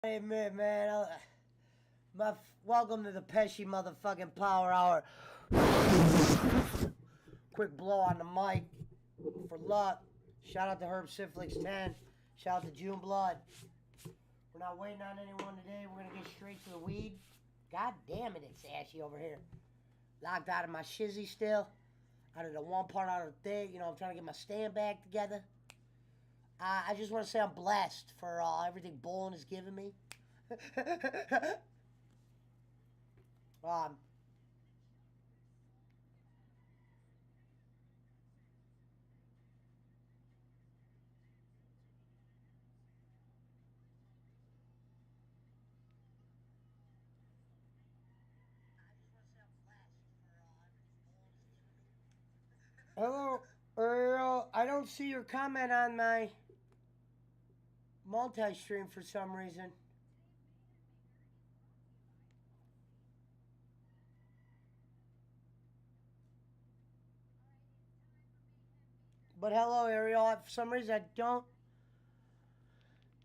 Admit, man. Welcome to the Pesci motherfucking Power Hour. Quick blow on the mic for luck. Shout out to Herb Syphilis 10. Shout out to June Blood. We're not waiting on anyone today. We're gonna get straight to the weed. God damn it, it's ashy over here. Locked out of my shizzy still. Out of the one part out of the thing. You know, I'm trying to get my stand back together. I just want to say I'm blessed for everything Bolin has given me. um, Hello, Earl. I don't see your comment on my multi-stream for some reason. But hello, Ariel. For some reason, I don't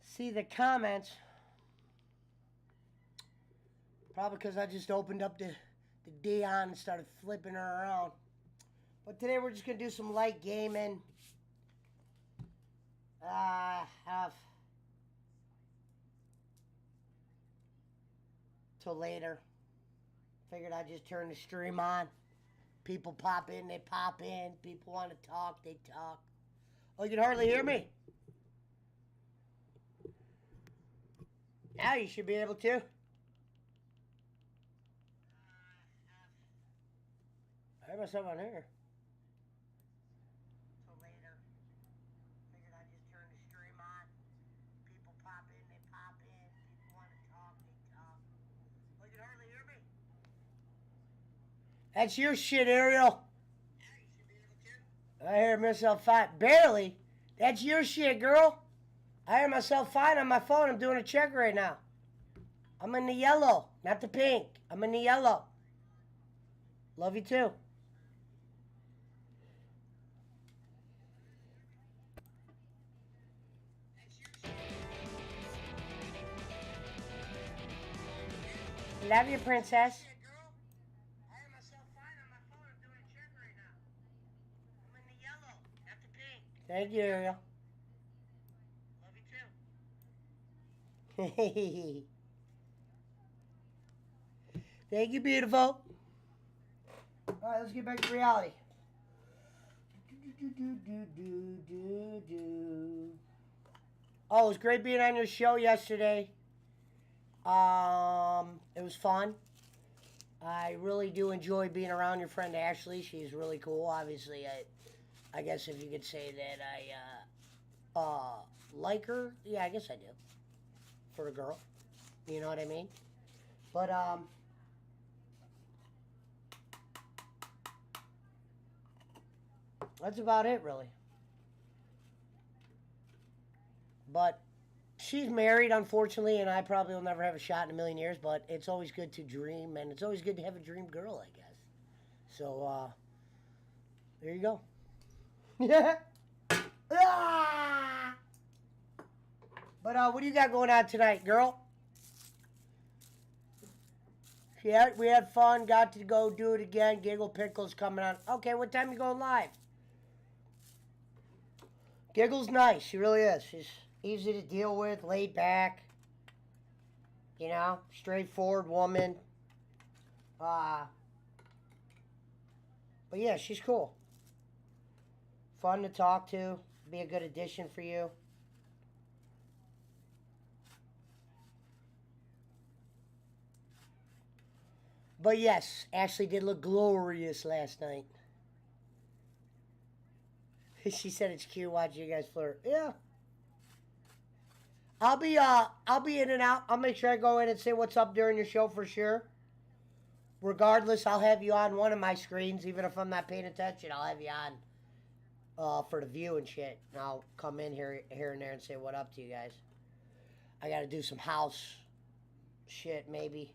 see the comments. Probably because I just opened up the Dion and started flipping her around. But today we're just going to do some light gaming. Till later. Figured I'd just turn the stream on. People pop in, they pop in. People want to talk, they talk. Oh, you can hardly hear me. Now you should be able to. I heard myself on here. Till later. Figured I'd just turn the stream on. People pop in, they pop in. People want to talk, they talk. Oh, you can hardly hear me. That's your shit, Ariel. Yeah, you should be able to. I hear myself fine. Barely. That's your shit, girl. I hear myself fine on my phone. I'm doing a check right now. I'm in the yellow, not the pink. I'm in the yellow. Love you too. Love you, princess. Thank you, Ariel. Love you too. Thank you, beautiful. All right, let's get back to reality. Oh, it was great being on your show yesterday. It was fun. I really do enjoy being around your friend Ashley. She's really cool. Obviously, I guess if you could say that I like her. Yeah, I guess I do. For a girl. You know what I mean? But, that's about it, really. But she's married, unfortunately, and I probably will never have a shot in a million years, but it's always good to dream, and it's always good to have a dream girl, I guess. So, there you go. Yeah. Ah! But, what do you got going on tonight, girl? Yeah, we had fun, got to go do it again. Giggle Pickle's coming on. Okay, what time you going live? Giggle's nice, she really is. She's easy to deal with, laid back. You know, straightforward woman. But yeah, she's cool. Fun to talk to. Be a good addition for you. But yes, Ashley did look glorious last night. She said it's cute watching you guys flirt. Yeah. I'll be in and out. I'll make sure I go in and say what's up during your show for sure. Regardless, I'll have you on one of my screens, even if I'm not paying attention. I'll have you on for the view and shit. And I'll come in here and there and say what up to you guys. I got to do some house shit, maybe.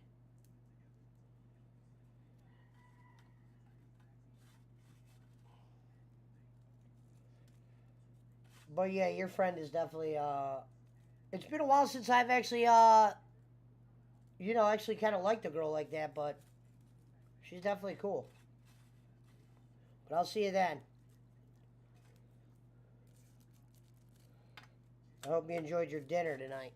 But yeah, your friend is definitely It's been a while since I've actually, actually kind of liked a girl like that, but she's definitely cool. But I'll see you then. I hope you enjoyed your dinner tonight.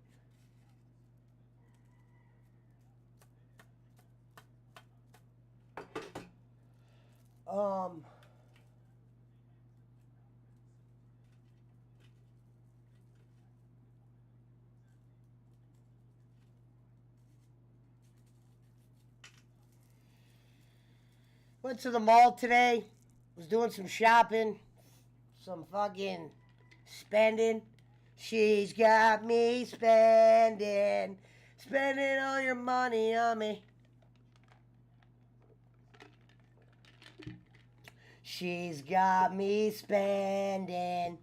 Went to the mall today. Was doing some shopping. Some fucking spending. She's got me spending. Spending all your money on me. She's got me spending.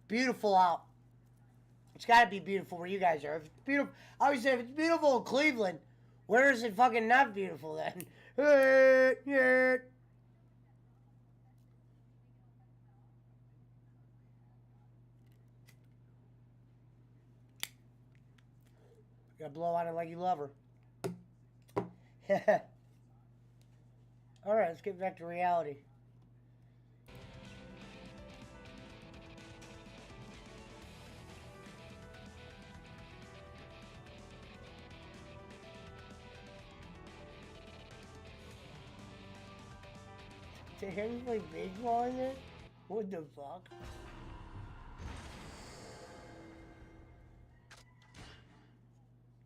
Beautiful out. It's got to be beautiful where you guys are. If it's beautiful, I always say if it's beautiful in Cleveland, where is it fucking not beautiful then? Gotta blow on it like you love her. Alright, let's get back to reality. Did he play baseball in there? What the fuck?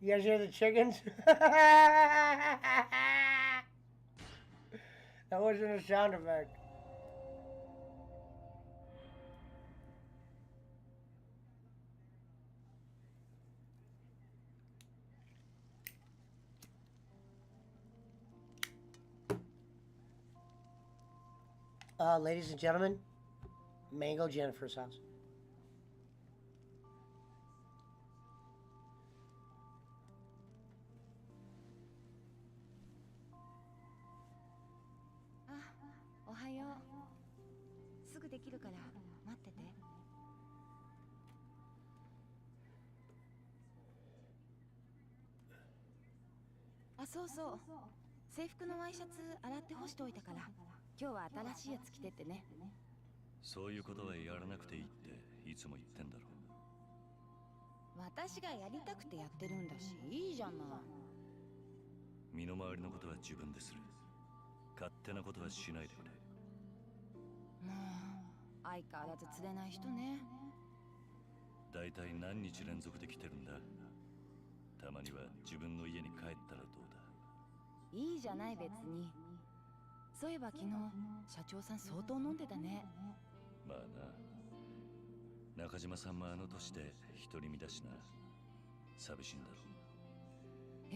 You guys hear the chickens? That wasn't a sound effect. Ladies and gentlemen, Mango Jennifer's house.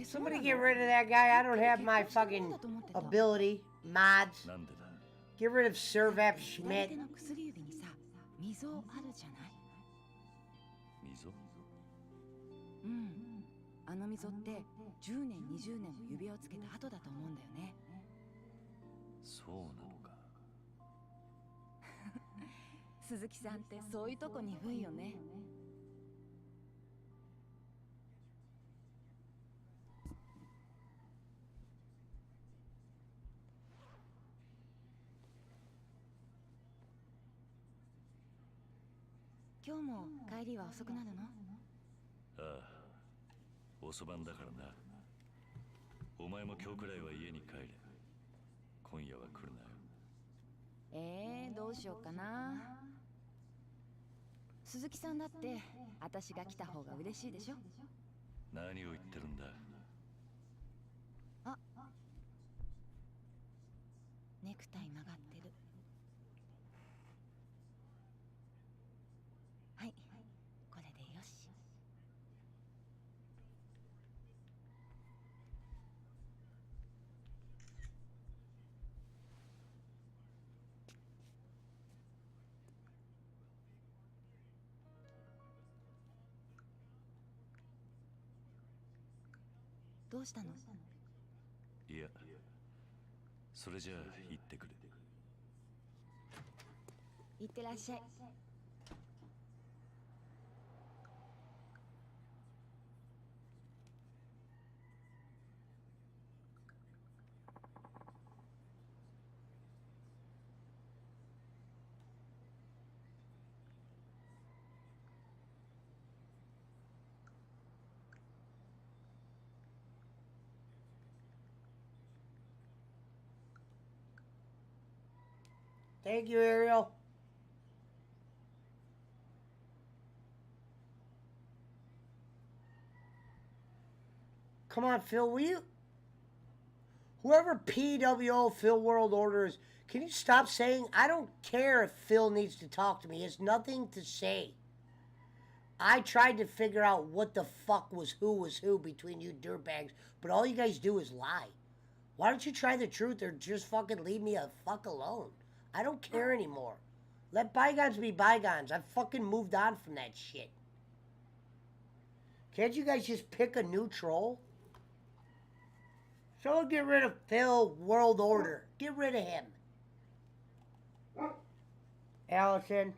Somebody get rid of that guy. I don't have my fucking ability. Mods. Get rid of Servap Schmidt. いってらっしゃい。Thank you, Ariel. Come on, Phil, will you? Whoever PWO Phil World Order is, can you stop saying, I don't care if Phil needs to talk to me. He has nothing to say. I tried to figure out what the fuck was who between you dirtbags, but all you guys do is lie. Why don't you try the truth or just fucking leave me a fuck alone? I don't care anymore. Let bygones be bygones. I've fucking moved on from that shit. Can't you guys just pick a new troll? Someone get rid of Phil World Order. Get rid of him. Allison.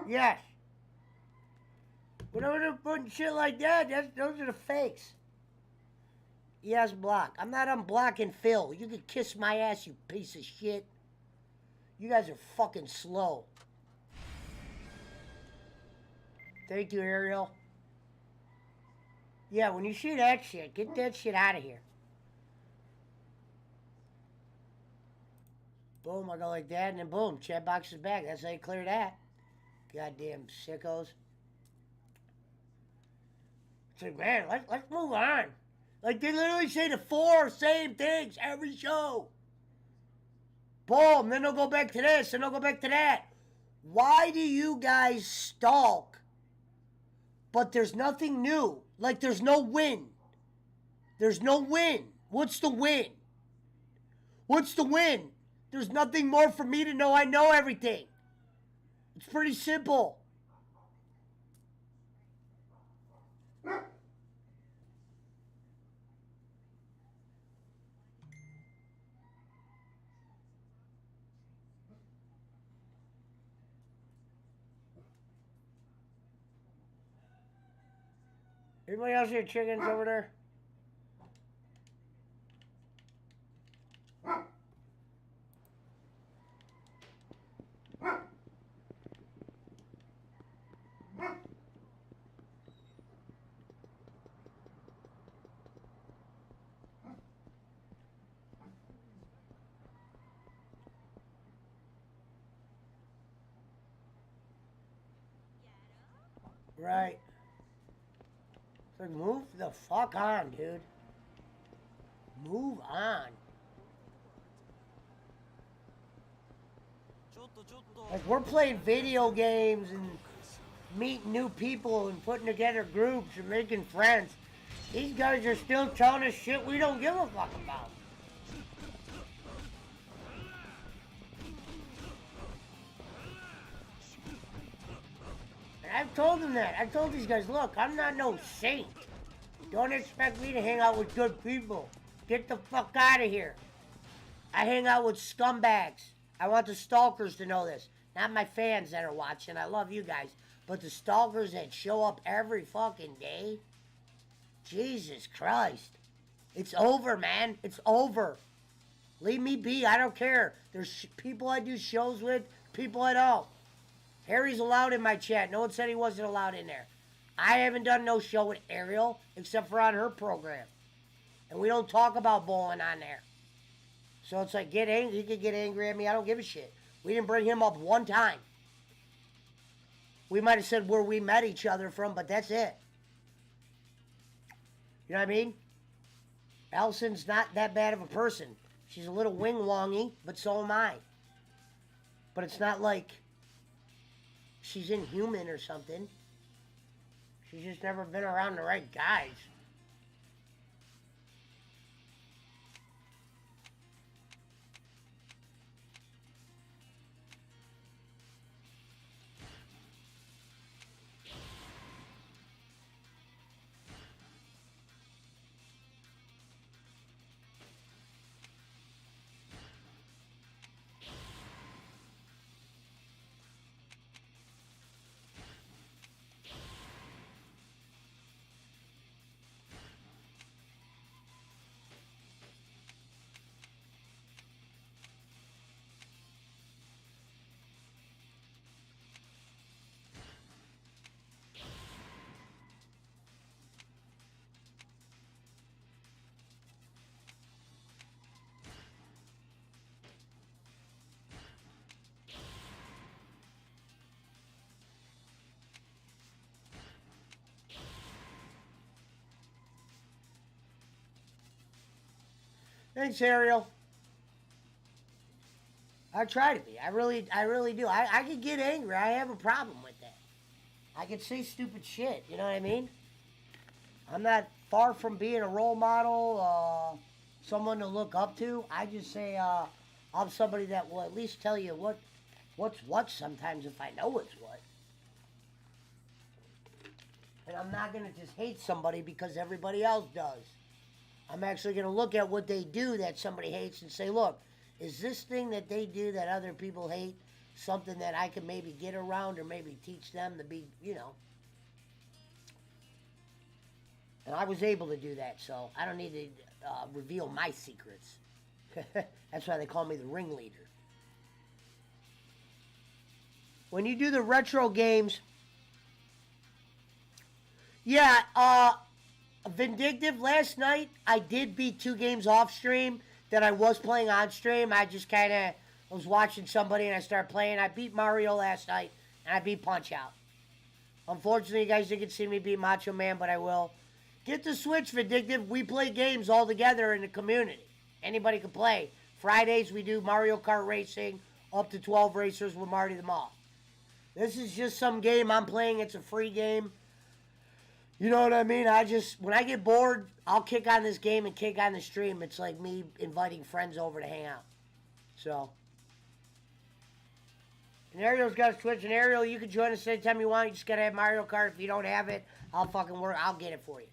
Yes. Whenever they're putting shit like that, those are the fakes. Yes, block. I'm not unblocking Phil. You can kiss my ass, you piece of shit. You guys are fucking slow. Thank you, Ariel. Yeah, when you see that shit, get that shit out of here. Boom, I go like that, and then boom, chat box is back. That's how you clear that. Goddamn sickos. It's like, man, let's move on. Like, they literally say the 4 same things every show. Boom, then they'll go back to this, and they'll go back to that. Why do you guys stalk, but there's nothing new? Like, there's no win. There's no win. What's the win? What's the win? There's nothing more for me to know. I know everything. It's pretty simple. Anybody else hear chickens over there? Right. It's like, move the fuck on, dude. Move on. Like, we're playing video games and meeting new people and putting together groups and making friends. These guys are still telling us shit we don't give a fuck about. And I've told them that. I've told these guys, look, I'm not no saint. Don't expect me to hang out with good people. Get the fuck out of here. I hang out with scumbags. I want the stalkers to know this. Not my fans that are watching. I love you guys. But the stalkers that show up every fucking day. Jesus Christ. It's over, man. It's over. Leave me be. I don't care. There's people I do shows with, people I don't. Harry's allowed in my chat. No one said he wasn't allowed in there. I haven't done no show with Ariel except for on her program. And we don't talk about bowling on there. So it's like, get angry. He could get angry at me. I don't give a shit. We didn't bring him up one time. We might have said where we met each other from, but that's it. You know what I mean? Allison's not that bad of a person. She's a little wing-wongy, but so am I. But it's not like she's inhuman or something. She's just never been around the right guys. Thanks, Ariel. I try to be. I really do. I can get angry. I have a problem with that. I can say stupid shit. You know what I mean? I'm not far from being a role model, someone to look up to. I just say I'm somebody that will at least tell you what's what sometimes if I know what's what. And I'm not going to just hate somebody because everybody else does. I'm actually going to look at what they do that somebody hates and say, look, is this thing that they do that other people hate something that I can maybe get around or maybe teach them to be, you know. And I was able to do that, so I don't need to reveal my secrets. That's why they call me the ringleader. When you do the retro games, yeah, Vindictive, last night I did beat 2 games off stream that I was playing on stream. I just kind of was watching somebody and I started playing. I beat Mario last night and I beat Punch-Out. Unfortunately, you guys didn't see me beat Macho Man, but I will. Get the Switch, Vindictive. We play games all together in the community. Anybody can play. Fridays we do Mario Kart Racing, up to 12 racers with Marty the Moth. This is just some game I'm playing. It's a free game. You know what I mean? When I get bored, I'll kick on this game and kick on the stream. It's like me inviting friends over to hang out. So. And Ariel's got a Switch. And Ariel, you can join us anytime you want. You just got to have Mario Kart. If you don't have it, I'll fucking work. I'll get it for you.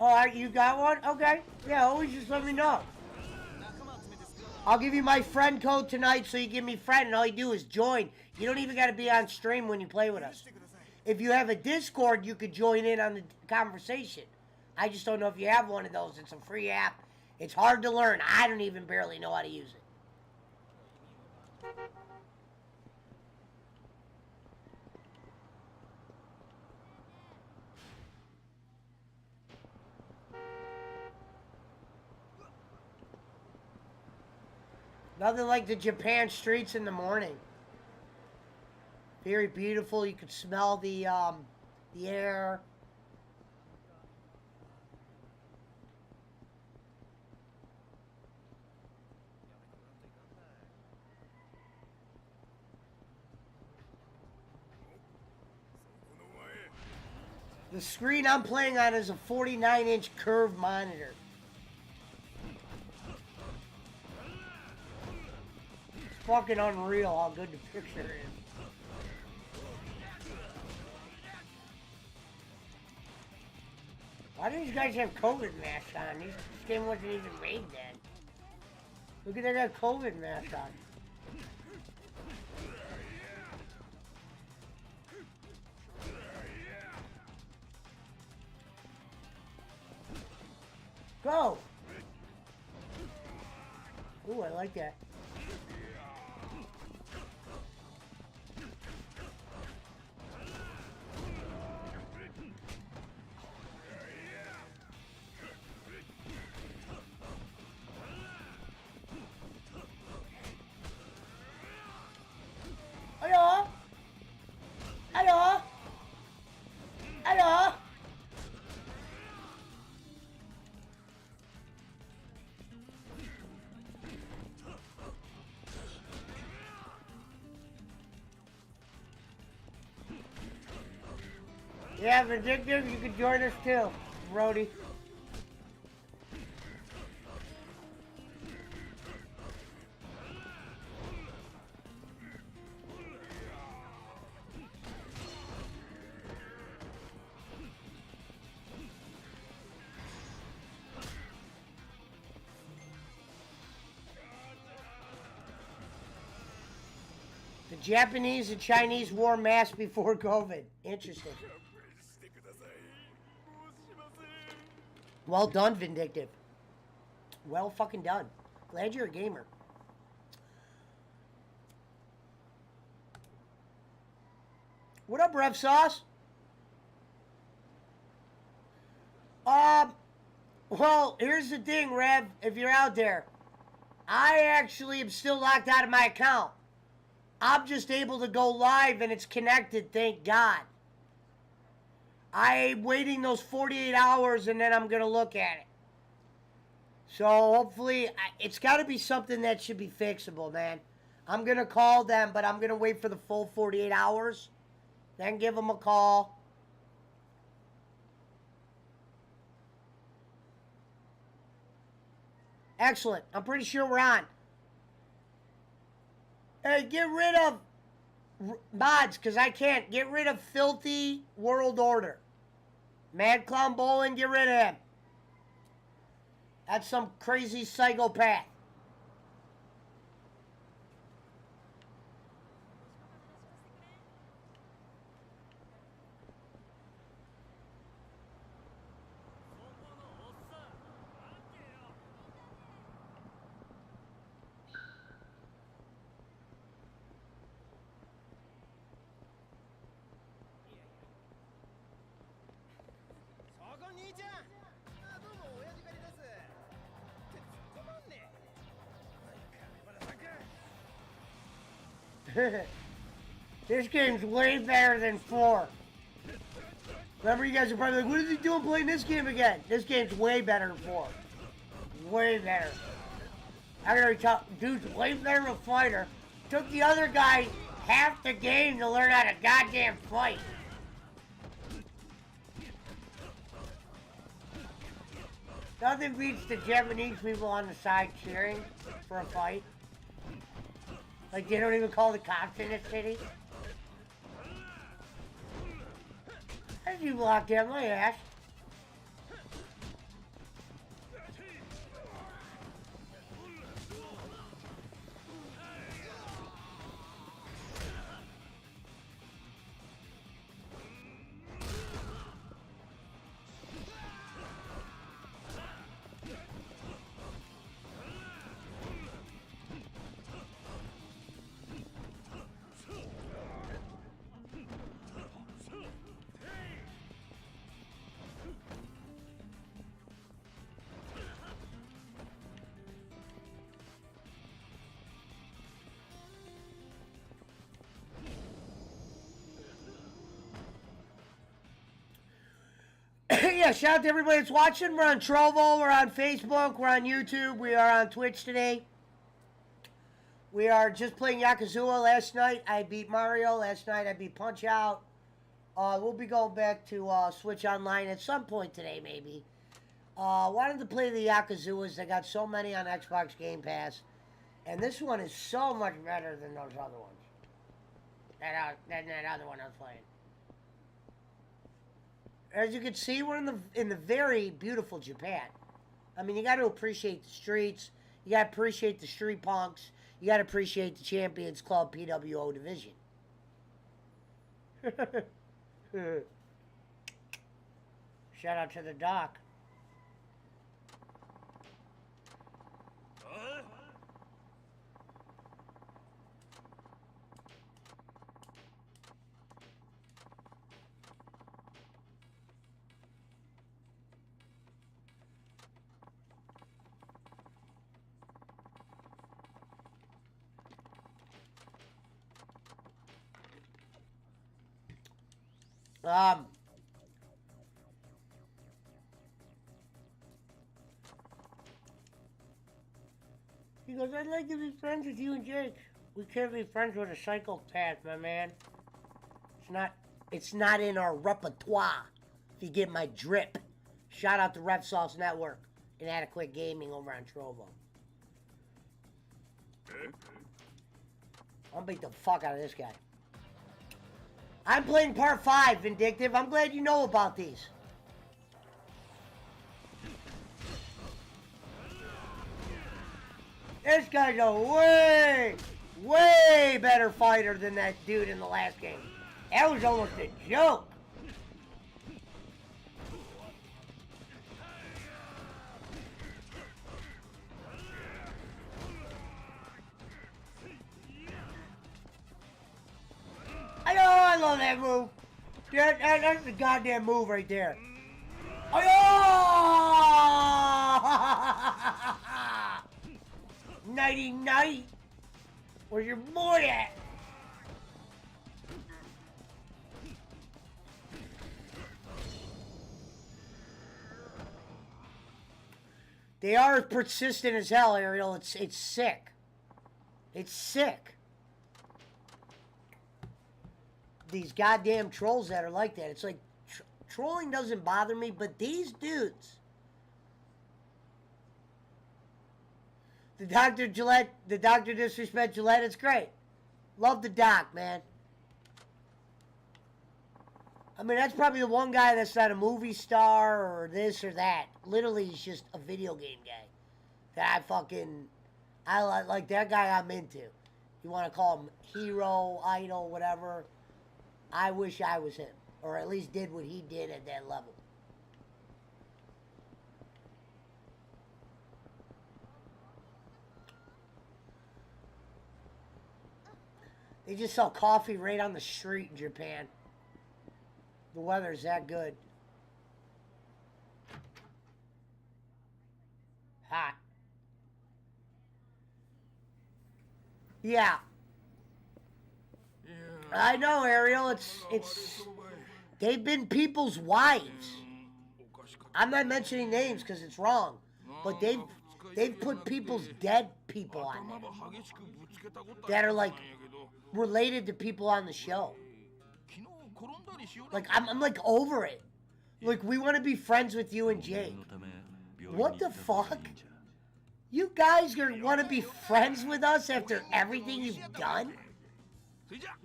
Alright, you got one? Okay. Yeah, always just let me know. I'll give you my friend code tonight so you give me friend and all you do is join. You don't even got to be on stream when you play with us. If you have a Discord, you could join in on the conversation. I just don't know if you have one of those. It's a free app. It's hard to learn. I don't even barely know how to use it. Nothing like the Japan streets in the morning. Very beautiful. You could smell the air. The screen I'm playing on is a 49-inch curved monitor. It's fucking unreal how good the picture is. Why do these guys have COVID masks on? This game wasn't even made then. Look at that, got COVID mask on. Go! Ooh, I like that. Hello? Hello? Hello? Yeah, Vindictive, you can join us too, Brody. Japanese and Chinese wore masks before COVID. Interesting. Well done, Vindictive. Well fucking done. Glad you're a gamer. What up, Rev Sauce? Well, here's the thing, Rev, if you're out there. I actually am still locked out of my account. I'm just able to go live and it's connected, thank God. I'm waiting those 48 hours and then I'm going to look at it. So hopefully, it's got to be something that should be fixable, man. I'm going to call them, but I'm going to wait for the full 48 hours. Then give them a call. Excellent. I'm pretty sure we're on. Hey, get rid of mods, because I can't. Get rid of Filthy World Order. Mad Clown Bowling, get rid of him. That's some crazy psychopath. This game's way better than 4. Remember, you guys are probably like, what is he doing playing this game again? This game's way better than 4. Way better. I already tell, dude's way better of a fighter. Took the other guy half the game to learn how to goddamn fight. Nothing beats the Japanese people on the side cheering for a fight. Like, they don't even call the cops in the city. How did you block down my ass? Yeah, shout out to everybody that's watching. We're on Trovo, we're on Facebook, we're on YouTube, we are on Twitch today. We are just playing Yakuza. Last night I beat Mario. Last night I beat Punch-Out. We'll be going back to Switch Online at some point today, maybe. Wanted to play the Yakuza's. They got so many on Xbox Game Pass. And this one is so much better than those other ones. Than that other one I was playing. As you can see, we're in the very beautiful Japan. I mean, you got to appreciate the streets. You got to appreciate the street punks. You got to appreciate the Champions Club PWO division. Shout out to the doc. He goes, I'd like to be friends with you and Jake. We can't be friends with a psychopath, my man. It's not in our repertoire, if you get my drip. Shout out to Red Sauce Network and Adequate Gaming over on Trovo. I'll beat the fuck out of this guy. I'm playing part 5, Vindictive. I'm glad you know about these. This guy's a way better fighter than that dude in the last game. That was almost a joke. I love that move. That's the goddamn move right there. Nighty night. Where's your boy at? They are persistent as hell, Ariel. It's sick. It's sick. These goddamn trolls that are like that. It's like trolling doesn't bother me, but these dudes. The Dr. Gillette, the Dr. Disrespect Gillette, it's great. Love the doc, man. I mean, that's probably the one guy that's not a movie star or this or that. Literally, he's just a video game guy. That I like that guy I'm into. You want to call him hero, idol, whatever. I wish I was him. Or at least did what he did at that level. They just sell coffee right on the street in Japan. The weather's that good. Hot. Yeah. I know, Ariel. It's they've been people's wives. I'm not mentioning names because it's wrong, but they've put people's dead people on there that are like related to people on the show. Like I'm like over it. Like we want to be friends with you and Jake. What the fuck? You guys want to be friends with us after everything you've done?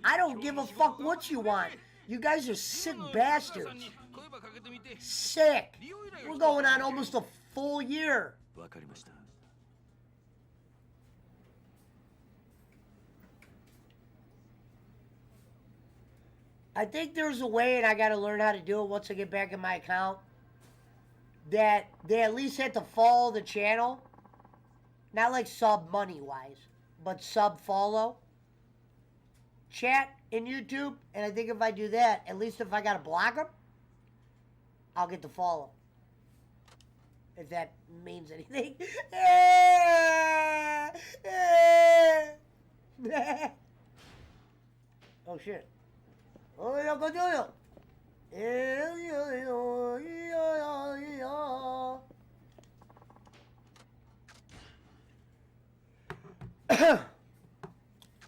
I don't give a fuck what you want. You guys are sick bastards. Sick. We're going on almost a full year. I think there's a way, and I got to learn how to do it once I get back in my account, that they at least have to follow the channel. Not like sub money-wise, but sub follow. Chat in YouTube, and I think if I do that, at least if I got to block them, I'll get to follow. If that means anything. Oh shit.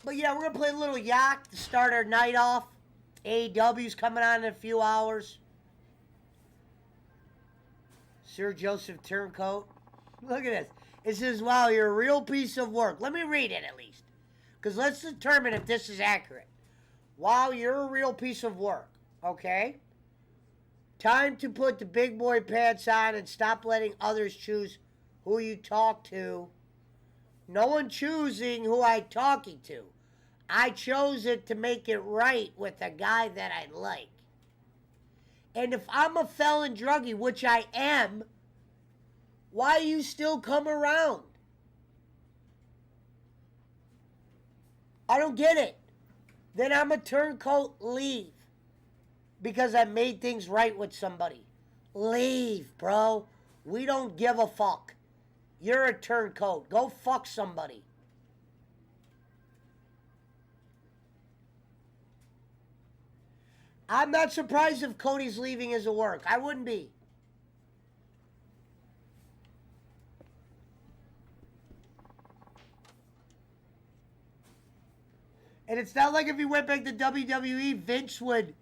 But yeah, we're going to play a little Yak to start our night off. AEW's coming on in a few hours. Sir Joseph Turncoat. Look at this. It says, wow, you're a real piece of work. Let me read it at least. Because let's determine if this is accurate. Wow, you're a real piece of work. Okay? Time to put the big boy pants on and stop letting others choose who you talk to. No one choosing who I'm talking to. I chose it to make it right with a guy that I like. And if I'm a felon druggie, which I am, why you still come around? I don't get it. Then I'm a turncoat, leave. Because I made things right with somebody. Leave, bro. We don't give a fuck. You're a turncoat. Go fuck somebody. I'm not surprised if Cody's leaving his work. I wouldn't be. And it's not like if he went back to WWE, Vince would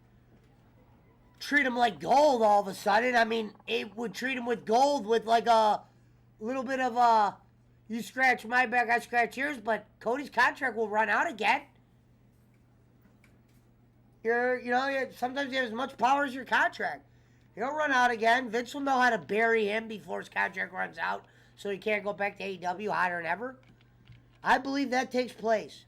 treat him like gold all of a sudden. I mean, it would treat him with gold with like a little bit of a, you scratch my back, I scratch yours, but Cody's contract will run out again. Sometimes you have as much power as your contract. He'll run out again. Vince will know how to bury him before his contract runs out so he can't go back to AEW hotter than ever. I believe that takes place.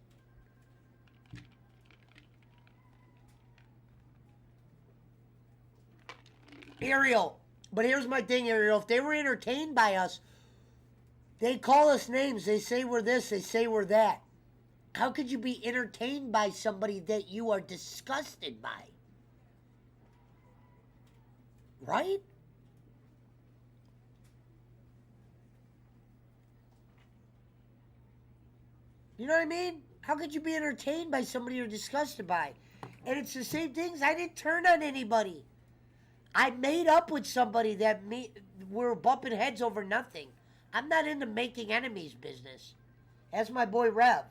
Ariel. But here's my thing, Ariel. If they were entertained by us, they call us names. They say we're this. They say we're that. How could you be entertained by somebody that you are disgusted by? Right? You know what I mean? How could you be entertained by somebody you're disgusted by? And it's the same things. I didn't turn on anybody. I made up with somebody that we're bumping heads over nothing. I'm not into making enemies business. That's my boy Rev.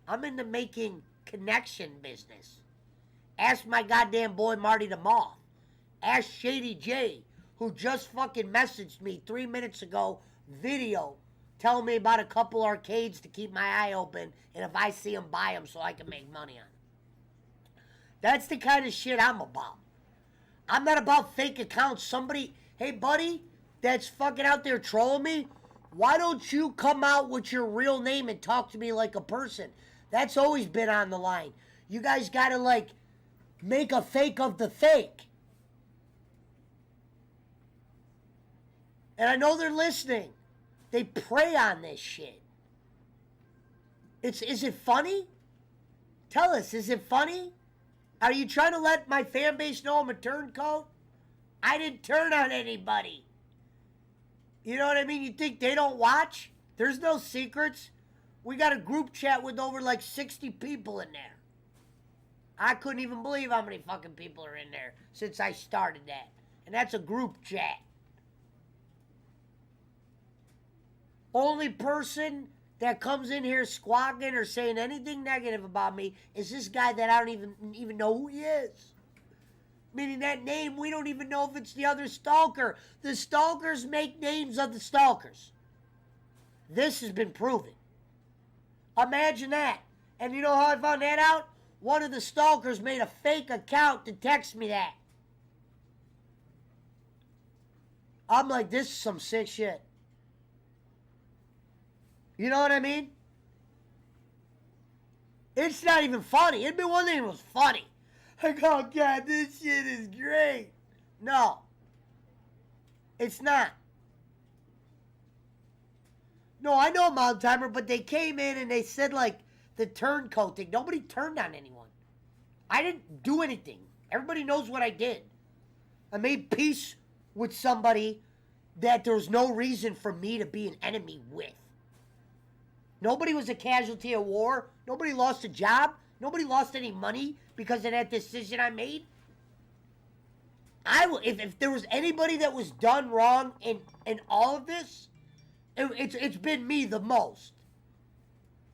I'm into making connection business. Ask my goddamn boy Marty the Moth. Ask Shady J, who just fucking messaged me 3 minutes ago, video, telling me about a couple arcades to keep my eye open, and if I see them, buy them so I can make money on them. That's the kind of shit I'm about. I'm not about fake accounts. Somebody, hey buddy, that's fucking out there trolling me, why don't you come out with your real name and talk to me like a person? That's always been on the line. You guys gotta like make a fake of the fake. And I know they're listening. They prey on this shit. Is it funny? Tell us, is it funny? Are you trying to let my fan base know I'm a turncoat? I didn't turn on anybody. You know what I mean? You think they don't watch? There's no secrets. We got a group chat with over like 60 people in there. I couldn't even believe how many fucking people are in there since I started that. And that's a group chat. Only person that comes in here squawking or saying anything negative about me is this guy that I don't even know who he is. Meaning that name, we don't even know if it's the other stalker. The stalkers make names of the stalkers. This has been proven. Imagine that. And you know how I found that out? One of the stalkers made a fake account to text me that. I'm like, this is some sick shit. You know what I mean? It's not even funny. It'd be one thing if it was funny. Like, oh God, this shit is great. No. It's not. No, I know Mountain Timer, but they came in and they said, like, the turncoat thing. Nobody turned on anyone. I didn't do anything. Everybody knows what I did. I made peace with somebody that there was no reason for me to be an enemy with. Nobody was a casualty of war. Nobody lost a job. Nobody lost any money because of that decision I made. If there was anybody that was done wrong in all of this, it's been me the most.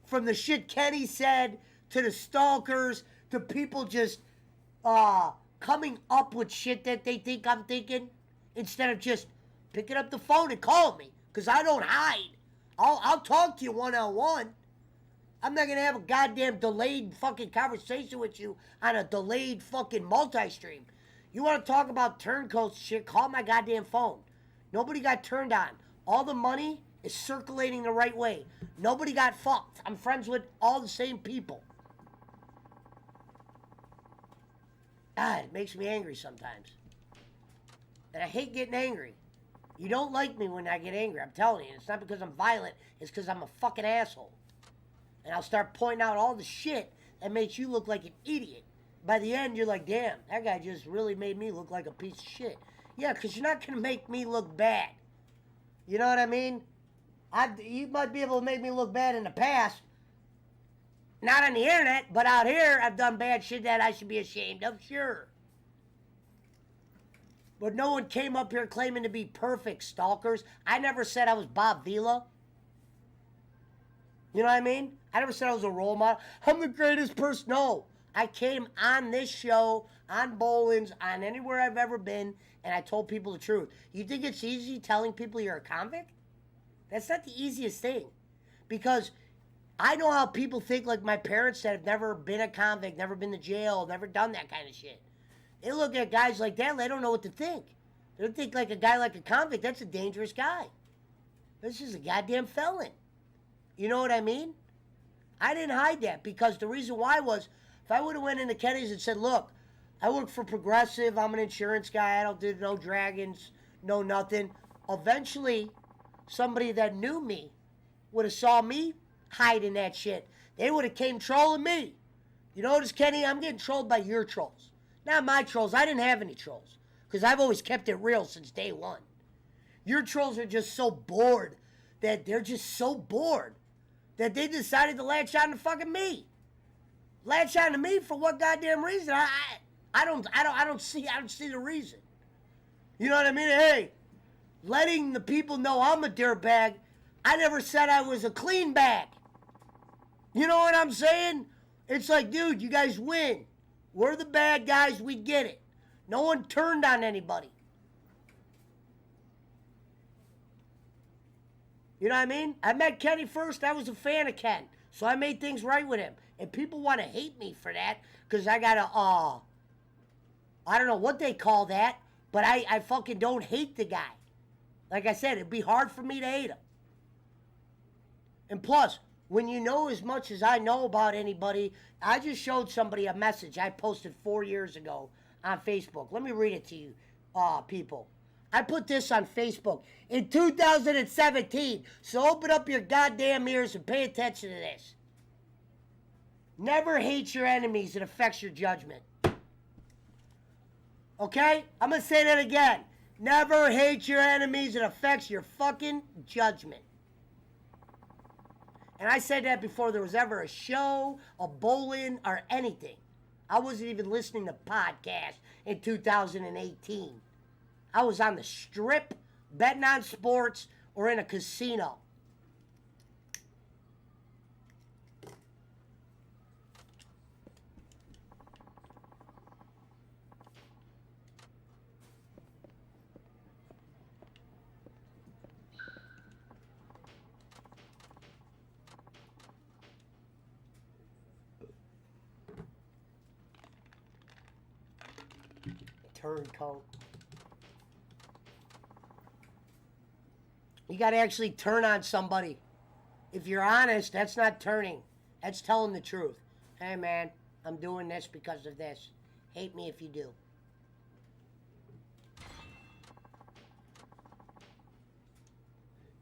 From the shit Kenny said, to the stalkers, to people just coming up with shit that they think I'm thinking, instead of just picking up the phone and calling me, because I don't hide. I'll talk to you one-on-one. I'm not going to have a goddamn delayed fucking conversation with you on a delayed fucking multi-stream. You want to talk about turncoats shit, call my goddamn phone. Nobody got turned on. All the money is circulating the right way. Nobody got fucked. I'm friends with all the same people. God, it makes me angry sometimes. And I hate getting angry. You don't like me when I get angry, I'm telling you. It's not because I'm violent, it's because I'm a fucking asshole. And I'll start pointing out all the shit that makes you look like an idiot. By the end, you're like, damn, that guy just really made me look like a piece of shit. Yeah, because you're not going to make me look bad. You know what I mean? You might be able to make me look bad in the past. Not on the internet, but out here, I've done bad shit that I should be ashamed of, sure. But no one came up here claiming to be perfect, stalkers. I never said I was Bob Vila. You know what I mean? I never said I was a role model. I'm the greatest person. No. I came on this show, on Bolin's, on anywhere I've ever been, and I told people the truth. You think it's easy telling people you're a convict? That's not the easiest thing. Because I know how people think, like my parents that have never been a convict, never been to jail, never done that kind of shit. They look at guys like that and they don't know what to think. They don't think like a guy like a convict, that's a dangerous guy. This is a goddamn felon. You know what I mean? I didn't hide that because the reason why was, if I would have went into Kenny's and said, look, I work for Progressive. I'm an insurance guy. I don't do no dragons, no nothing. Eventually, somebody that knew me would have saw me hiding that shit. They would have came trolling me. You notice, Kenny, I'm getting trolled by your trolls. Not my trolls. I didn't have any trolls. Because I've always kept it real since day one. Your trolls are just so bored that they're just so bored that they decided to latch on to fucking me. Latch on to me for what goddamn reason? I don't see the reason. You know what I mean? Hey, letting the people know I'm a dirtbag. I never said I was a clean bag. You know what I'm saying? It's like, dude, you guys win. We're the bad guys. We get it. No one turned on anybody. You know what I mean? I met Kenny first. I was a fan of Ken. So I made things right with him. And people want to hate me for that because I got a, I don't know what they call that, but I fucking don't hate the guy. Like I said, it'd be hard for me to hate him. And plus, when you know as much as I know about anybody, I just showed somebody a message I posted 4 years ago on Facebook. Let me read it to you, people. I put this on Facebook in 2017, so open up your goddamn ears and pay attention to this. Never hate your enemies. It affects your judgment. Okay? I'm going to say that again. Never hate your enemies. It affects your fucking judgment. And I said that before there was ever a show, a bowling, or anything. I wasn't even listening to podcasts in 2018. I was on the strip, betting on sports, or in a casino. Turncoat. You got to actually turn on somebody. If you're honest, that's not turning. That's telling the truth. Hey, man, I'm doing this because of this. Hate me if you do.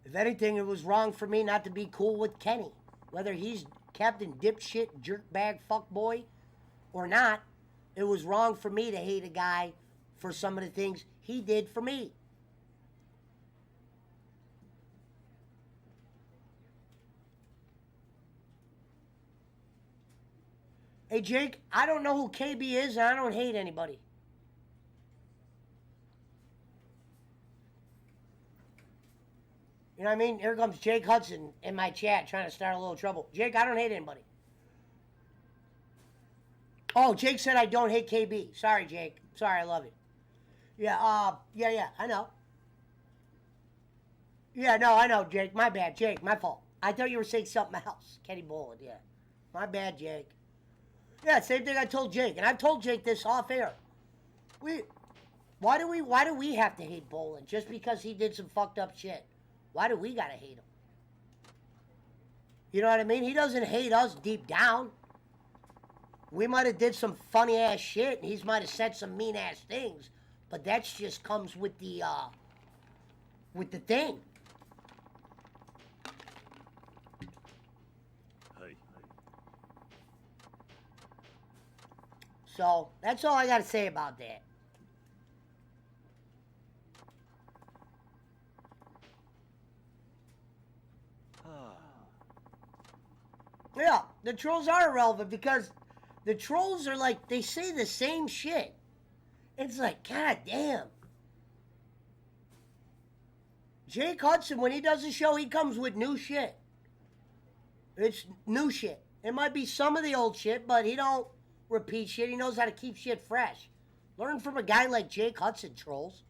If anything, it was wrong for me not to be cool with Kenny. Whether he's Captain Dipshit, Jerkbag, Fuckboy, or not, it was wrong for me to hate a guy for some of the things he did for me. Hey, Jake, I don't know who KB is, and I don't hate anybody. You know what I mean? Here comes Jake Hudson in my chat trying to start a little trouble. Jake, I don't hate anybody. Oh, Jake said I don't hate KB. Sorry, Jake. Sorry, I love you. Yeah, yeah, I know. Yeah, no, I know, Jake. My bad, Jake. My fault. I thought you were saying something else. Kenny Bolin, yeah. My bad, Jake. Yeah, same thing I told Jake, and I've told Jake this off air. Why do we have to hate Bolin just because he did some fucked up shit? Why do we gotta hate him? You know what I mean? He doesn't hate us deep down. We might have did some funny ass shit, and he might have said some mean ass things, but that just comes with the thing. So, that's all I got to say about that. Yeah, the trolls are irrelevant because the trolls are like, they say the same shit. It's like, god damn. Jake Hudson, when he does a show, he comes with new shit. It's new shit. It might be some of the old shit, but he don't repeat shit. He knows how to keep shit fresh. Learn from a guy like Jake Hudson, trolls.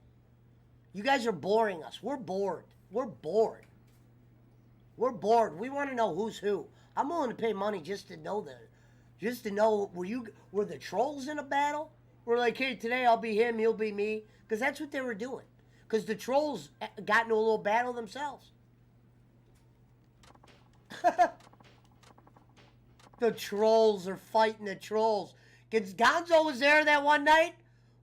You guys are boring us. We're bored. We're bored. We're bored. We want to know who's who. I'm willing to pay money just to know were the trolls in a battle? We're like, hey, today I'll be him, he'll be me. Because that's what they were doing. Because the trolls got into a little battle themselves. The trolls are fighting the trolls. Because Gonzo was there that one night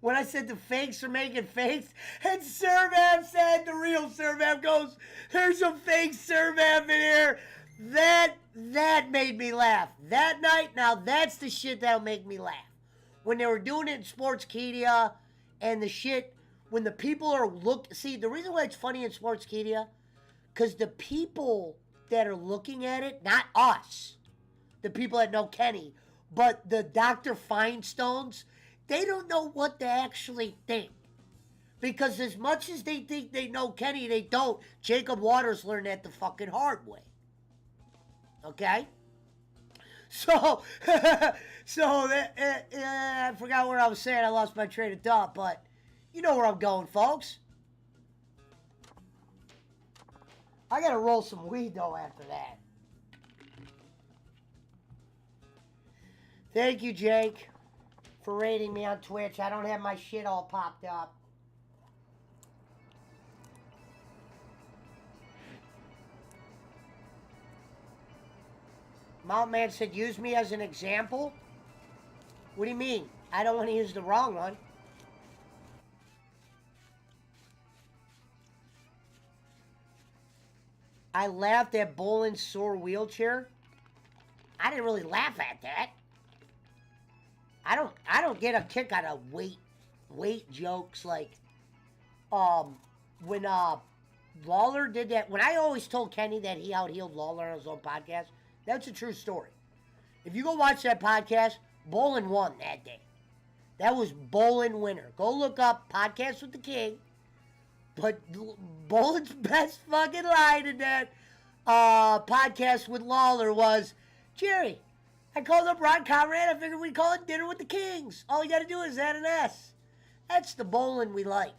when I said the fakes are making fakes. And Servav said, the real Servav goes, there's some fake Servav in here. That made me laugh. That night, now that's the shit that'll make me laugh. When they were doing it in Sportskeeda and the shit, when the people are see, the reason why it's funny in Sportskeeda, because the people that are looking at it, not us, the people that know Kenny, but the Dr. Feinstones, they don't know what to actually think. Because as much as they think they know Kenny, they don't. Jacob Waters learned that the fucking hard way. Okay? So, I forgot what I was saying. I lost my train of thought, but you know where I'm going, folks. I gotta roll some weed, though, after that. Thank you, Jake, for rating me on Twitch. I don't have my shit all popped up. Mount Man said, use me as an example? What do you mean? I don't want to use the wrong one. I laughed at Boland's sore wheelchair. I didn't really laugh at that. I don't get a kick out of weight jokes like when Lawler did that. When I always told Kenny that he out-healed Lawler on his own podcast, that's a true story. If you go watch that podcast, Boland won that day. That was Boland winner. Go look up Podcast with the King. But Boland's best fucking line in that podcast with Lawler was, Jerry, I called up Ron Conrad. I figured we'd call it Dinner with the Kings. All you got to do is add an S. That's the Boland we like.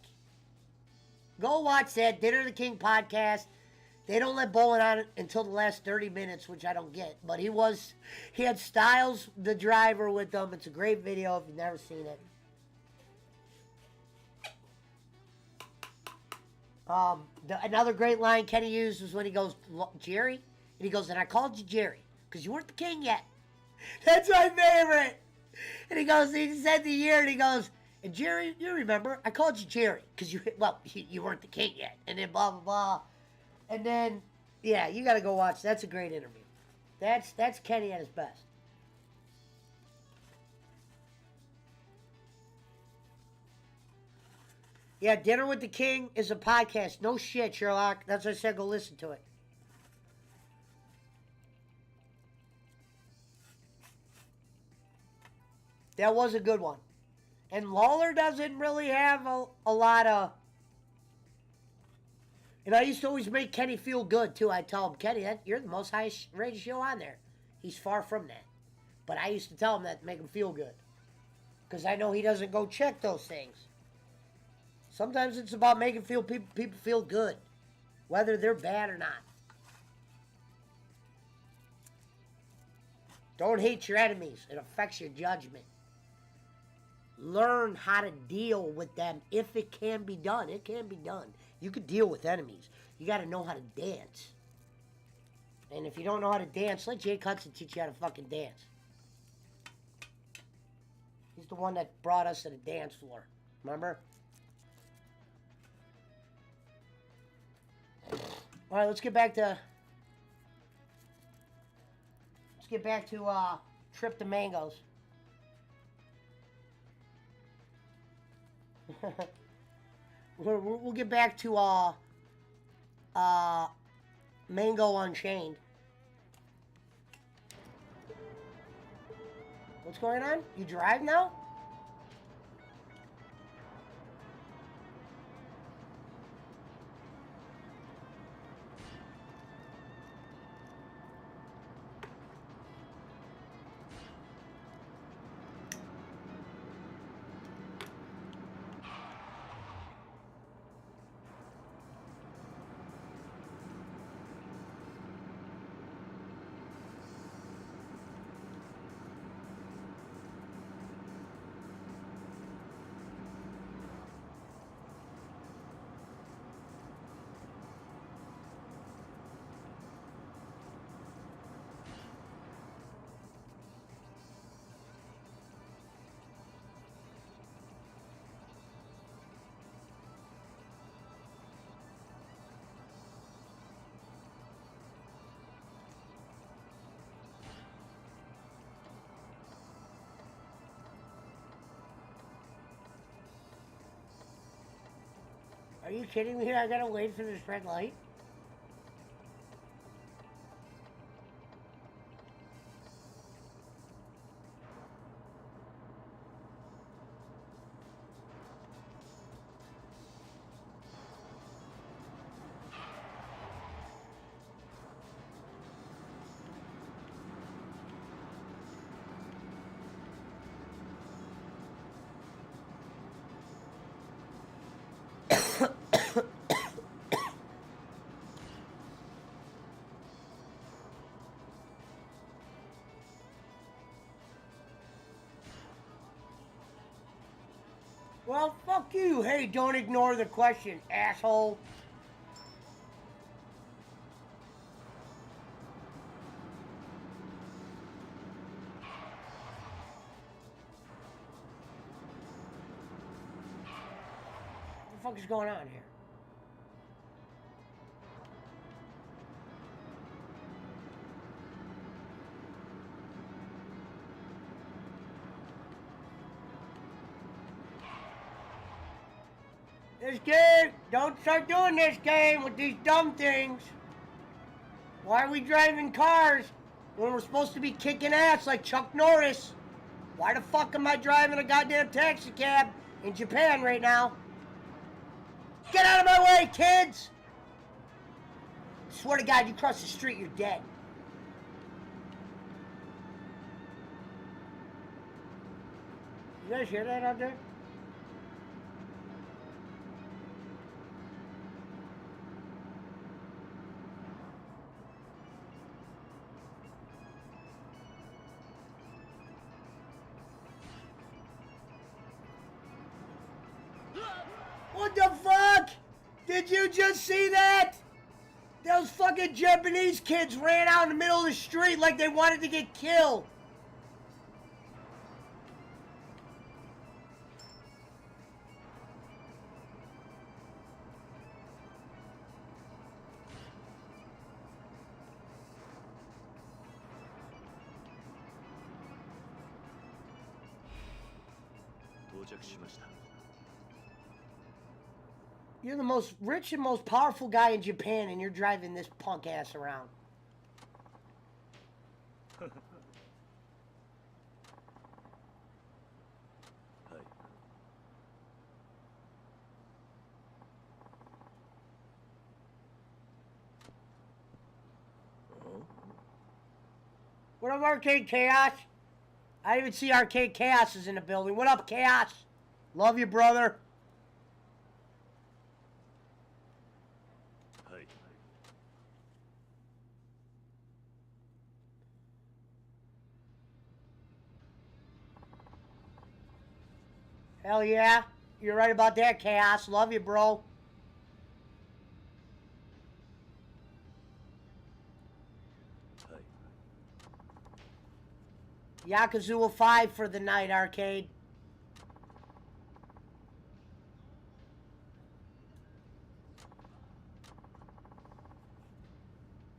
Go watch that Dinner with the King podcast. They don't let Boland on it until the last 30 minutes, which I don't get. But he had Styles, the driver, with them. It's a great video if you've never seen it. Another great line Kenny used was when he goes, Jerry? And he goes, and I called you Jerry, because you weren't the king yet. That's my favorite. And he goes, he said the year, and he goes, and Jerry, you remember, I called you Jerry, because you weren't the king yet. And then blah, blah, blah. And then, yeah, you got to go watch. That's a great interview. That's Kenny at his best. Yeah, Dinner with the King is a podcast. No shit, Sherlock. That's what I said. Go listen to it. That was a good one. And Lawler doesn't really have a lot of... And I used to always make Kenny feel good, too. I'd tell him, Kenny, you're the most highest rated show on there. He's far from that. But I used to tell him that to make him feel good. Because I know he doesn't go check those things. Sometimes it's about making people feel good. Whether they're bad or not. Don't hate your enemies. It affects your judgment. Learn how to deal with them if it can be done. It can be done. You could deal with enemies. You got to know how to dance. And if you don't know how to dance, let Jake Hudson teach you how to fucking dance. He's the one that brought us to the dance floor. Remember? All right, let's get back to Trip to Mangoes. We'll get back to Mango Unchained. What's going on? You drive now? Are you kidding me? I gotta wait for this red light? Well, fuck you. Hey, don't ignore the question, asshole. What the fuck is going on here? This game, don't start doing this game with these dumb things. Why are we driving cars when we're supposed to be kicking ass like Chuck Norris? Why the fuck am I driving a goddamn taxi cab in Japan right now? Get out of my way, kids! Swear to God, you cross the street, you're dead. You guys hear that out there? What the fuck? Did you just see that? Those fucking Japanese kids ran out in the middle of the street like they wanted to get killed. You're the most rich and most powerful guy in Japan, and you're driving this punk ass around. What up, Arcade Chaos? I didn't even see Arcade Chaos is in the building. What up, Chaos? Love you, brother. Hell yeah. You're right about that, Chaos. Love you, bro. Yakuza 5 for the night, Arcade.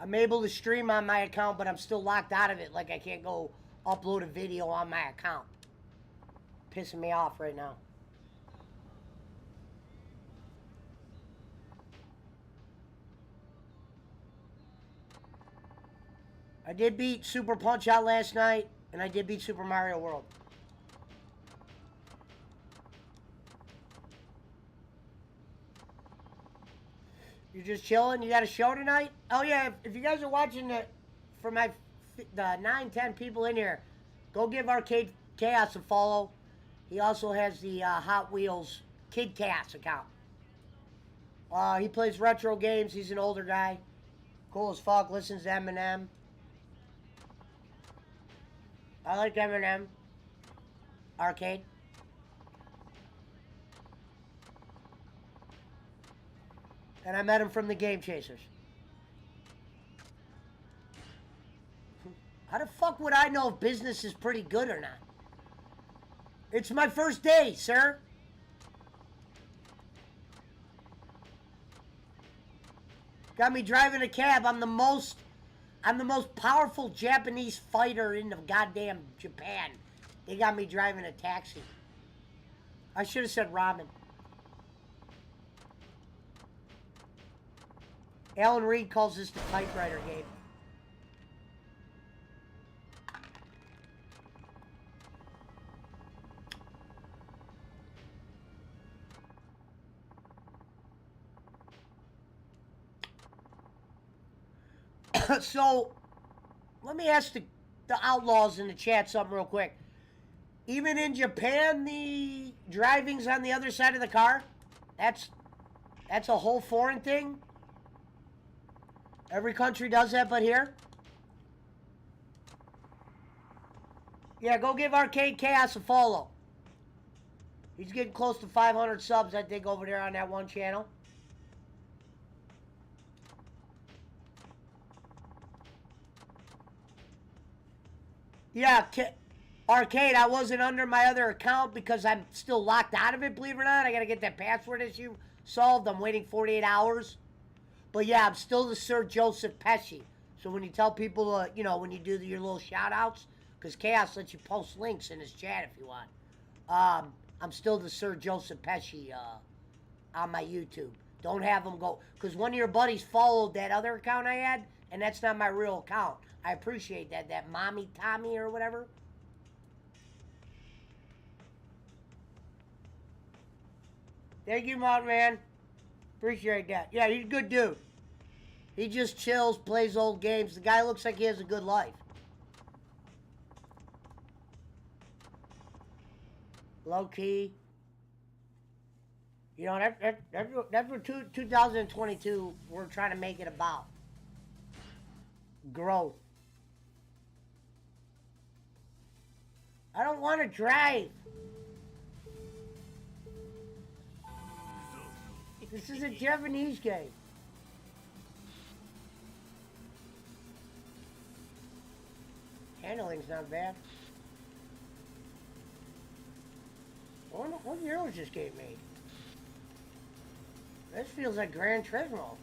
I'm able to stream on my account, but I'm still locked out of it. Like, I can't go upload a video on my account. Pissing me off right now. I did beat Super Punch-Out last night, and I did beat Super Mario World. You're just chilling? You got a show tonight? Oh yeah, if you guys are watching it, for the 9-10 people in here, go give Arcade Chaos a follow. He also has the Hot Wheels Kid Cast account. He plays retro games. He's an older guy. Cool as fuck. Listens to Eminem. I like Eminem. Arcade. And I met him from the Game Chasers. How the fuck would I know if business is pretty good or not? It's my first day, sir. Got me driving a cab. I'm the most powerful Japanese fighter in the goddamn Japan. They got me driving a taxi. I should have said ramen. Alan Reed calls this the typewriter game. So, let me ask the outlaws in the chat something real quick. Even in Japan, the driving's on the other side of the car? That's a whole foreign thing? Every country does that but here? Yeah, go give Arcade Chaos a follow. He's getting close to 500 subs, I think, over there on that one channel. Yeah, Arcade, I wasn't under my other account because I'm still locked out of it, believe it or not. I gotta get that password issue solved. I'm waiting 48 hours. But yeah, I'm still the Sir Joseph Pesci. So when you tell people, you know, when you do your little shout-outs, because Chaos lets you post links in his chat if you want. I'm still the Sir Joseph Pesci on my YouTube. Don't have them go, because one of your buddies followed that other account I had, and that's not my real account. I appreciate that Mommy Tommy or whatever. Thank you, Mountain Man. Appreciate that. Yeah, he's a good dude. He just chills, plays old games. The guy looks like he has a good life. Low key. You know, that's what 2022 we're trying to make it about. Growth. I don't want to drive. This is a Japanese game. Handling's not bad. What year was this game made? This feels like Gran Turismo.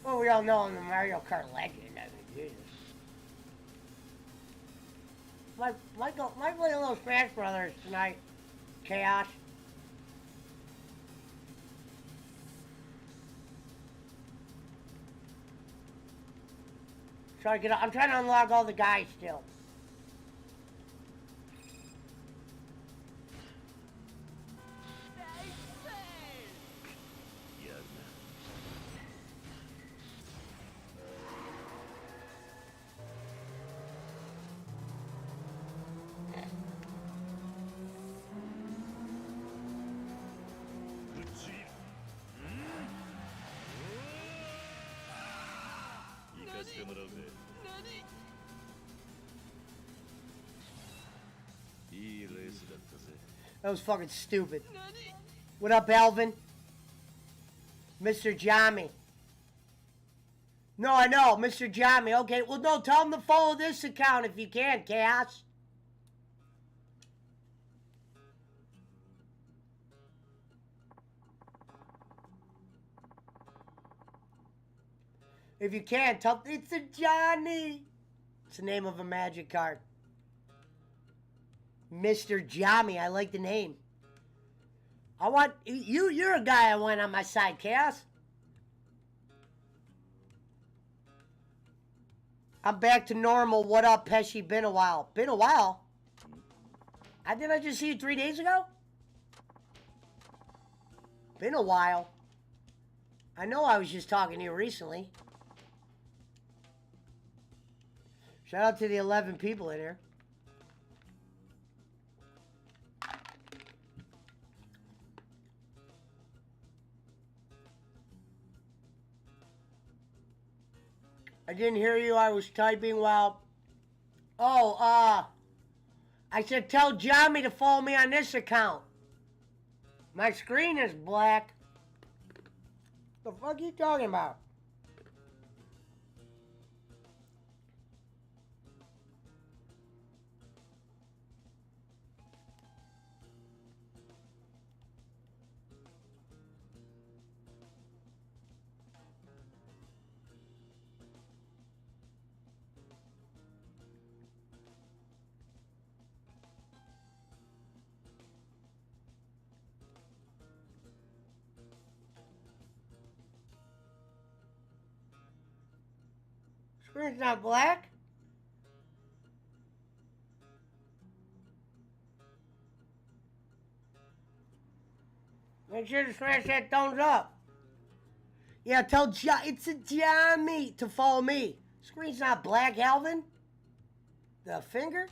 Well, we all know I'm the Mario Kart legend. I mean, Jesus. Might play a little Smash Brothers tonight. Chaos. I'm trying to unlock all the guys still. That was fucking stupid. What up, Alvin? Mr. Jami. No, I know, Mr. Jami. Okay, well, no, tell him to follow this account if you can, Chaos. If you can, tell it's a Johnny. It's the name of a magic card. Mr. Jami, I like the name. I want you're a guy I want on my side, Chaos. I'm back to normal. What up, Pesci? Been a while. Been a while? Didn't I just see you 3 days ago? Been a while. I know I was just talking to you recently. Shout out to the 11 people in here. I didn't hear you. I was typing while... Oh, I said tell Jami to follow me on this account. My screen is black. The fuck are you talking about? Screen's not black. Make sure to smash that thumbs up. Yeah, tell it's a Jamie to follow me. Screen's not black, Alvin. The finger?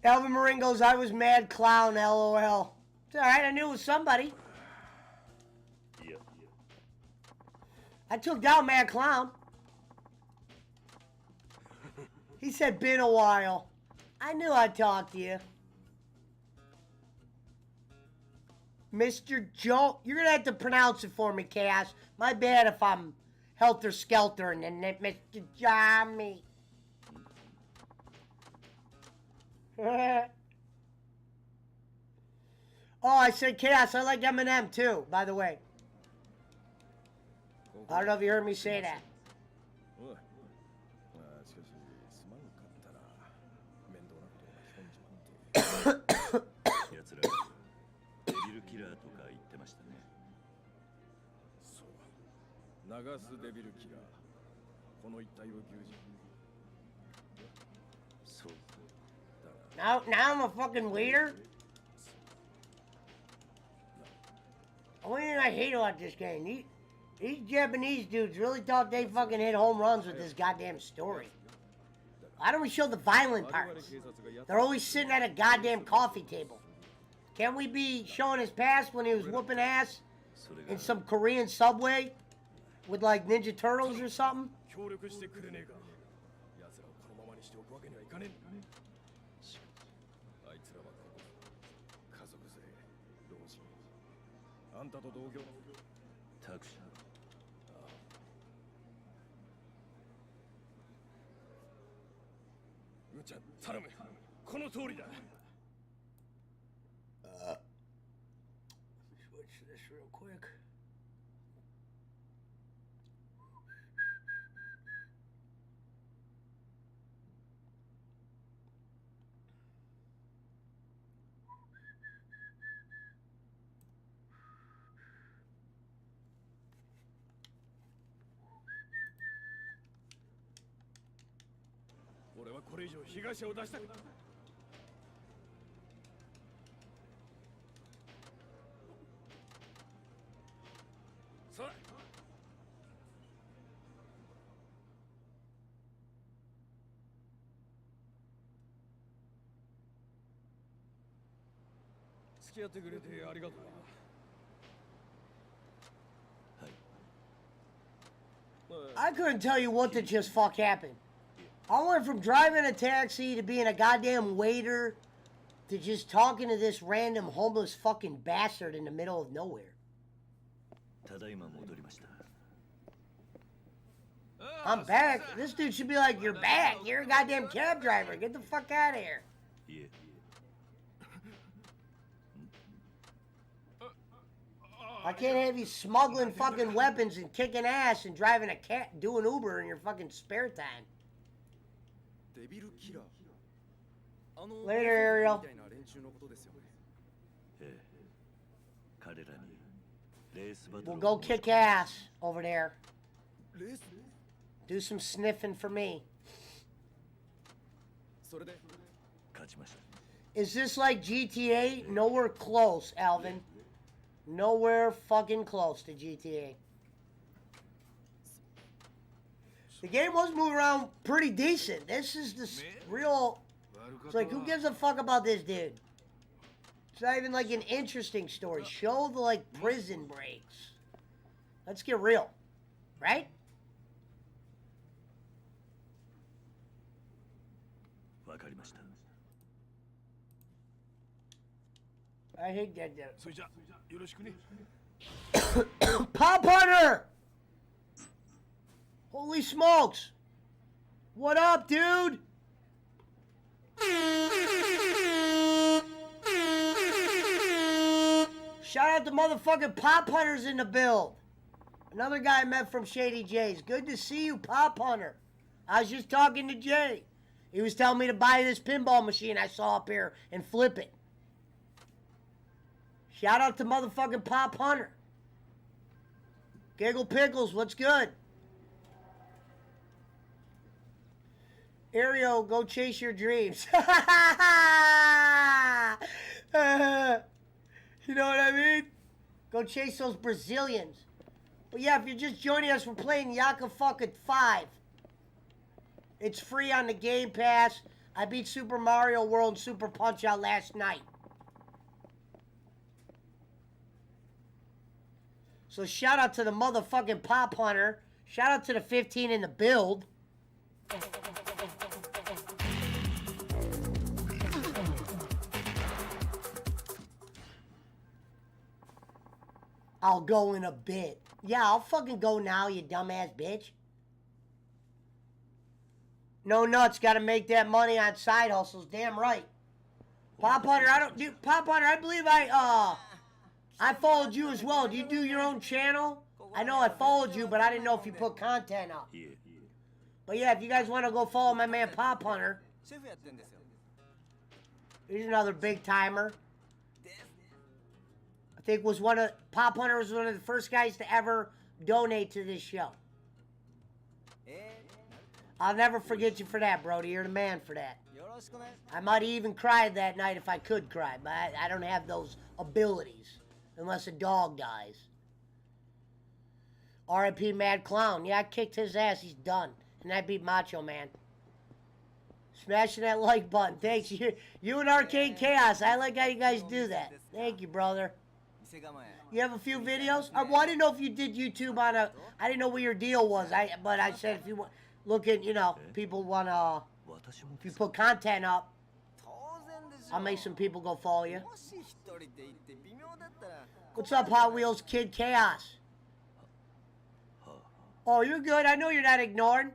Alvin Marin goes, I was mad clown, LOL. It's alright, I knew it was somebody. I took down Mad Clown. He said, been a while. I knew I'd talk to you. Mr. Joe, you're going to have to pronounce it for me, Chaos. My bad if I'm helter-skelter and then Mr. Jamie. Oh, I said Chaos. I like Eminem too, by the way. I don't know if you heard me say that. Now I'm a fucking leader? Only thing I hate about this game, these Japanese dudes really thought they fucking hit home runs with this goddamn story. Why don't we show the violent parts? They're always sitting at a goddamn coffee table. Can't we be showing his past when he was whooping ass in some Korean subway with like Ninja Turtles or something? Switch this real quick. I couldn't tell you what the just fuck happened. I went from driving a taxi to being a goddamn waiter to just talking to this random homeless fucking bastard in the middle of nowhere. I'm back. This dude should be like, you're back. You're a goddamn cab driver. Get the fuck out of here. I can't have you smuggling fucking weapons and kicking ass and driving a cat, doing Uber in your fucking spare time. Later, Ariel. We'll go kick ass over there. Do some sniffing for me. Is this like GTA? Nowhere close, Alvin. Nowhere fucking close to GTA. The game was moving around pretty decent. This is the real... It's like, who gives a fuck about this dude? It's not even like an interesting story. Show the, like, prison breaks. Let's get real. Right? I hate that dude. Pop Hunter! Holy smokes! What up, dude? Shout out to motherfucking Pop Hunters in the build. Another guy I met from Shady J's. Good to see you, Pop Hunter. I was just talking to Jay. He was telling me to buy this pinball machine I saw up here and flip it. Shout out to motherfucking Pop Hunter. Giggle Pickles, what's good? Ario, go chase your dreams. You know what I mean? Go chase those Brazilians. But yeah, if you're just joining us, we're playing Yaka fucking 5. It's free on the Game Pass. I beat Super Mario World and Super Punch-Out last night. So shout out to the motherfucking Pop Hunter. Shout out to the 15 in the build. I'll go in a bit. Yeah, I'll fucking go now, you dumbass bitch. No nuts, gotta make that money on side hustles. Damn right. Pop Hunter, Pop Hunter, I believe I followed you as well. Do you do your own channel? I know I followed you, but I didn't know if you put content up. But yeah, if you guys want to go follow my man Pop Hunter. Here's another big timer. I think Pop Hunter was one of the first guys to ever donate to this show. I'll never forget you for that, Brody. You're the man for that. I might have even cried that night if I could cry, but I don't have those abilities unless a dog dies. R.I.P. Mad Clown. Yeah, I kicked his ass. He's done. And I beat Macho Man. Smashing that like button. Thanks. You and Arcade Chaos. I like how you guys do that. Thank you, brother. You have a few videos? Well, I didn't know if you did YouTube on a... I didn't know what your deal was. But I said if you want... Look at, you know, people want to... If you put content up, I'll make some people go follow you. What's up, Hot Wheels Kid Chaos? Oh, you're good. I know you're not ignoring.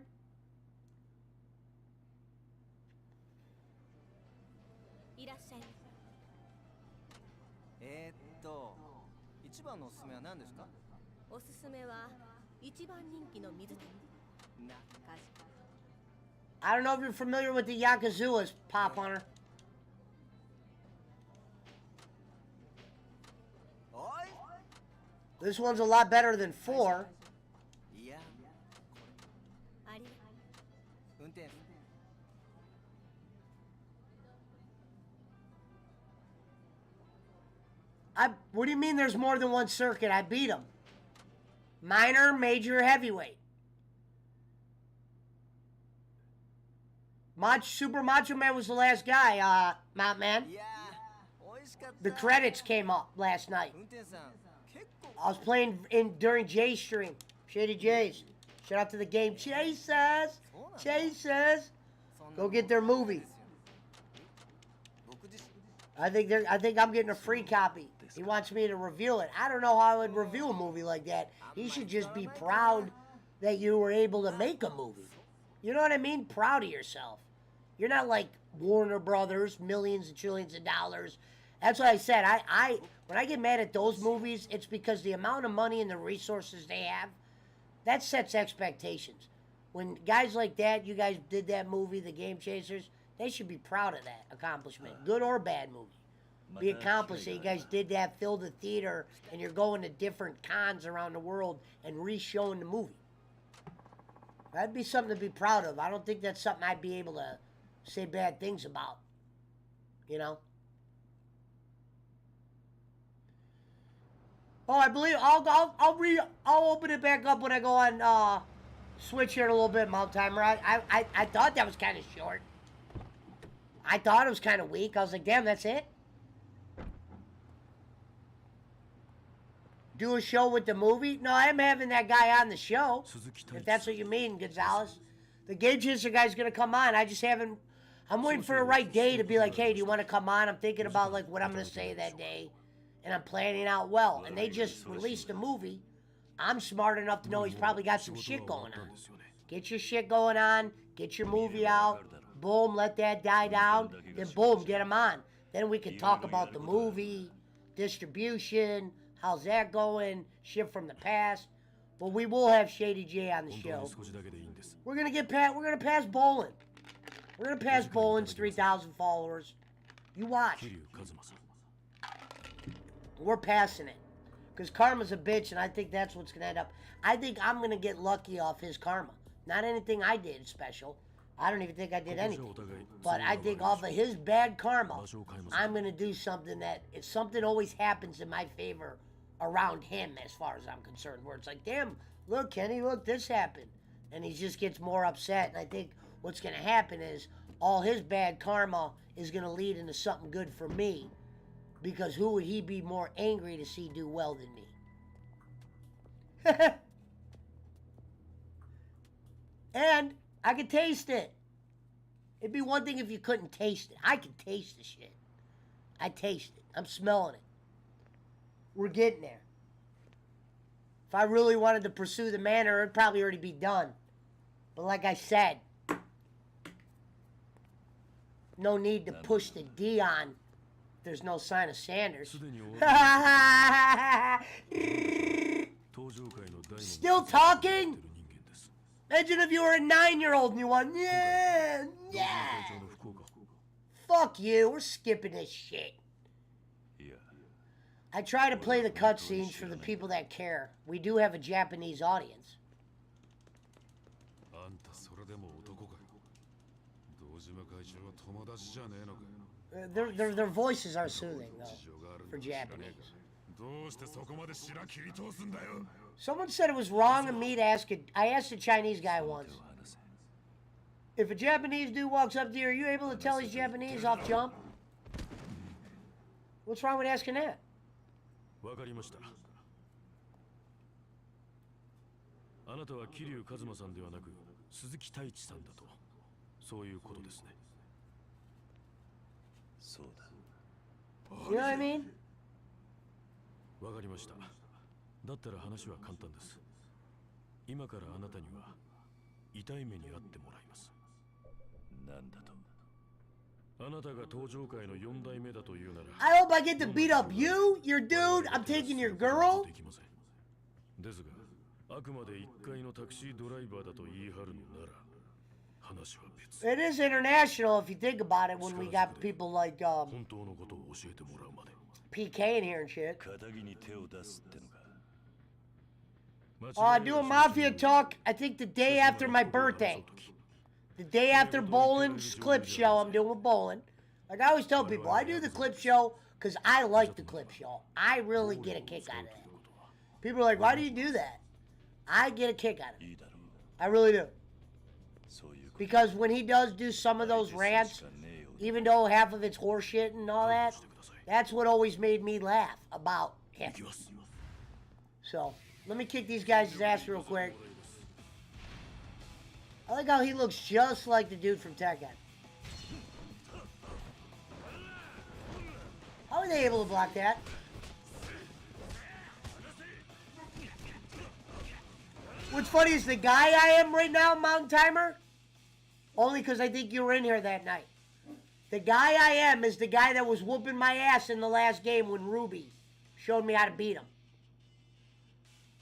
I don't know if you're familiar with the Yakuzuas, Pop Hunter. This one's a lot better than 4. What do you mean there's more than one circuit? I beat him. Minor, major, heavyweight. Super Macho Man was the last guy, Mount Man. The credits came up last night. I was playing during Jay's stream. Shady Jay's. Shout out to the game Chasers. Chasers. Go get their movie. I think I'm getting a free copy. He wants me to review it. I don't know how I would review a movie like that. He should just be proud that you were able to make a movie. You know what I mean? Proud of yourself. You're not like Warner Brothers, millions and trillions of dollars. That's what I said. When I get mad at those movies, it's because the amount of money and the resources they have, that sets expectations. When guys like that, you guys did that movie, The Game Chasers, they should be proud of that accomplishment. Good or bad movie. Be accomplished that you guys did that, filled the theater, and you're going to different cons around the world and re-showing the movie. That'd be something to be proud of. I don't think that's something I'd be able to say bad things about. You know? Oh, I believe I'll open it back up when I go on Switch here in a little bit, Mount Timer. I thought that was kind of short. I thought it was kind of weak. I was like, damn, that's it? Do a show with the movie? No, I'm having that guy on the show. If that's what you mean, Gonzalez. The Game Chaser guy's going to come on. I just haven't... I'm waiting for the right day to be like, hey, do you want to come on? I'm thinking about like what I'm going to say that day. And I'm planning out well. And they just released a movie. I'm smart enough to know he's probably got some shit going on. Get your shit going on. Get your movie out. Boom, let that die down. Then boom, get him on. Then we can talk about the movie, distribution, how's that going, shit from the past. But we will have Shady J on the show. We're gonna pass Bolin. We're gonna pass Bolin's 3,000 followers. You watch. We're passing it. Because karma's a bitch, and I think that's what's going to end up. I think I'm going to get lucky off his karma. Not anything I did special. I don't even think I did anything. But I think off of his bad karma, I'm going to do something that, if something always happens in my favor around him, as far as I'm concerned, where it's like, damn, look, Kenny, look, this happened. And he just gets more upset. And I think what's going to happen is all his bad karma is going to lead into something good for me. Because who would he be more angry to see do well than me? And I can taste it. It'd be one thing if you couldn't taste it. I can taste the shit. I taste it. I'm smelling it. We're getting there. If I really wanted to pursue the manor, it'd probably already be done. But like I said, no need to push the D on. There's no sign of Sanders. Still talking? Imagine if you were a 9-year-old and you went, yeah, yeah. Fuck you, we're skipping this shit. I try to play the cutscenes for the people that care. We do have a Japanese audience. Their voices are soothing, though, for Japanese. Someone said it was wrong of me to ask it. I asked a Chinese guy once. If a Japanese dude walks up to you, are you able to tell he's Japanese off jump? What's wrong with asking that? You know what I mean? わかりました。だったら話は簡単です。今からあなたには痛い目に遭ってもらいます。なんだと。あなたが登場界の4代目だというなら。I hope I get to beat up you, your dude. I'm taking your girl. ですが、あくまで1階のタクシードライバーだと言い張るのなら、話は別。It is international if you think about it. When we got people like 本当のことを教えてもらうまで。 PK in here and shit. 肩着に手を出すってのか。Doing Mafia talk, I think the day after my birthday. The day after Boland's clip show, I'm doing with Boland. Like I always tell people, I do the clip show because I like the clip show. I really get a kick out of it. People are like, why do you do that? I get a kick out of it. I really do. Because when he does do some of those rants, even though half of it's horseshit and all that, that's what always made me laugh about him. So, let me kick these guys' ass real quick. I like how he looks just like the dude from Tekken. How are they able to block that? What's funny is the guy I am right now, Mountain Timer, only because I think you were in here that night. The guy I am is the guy that was whooping my ass in the last game when Ruby showed me how to beat him.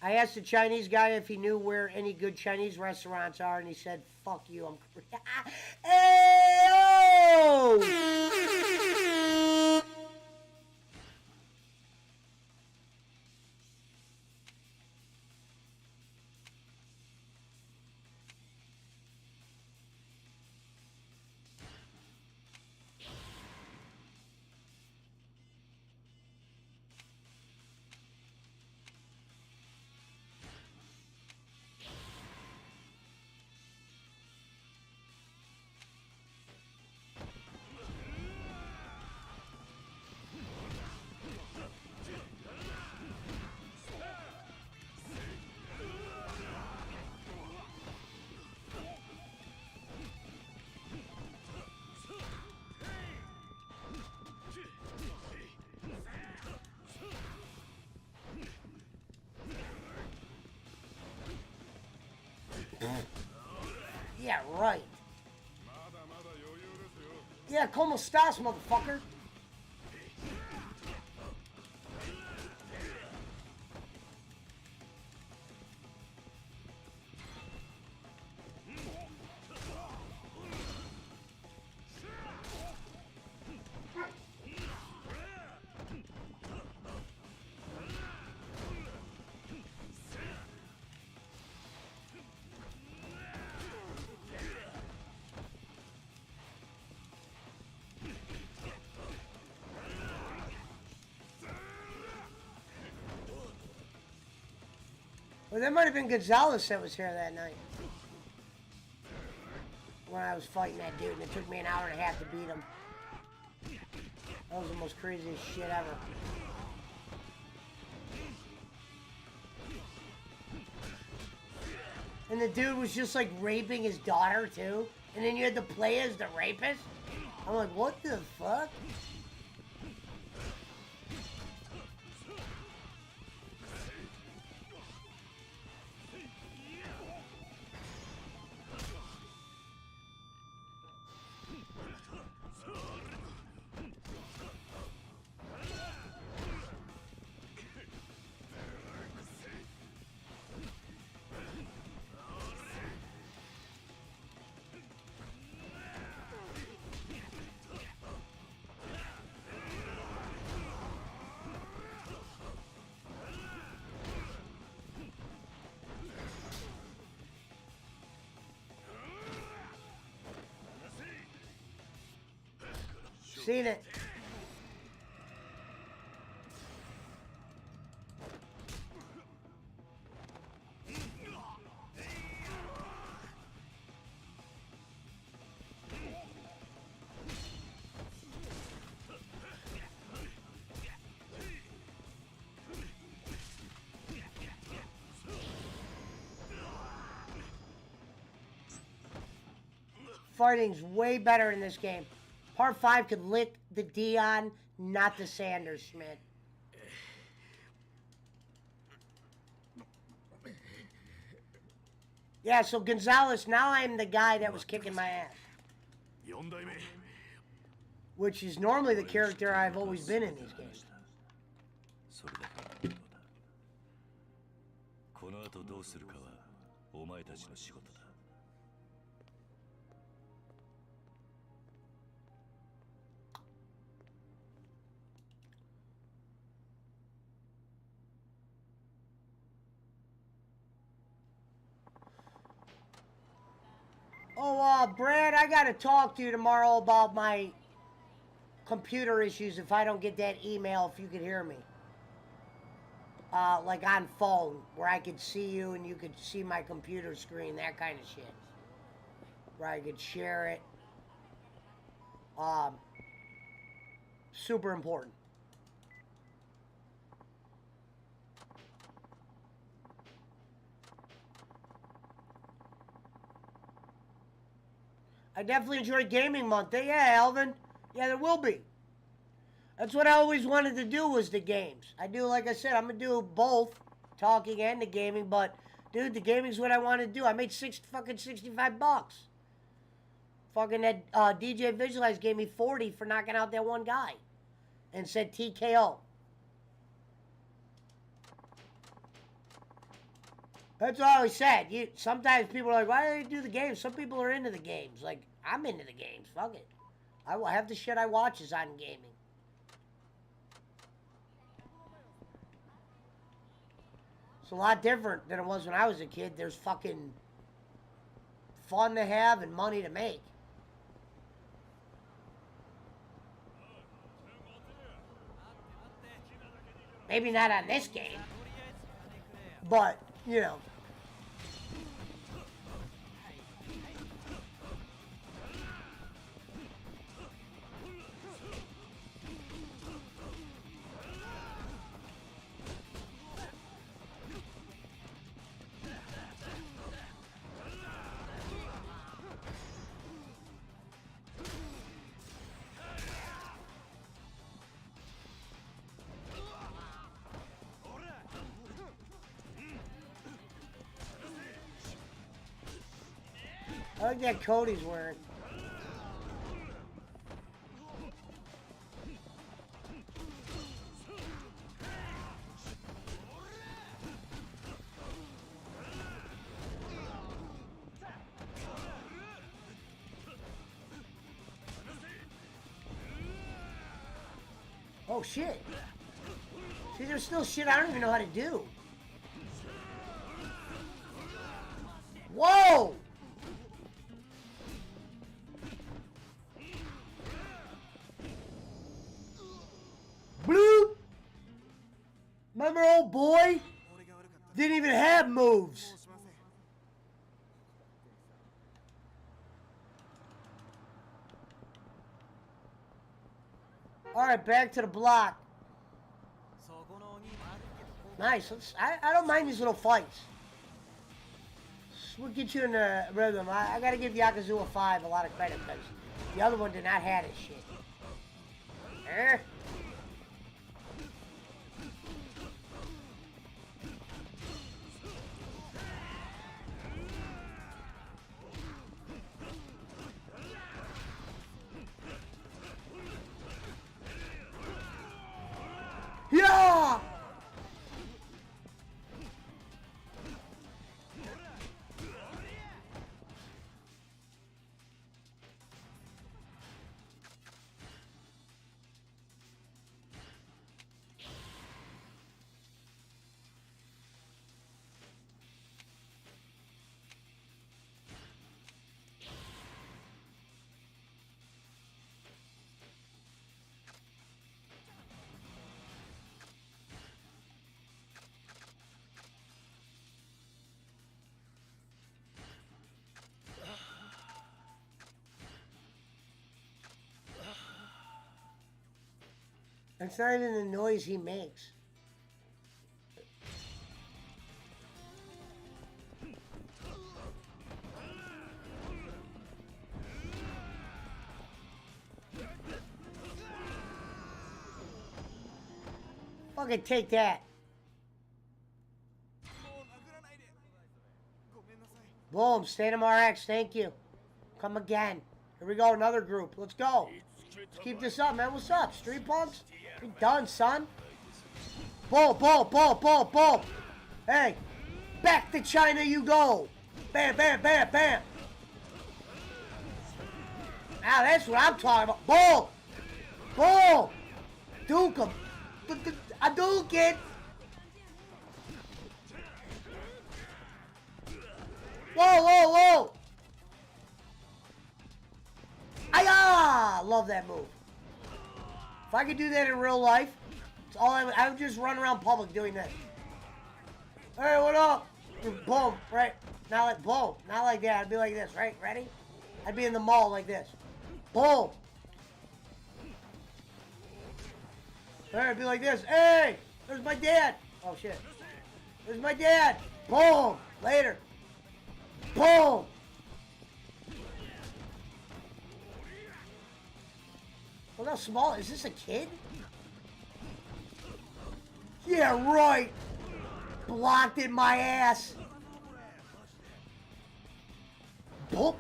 I asked the Chinese guy if he knew where any good Chinese restaurants are, and he said, fuck you, I'm Korean. Hey-oh! Yeah, right. Yeah, como estás, motherfucker? that might have been Gonzalez that was here that night. When I was fighting that dude, and it took me an hour and a half to beat him. That was the most craziest shit ever. And the dude was just like raping his daughter too. And then you had to play as the rapist? I'm like, what the fuck? Seen it. Fighting's way better in this game. Part 5 could lick the Dion, not the Sanders Schmidt. Yeah, so Gonzalez, now I'm the guy that was kicking my ass. Which is normally the character I've always been in these games. Oh, Brad, I gotta talk to you tomorrow about my computer issues if I don't get that email, if you could hear me. Like on phone, where I could see you and you could see my computer screen, that kind of shit. Where I could share it. Super important. I definitely enjoyed Gaming Month. Yeah, Alvin. Yeah, there will be. That's what I always wanted to do, was the games. I do, like I said, I'm going to do both, talking and the gaming, but, dude, the gaming's what I want to do. I made fucking $65. Fucking that DJ Visualize gave me 40 for knocking out that one guy. And said TKO. That's what I always said. Sometimes people are like, why do they do the games? Some people are into the games. Like, I'm into the games. Fuck it. Half the shit I watch is on gaming. It's a lot different than it was when I was a kid. There's fucking fun to have and money to make. Maybe not on this game. But, you know. I like that coat he's wearing. Oh shit. See, there's still shit I don't even know how to do. Whoa! Blue! Remember old boy? Didn't even have moves. Alright, back to the block. Nice. I don't mind these little fights. We'll get you in the rhythm. I gotta give Yakuza 5 a lot of credit because the other one did not have this shit. Eh? Yeah! It's not even the noise he makes. Fucking take that. Boom, Statum RX, thank you. Come again. Here we go, another group. Let's go. Let's keep this up, man. What's up, Street Punks? We done, son. Boom, boom, boom, boom, boom. Hey, back to China you go. Bam, bam, bam, bam. Now that's what I'm talking about. Boom. Boom. Duke him. I duke it. Whoa, whoa, whoa. Ayah! Love that move. If I could do that in real life, it's all I would just run around public doing this. Hey, what up? Boom, right? Not like boom, not like that. I'd be like this, right? Ready? I'd be in the mall like this. Boom. Alright, I'd be like this. Hey, there's my dad. Oh shit. There's my dad. Boom. Later. Boom. Look how small. Is this a kid? Yeah, right. Blocked in my ass. Boop.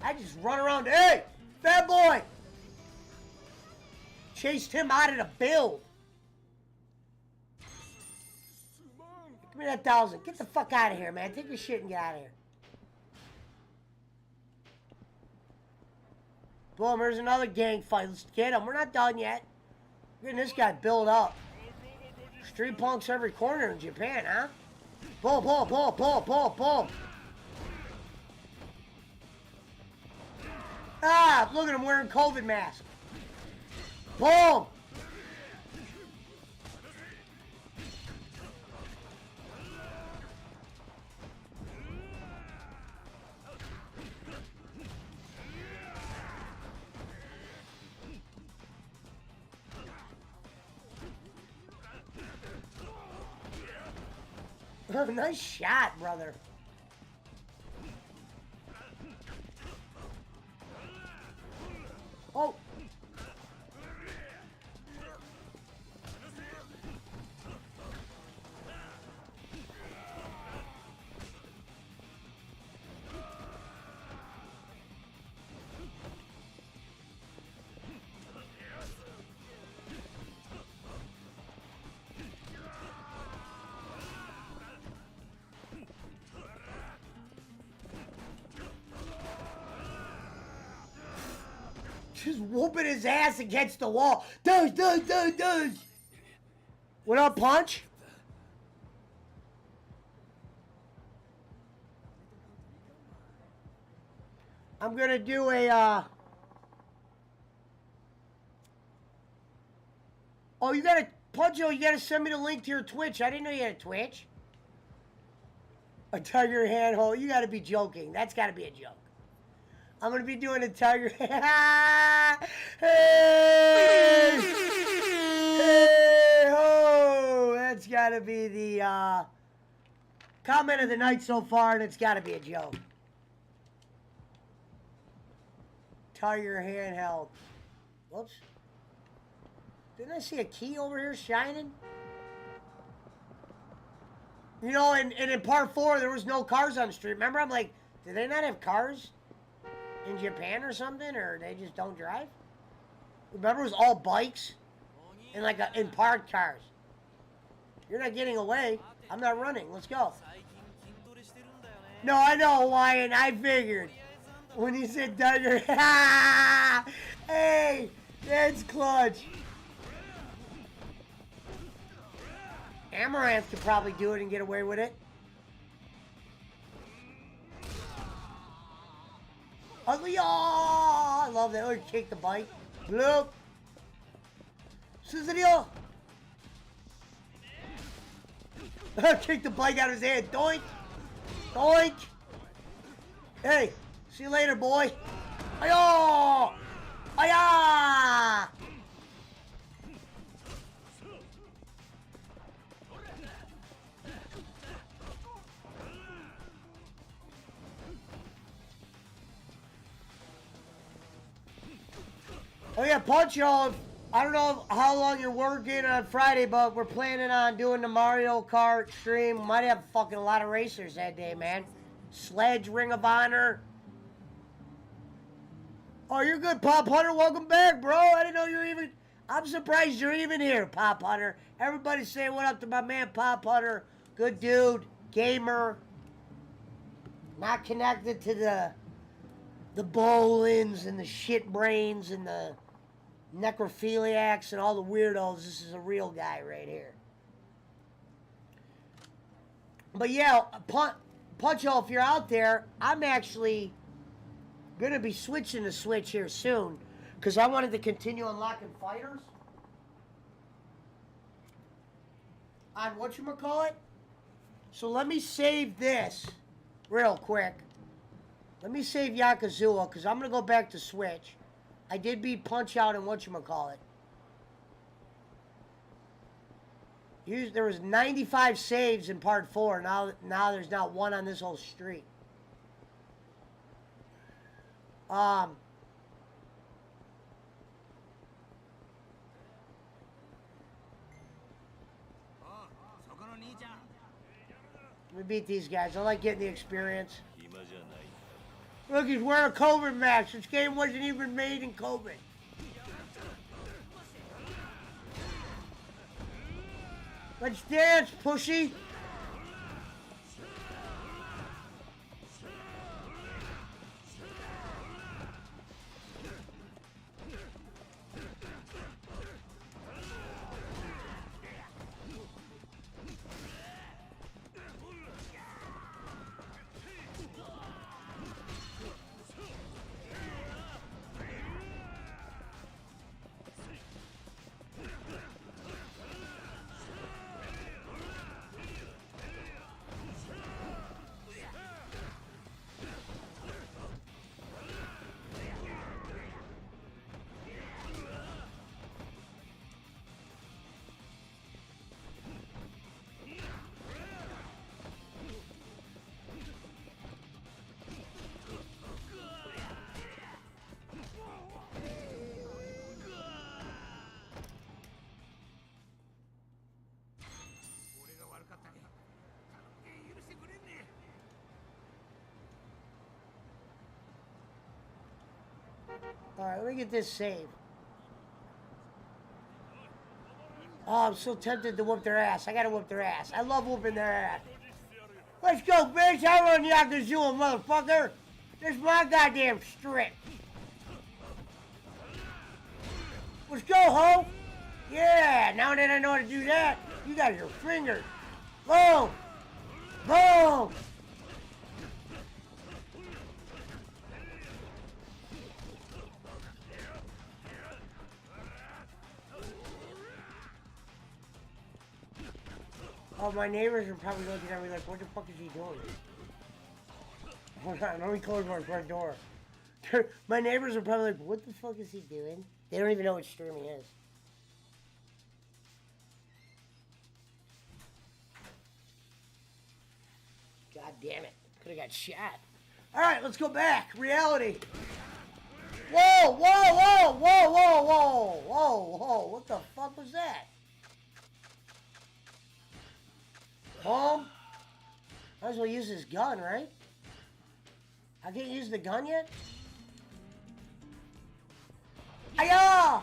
I just run around. Hey, bad boy. Chased him out of the build. Give me that 1,000. Get the fuck out of here, man. Take your shit and get out of here. Boom, there's another gang fight. Let's get him. We're not done yet. We're getting this guy built up. Street punks every corner in Japan, huh? Boom, boom, boom, boom, boom, boom. Ah, look at him wearing COVID mask. Boom. Nice shot, brother. Oh. Just whooping his ass against the wall. Dude. What up, Punch? I'm gonna do a, Oh, you gotta, Puncho, you gotta send me the link to your Twitch. I didn't know you had a Twitch. A tiger handhold. You gotta be joking. That's gotta be a joke. I'm gonna be doing a tiger. Hey! Hey! Ho! That's gotta be the comment of the night so far, and it's gotta be a joke. Tiger handheld. Whoops. Didn't I see a key over here shining? You know, and in part 4, there was no cars on the street. Remember, I'm like, do they not have cars in Japan or something? Or they just don't drive? Remember, it was all bikes and like in parked cars. You're not getting away. I'm not running. Let's go. No, I know, Hawaiian. I figured. When he said Tiger. Hey, that's clutch. Amaranth could probably do it and get away with it. Ugly, oh, I love that. Look, kick the bike. Look. Suzurio. Kick the bike out of his hand. Doink. Doink. Hey, see you later, boy. Ayo. Aya. Oh yeah, Punch y'all. I don't know how long you're working on Friday, but we're planning on doing the Mario Kart stream. Might have fucking a lot of racers that day, man. Sledge, Ring of Honor. Oh, you're good, Pop Hunter. Welcome back, bro. I didn't know you were even... I'm surprised you're even here, Pop Hunter. Everybody say what up to my man, Pop Hunter. Good dude. Gamer. Not connected to the Bolins and the shit brains and the necrophiliacs and all the weirdos. This is a real guy right here. But yeah, Punch Hole, if you're out there, I'm actually going to be switching the Switch here soon because I wanted to continue unlocking fighters on whatchamacallit. So let me save this real quick. Let me save Yakuza because I'm going to go back to Switch. I did beat Punch-Out and whatchamacallit. There was 95 saves in part 4. Now there's not one on this whole street. Let me beat these guys. I like getting the experience. Look, he's wearing a COVID mask. This game wasn't even made in COVID. Let's dance, pussy. Alright, let me get this save. Oh, I'm so tempted to whoop their ass. I gotta whoop their ass. I love whooping their ass. Let's go, bitch. I run Yakuza, motherfucker. This is my goddamn strip. Let's go, ho. Yeah, now that I know how to do that, you got your fingers. Boom. Boom. Oh, my neighbors are probably looking at me like, what the fuck is he doing? Hold on, let me close my front door. My neighbors are probably like, what the fuck is he doing? They don't even know what streaming is. God damn it. Could have got shot. Alright, let's go back. Reality. Whoa, whoa, whoa, whoa, whoa, whoa, whoa, whoa. What the fuck was that? Home? Might as well use his gun, right? I can't use the gun yet? Aya!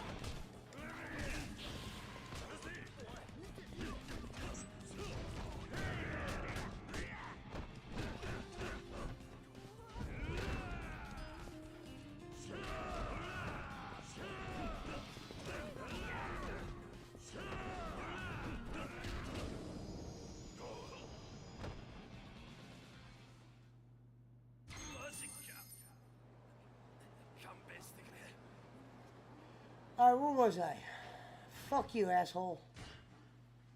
Alright, where was I? Fuck you, asshole.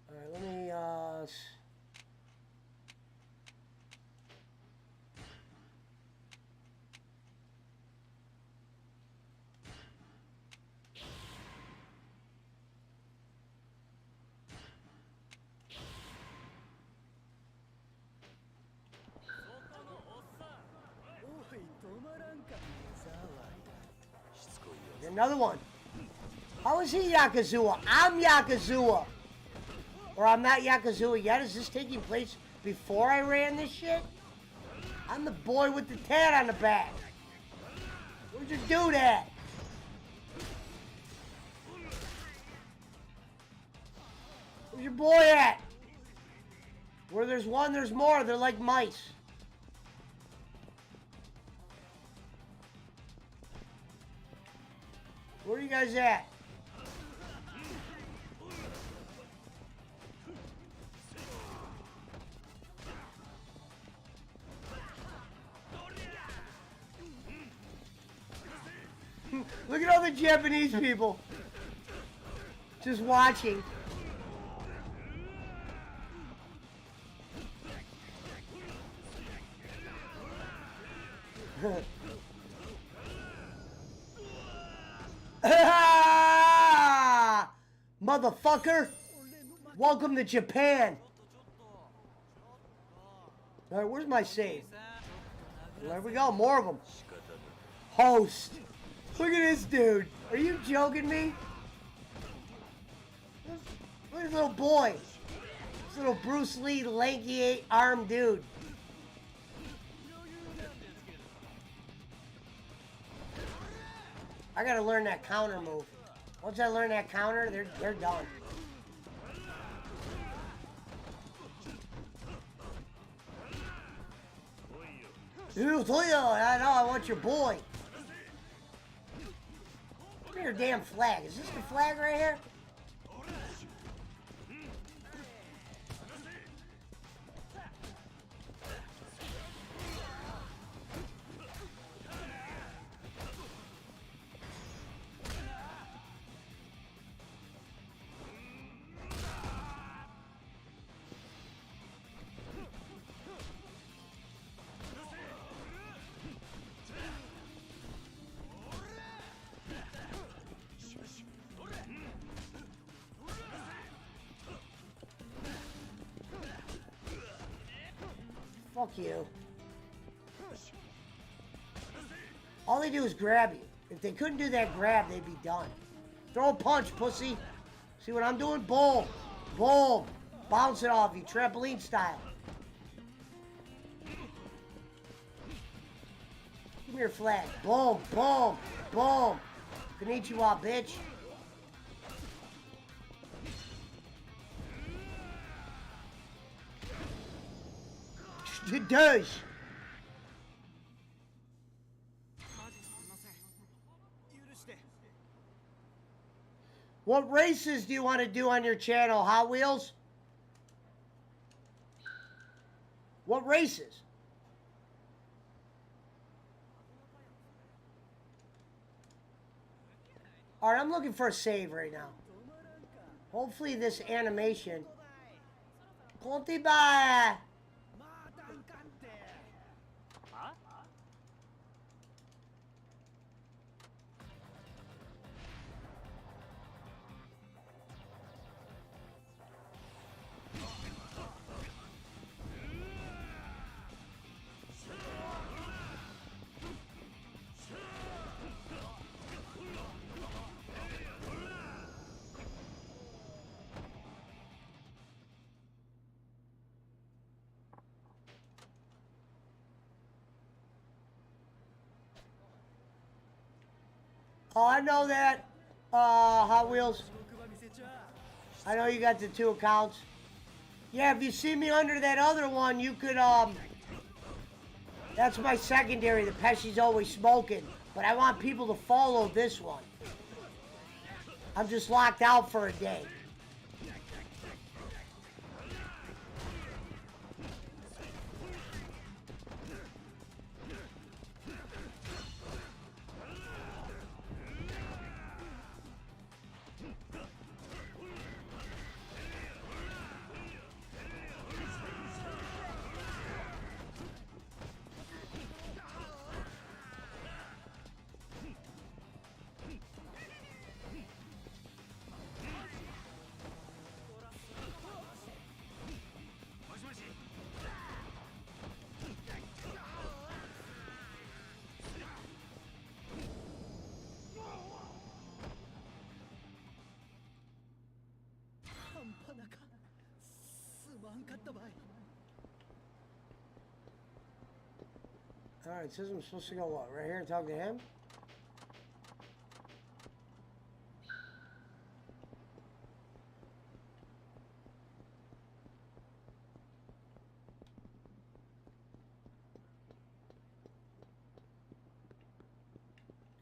Alright, let me, Another one. How is he Yakuza? I'm Yakuza. Or I'm not Yakuza yet. Is this taking place before I ran this shit? I'm the boy with the tat on the back. Where'd you do that? Where's your boy at? Where there's one, there's more. They're like mice. Where are you guys at? Look at all the Japanese people just watching. Motherfucker! Welcome to Japan! Alright, where's my save? There we go, more of them. Host! Look at this dude! Are you joking me? Look at this little boy! This little Bruce Lee, lanky, 8-armed dude. I gotta learn that counter move. Once I learn that counter, they're done. Dude, I know, I want your boy. Give me your damn flag. Is this the flag right here? Fuck you. All they do is grab you. If they couldn't do that grab, they'd be done. Throw a punch, pussy. See what I'm doing? Boom. Boom. Bounce it off you, trampoline style. Give me your flag. Boom, boom, boom. Konnichiwa, bitch. It does. What races do you want to do on your channel, Hot Wheels? What races? Alright, I'm looking for a save right now. Hopefully this animation... Kontiba! Oh, I know that. Hot Wheels. I know you got the 2 accounts. Yeah, if you see me under that other one, you could, that's my secondary. The Pesci's always smoking. But I want people to follow this one. I'm just locked out for a day. Alright, it says I'm supposed to go what? Right here and talk to him?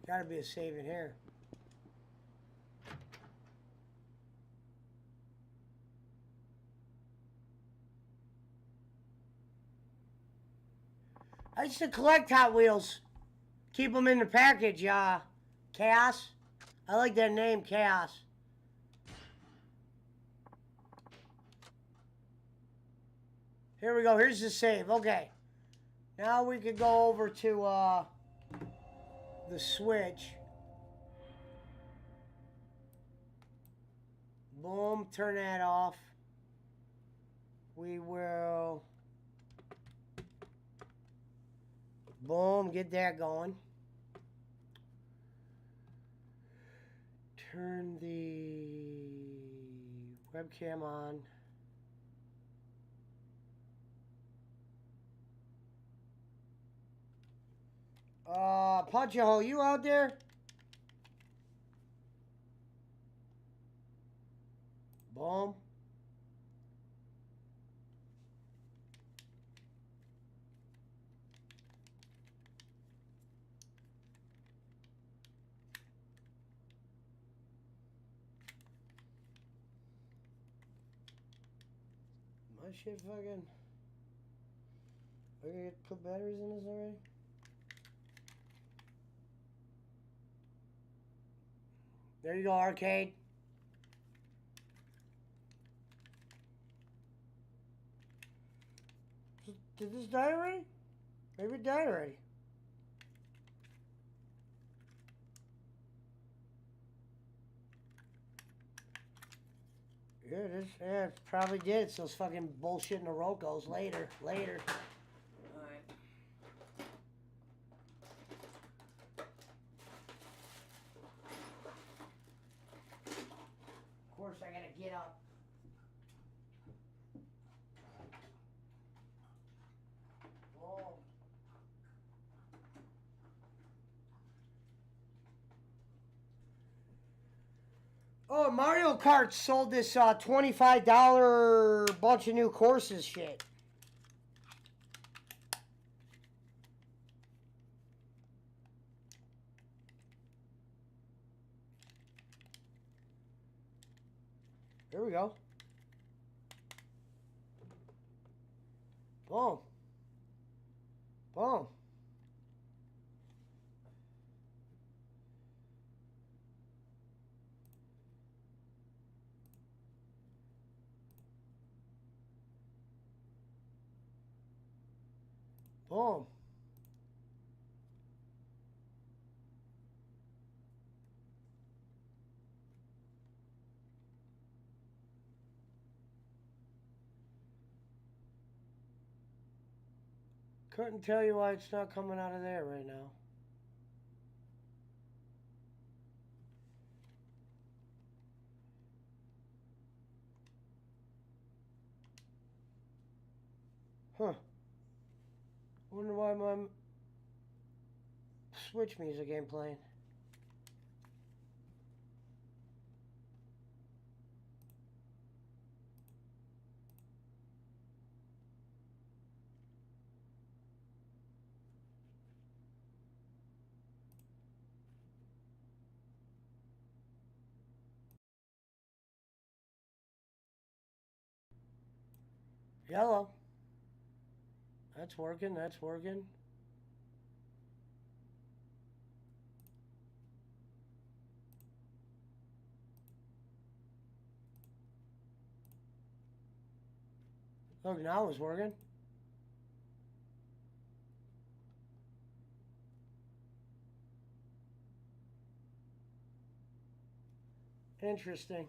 Gotta be a save in here. I used to collect Hot Wheels. Keep them in the package, Chaos. I like that name, Chaos. Here we go. Here's the save. Okay. Now we could go over to the Switch. Boom. Turn that off. We will... Boom, get that going. Turn the webcam on. Punch-a-hole, you out there? Boom. My shit fucking... Are we gonna put batteries in this already? There you go, arcade. Did this die already? Maybe it died already. Yeah, it is. Yeah, it probably did. It's those fucking bullshit Norocos later. Alright. Of course, I gotta get up. Whoa. Oh, Mario Kart sold this $25 bunch of new courses shit. Here we go. Boom. Boom. Boom. Couldn't tell you why it's not coming out of there right now. Huh. Wonder why my Switch music ain't playing. Yellow. That's working. That's working. Look, now it's working. Interesting.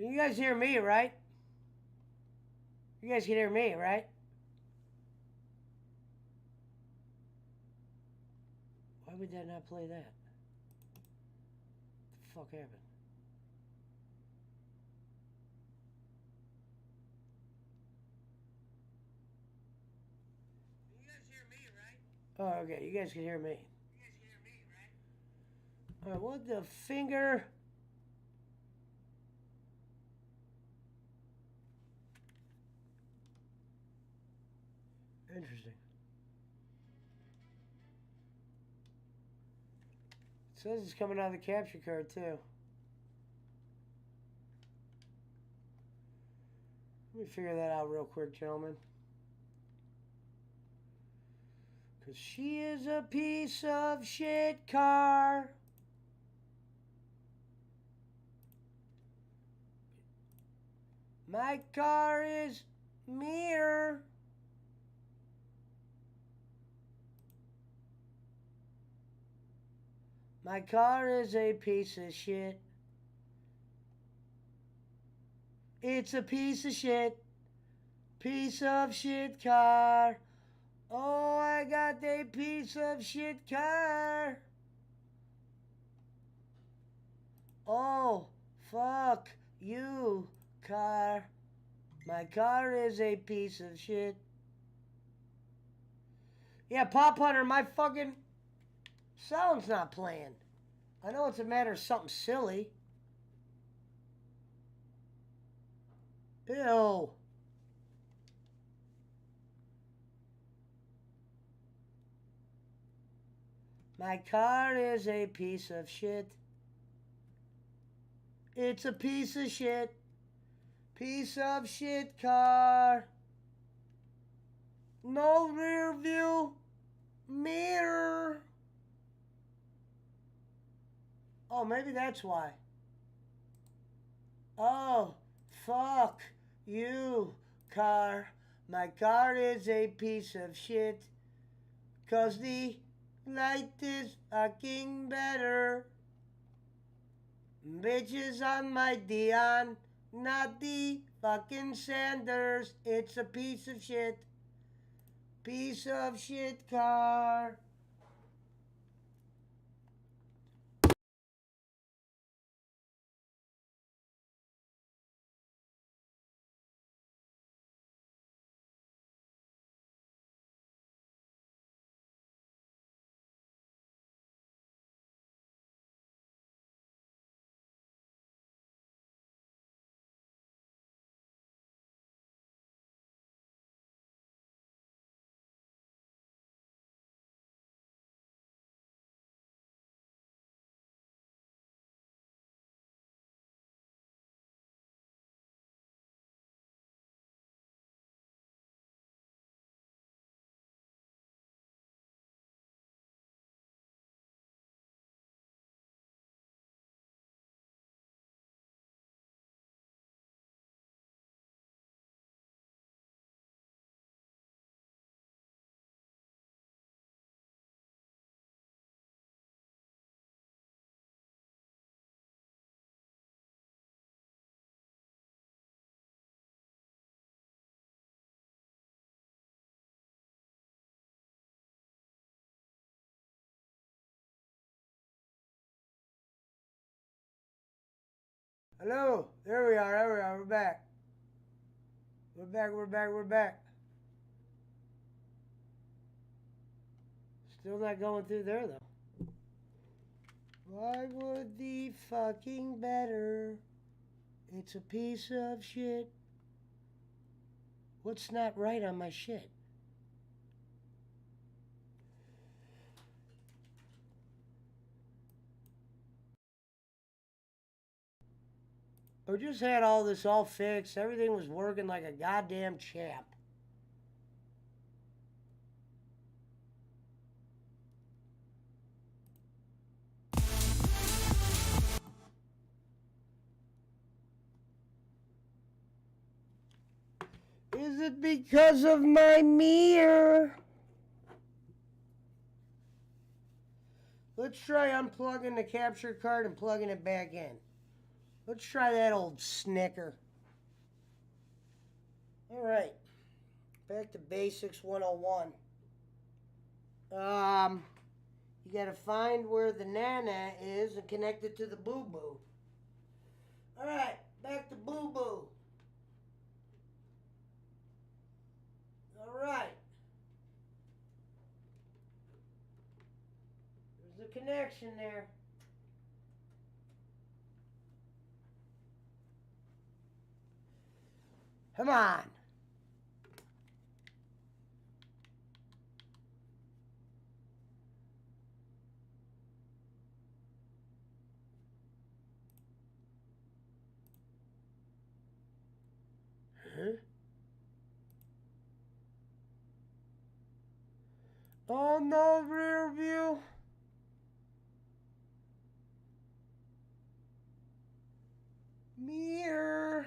Can you guys hear me, right? You guys can hear me, right? Why would that not play that? What the fuck happened? You guys hear me, right? Oh, okay. You guys can hear me. You guys can hear me, right? All right, what the finger? Interesting. It says it's coming out of the capture card, too. Let me figure that out real quick, gentlemen. Because she is a piece of shit car. My car is mirror. My car is a piece of shit. It's a piece of shit. Piece of shit car. Oh, I got a piece of shit car. Oh, fuck you, car. My car is a piece of shit. Yeah, Pop Hunter, my fucking sound's not playing. I know it's a matter of something silly. Ew. My car is a piece of shit. It's a piece of shit. Piece of shit car. No rear view mirror. Oh, maybe that's why. Oh, fuck you, car. My car is a piece of shit. 'Cause the light is fucking better. Bitches on my Dion, not the fucking Sanders. It's a piece of shit. Piece of shit car. Hello. There we are. There we are. We're back. We're back. We're back. We're back. Still not going through there, though. Why would the fucking better? It's a piece of shit. What's not right on my shit? I just had all this all fixed. Everything was working like a goddamn champ. Is it because of my mirror? Let's try unplugging the capture card and plugging it back in. Let's try that old snicker. All right. Back to basics 101. You gotta find where the nana is and connect it to the boo-boo. All right, back to boo-boo. All right. There's a connection there. Come on. Huh? Oh no, rear view. Mirror.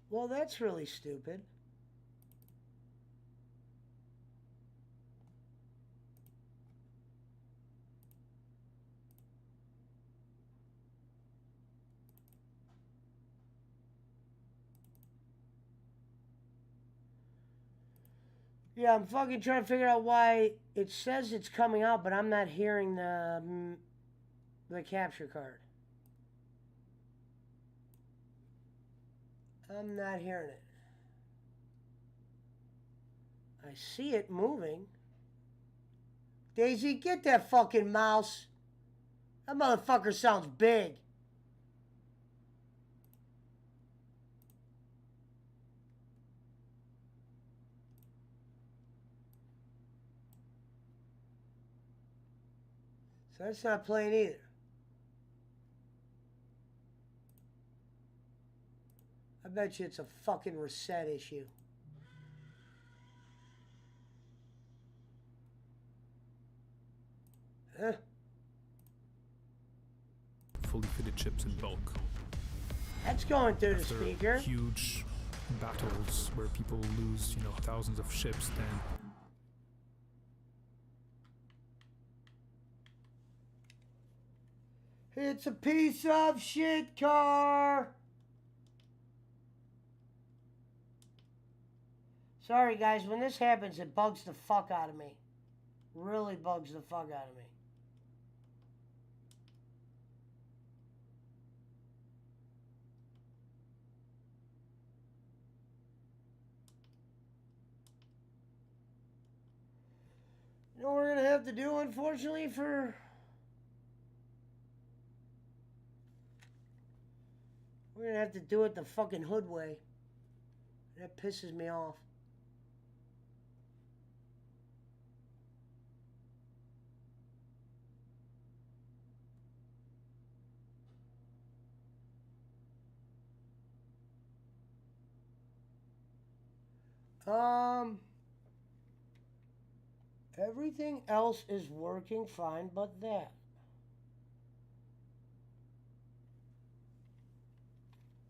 Well, that's really stupid. Yeah, I'm fucking trying to figure out why it says it's coming out, but I'm not hearing the capture card. I'm not hearing it. I see it moving. Daisy, get that fucking mouse. That motherfucker sounds big. So that's not playing either. I bet you it's a fucking reset issue. Huh? Fully fitted chips in bulk. That's going through the After speaker. huge battles where people lose, thousands of ships, then It's a piece of shit car. Sorry guys, when this happens, it bugs the fuck out of me. Really bugs the fuck out of me. You know what we're gonna have to do, unfortunately, we're gonna have to do it the fucking hood way. That pisses me off. Everything else is working fine but that.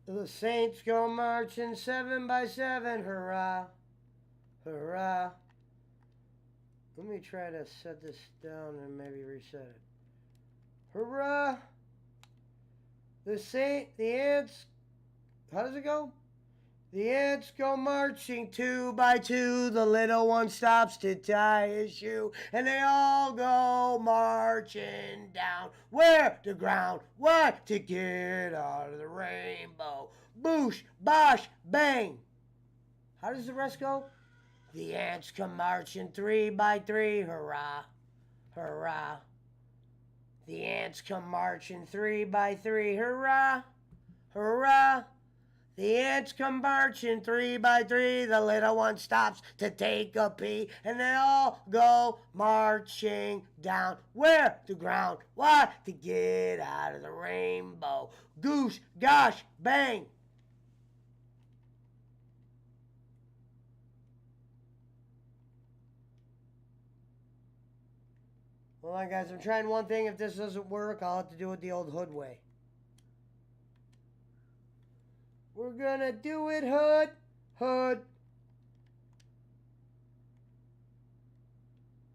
The Saints go marching 7 by 7, hurrah, hurrah. Let me try to set this down and maybe reset it. Hurrah! The ants, how does it go? The ants go marching two by two. The little one stops to tie his shoe. And they all go marching down. Where? The ground. Why? To get out of the rainbow. Boosh, bosh, bang. How does the rest go? The ants come marching three by three. Hurrah, hurrah. The ants come marching three by three. Hurrah, hurrah. The ants come marching three by three. The little one stops to take a pee. And they all go marching down. Where? To ground. Why? To get out of the rainbow. Goose, gosh, bang. Hold on, guys. I'm trying one thing. If this doesn't work, I'll have to do it the old hood way. We're gonna do it hood, hood.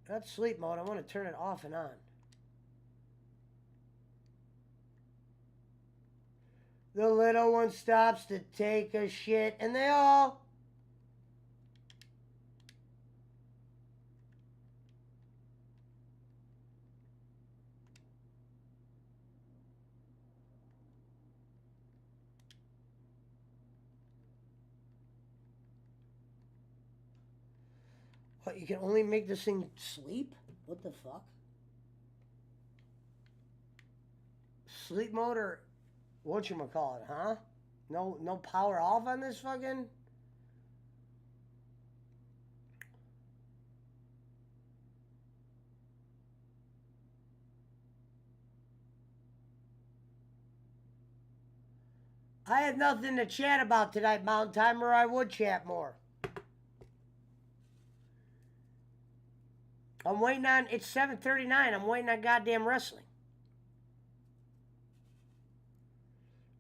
That's sleep mode. I want to turn it off and on. The little one stops to take a shit, and they all... What, you can only make this thing sleep? What the fuck? Sleep mode or whatchamacallit, huh? No power off on this fucking... I have nothing to chat about tonight, Mountain Time, or I would chat more. I'm waiting on... It's 7:39. I'm waiting on goddamn wrestling.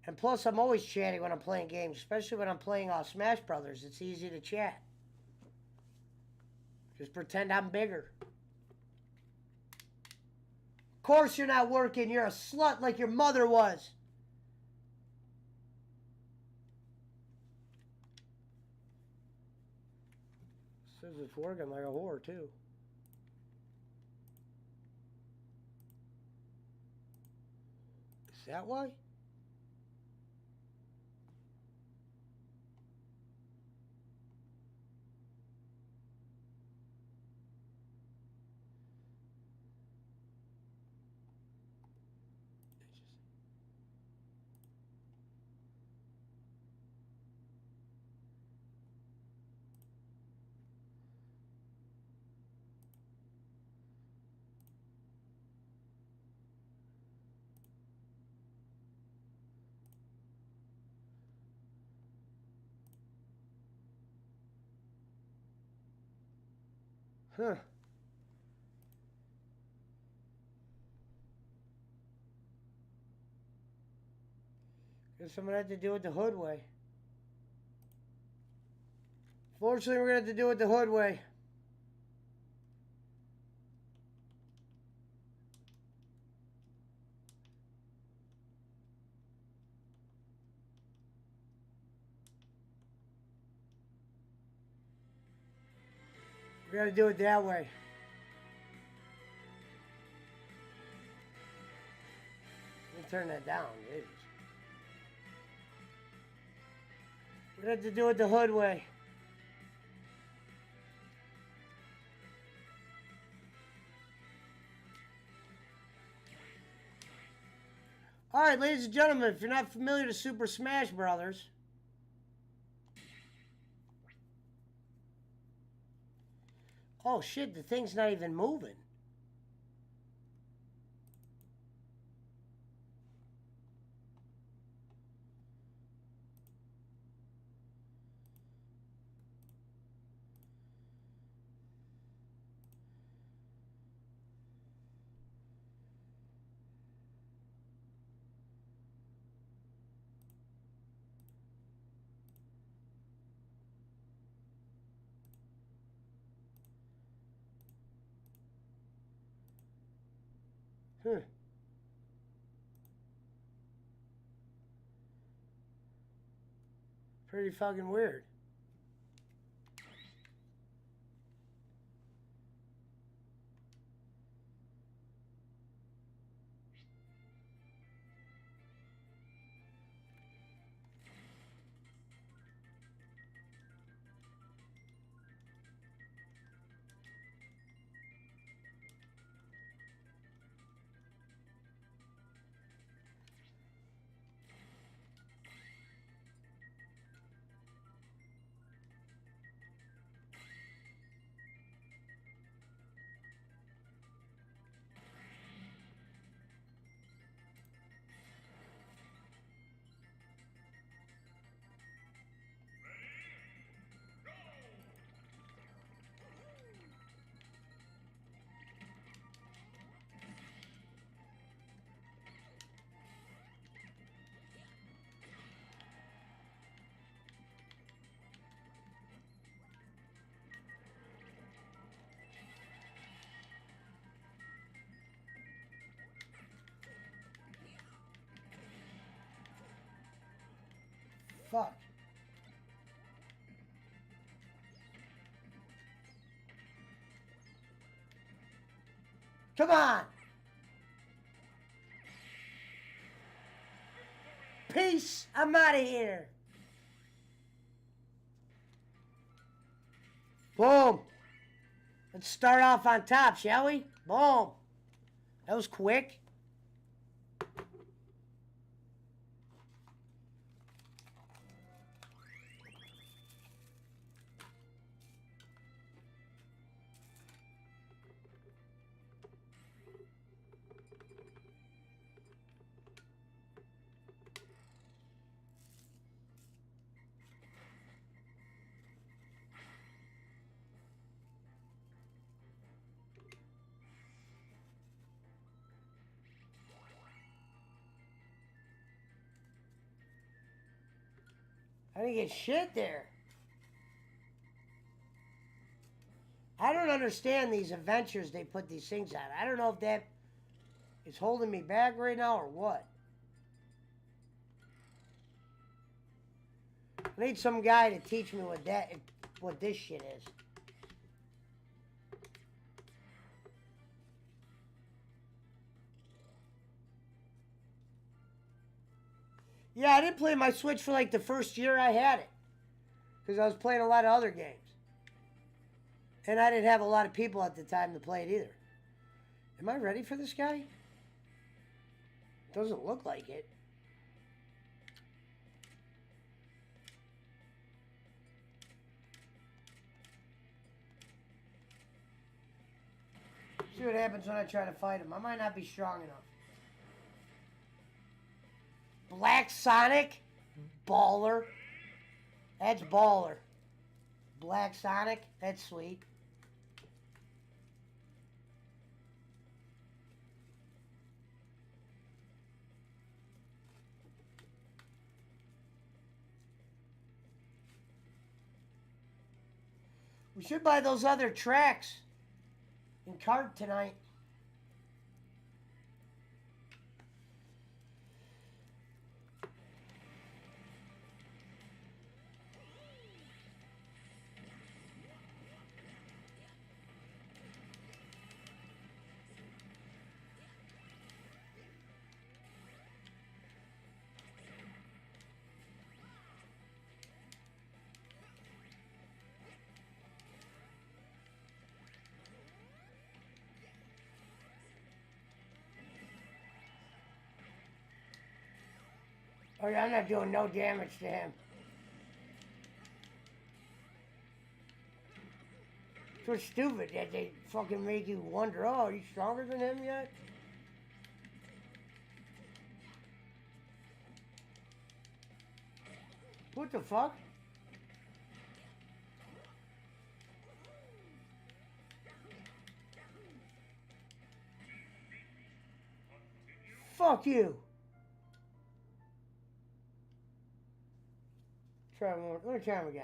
And plus, I'm always chatting when I'm playing games, especially when I'm playing Smash Brothers. It's easy to chat. Just pretend I'm bigger. Of course you're not working. You're a slut like your mother was. Says it's working like a whore, too. Is that why? Huh. Guess I'm gonna have to do it the hood way. Fortunately, we're gonna have to do it the hood way. We gotta do it that way. Let me turn that down, Jesus. We're gonna have to do it the hood way. Alright, ladies and gentlemen, if you're not familiar with Super Smash Brothers, oh shit, the thing's not even moving. Huh. Pretty fucking weird. Fuck. Come on. Peace. I'm out of here. Boom. Let's start off on top, shall we? Boom. That was quick. I didn't get shit there. I don't understand these adventures they put these things on. I don't know if that is holding me back right now or what. I need some guy to teach me what this shit is. Yeah, I didn't play my Switch for like the first year I had it. Because I was playing a lot of other games. And I didn't have a lot of people at the time to play it either. Am I ready for this guy? Doesn't look like it. See what happens when I try to fight him. I might not be strong enough. Black Sonic? Baller. That's baller. Black Sonic? That's sweet. We should buy those other tracks in cart tonight. Oh yeah, I'm not doing no damage to him. It's so stupid that they fucking make you wonder, oh, are you stronger than him yet? What the fuck? Fuck you. Try one more. Let me try him again.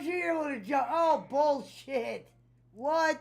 he able to jump? Oh, bullshit. What?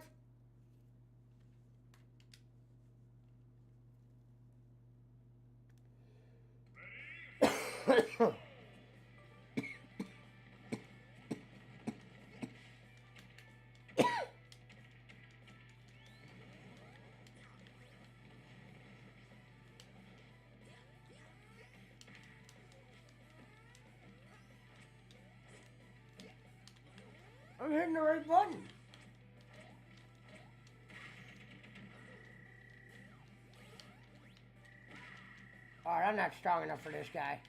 I'm hitting the right button. Alright, I'm not strong enough for this guy.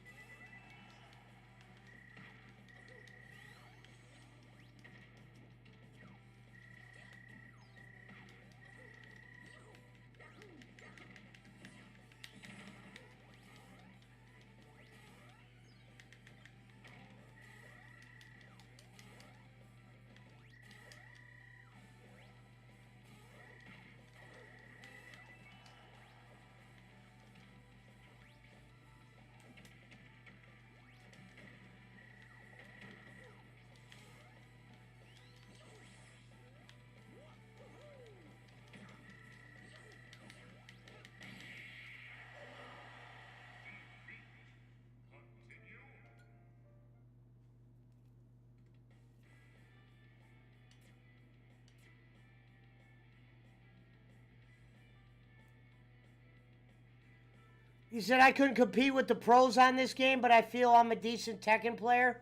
You said I couldn't compete with the pros on this game, but I feel I'm a decent Tekken player.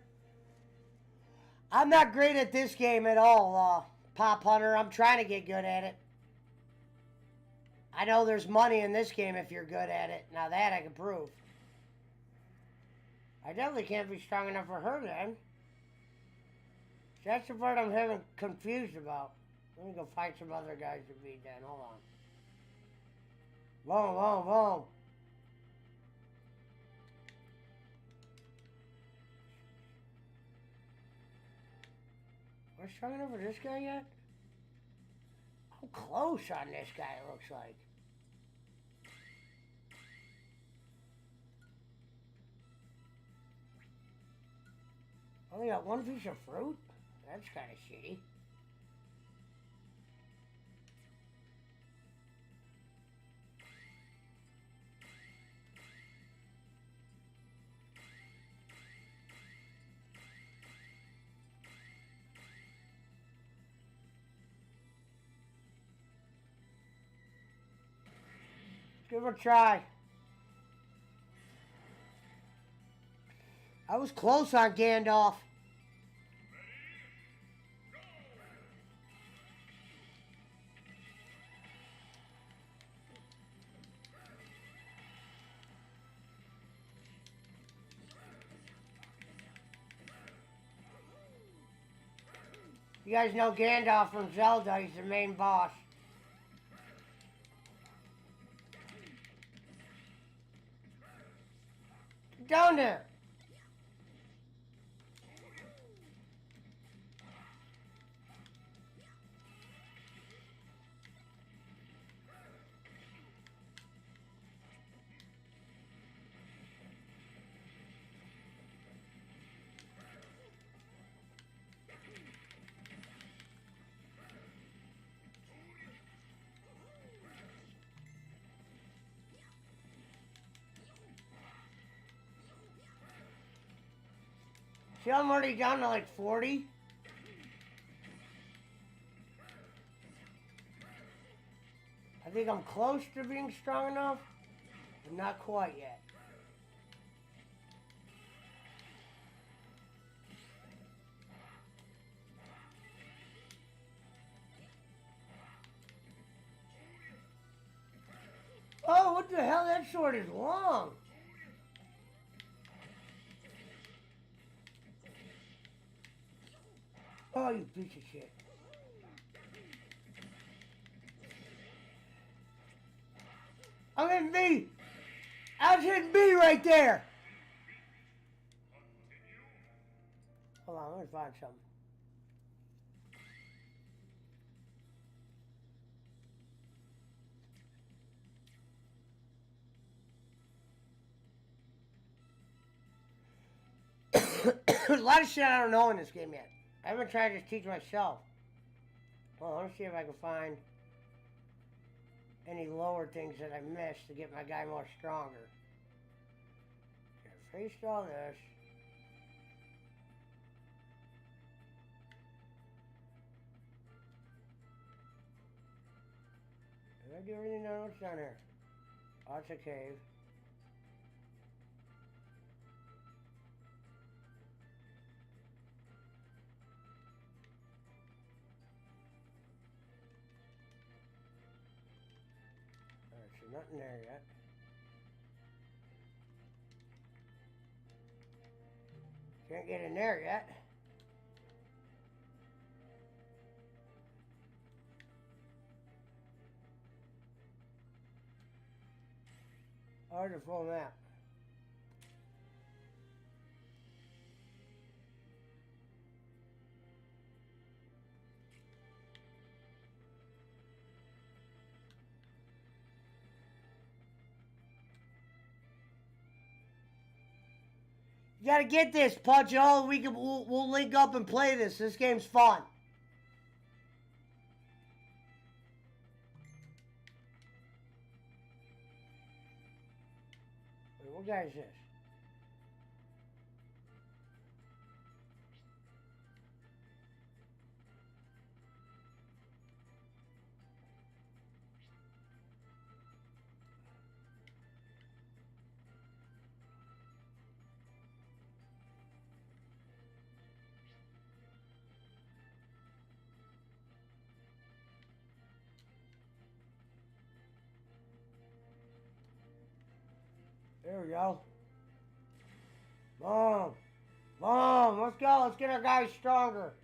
I'm not great at this game at all, Pop Hunter. I'm trying to get good at it. I know there's money in this game if you're good at it. Now that I can prove. I definitely can't be strong enough for her then. That's the part I'm having confused about. Let me go find some other guys to beat then. Hold on. Boom, boom, boom. Am I strong enough for this guy yet? I'm close on this guy, it looks like. Only got one piece of fruit? That's kind of shitty. Give it a try. I was close on Gandalf. You guys know Gandalf from Zelda, he's the main boss. Get down there! See, I'm already down to like 40. I think I'm close to being strong enough, but not quite yet. Oh, what the hell? That sword is long. Oh, you piece of shit. I'm hitting B. I was hitting B right there. Hold on, let me find something. A lot of shit I don't know in this game yet. I've been trying to just teach myself. Well, let me see if I can find any lower things that I missed to get my guy more stronger. Okay, faced all this. Did I do everything down? What's down here? Oh, it's a cave. Alright, so nothing there yet. Can't get in there yet. Oh, there's a full map. You gotta get this, Pudgel. We'll link up and play this. This game's fun. Wait, what guy is this? There we go. Boom. Boom. Let's go. Let's get our guys stronger.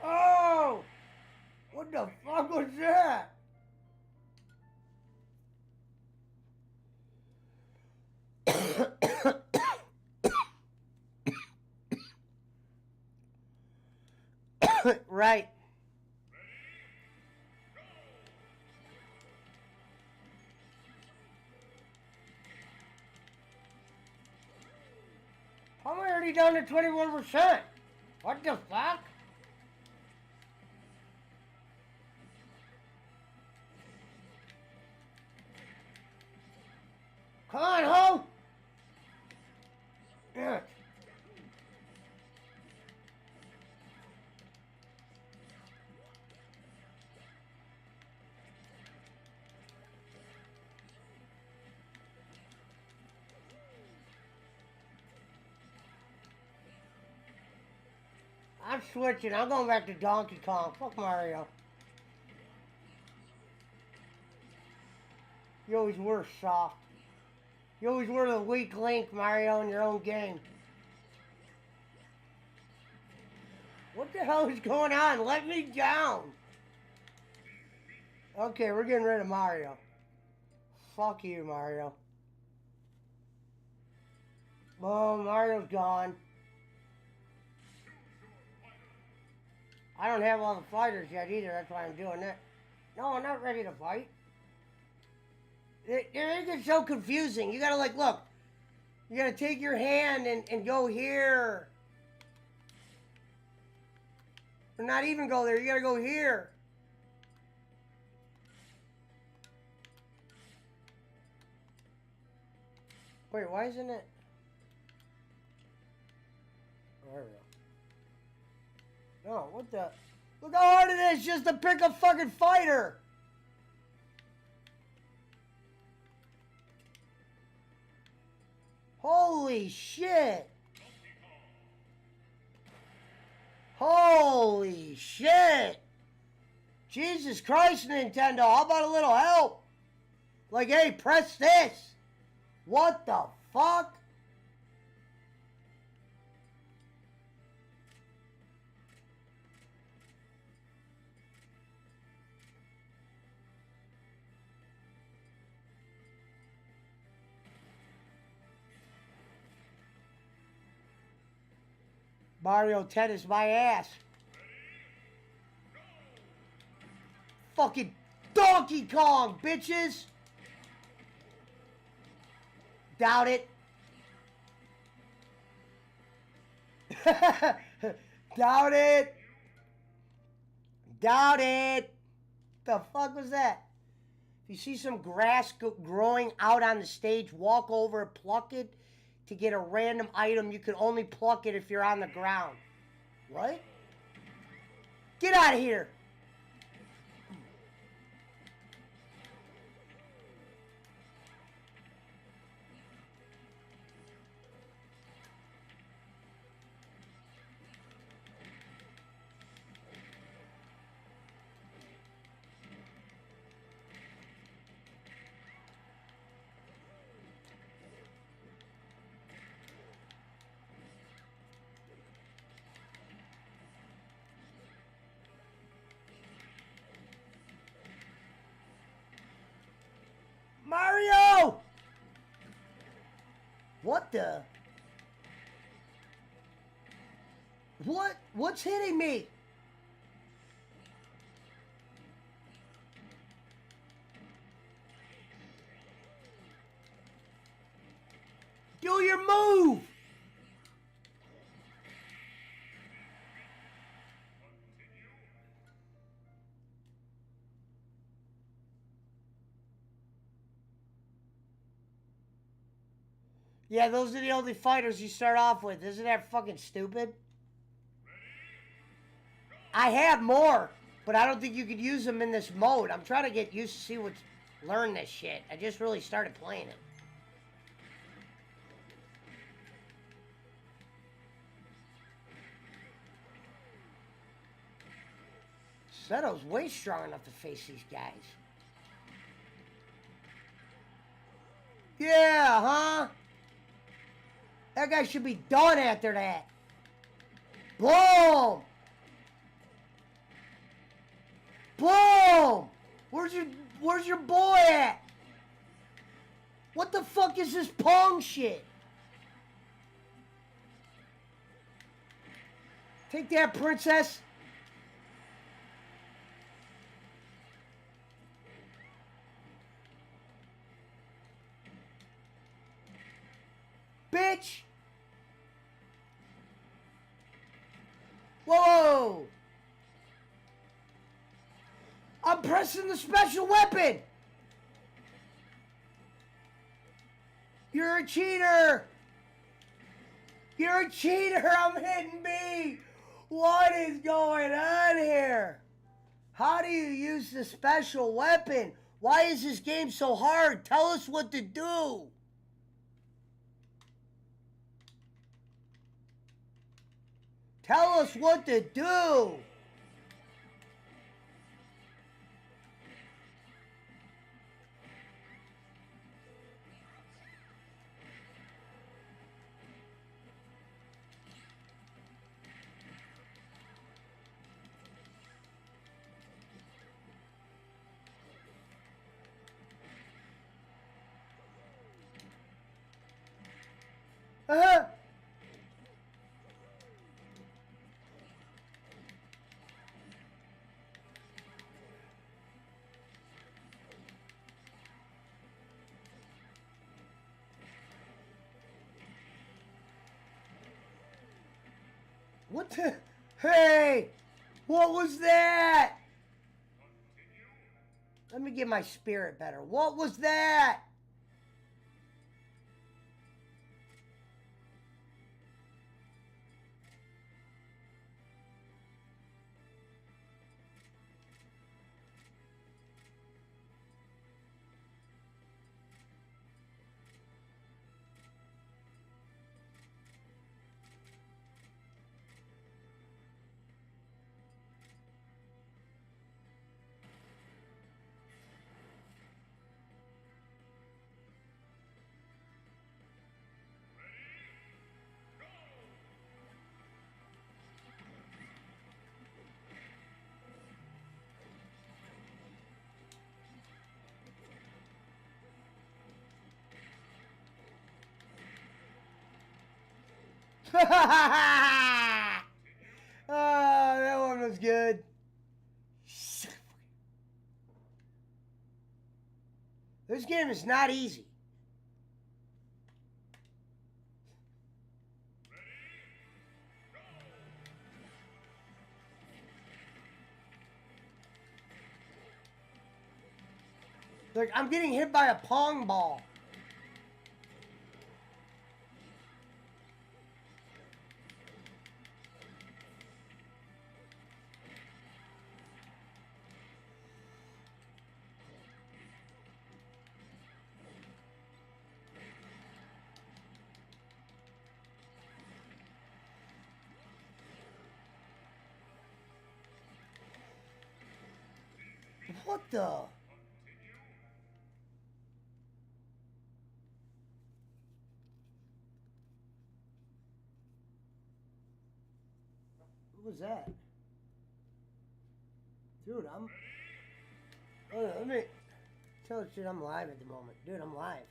Oh! What the fuck was that? Right. How am I already down to 21%? What the fuck? Come on, ho! Yeah. I'm switching. I'm going back to Donkey Kong. Fuck Mario. You always were soft. You always were the weak link, Mario, in your own game. What the hell is going on? Let me down. Okay, we're getting rid of Mario. Fuck you, Mario. Boom, Mario's gone. I don't have all the fighters yet either, that's why I'm doing that. No, I'm not ready to fight. It gets so confusing. You gotta look. You gotta take your hand and go here. Or not even go there, you gotta go here. Wait, why isn't it? Oh, there we go. Oh, what the? Look how hard it is just to pick a fucking fighter. Holy shit. Holy shit. Jesus Christ, Nintendo. How about a little help? Like, hey, press this. What the fuck? Mario Tennis my ass. Fucking Donkey Kong, bitches. Doubt it. Doubt it. Doubt it. The fuck was that? If you see some grass growing out on the stage, walk over and pluck it to get a random item. You can only pluck it if you're on the ground. What? Get out of here. Mario! What the? What? What's hitting me? Do your move! Yeah, those are the only fighters you start off with. Isn't that fucking stupid? I have more, but I don't think you could use them in this mode. I'm trying to get used to see what's... Learn this shit. I just really started playing it. Seto's way strong enough to face these guys. Yeah, huh? That guy should be done after that. Boom! Boom! Where's your boy at? What the fuck is this Pong shit? Take that, princess. Bitch! Whoa! I'm pressing the special weapon! You're a cheater! You're a cheater! I'm hitting B! What is going on here? How do you use the special weapon? Why is this game so hard? Tell us what to do! Tell us what to do! Uh-huh. What the? Hey! What was that? Let me get my spirit better. What was that? Oh, that one was good. This game is not easy. Like, I'm getting hit by a pong ball. What the? What was that? Dude, I'm... Oh, let me... Tell the shit I'm live at the moment. Dude, I'm live.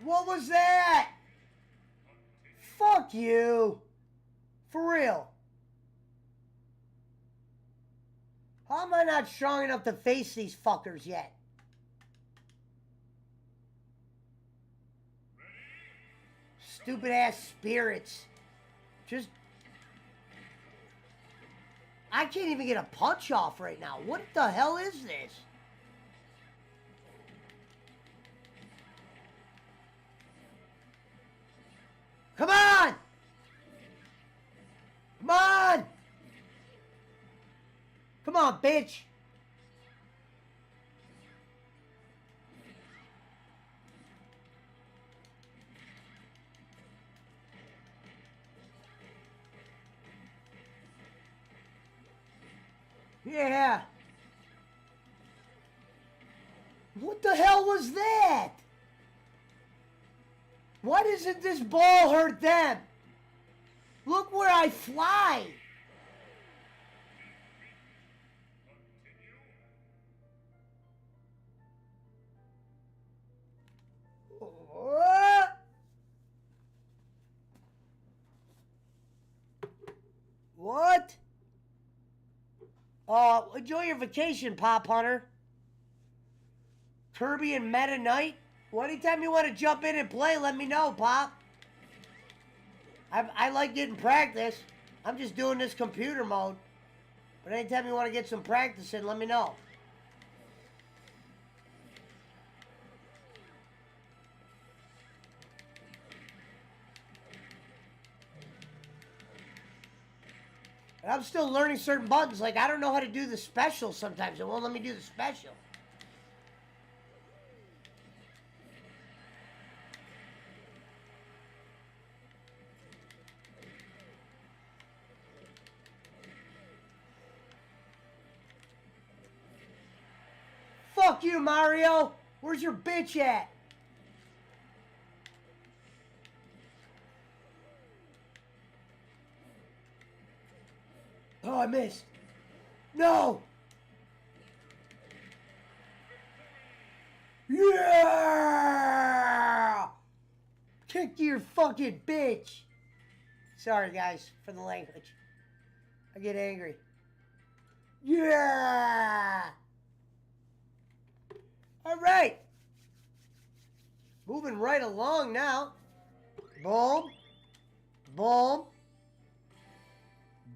What was that? Fuck you. For real. How am I not strong enough to face these fuckers yet? Stupid ass spirits. Just... I can't even get a punch off right now. What the hell is this? Come on! Come on! Come on, bitch! Yeah! What the hell was that? Why doesn't this ball hurt them? Look where I fly! What? Enjoy your vacation, Pop Hunter. Kirby and Meta Knight? Well, anytime you want to jump in and play, let me know, Pop. I like getting practice. I'm just doing this computer mode. But anytime you want to get some practice in, let me know. And I'm still learning certain buttons. Like, I don't know how to do the special sometimes. It won't let me do the special. Fuck you, Mario! Where's your bitch at? Oh, I missed. No! Yeah! Kick your fucking bitch! Sorry, guys, for the language. I get angry. Yeah! All right. Moving right along now. Boom. Boom.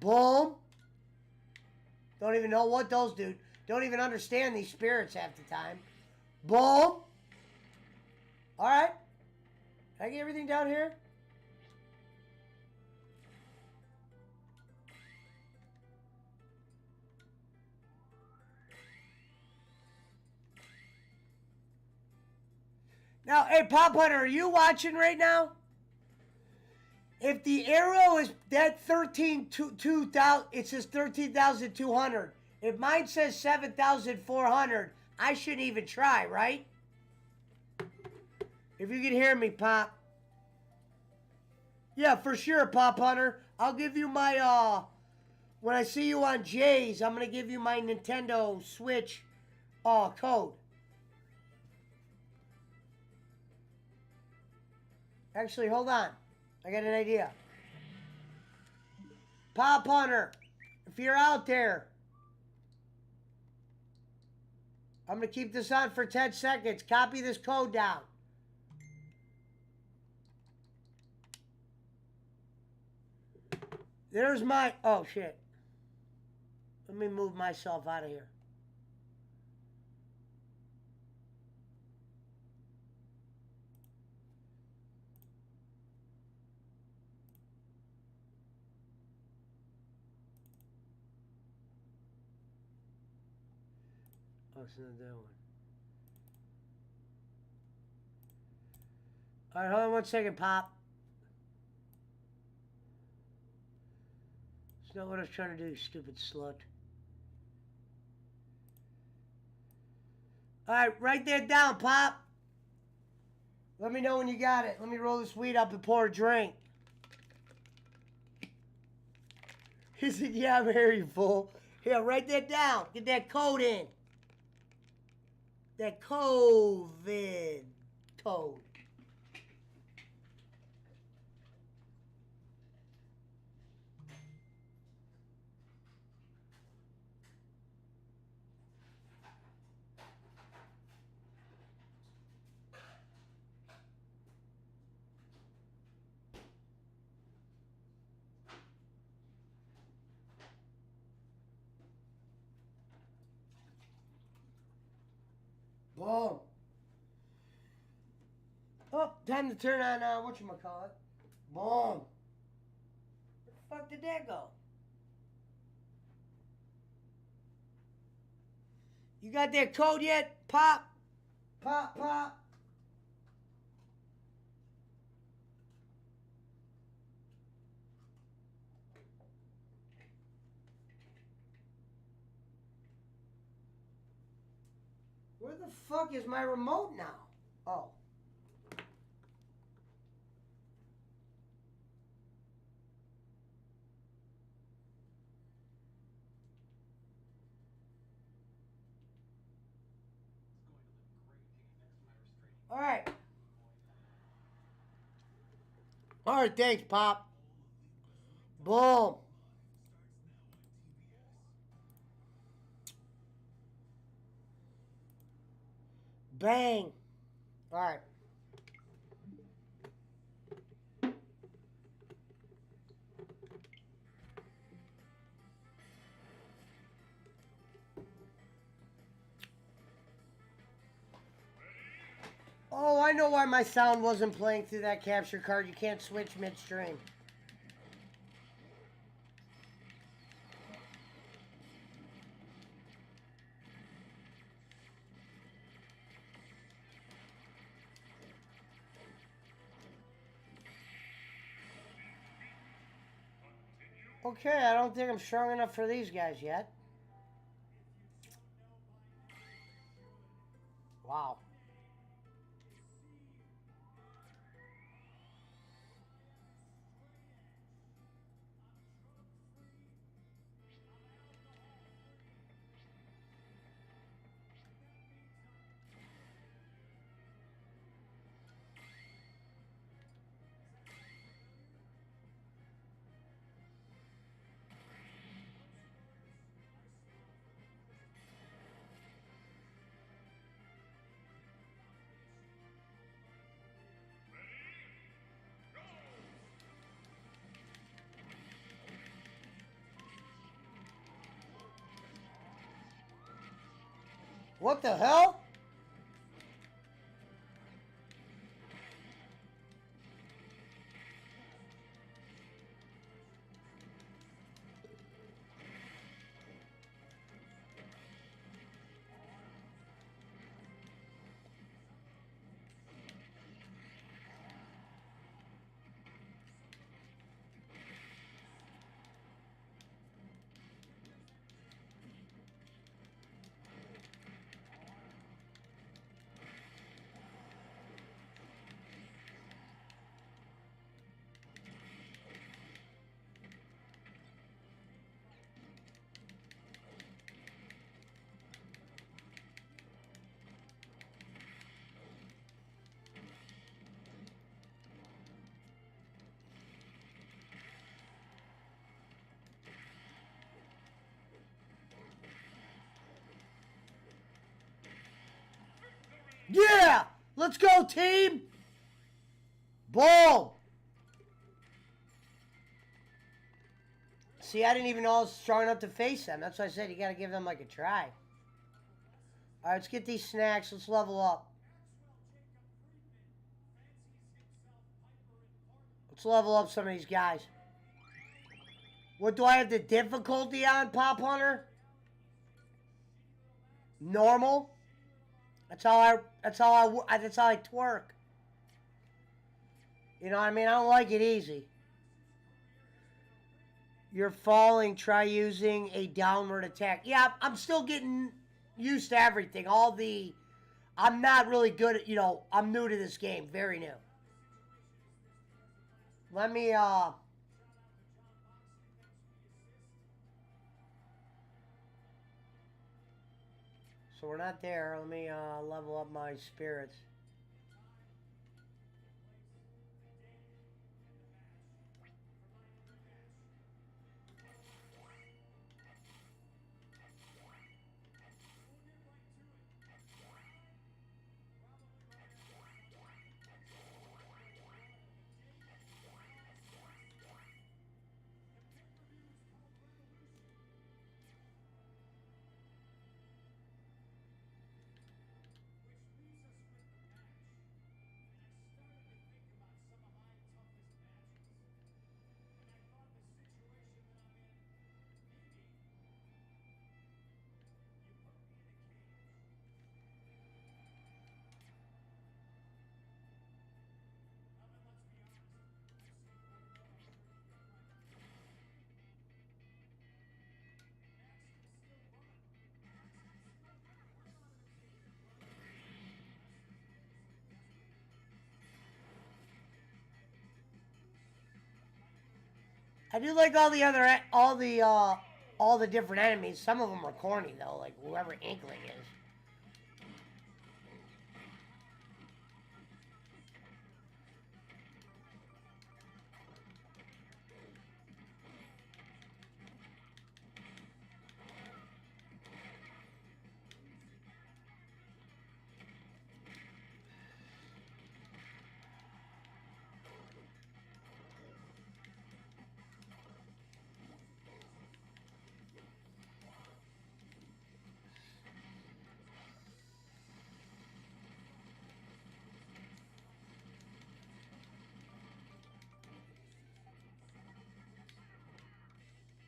Boom. Don't even know what those do. Don't even understand these spirits half the time. Boom. All right. Can I get everything down here? Now, hey, Pop Hunter, are you watching right now? If the arrow is that 2,000, it says 13,200. If mine says 7,400, I shouldn't even try, right? If you can hear me, Pop. Yeah, for sure, Pop Hunter. I'll give you my, when I see you on Jay's, I'm going to give you my Nintendo Switch code. Actually, hold on. I got an idea. Pop Hunter, if you're out there, I'm going to keep this on for 10 seconds. Copy this code down. There's my... Oh, shit. Let me move myself out of here. Oh, it's not that one. All right, hold on 1 second, Pop. It's not what I was trying to do, you stupid slut. All right, write that down, Pop. Let me know when you got it. Let me roll this weed up and pour a drink. He said, yeah, I'm here, you fool. Here, write that down. Get that code in. That COVID code. Boom. Oh, time to turn on, whatchamacallit. Boom. Where the fuck did that go? You got that code yet? Pop. Pop, pop. Where the fuck is my remote now? Oh. All right. All right, thanks, Pop. Boom. Bang. All right. Oh, I know why my sound wasn't playing through that capture card. You can't switch midstream. Okay, I don't think I'm strong enough for these guys yet. Wow. What the hell? Yeah! Let's go, team! Boom! See, I didn't even know I was strong enough to face them. That's why I said you gotta give them like a try. Alright, let's get these snacks. Let's level up. Let's level up some of these guys. What do I have the difficulty on, Pop Hunter? Normal. That's how I twerk. You know what I mean? I don't like it easy. You're falling. Try using a downward attack. Yeah, I'm still getting used to everything. I'm not really good at, I'm new to this game. Very new. Let me, So we're not there. Let me, level up my spirits. I do like all the different enemies. Some of them are corny though, like whoever Inkling is.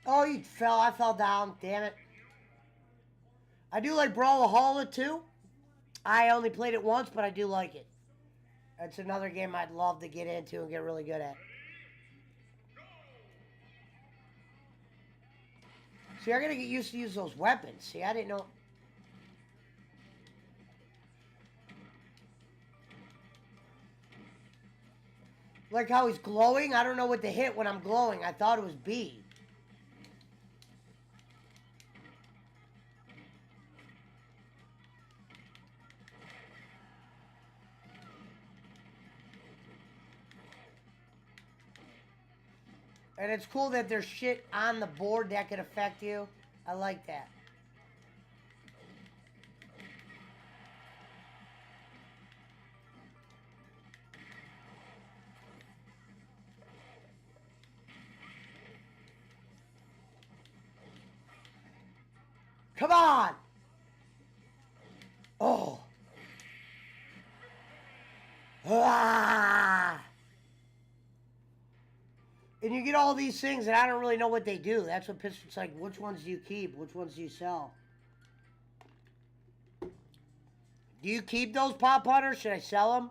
Oh, you fell. I fell down. Damn it. I do like Brawlhalla too. I only played it once, but I do like it. It's another game I'd love to get into and get really good at. See, I gotta get used to use those weapons. See, I didn't know. Like how he's glowing? I don't know what to hit when I'm glowing. I thought it was B. And it's cool that there's shit on the board that could affect you. I like that. Come on! Oh. Ah! And you get all these things, and I don't really know what they do. That's what pisses. It's like, which ones do you keep? Which ones do you sell? Do you keep those Pop Hunters? Should I sell them?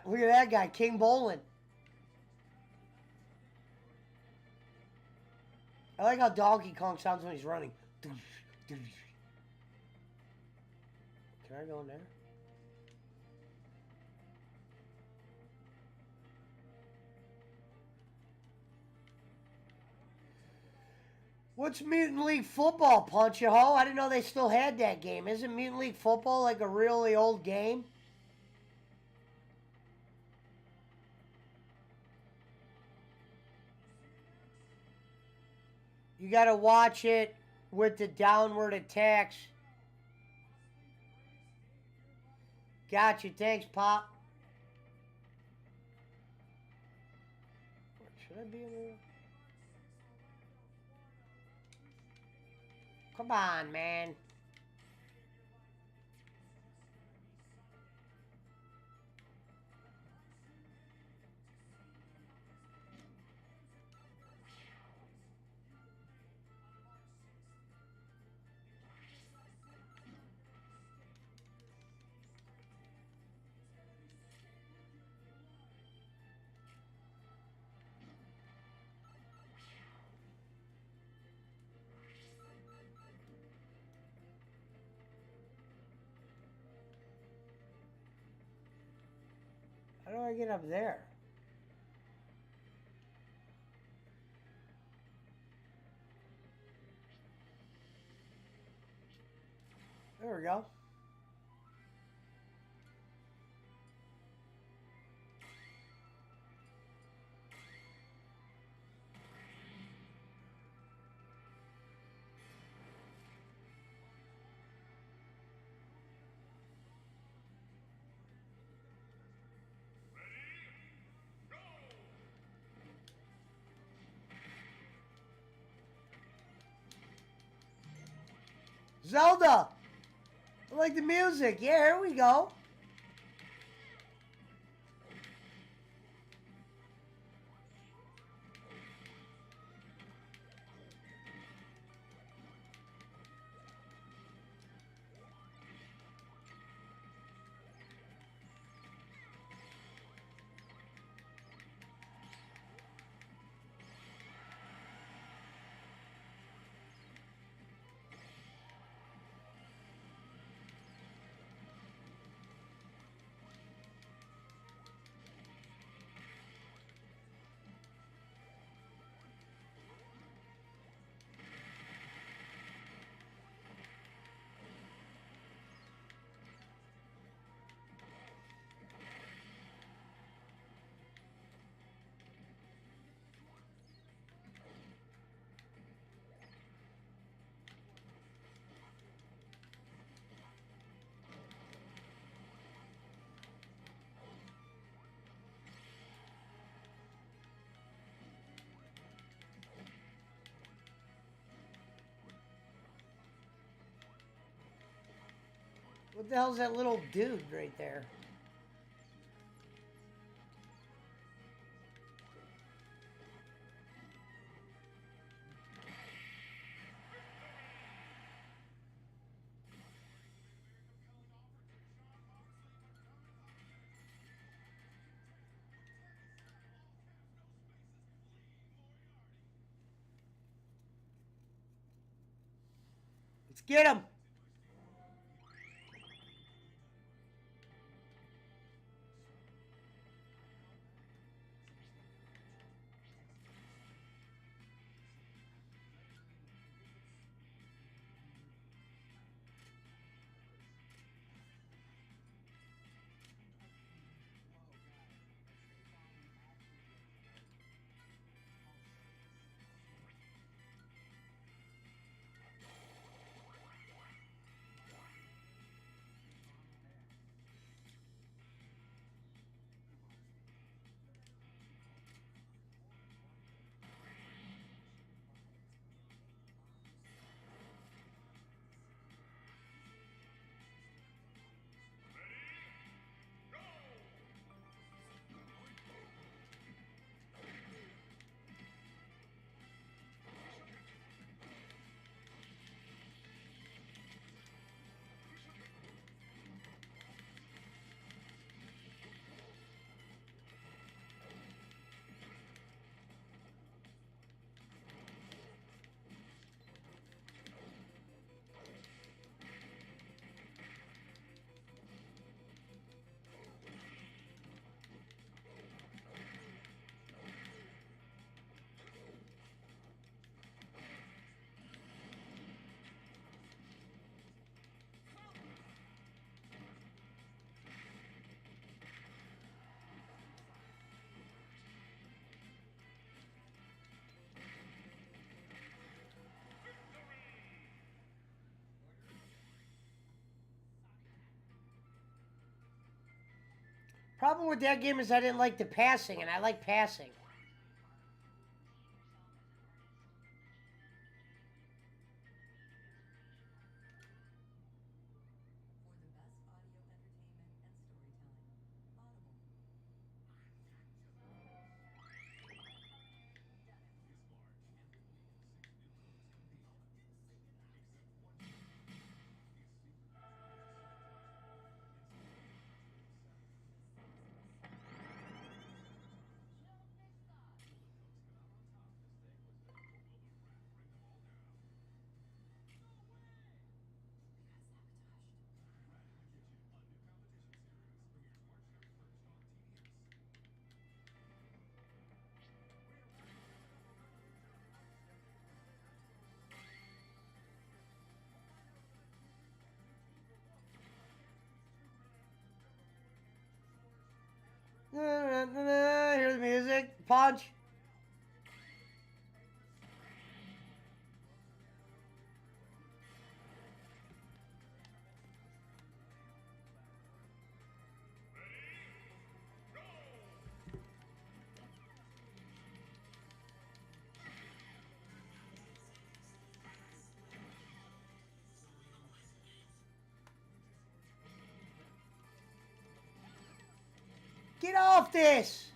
Look at that guy, King Bolin. I like how Donkey Kong sounds when he's running. Can I go in there? What's Mutant League Football, Punch a Ho? I didn't know they still had that game. Isn't Mutant League Football like a really old game? You gotta watch it with the downward attacks. Gotcha. Thanks, Pop. Should I be in there? Come on, man. How do I get up there? There we go. Zelda! I like the music. Yeah, here we go. What the hell's that little dude right there? Let's get him! Problem with that game is I didn't like the passing, and I like passing. Hear the music. Punch. Get off this!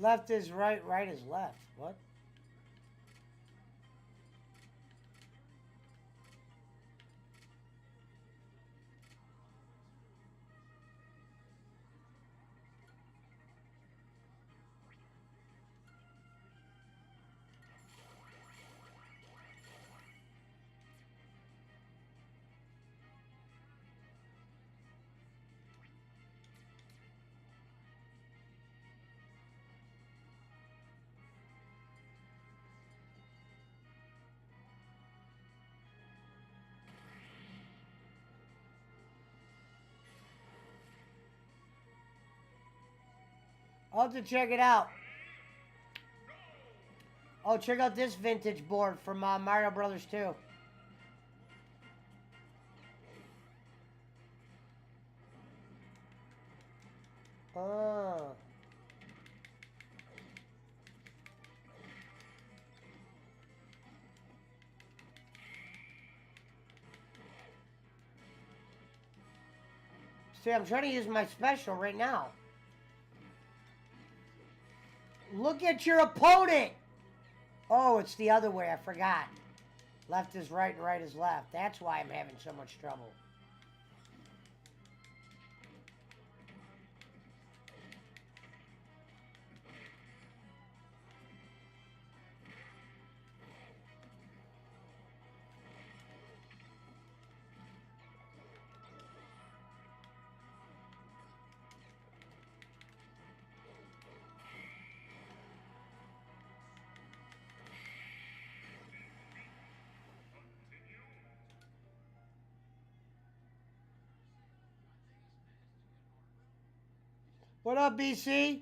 Left is right, right is left. What? I'll have to check it out. Oh, check out this vintage board from Mario Brothers 2. Oh. See, I'm trying to use my special right now. Look at your opponent! Oh, it's the other way. I forgot. Left is right and right is left. That's why I'm having so much trouble. What up, BC?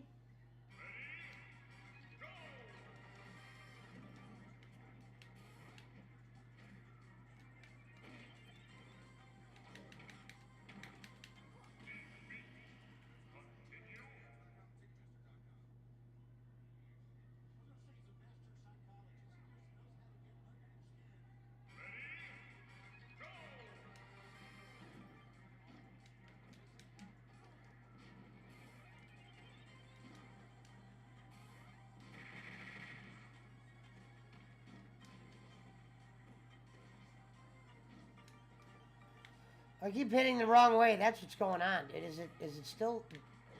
I keep hitting the wrong way. That's what's going on. Is it still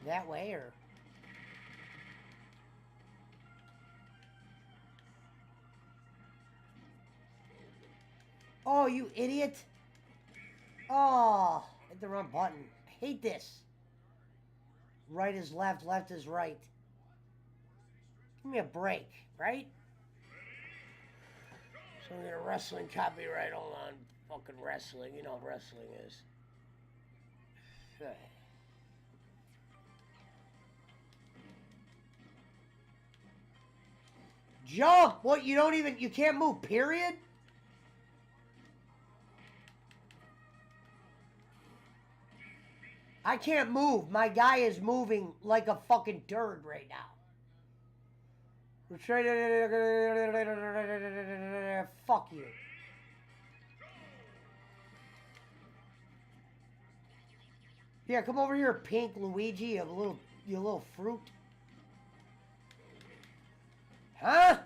that way or? Oh, you idiot! Oh, hit the wrong button. I hate this. Right is left, left is right. Give me a break, right? So I'm gonna wrestling copyright. Hold on, fucking wrestling. You know what wrestling is. Jump! What? You can't move, period? I can't move. My guy is moving like a fucking turd right now. Fuck you. Yeah, come over here, Pink Luigi, you little fruit. Huh?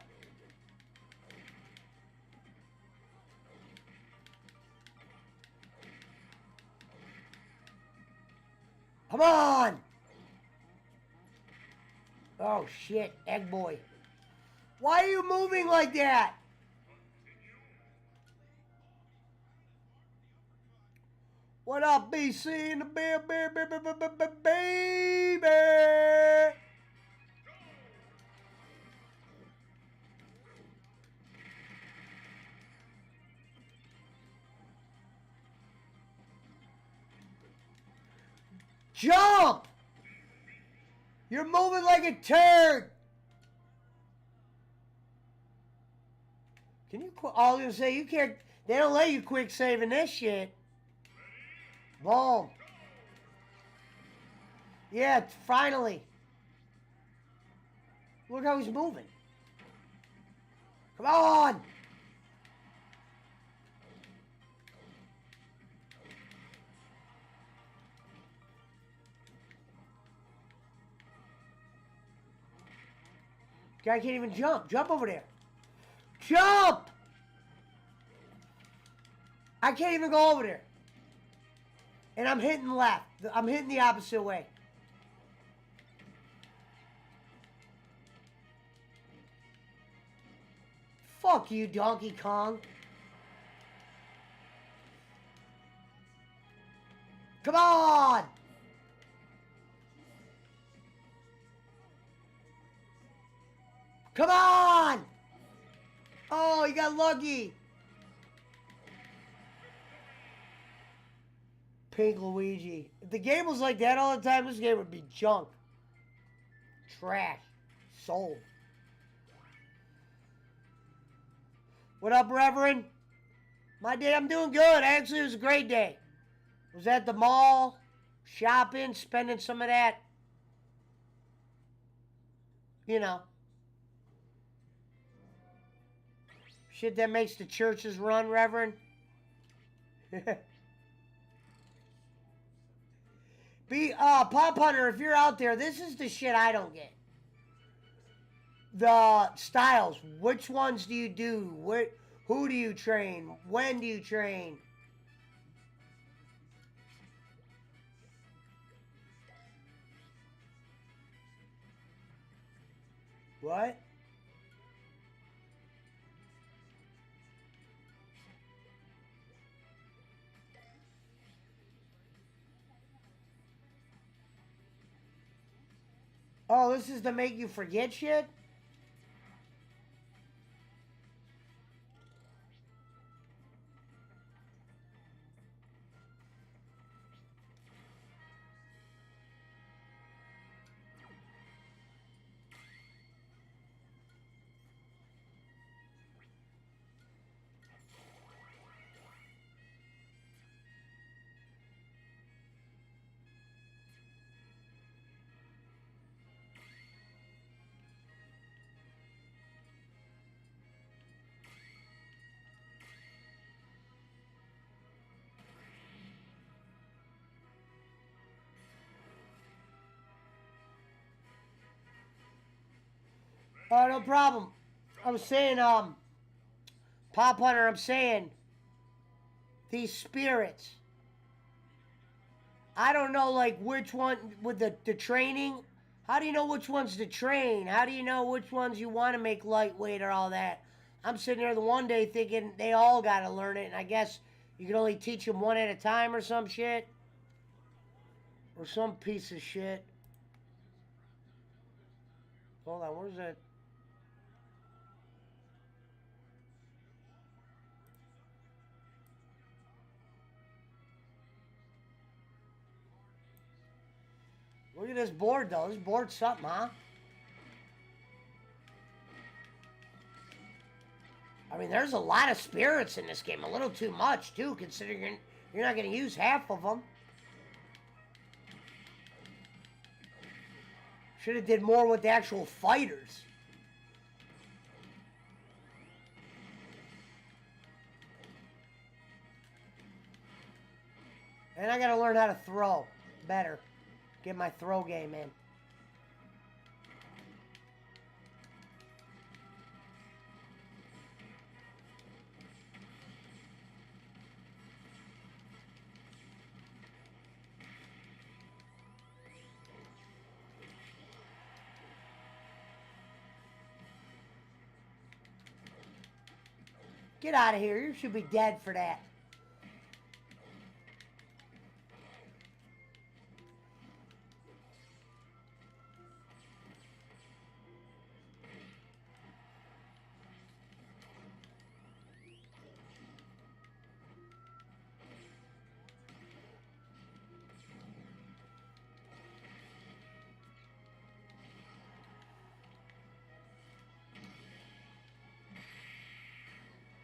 Come on! Oh shit, Egg Boy. Why are you moving like that? What up, BC in the baby? Jump! You're moving like a turd. Can you quit? I was gonna say, you can't, they don't let you quick saving this shit. Boom. Yeah, finally. Look how he's moving. Come on! Guy can't even jump. Jump over there. Jump! I can't even go over there. And I'm hitting left. I'm hitting the opposite way. Fuck you, Donkey Kong. Come on! Come on! Oh, you got lucky. Pink Luigi. If the game was like that all the time, this game would be junk. Trash. Sold. What up, Reverend? My day, I'm doing good. Actually, it was a great day. Was at the mall, shopping, spending some of that, you know, shit that makes the churches run, Reverend. Pop Hunter, if you're out there, this is the shit I don't get. The styles. Which ones do you do? Who do you train? When do you train? What? Oh, this is to make you forget shit? Oh, no problem. I was saying, Pop Hunter, I'm saying, these spirits, I don't know, like, which one, with the training, how do you know which ones to train? How do you know which ones you want to make lightweight or all that? I'm sitting there the one day thinking they all got to learn it, and I guess you can only teach them one at a time or some shit. Or some piece of shit. Hold on, where's that? Look at this board, though. This board's something, huh? I mean, there's a lot of spirits in this game. A little too much, too, considering you're not going to use half of them. Should have did more with the actual fighters. And I got to learn how to throw better. Get my throw game in. Get out of here. You should be dead for that.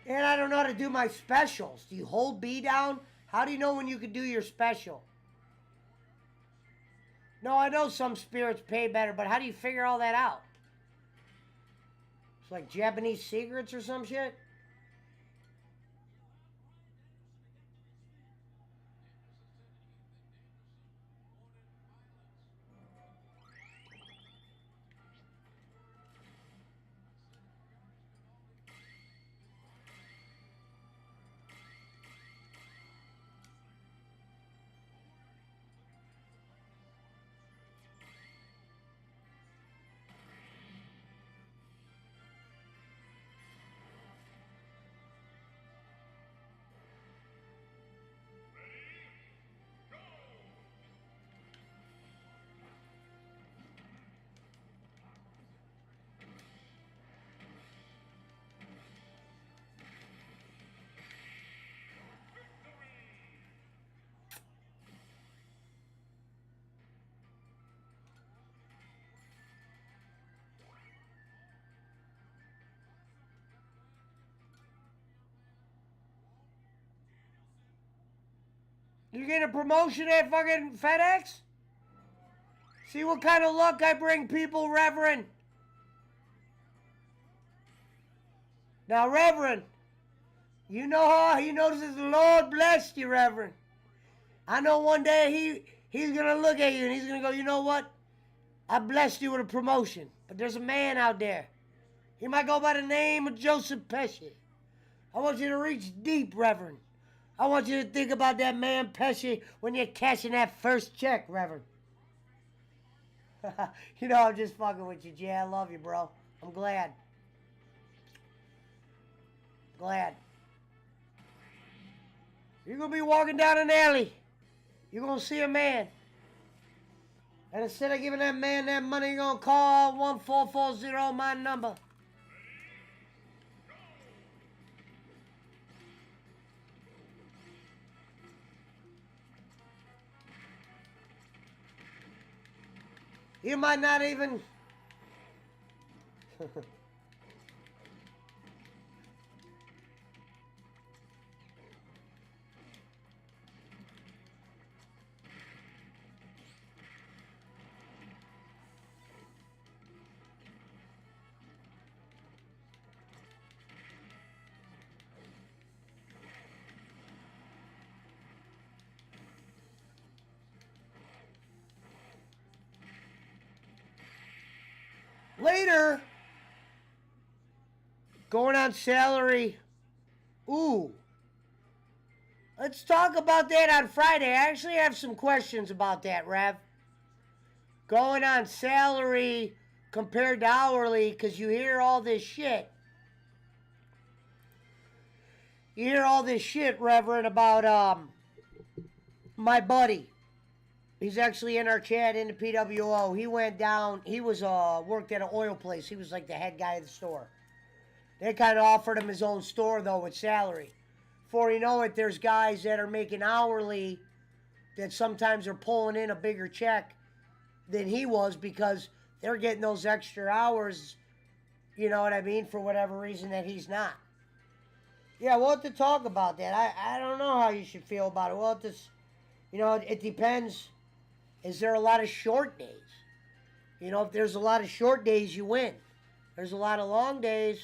And I don't know how to do my specials. Do you hold B down? How do you know when you can do your special? No, I know some spirits pay better, but how do you figure all that out? It's like Japanese secrets or some shit? You get a promotion at fucking FedEx? See what kind of luck I bring people, Reverend. Now, Reverend, you know how he notices the Lord blessed you, Reverend. I know one day he's going to look at you and he's going to go, you know what? I blessed you with a promotion. But there's a man out there. He might go by the name of Joseph Pesci. I want you to reach deep, Reverend. I want you to think about that man Pesci when you're cashing that first check, Reverend. You know, I'm just fucking with you, Jay. I love you, bro. I'm glad. Glad. You're going to be walking down an alley. You're going to see a man. And instead of giving that man that money, you're going to call 1440 my number. You might not even... Later, going on salary. Ooh. Let's talk about that on Friday. I actually have some questions about that, Rev. Going on salary compared to hourly, because you hear all this shit. You hear all this shit, Reverend, about my buddy. He's actually in our chat in the PWO. He went down. He was worked at an oil place. He was like the head guy of the store. They kind of offered him his own store, though, with salary. Before you know it, there's guys that are making hourly that sometimes are pulling in a bigger check than he was because they're getting those extra hours, you know what I mean, for whatever reason that he's not. Yeah, we'll have to talk about that. I don't know how you should feel about it. We'll have to, you know, it depends. Is there a lot of short days? You know, if there's a lot of short days, you win. There's a lot of long days.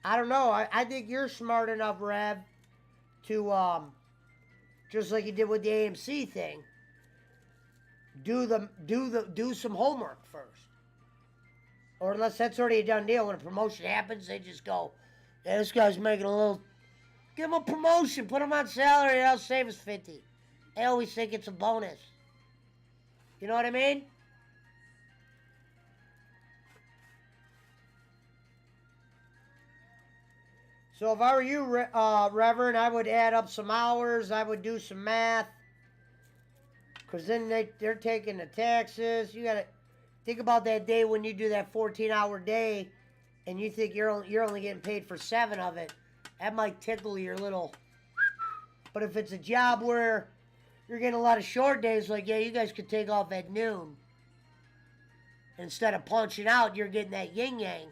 I don't know. I think you're smart enough, Rev, to, just like you did with the AMC thing, do some homework first. Or unless that's already a done deal. When a promotion happens, they just go, yeah, this guy's making a little, give him a promotion, put him on salary, and I'll save us 50. They always think it's a bonus. You know what I mean? So if I were you, Reverend, I would add up some hours. I would do some math. Because then they're taking the taxes. You got to think about that day when you do that 14-hour day and you think you're only getting paid for 7 of it. That might tickle your little... But if it's a job where you're getting a lot of short days, like, yeah, you guys could take off at noon. Instead of punching out, you're getting that yin-yang.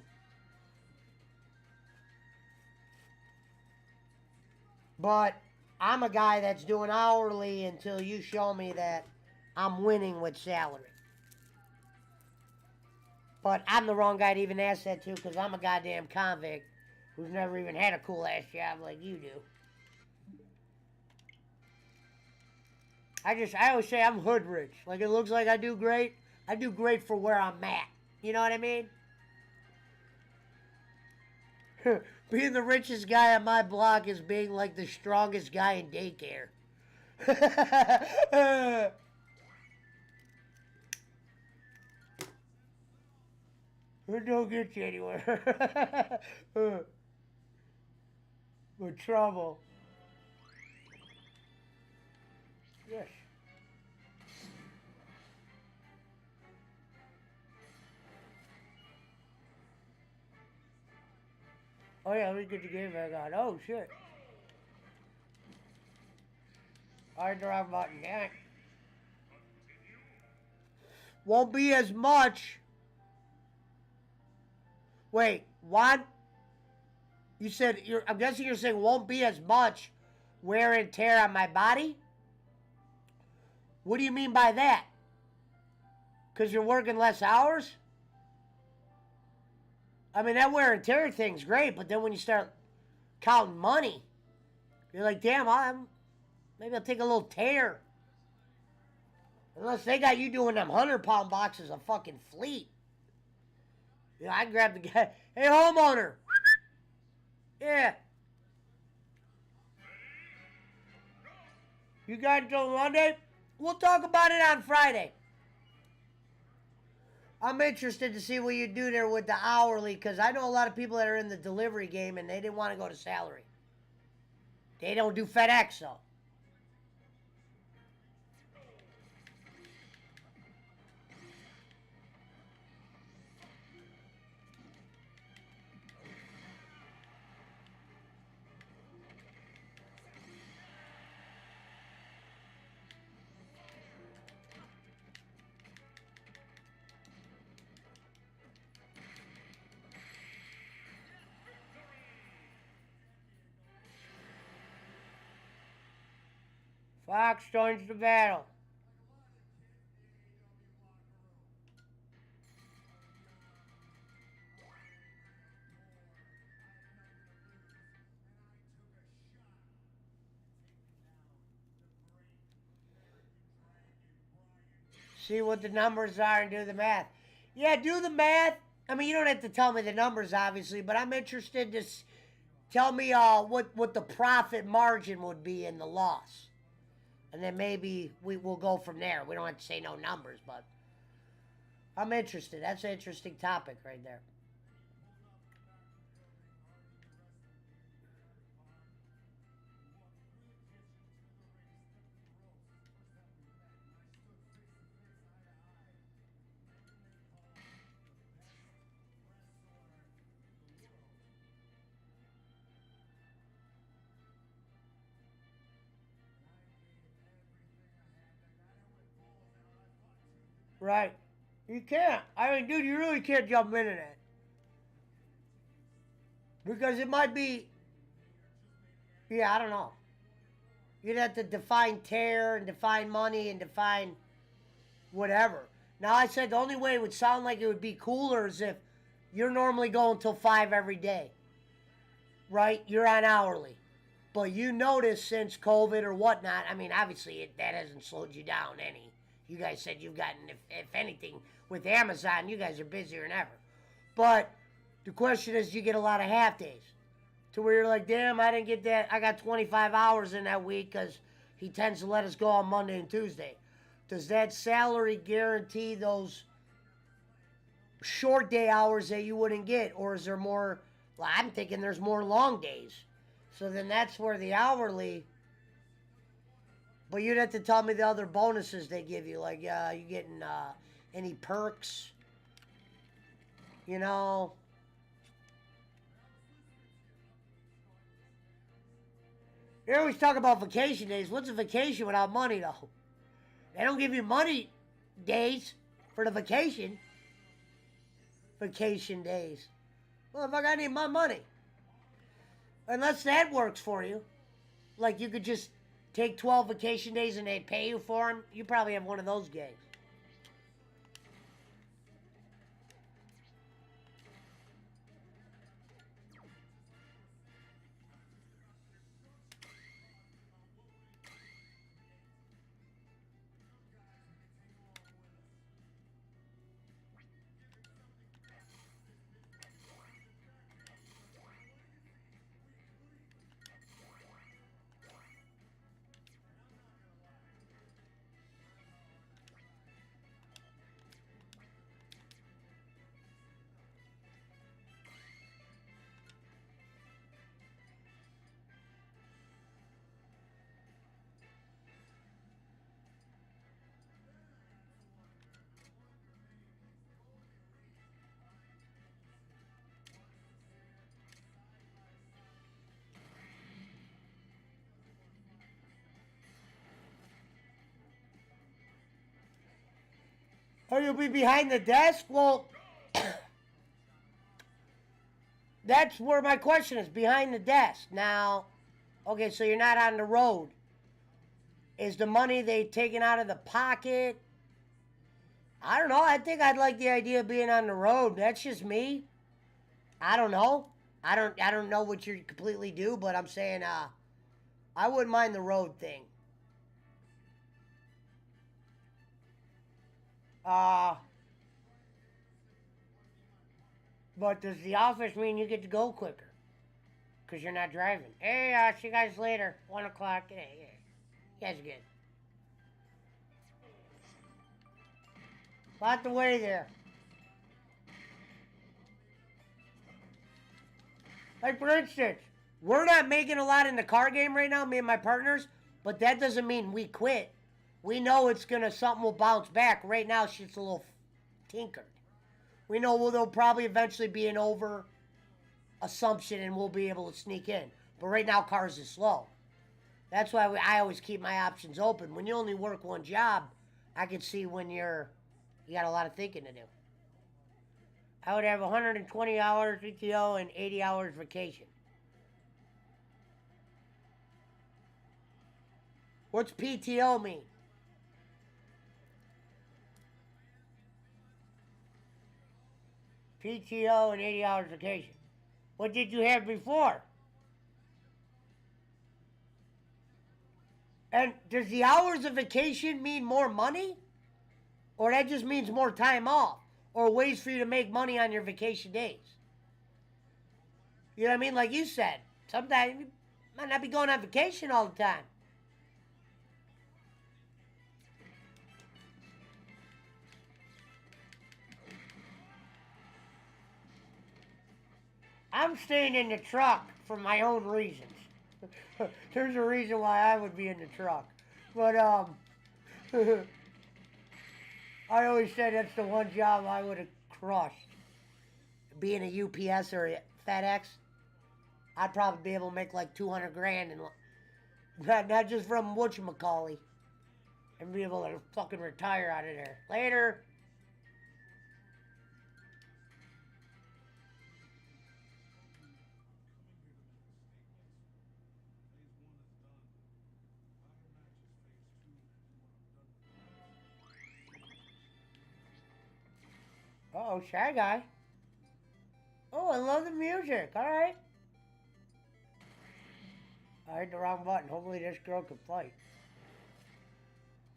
But I'm a guy that's doing hourly until you show me that I'm winning with salary. But I'm the wrong guy to even ask that to because I'm a goddamn convict who's never even had a cool-ass job like you do. I always say I'm hood rich. Like, it looks like I do great. I do great for where I'm at. You know what I mean? Being the richest guy on my block is being like the strongest guy in daycare. It don't get you anywhere. With trouble. Yes. Oh yeah, let me get the game back on. Oh shit. I had the wrong button, damn it. Won't be as much. Wait, what? You said, I'm guessing you're saying won't be as much wear and tear on my body? What do you mean by that? Because you're working less hours? I mean, that wear and tear thing's great, but then when you start counting money, you're like, damn, maybe I'll take a little tear. Unless they got you doing them 100-pound boxes of fucking fleet. You know, I'd grab the guy, hey, homeowner. Yeah. You got until Monday? We'll talk about it on Friday. I'm interested to see what you do there with the hourly, because I know a lot of people that are in the delivery game and they didn't want to go to salary. They don't do FedEx, though. Fox joins the battle. See what the numbers are and do the math. Yeah, do the math. I mean, you don't have to tell me the numbers, obviously, but I'm interested to Tell me what the profit margin would be in the loss. And then maybe we'll go from there. We don't have to say no numbers, but I'm interested. That's an interesting topic right there. Right. You can't. I mean, dude, you really can't jump into that. Because it might be... Yeah, I don't know. You'd have to define tear and define money and define whatever. Now, I said the only way it would sound like it would be cooler is if you're normally going till 5 every day. Right? You're on hourly. But you notice since COVID or whatnot, I mean, obviously that hasn't slowed you down any. You guys said you've gotten, if anything, with Amazon, you guys are busier than ever. But the question is, you get a lot of half days. To where you're like, damn, I didn't get that. I got 25 hours in that week because he tends to let us go on Monday and Tuesday. Does that salary guarantee those short day hours that you wouldn't get? Or is there more, well, I'm thinking there's more long days. So then that's where the hourly... But you'd have to tell me the other bonuses they give you. Like, you getting any perks? You know? You always talk about vacation days. What's a vacation without money, though? They don't give you money days for the vacation. Vacation days. Well, if I need my money. Unless that works for you. Like, you could just... take 12 vacation days and they pay you for them. You probably have one of those gigs. Oh, you'll be behind the desk? Well, that's where my question is, behind the desk. Now, okay, so you're not on the road. Is the money they taken out of the pocket? I don't know. I think I'd like the idea of being on the road. That's just me. I don't know. I don't know what you completely do, but I'm saying I wouldn't mind the road thing. But does the office mean you get to go quicker? Because you're not driving. Hey, see you guys later. 1 o'clock. Yeah. You guys are good. Lot the way there. Like, for instance, we're not making a lot in the car game right now, me and my partners, but that doesn't mean we quit. We know something will bounce back. Right now, shit's a little tinkered. We know there'll probably eventually be an over assumption and we'll be able to sneak in. But right now, cars are slow. That's why I always keep my options open. When you only work one job, I can see when you got a lot of thinking to do. I would have 120 hours PTO and 80 hours vacation. What's PTO mean? PTO and 80 hours vacation. What did you have before? And does the hours of vacation mean more money? Or that just means more time off? Or ways for you to make money on your vacation days? You know what I mean? Like you said, Sometimes you might not be going on vacation all the time. I'm staying in the truck for my own reasons. There's a reason why I would be in the truck. But, I always said that's the one job I would have crushed. Being a UPS or a FedEx, I'd probably be able to make like 200 grand and not just from whatchamacallit, and be able to fucking retire out of there. Later. Uh-oh, Shy Guy. Oh, I love the music. All right. I hit the wrong button. Hopefully this girl can fight.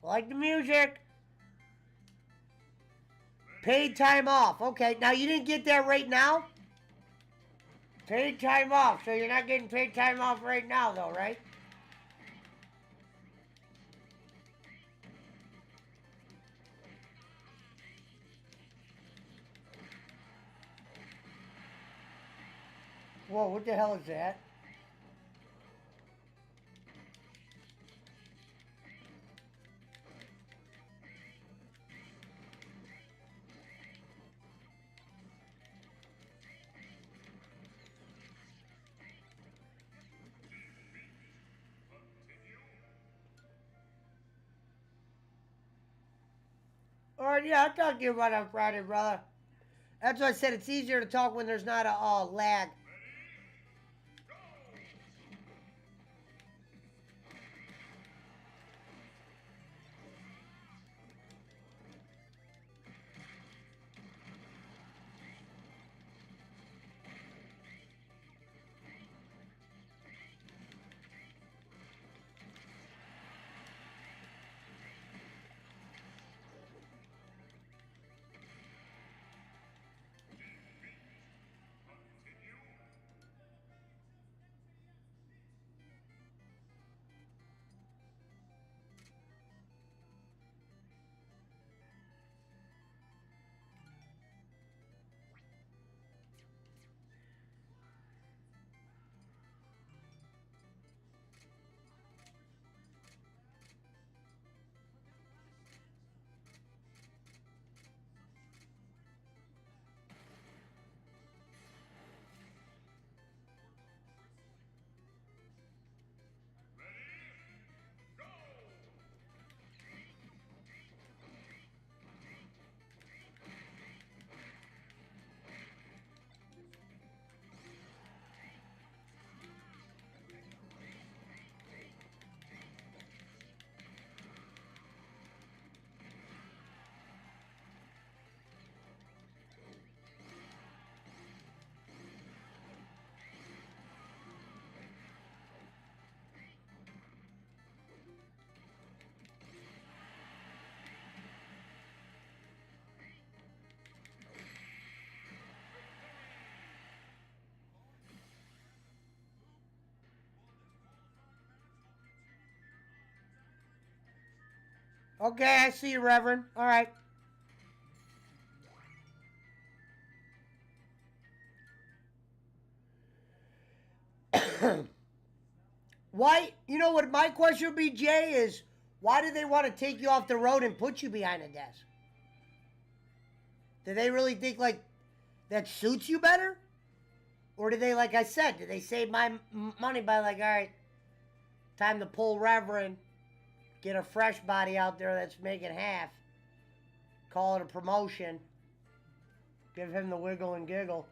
I like the music. Paid time off. Okay, now you didn't get that right now? Paid time off. So you're not getting paid time off right now, though, right? Whoa, what the hell is that? Alright, yeah, I'll talk to you about it on Friday, brother. That's why I said it's easier to talk when there's not a lag. Okay, I see you, Reverend. Alright. Why, you know what my question would be, Jay, is why do they want to take you off the road and put you behind a desk? Do they really think, like, that suits you better? Or do they, like I said, do they save my money by, like, all right, time to pull Reverend, get a fresh body out there that's making half, call it a promotion, give him the wiggle and giggle.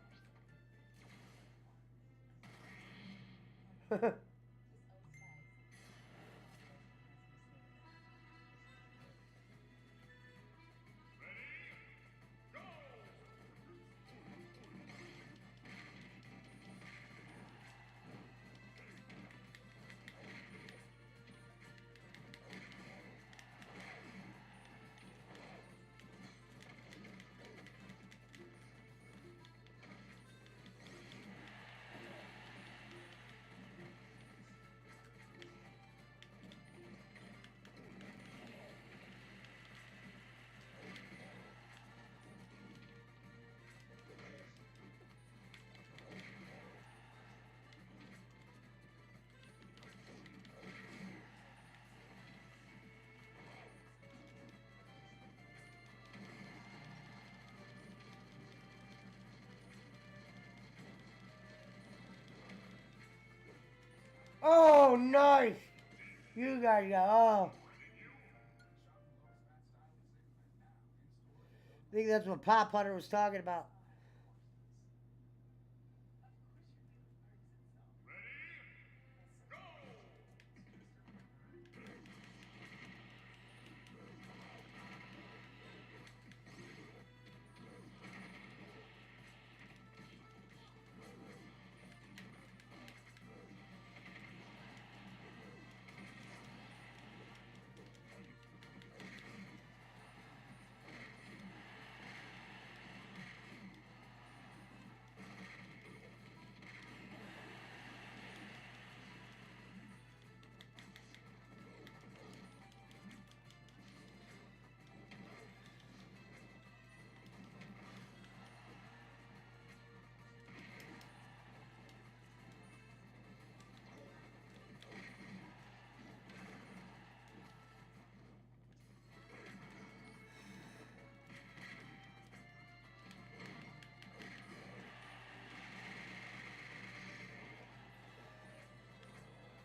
Oh, nice. You guys got, oh. I think that's what Pop Hunter was talking about.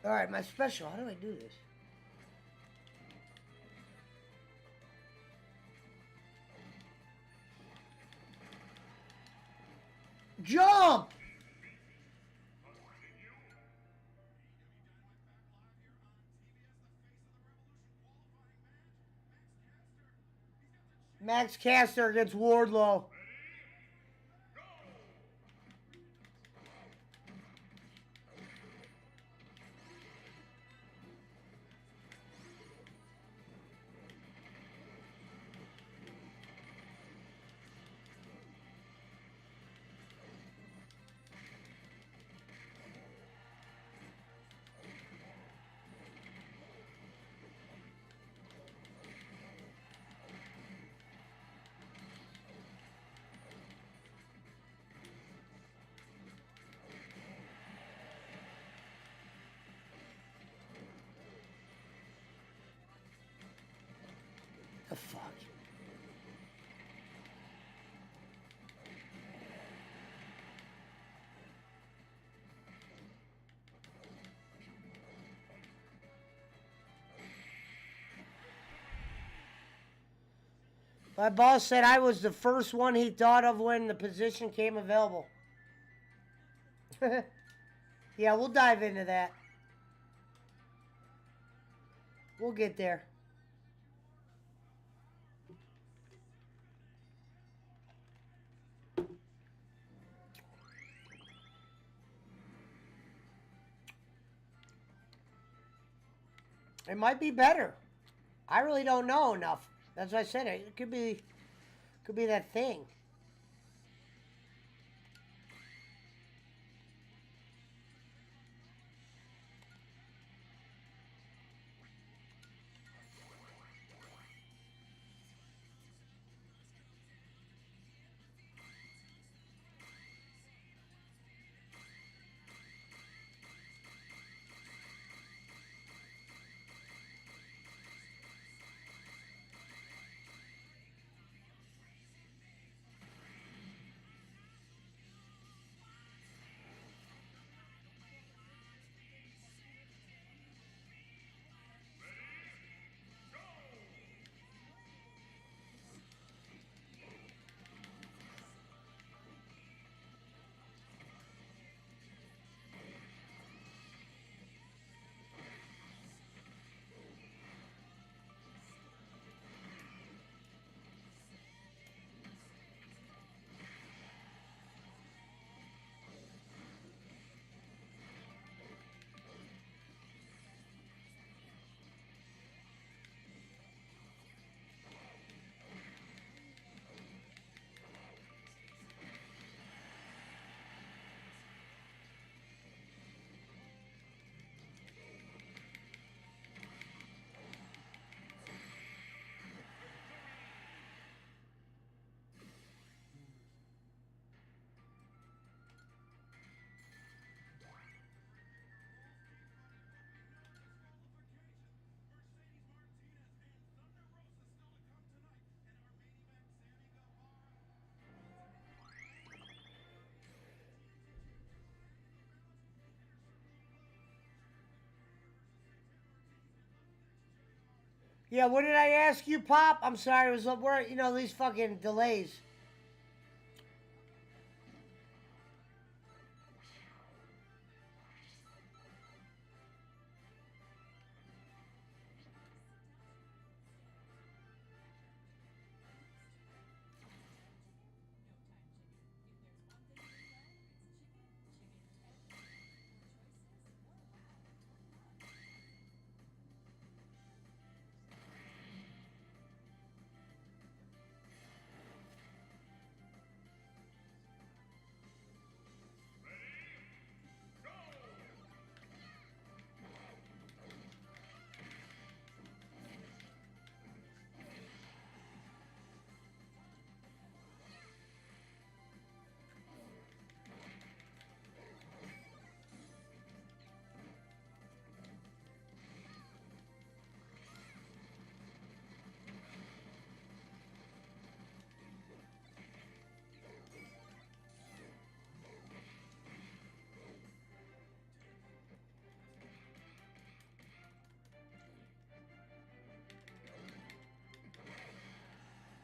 All right, my special. How do I do this? Jump! Max Caster against Wardlow. The fuck? My boss said I was the first one he thought of when the position came available. Yeah, we'll dive into that. We'll get there. It might be better. I really don't know enough. That's what I said. It could be that thing. Yeah, what did I ask you, Pop? I'm sorry, it was where you know these fucking delays.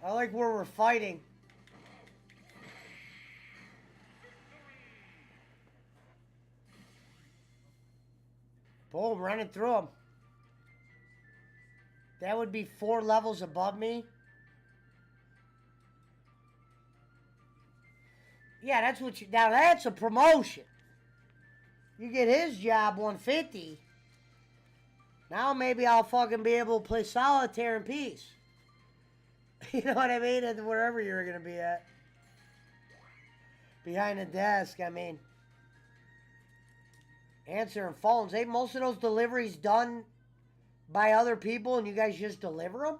I like where we're fighting. Boom, running through them. That would be 4 levels above me. Yeah, that's what you... Now, that's a promotion. You get his job 150. Now maybe I'll fucking be able to play solitaire in peace. You know what I mean? And wherever you're going to be at. Behind the desk, I mean. Answering phones. Ain't most of those deliveries done by other people and you guys just deliver them?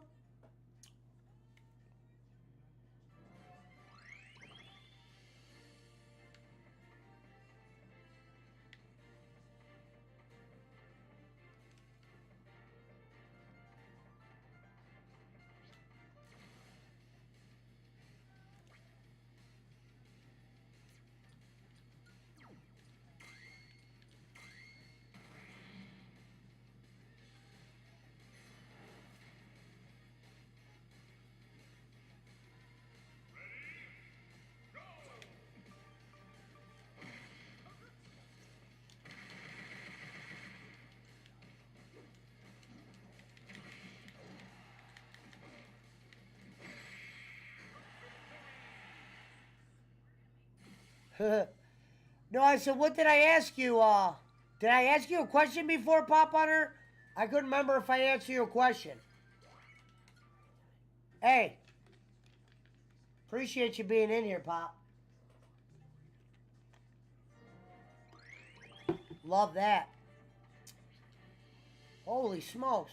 No, I said, what did I ask you? Did I ask you a question before, Pop Hunter? I couldn't remember if I answered your question. Hey. Appreciate you being in here, Pop. Love that. Holy smokes.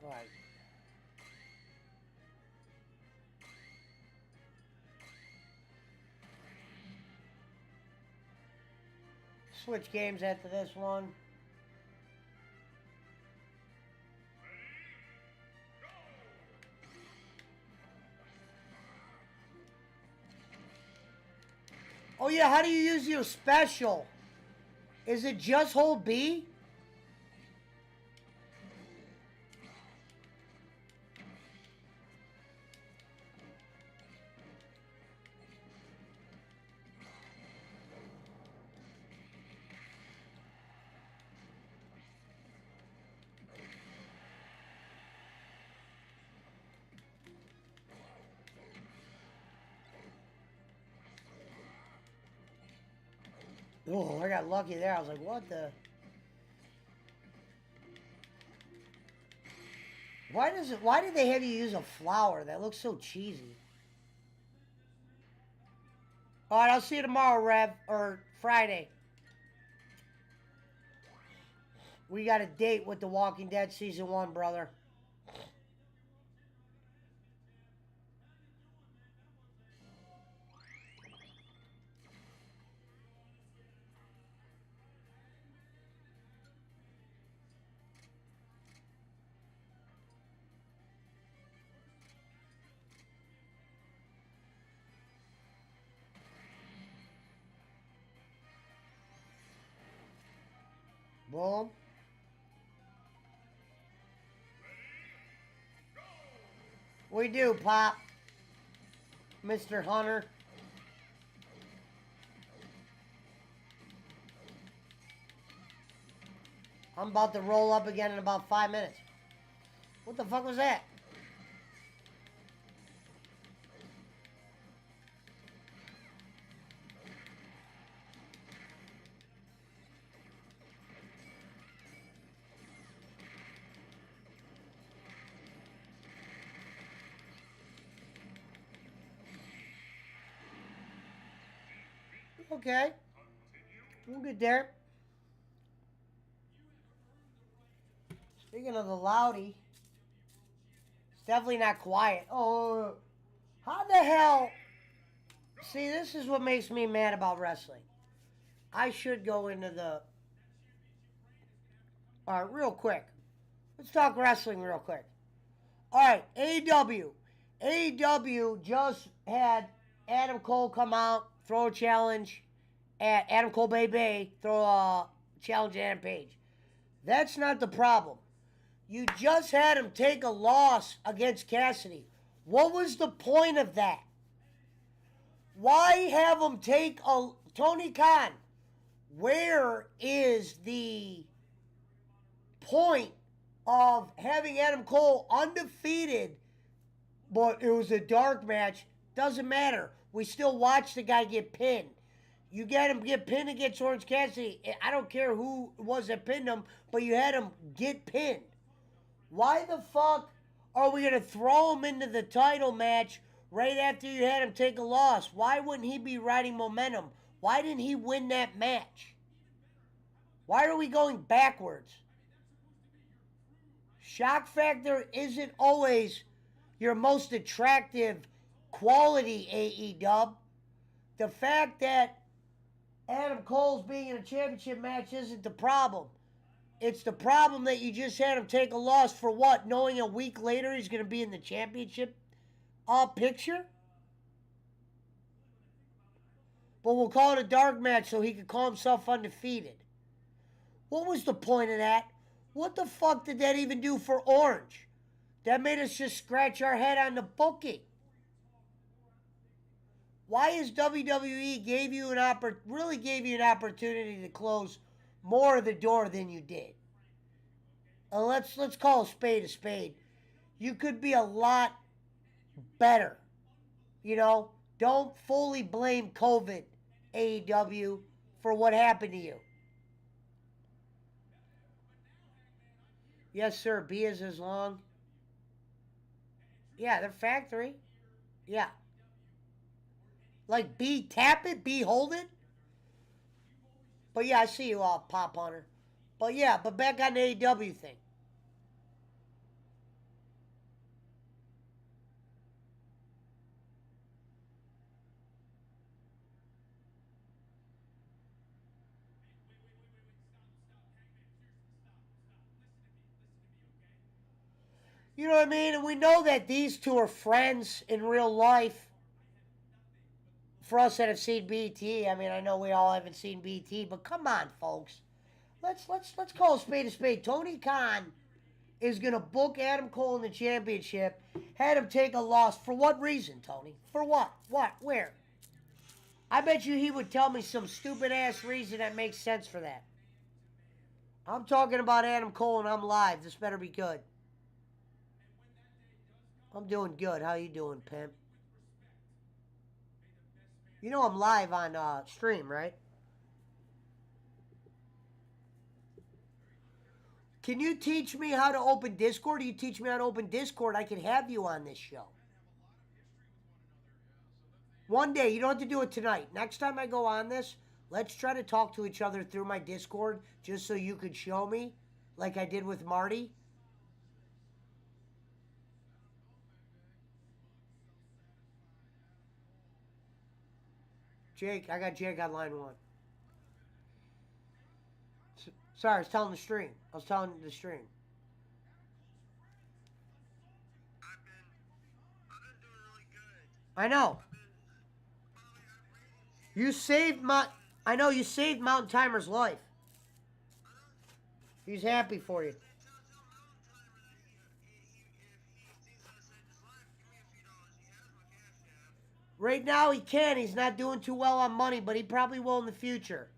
All right. Switch games after this one. Oh yeah, how do you use your special? Is it just hold B? Oh, I got lucky there. I was like, what the? Why did they have you use a flower? That looks so cheesy. All right, I'll see you tomorrow, Rev, or Friday. We got a date with The Walking Dead Season 1, brother. Boom. We do, Pop. Mr. Hunter. I'm about to roll up again in about 5 minutes. What the fuck was that? Okay. We'll get there. Speaking of the Loudy, it's definitely not quiet. Oh, how the hell? See, this is what makes me mad about wrestling. I should go into the... All right, real quick. Let's talk wrestling real quick. All right, AEW. AEW just had Adam Cole come out, throw a challenge at Adam Cole Bay, throw a challenge at Adam Page. That's not the problem. You just had him take a loss against Cassidy. What was the point of that? Why have him take a... Tony Khan, where is the point of having Adam Cole undefeated, but it was a dark match? Doesn't matter. We still watch the guy get pinned. You get him get pinned against Orange Cassidy. I don't care who it was that pinned him, but you had him get pinned. Why the fuck are we going to throw him into the title match right after you had him take a loss? Why wouldn't he be riding momentum? Why didn't he win that match? Why are we going backwards? Shock factor isn't always your most attractive quality, AEW. The fact that Adam Cole's being in a championship match isn't the problem. It's the problem that you just had him take a loss for what? Knowing a week later he's going to be in the championship picture? But we'll call it a dark match so he can call himself undefeated. What was the point of that? What the fuck did that even do for Orange? That made us just scratch our head on the booking. Why is WWE really gave you an opportunity to close more of the door than you did? And let's call a spade. You could be a lot better. You know, don't fully blame COVID, AEW, for what happened to you. Yes, sir. B is as long. Yeah, they're factory. Yeah. Like B, tap it, B, hold it. But yeah, I see you all, Pop Hunter. But yeah, but back on the AEW thing. You know what I mean? And we know that these two are friends in real life. For us that have seen BT, I mean, I know we all haven't seen BT, but come on, folks. Let's call a spade. Tony Khan is gonna book Adam Cole in the championship. Had him take a loss for what reason, Tony? For what? What? Where? I bet you he would tell me some stupid ass reason that makes sense for that. I'm talking about Adam Cole and I'm live. This better be good. I'm doing good. How you doing, pimp? You know I'm live on stream, right? Can you teach me how to open Discord? You teach me how to open Discord, I can have you on this show. One day. You don't have to do it tonight. Next time I go on this, let's try to talk to each other through my Discord just so you could show me, like I did with Marty. Jake, I got Jake on line 1. Sorry, I was telling the stream. I've been doing really good. I know. You saved I know you saved Mountain Timer's life. He's happy for you. Right now he can. He's not doing too well on money, but he probably will in the future.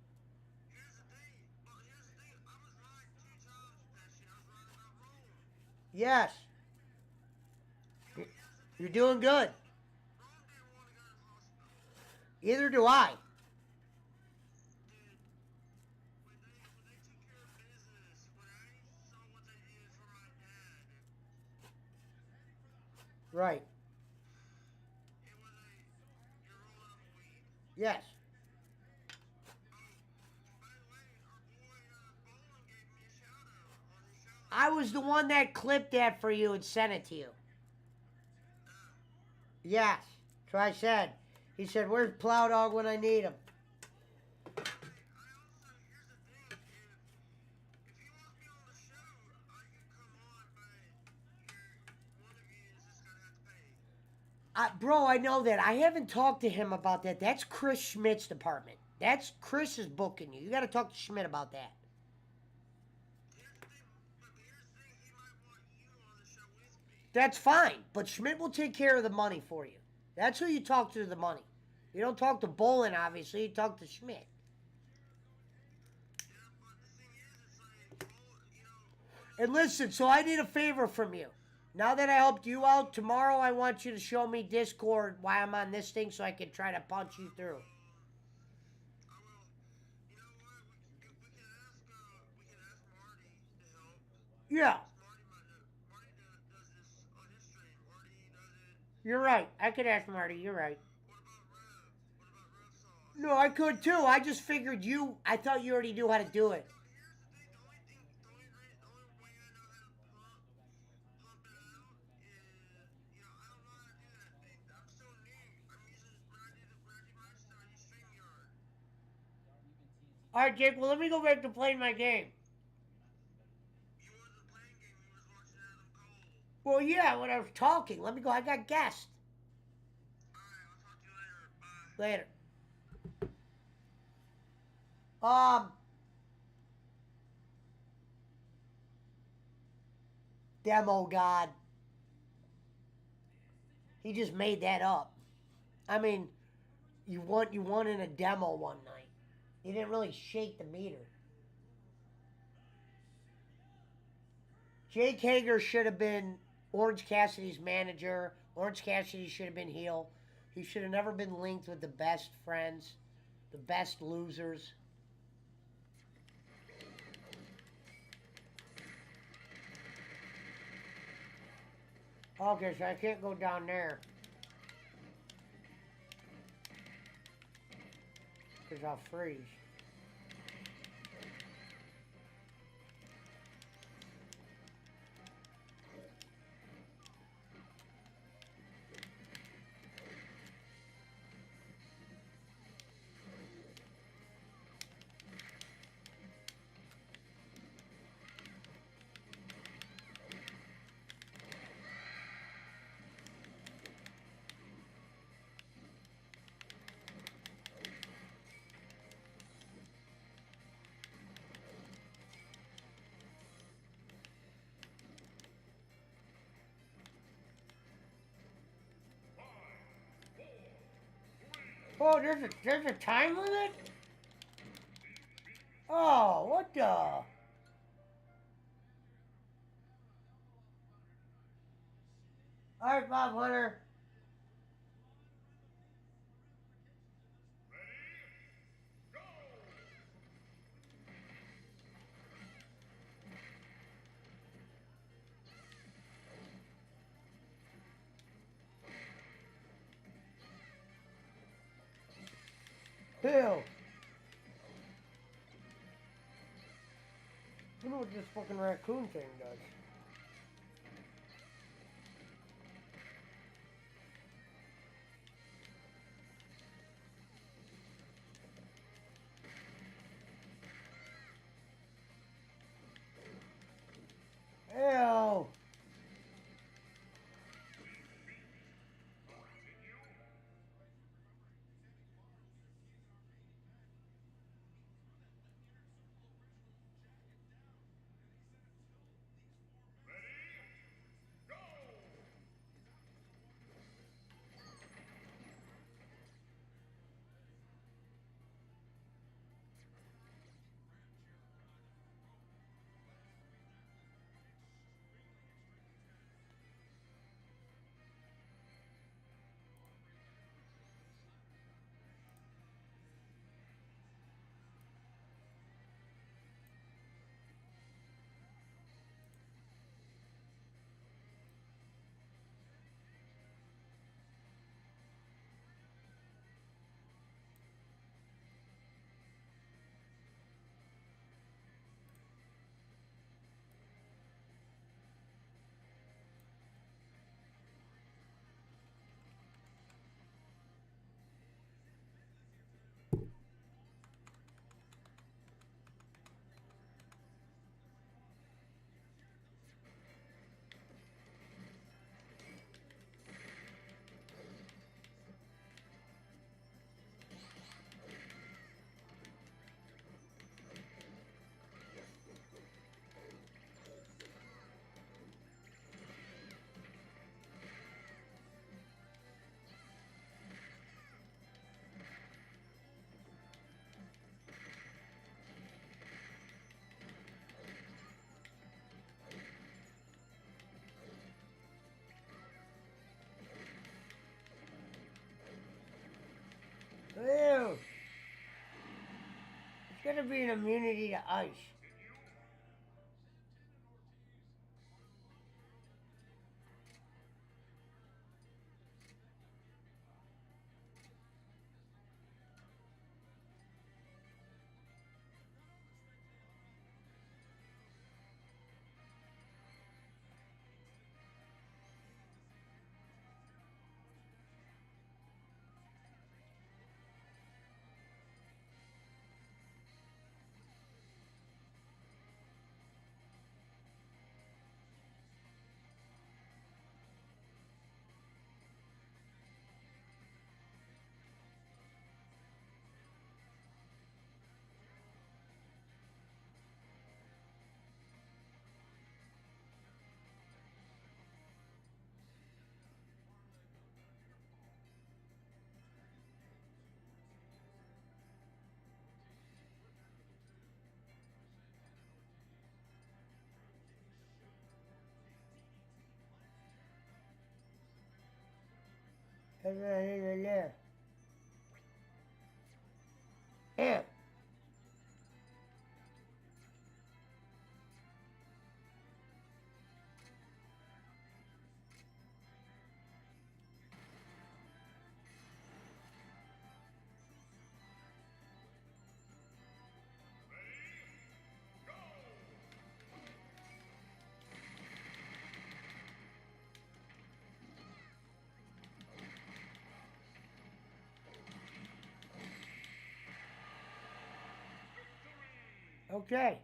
Yes. You're doing good. Either do I. Right. Yes. I was the one that clipped that for you and sent it to you. Yes. That's what I said. He said, where's Plow Dog when I need him? Bro, I know that. I haven't talked to him about that. That's Chris Schmidt's department. That's Chris is booking you. You got to talk to Schmidt about that. That's fine, but Schmidt will take care of the money for you. That's who you talk to the money. You don't talk to Bolin, obviously. You talk to Schmidt. And listen, so I need a favor from you. Now that I helped you out, tomorrow I want you to show me Discord why I'm on this thing so I can try to punch you through. Yeah. You're right. I could ask Marty. You're right. No, I could too. I just figured you. I thought you already knew how to do it. All right, Jake. Well, let me go back to playing my game. Well, yeah, when I was talking. Let me go. I got guests. Later. Demo God. He just made that up. I mean, you won in a demo one night. He didn't really shake the meter. Jake Hager should have been Orange Cassidy's manager. Orange Cassidy should have been heel. He should have never been linked with the best friends, the best losers. Okay, so I can't go down there. Because I'll freeze. Oh, there's a time limit? Oh, what the? Alright, Bob Hunter. Bill. I wonder what this fucking raccoon thing does. Ew. gonna be an immunity to ice. There's nothing in there. Yeah. Okay.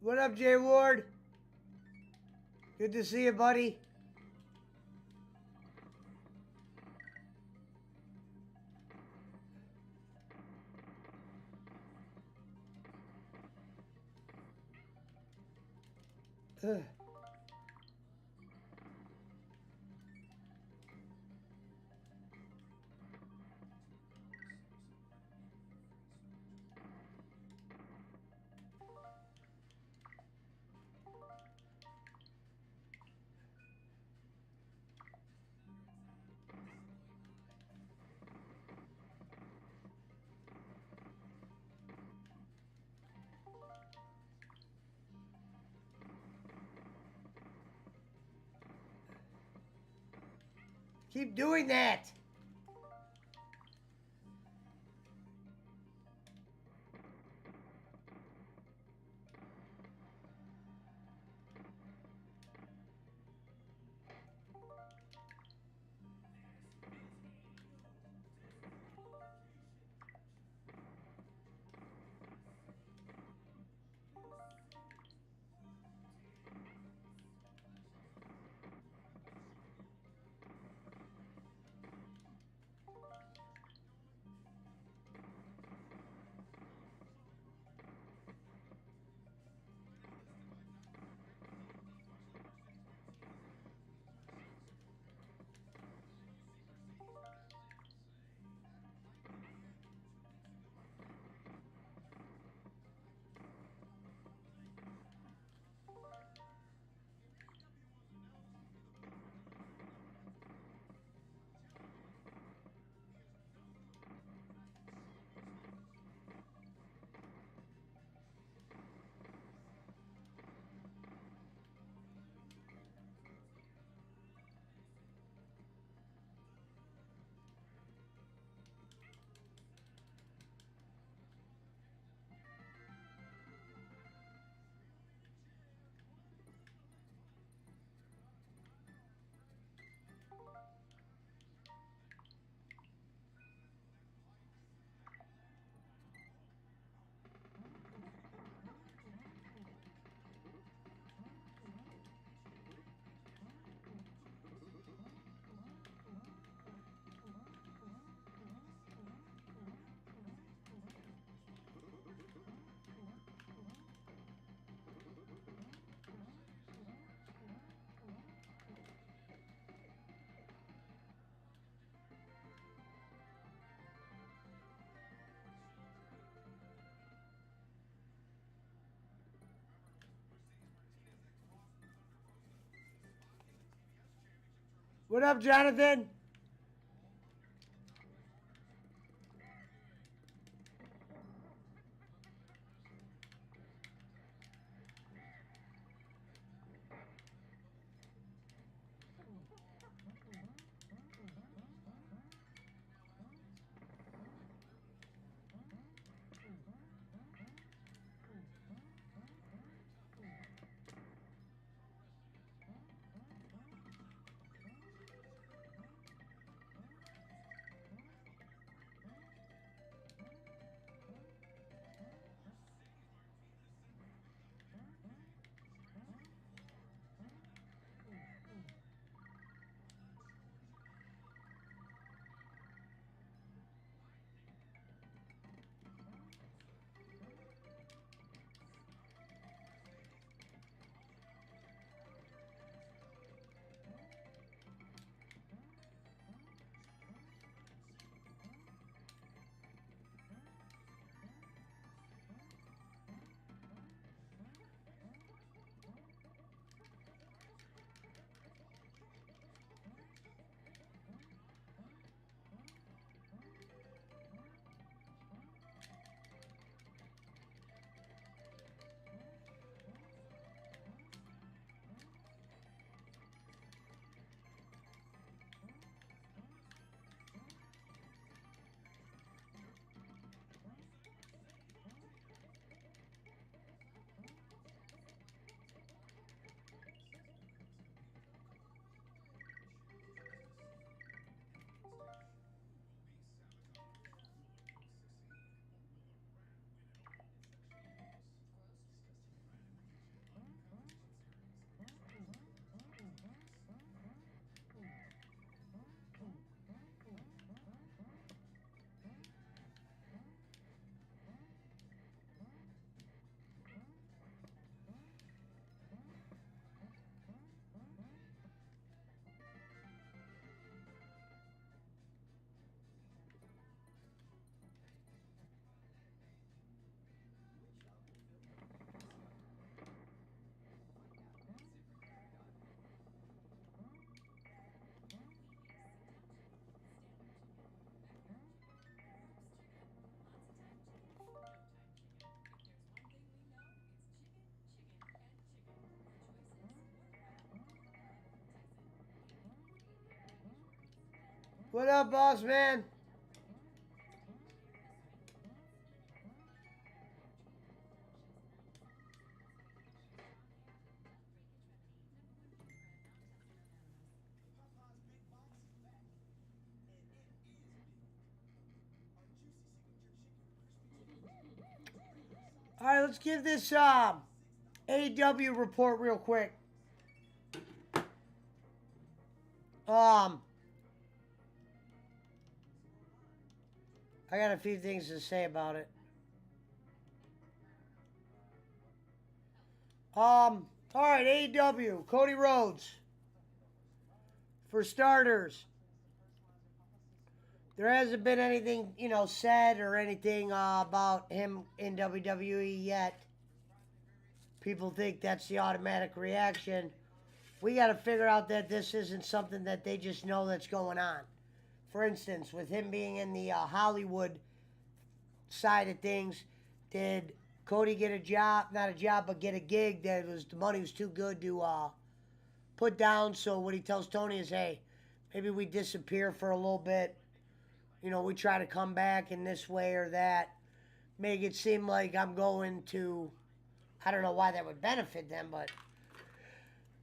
What up, Jay Ward? Good to see you, buddy. Ugh. Keep doing that. What up, Jonathan? What up, boss man? All right, let's give this AW report real quick. I got a few things to say about it. All right, AW, Cody Rhodes. For starters, there hasn't been anything, said or anything about him in WWE yet. People think that's the automatic reaction. We got to figure out that this isn't something that they just know that's going on. For instance, with him being in the Hollywood side of things, did Cody get a job? Not a job, but get a gig that the money was too good to put down. So what he tells Tony is, hey, maybe we disappear for a little bit. We try to come back in this way or that. Make it seem like I'm going to, I don't know why that would benefit them, but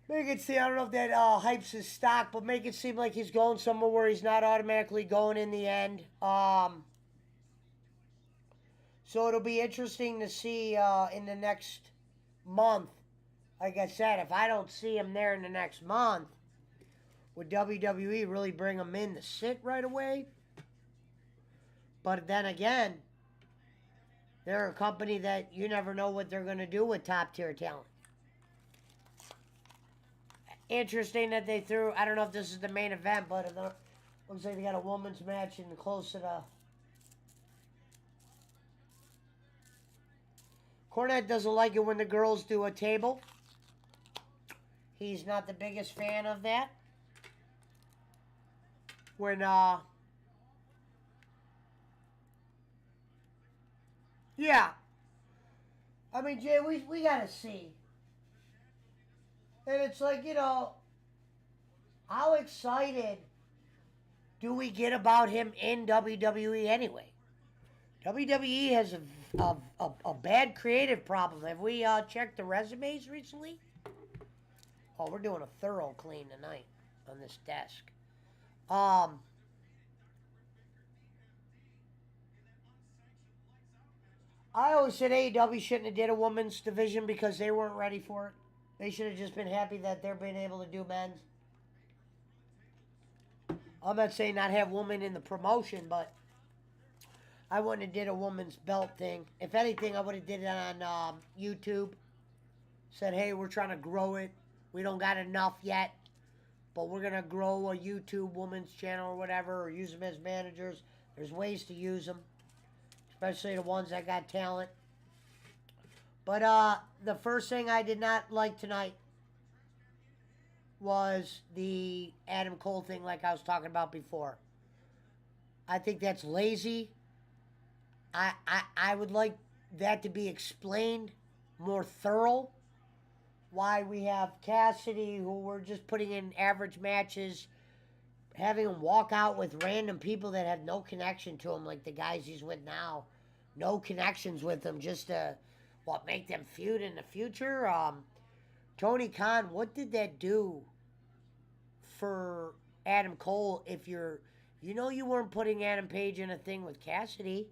make it seem, I don't know if that hypes his stock, but make it seem like he's going somewhere where he's not automatically going in the end. So it'll be interesting to see in the next month. Like I said, if I don't see him there in the next month, would WWE really bring him in to sit right away? But then again, they're a company that you never know what they're going to do with top-tier talent. Interesting that they threw, I don't know if this is the main event, but it looks like they got a women's match in close to the... Cornette doesn't like it when the girls do a table. He's not the biggest fan of that. When, yeah. I mean, Jay, we gotta see. And it's like, how excited do we get about him in WWE anyway? WWE has a bad creative problem. Have we checked the resumes recently? Oh, we're doing a thorough clean tonight on this desk. I always said AEW shouldn't have did a women's division because they weren't ready for it. They should have just been happy that they're being able to do men's. I'm not saying not have women in the promotion, but I wouldn't have did a women's belt thing. If anything, I would have did it on YouTube. Said, hey, we're trying to grow it. We don't got enough yet, but we're going to grow a YouTube women's channel or whatever, or use them as managers. There's ways to use them, especially the ones that got talent. But the first thing I did not like tonight was the Adam Cole thing like I was talking about before. I think that's lazy. I would like that to be explained more thorough. Why we have Cassidy, who we're just putting in average matches, having him walk out with random people that have no connection to him, like the guys he's with now. No connections with him, just to, make them feud in the future? Tony Khan, what did that do for Adam Cole if you weren't putting Adam Page in a thing with Cassidy?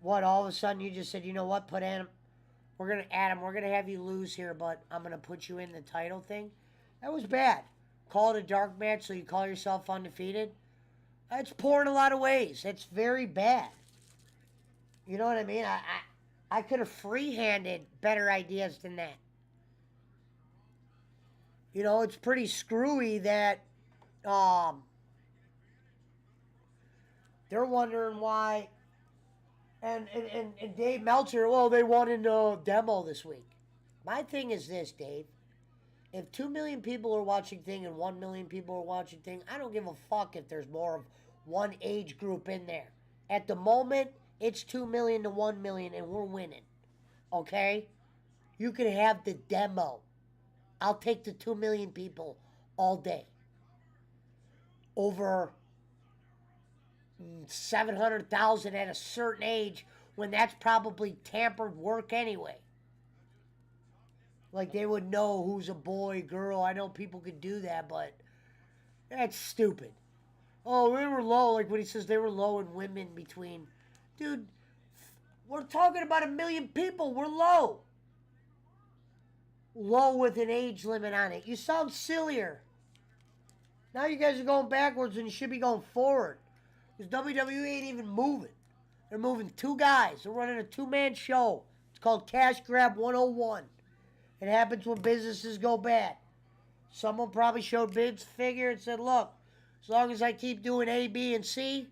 What, all of a sudden you just said, you know what, put Adam... we're going to have you lose here, but I'm going to put you in the title thing? That was bad. Call it a dark match so you call yourself undefeated? That's poor in a lot of ways. That's very bad. You know what I mean? I could have free-handed better ideas than that. It's pretty screwy that they're wondering why... And Dave Meltzer, they won in the demo this week. My thing is this, Dave. If 2 million people are watching thing and 1 million people are watching thing, I don't give a fuck if there's more of one age group in there. At the moment, it's 2 million to 1 million and we're winning. Okay? You can have the demo. I'll take the 2 million people all day. over 700,000 at a certain age when that's probably tampered work anyway. Like they would know who's a boy, girl. I know people could do that, but that's stupid. Oh, they were low. Like when he says they were low in women between. Dude, we're talking about 1 million people. We're low. Low with an age limit on it. You sound sillier. Now you guys are going backwards when you should be going forward. Because WWE ain't even moving. They're moving 2 guys. They're running a 2-man show. It's called Cash Grab 101. It happens when businesses go bad. Someone probably showed Vince figure and said, look, as long as I keep doing A, B, and C,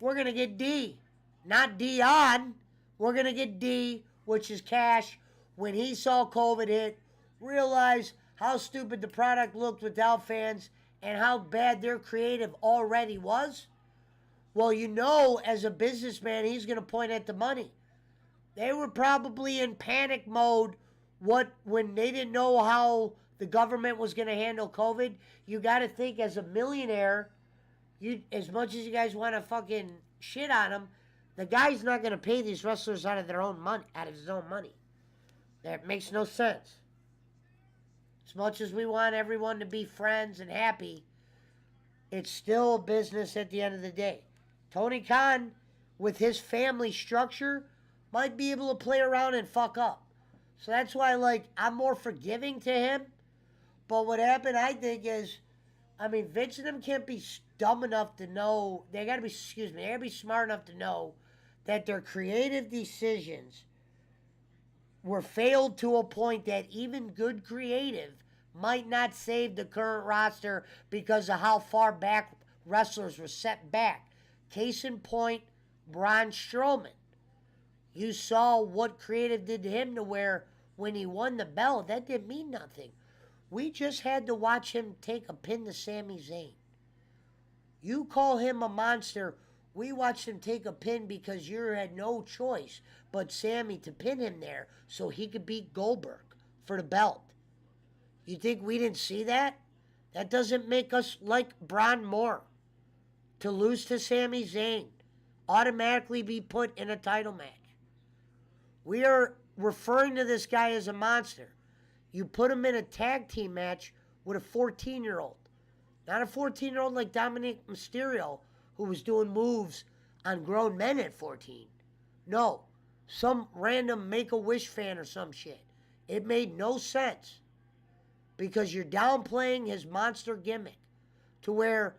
we're going to get D. Not D on. We're going to get D, which is cash. When he saw COVID hit, realized how stupid the product looked without fans and how bad their creative already was. Well, you know, as a businessman, he's going to point at the money. They were probably in panic mode when they didn't know how the government was going to handle COVID. You got to think as a millionaire, as much as you guys want to fucking shit on him, the guy's not going to pay these wrestlers out of their own money, out of his own money. That makes no sense. As much as we want everyone to be friends and happy, it's still a business at the end of the day. Tony Khan, with his family structure, might be able to play around and fuck up. So that's why, like, I'm more forgiving to him. But what happened, I think, is, I mean, Vince and them can't be dumb enough to know, they gotta be smart enough to know that their creative decisions were failed to a point that even good creative might not save the current roster because of how far back wrestlers were set back. Case in point, Braun Strowman. You saw what creative did to him to where when he won the belt, that didn't mean nothing. We just had to watch him take a pin to Sami Zayn. You call him a monster. We watched him take a pin because you had no choice but Sami to pin him there so he could beat Goldberg for the belt. You think we didn't see that? That doesn't make us like Braun more. To lose to Sami Zayn, automatically be put in a title match. We are referring to this guy as a monster. You put him in a tag team match with a 14-year-old. Not a 14-year-old like Dominic Mysterio, who was doing moves on grown men at 14. No, some random Make-A-Wish fan or some shit. It made no sense because you're downplaying his monster gimmick to where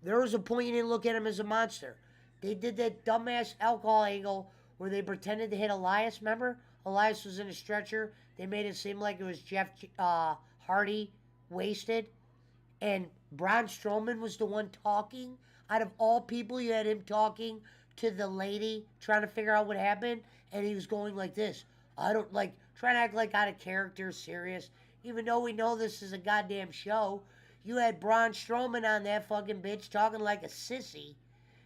there was a point you didn't look at him as a monster. They did that dumbass alcohol angle where they pretended to hit Elias, remember? Elias was in a stretcher. They made it seem like it was Jeff Hardy wasted. And Braun Strowman was the one talking. Out of all people, you had him talking to the lady, trying to figure out what happened. And he was going like this. I don't like, trying to act like out of character, serious. Even though we know this is a goddamn show. You had Braun Strowman on that fucking bitch talking like a sissy.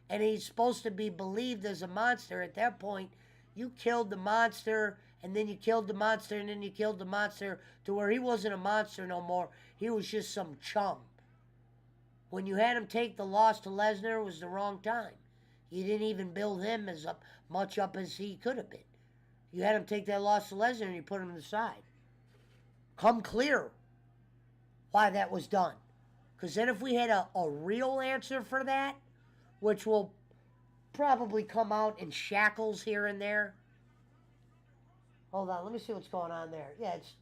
And he's supposed to be believed as a monster. At that point, you killed the monster, and then you killed the monster, and then you killed the monster to where he wasn't a monster no more. He was just some chum. When you had him take the loss to Lesnar, it was the wrong time. You didn't even build him as much up as he could have been. You had him take that loss to Lesnar, and you put him to the side. Come clear why that was done. Because then if we had a real answer for that, which will probably come out in shackles here and there. Hold on, let me see what's going on there. Yeah, it's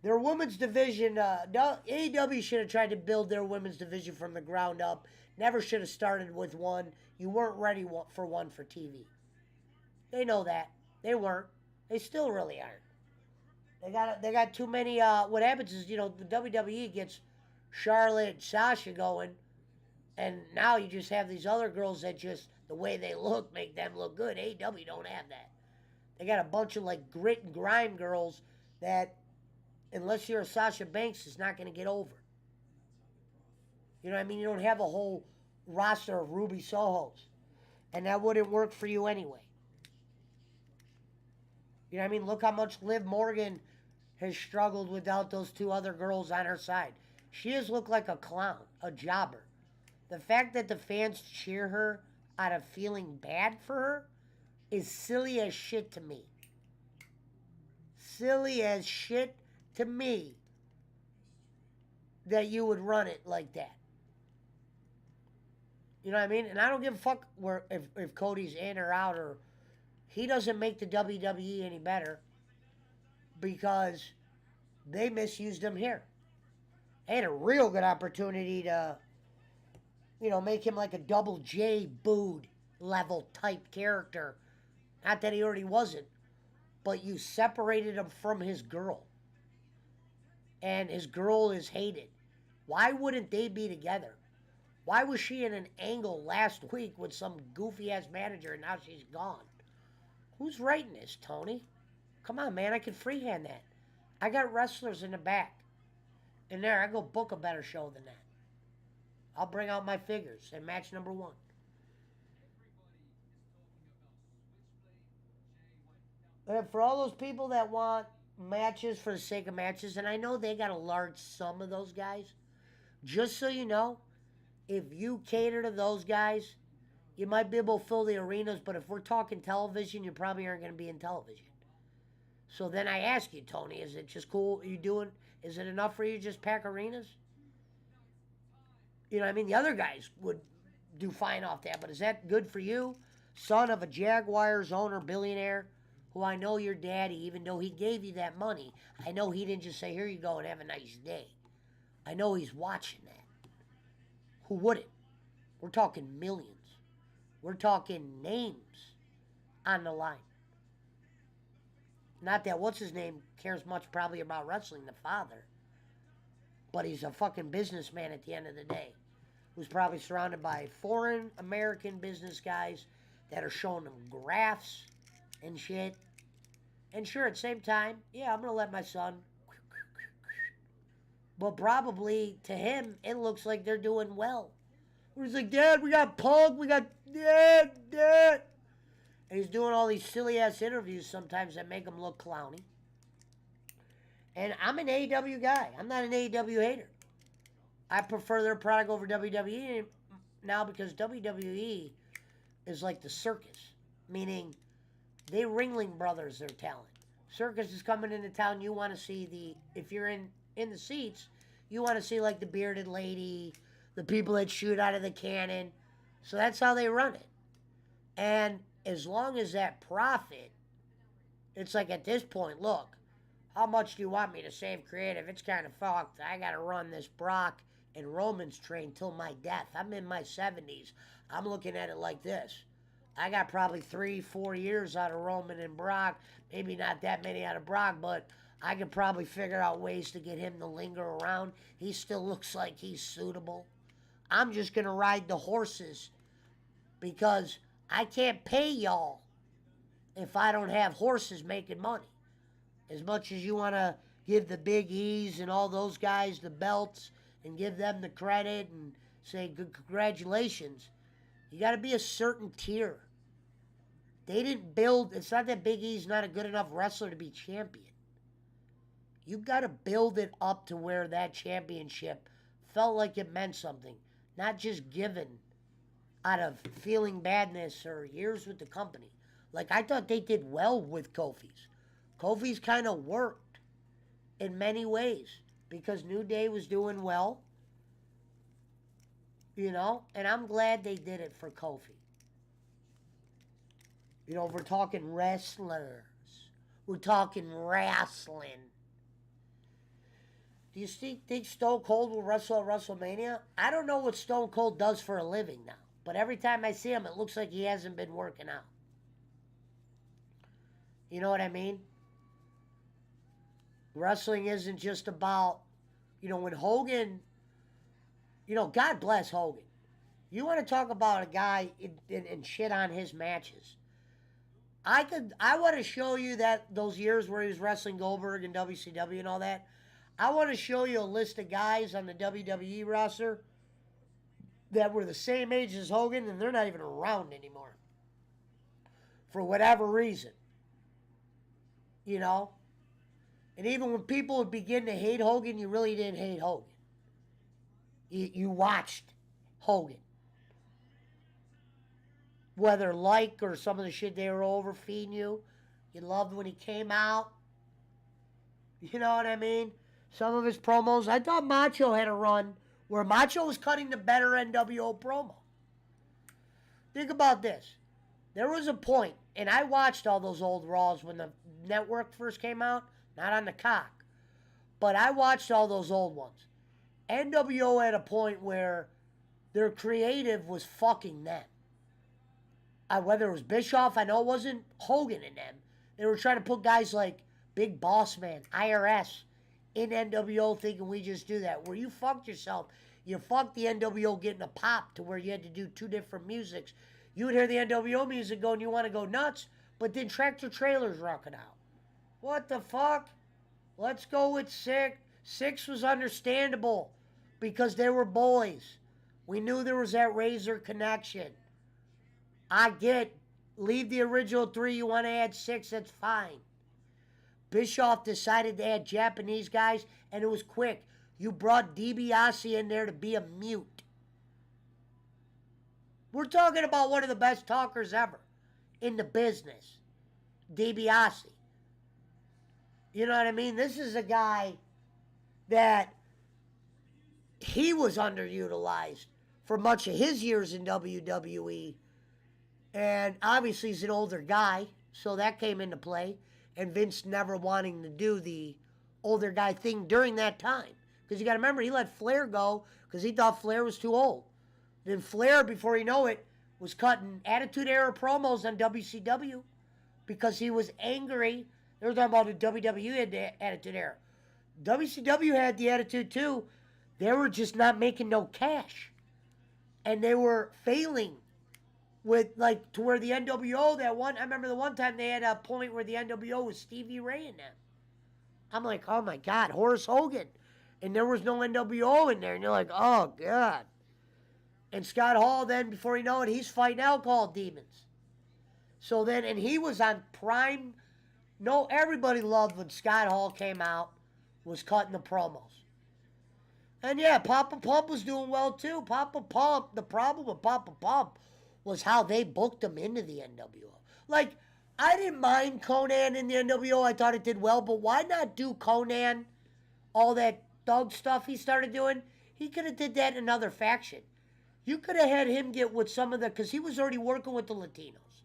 their women's division. AEW should have tried to build their women's division from the ground up. Never should have started with one. You weren't ready for one for TV. They know that. They weren't. They still really aren't. They got too many. What happens is, the WWE gets Charlotte and Sasha going, and now you just have these other girls that just, the way they look, make them look good. AEW don't have that. They got a bunch of like grit and grime girls that, unless you're a Sasha Banks, is not going to get over. You know what I mean? You don't have a whole roster of Ruby Sohos. And that wouldn't work for you anyway. You know what I mean? Look how much Liv Morgan has struggled without those two other girls on her side. She has looked like a clown, a jobber. The fact that the fans cheer her out of feeling bad for her is silly as shit to me. Silly as shit to me that you would run it like that. You know what I mean? And I don't give a fuck if Cody's in or out, or he doesn't make the WWE any better because they misused him here. They had a real good opportunity to, make him like a Double J booed level type character. Not that he already wasn't, but you separated him from his girl. And his girl is hated. Why wouldn't they be together? Why was she in an angle last week with some goofy ass manager and now she's gone? Who's writing this, Tony? Come on, man, I can freehand that. I got wrestlers in the back. And there, I go book a better show than that. I'll bring out my figures in match number 1. And for all those people that want matches for the sake of matches, and I know they got a large sum of those guys, just so you know, if you cater to those guys, you might be able to fill the arenas, but if we're talking television, you probably aren't going to be in television. So then I ask you, Tony, is it just cool? Is it enough for you to just pack arenas? You know what I mean? The other guys would do fine off that, but is that good for you? Son of a Jaguars owner, billionaire, who I know your daddy, even though he gave you that money, I know he didn't just say, here you go and have a nice day. I know he's watching that. Who wouldn't? We're talking millions. We're talking names on the line. Not that what's-his-name cares much probably about wrestling, the father. But he's a fucking businessman at the end of the day. Who's probably surrounded by foreign American business guys that are showing him graphs and shit. And sure, at the same time, yeah, I'm going to let my son. But probably, to him, it looks like they're doing well. He's like, Dad, we got Punk, we got Dad. And he's doing all these silly-ass interviews sometimes that make him look clowny. And I'm an AEW guy. I'm not an AEW hater. I prefer their product over WWE now because WWE is like the circus. Meaning, they Ringling Brothers their talent. Circus is coming into town. You want to see if you're in the seats, you want to see like the bearded lady, the people that shoot out of the cannon. So that's how they run it. And as long as that profit, it's like at this point, look, how much do you want me to save creative? It's kind of fucked. I got to run this Brock and Roman's train till my death. I'm in my 70s. I'm looking at it like this. I got probably 3-4 years out of Roman and Brock. Maybe not that many out of Brock, but I could probably figure out ways to get him to linger around. He still looks like he's suitable. I'm just going to ride the horses because I can't pay y'all if I don't have horses making money. As much as you want to give the Big E's and all those guys the belts and give them the credit and say good congratulations, you got to be a certain tier. They didn't build, it's not that Big E's not a good enough wrestler to be champion. You got to build it up to where that championship felt like it meant something, not just given out of feeling badness or years with the company. Like, I thought they did well with Kofi's. Kofi's kind of worked in many ways because New Day was doing well, and I'm glad they did it for Kofi. If we're talking wrestlers, we're talking wrestling. Do you think Stone Cold will wrestle at WrestleMania? I don't know what Stone Cold does for a living now, but every time I see him, it looks like he hasn't been working out. You know what I mean? Wrestling isn't just about, when Hogan, God bless Hogan. You want to talk about a guy and shit on his matches. I want to show you those years where he was wrestling Goldberg and WCW and all that. I want to show you a list of guys on the WWE roster that were the same age as Hogan and they're not even around anymore. For whatever reason. And even when people would begin to hate Hogan, you really didn't hate Hogan. You watched Hogan. Whether like or some of the shit they were overfeeding you, you loved when he came out. You know what I mean? Some of his promos. I thought Macho had a run where Macho was cutting the better NWO promo. Think about this. There was a point, and I watched all those old Raws when the network first came out, not on the cock, but I watched all those old ones. NWO had a point where their creative was fucking them. Whether it was Bischoff, I know it wasn't Hogan in them. They were trying to put guys like Big Boss Man, IRS, in NWO thinking we just do that. Where you fucked yourself. You fucked the NWO getting a pop to where you had to do two different musics. You would hear the NWO music go and you want to go nuts, but then Tractor Trailer's rocking out. What the fuck? Let's go with Six. Six was understandable because they were boys. We knew there was that Razor connection. I get, leave the original three, you want to add six, that's fine. Bischoff decided to add Japanese guys, and it was quick. You brought DiBiase in there to be a mute. We're talking about one of the best talkers ever in the business. DiBiase. You know what I mean? This is a guy that he was underutilized for much of his years in WWE. And obviously he's an older guy, so that came into play. And Vince never wanting to do the older guy thing during that time. Because you got to remember, he let Flair go because he thought Flair was too old. Then Flair, before you know it, was cutting Attitude Era promos on WCW because he was angry. They were talking about the WWE had the Attitude Era. WCW had the attitude too. They were just not making no cash. And they were failing with, like, to where the NWO, I remember the one time they had a point where the NWO was Stevie Ray in them. I'm like, oh my God, Horace Hogan. And there was no NWO in there. And you're like, oh God. And Scott Hall then, before you know it, he's fighting alcohol demons. So then, and he was on prime. No, everybody loved when Scott Hall came out, was cutting the promos. And yeah, Papa Pump was doing well too. Papa Pump, the problem with Papa Pump was how they booked him into the NWO. Like, I didn't mind Conan in the NWO. I thought it did well, but why not do Conan, all that thug stuff he started doing? He could have did that in another faction. You could have had him get with some of the, because he was already working with the Latinos.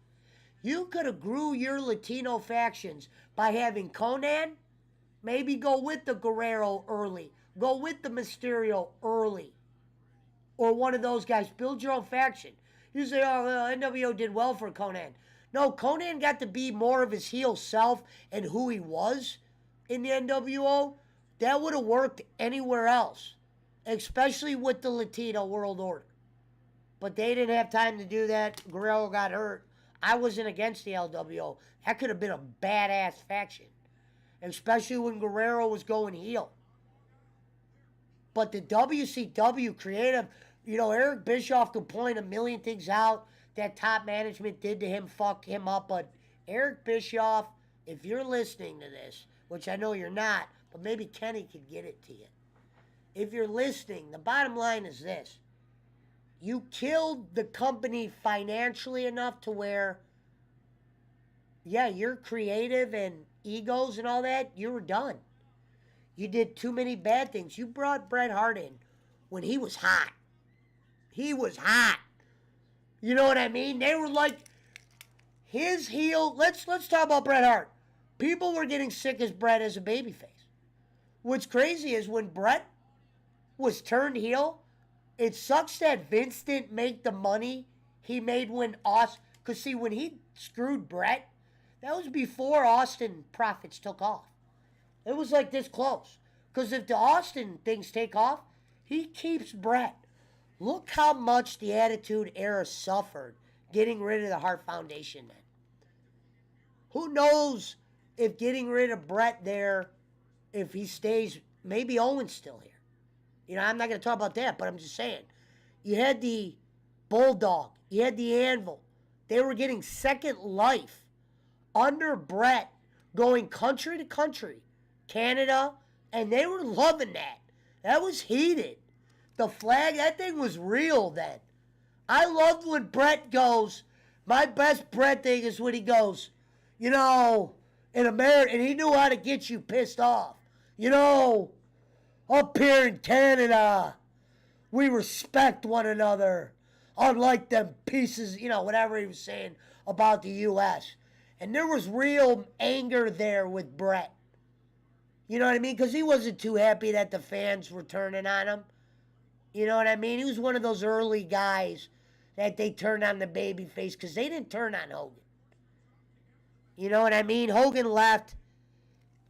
You could have grew your Latino factions by having Conan, maybe go with the Guerrero early, go with the Mysterio early, or one of those guys. Build your own faction. You say, oh, NWO did well for Conan. No, Conan got to be more of his heel self and who he was in the NWO. That would have worked anywhere else, especially with the Latino World Order. But they didn't have time to do that. Guerrero got hurt. I wasn't against the LWO. That could have been a badass faction, especially when Guerrero was going heel. But the WCW creative, you know, Eric Bischoff could point a million things out that top management did to him, fuck him up. But Eric Bischoff, if you're listening to this, which I know you're not, but maybe Kenny could get it to you. If you're listening, the bottom line is this. You killed the company financially enough to where, yeah, you're creative and egos and all that, you were done. You did too many bad things. You brought Bret Hart in when he was hot. He was hot. You know what I mean? They were like, his heel. Let's talk about Bret Hart. People were getting sick as Bret as a babyface. What's crazy is when Bret was turned heel, it sucks that Vince didn't make the money he made when Austin. Because see, when he screwed Bret, that was before Austin profits took off. It was like this close. Because if the Austin things take off, he keeps Bret. Look how much the Attitude Era suffered getting rid of the Hart Foundation then. Who knows if getting rid of Bret there, if he stays, maybe Owen's still here. You know, I'm not going to talk about that, but I'm just saying. You had the Bulldog. You had the Anvil. They were getting second life under Bret, going country to country, Canada, and they were loving that. That was heated. The flag, that thing was real then. I loved when Brett goes, my best Brett thing is when he goes, you know, in America, and he knew how to get you pissed off. You know, up here in Canada, we respect one another, unlike them pieces, you know, whatever he was saying about the U.S. And there was real anger there with Brett. You know what I mean? Because he wasn't too happy that the fans were turning on him. You know what I mean? He was one of those early guys that they turned on the babyface because they didn't turn on Hogan. You know what I mean? Hogan left.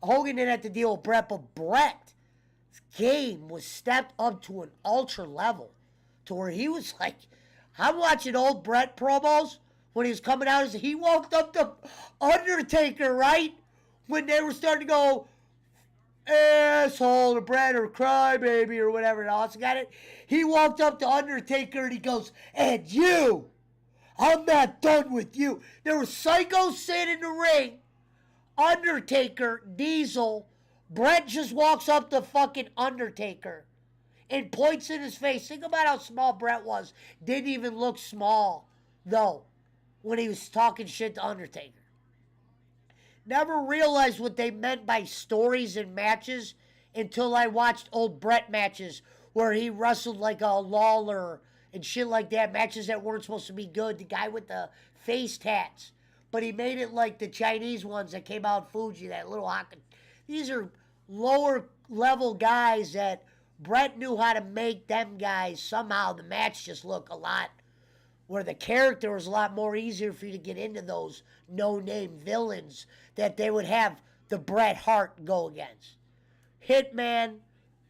Hogan didn't have to deal with Brett, but Brett's game was stepped up to an ultra level to where he was like, I'm watching old Brett promos when he was coming out. He walked up to Undertaker, right? When they were starting to go, asshole or Brett or crybaby or whatever else. Got it? He walked up to Undertaker and he goes, and you, I'm not done with you. There was Psycho Sid in the ring, Undertaker, Diesel. Brett just walks up to fucking Undertaker and points in his face. Think about how small Brett was. Didn't even look small, though, when he was talking shit to Undertaker. Never realized what they meant by stories and matches until I watched old Brett matches where he wrestled like a Lawler and shit like that. Matches that weren't supposed to be good. The guy with the face tats. But he made it like the Chinese ones that came out Fuji, that little hockey. These are lower level guys that Brett knew how to make them guys. Somehow the match just look a lot, where the character was a lot more easier for you to get into those no-name villains that they would have the Bret Hart go against. Hitman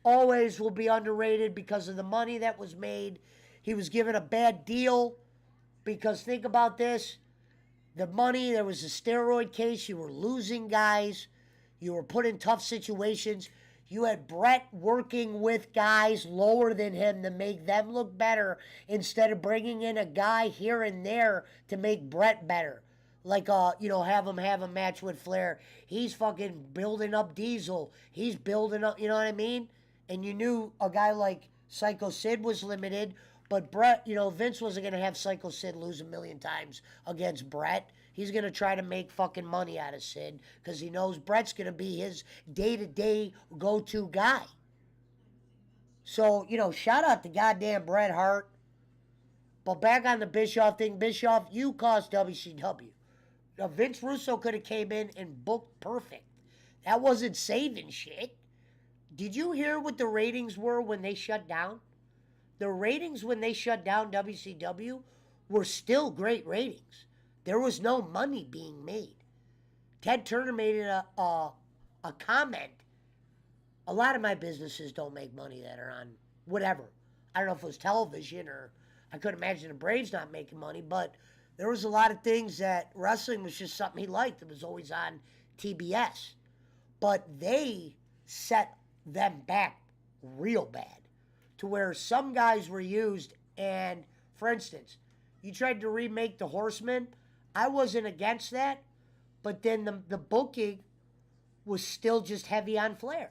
always will be underrated because of the money that was made. He was given a bad deal because think about this. The money, there was a steroid case. You were losing guys. You were put in tough situations. You had Brett working with guys lower than him to make them look better instead of bringing in a guy here and there to make Brett better. Like, have him have a match with Flair. He's fucking building up Diesel. He's building up, you know what I mean? And you knew a guy like Psycho Sid was limited, but Brett, Vince wasn't going to have Psycho Sid lose a million times against Brett. He's going to try to make fucking money out of Sid because he knows Brett's going to be his day-to-day go-to guy. So, shout out to goddamn Bret Hart. But back on the Bischoff thing, Bischoff, you cost WCW. Now, Vince Russo could have came in and booked perfect. That wasn't saving shit. Did you hear what the ratings were when they shut down? The ratings when they shut down WCW were still great ratings. There was no money being made. Ted Turner made a comment. A lot of my businesses don't make money that are on whatever. I don't know if it was television or I could imagine the Braves not making money, but there was a lot of things that wrestling was just something he liked. It was always on TBS. But they set them back real bad to where some guys were used. And, for instance, you tried to remake The Horseman. I wasn't against that. But then the booking was still just heavy on Flair.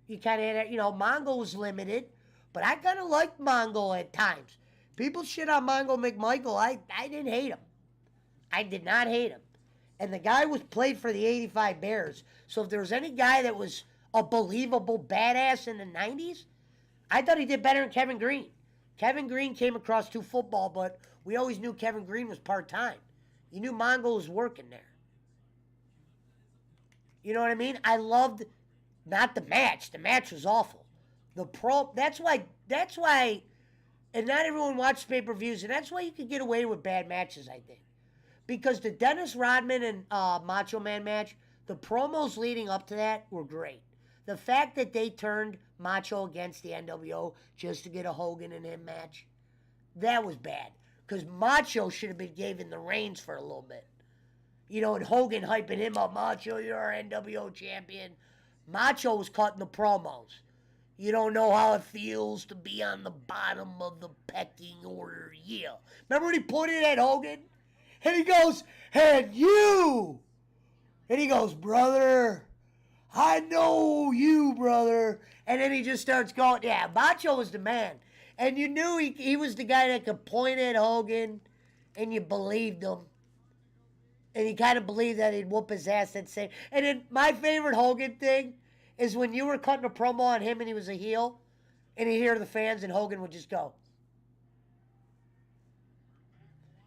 You kind of had, Mongo was limited. But I kind of liked Mongo at times. People shit on Mongo McMichael. I didn't hate him. I did not hate him. And the guy was played for the 85 Bears. So if there was any guy that was a believable badass in the 90s, I thought he did better than Kevin Green. Kevin Green came across too football, but we always knew Kevin Green was part-time. You knew Mongo was working there. You know what I mean? I loved, not the match. The match was awful. That's why, and not everyone watches pay-per-views, and that's why you could get away with bad matches, I think. Because the Dennis Rodman and Macho Man match, the promos leading up to that were great. The fact that they turned Macho against the NWO just to get a Hogan and him match, that was bad. Because Macho should have been given the reins for a little bit. And Hogan hyping him up, Macho, you're our NWO champion. Macho was cutting the promos. You don't know how it feels to be on the bottom of the pecking order. Yeah. Remember when he put it at Hogan? And he goes, and you! And he goes, brother, I know you, brother. And then he just starts going, yeah, Macho was the man. And you knew he was the guy that could point at Hogan, and you believed him. And you kind of believed that he'd whoop his ass that same. And then my favorite Hogan thing is when you were cutting a promo on him and he was a heel, and you hear the fans, and Hogan would just go.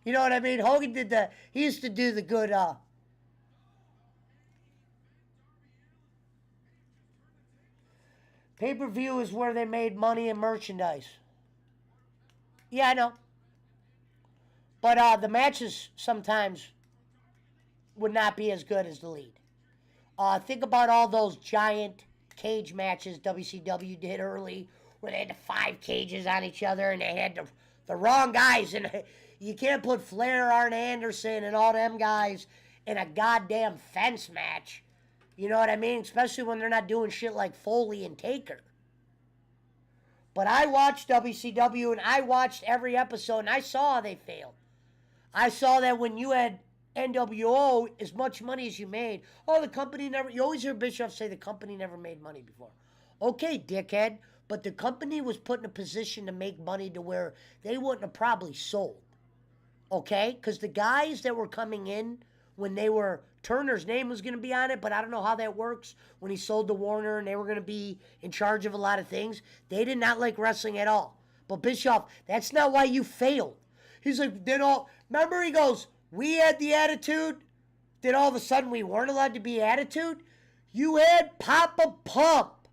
You know what I mean? Hogan did he used to do the good, pay-per-view is where they made money and merchandise. Yeah, I know. But the matches sometimes would not be as good as the lead. Think about all those giant cage matches WCW did early, where they had the 5 cages on each other, and they had the wrong guys. And you can't put Flair, Arn Anderson, and all them guys in a goddamn fence match. You know what I mean? Especially when they're not doing shit like Foley and Taker. But I watched WCW, and I watched every episode, and I saw how they failed. I saw that when you had NWO, as much money as you made, the company never... You always hear Bischoff say the company never made money before. Okay, dickhead, but the company was put in a position to make money to where they wouldn't have probably sold. Okay? Because the guys that were coming in when they were... Turner's name was going to be on it, but I don't know how that works. When he sold to Warner and they were going to be in charge of a lot of things, they did not like wrestling at all. But Bischoff, that's not why you failed. He's like, remember he goes, we had the attitude, then all of a sudden we weren't allowed to be attitude? You had Papa Pump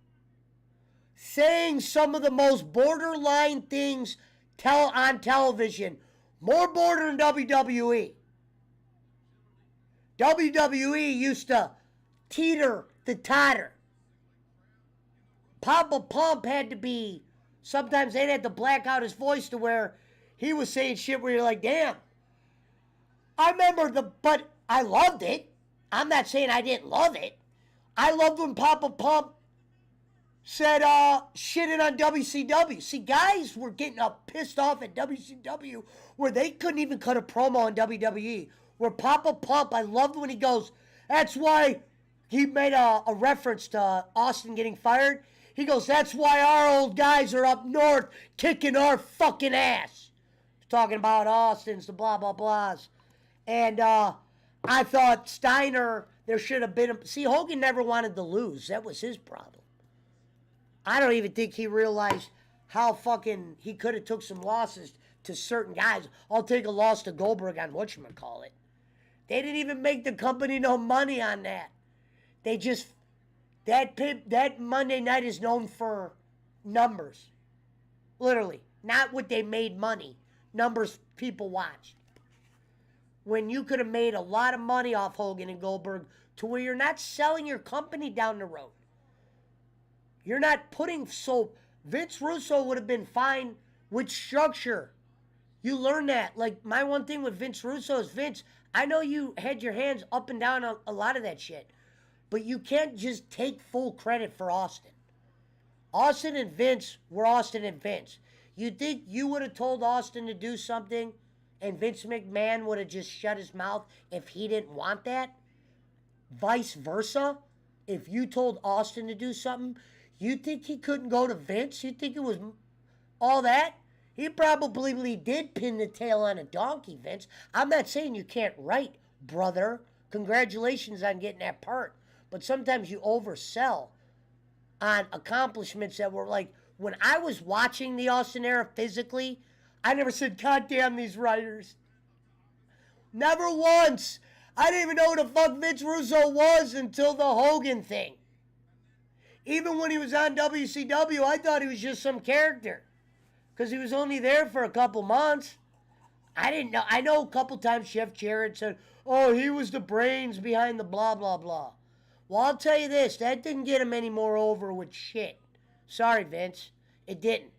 saying some of the most borderline things on television, more border than WWE. WWE used to teeter the totter. Papa Pump had to be, sometimes they'd have to black out his voice to where he was saying shit where you're like, damn. I remember but I loved it. I'm not saying I didn't love it. I loved when Papa Pump said shitting on WCW. See, guys were getting pissed off at WCW where they couldn't even cut a promo on WWE. Where Papa Pump, I loved when he goes, that's why he made a reference to Austin getting fired. He goes, that's why our old guys are up north kicking our fucking ass. Talking about Austin's, the blah, blah, blahs. And I thought Steiner, there should have been... See, Hogan never wanted to lose. That was his problem. I don't even think he realized how fucking... He could have took some losses to certain guys. I'll take a loss to Goldberg on whatchamacallit. They didn't even make the company no money on that. They just... That Monday night is known for numbers. Literally. Not what they made money. Numbers people watched. When you could have made a lot of money off Hogan and Goldberg to where you're not selling your company down the road. You're not putting... So Vince Russo would have been fine with structure. You learn that. Like, my one thing with Vince Russo is, Vince, I know you had your hands up and down on a lot of that shit. But you can't just take full credit for Austin. Austin and Vince were Austin and Vince. You think you would have told Austin to do something and Vince McMahon would have just shut his mouth if he didn't want that? Vice versa? If you told Austin to do something, you think he couldn't go to Vince? You think it was all that? He probably did pin the tail on a donkey, Vince. I'm not saying you can't write, brother. Congratulations on getting that part. But sometimes you oversell on accomplishments that were like, when I was watching the Austin era physically, I never said, God damn these writers. Never once. I didn't even know who the fuck Vince Russo was until the Hogan thing. Even when he was on WCW, I thought he was just some character. Because he was only there for a couple months. I didn't know. I know a couple times Chef Jarrett said, oh, he was the brains behind the blah, blah, blah. Well, I'll tell you this. That didn't get him any more over with shit. Sorry, Vince. It didn't.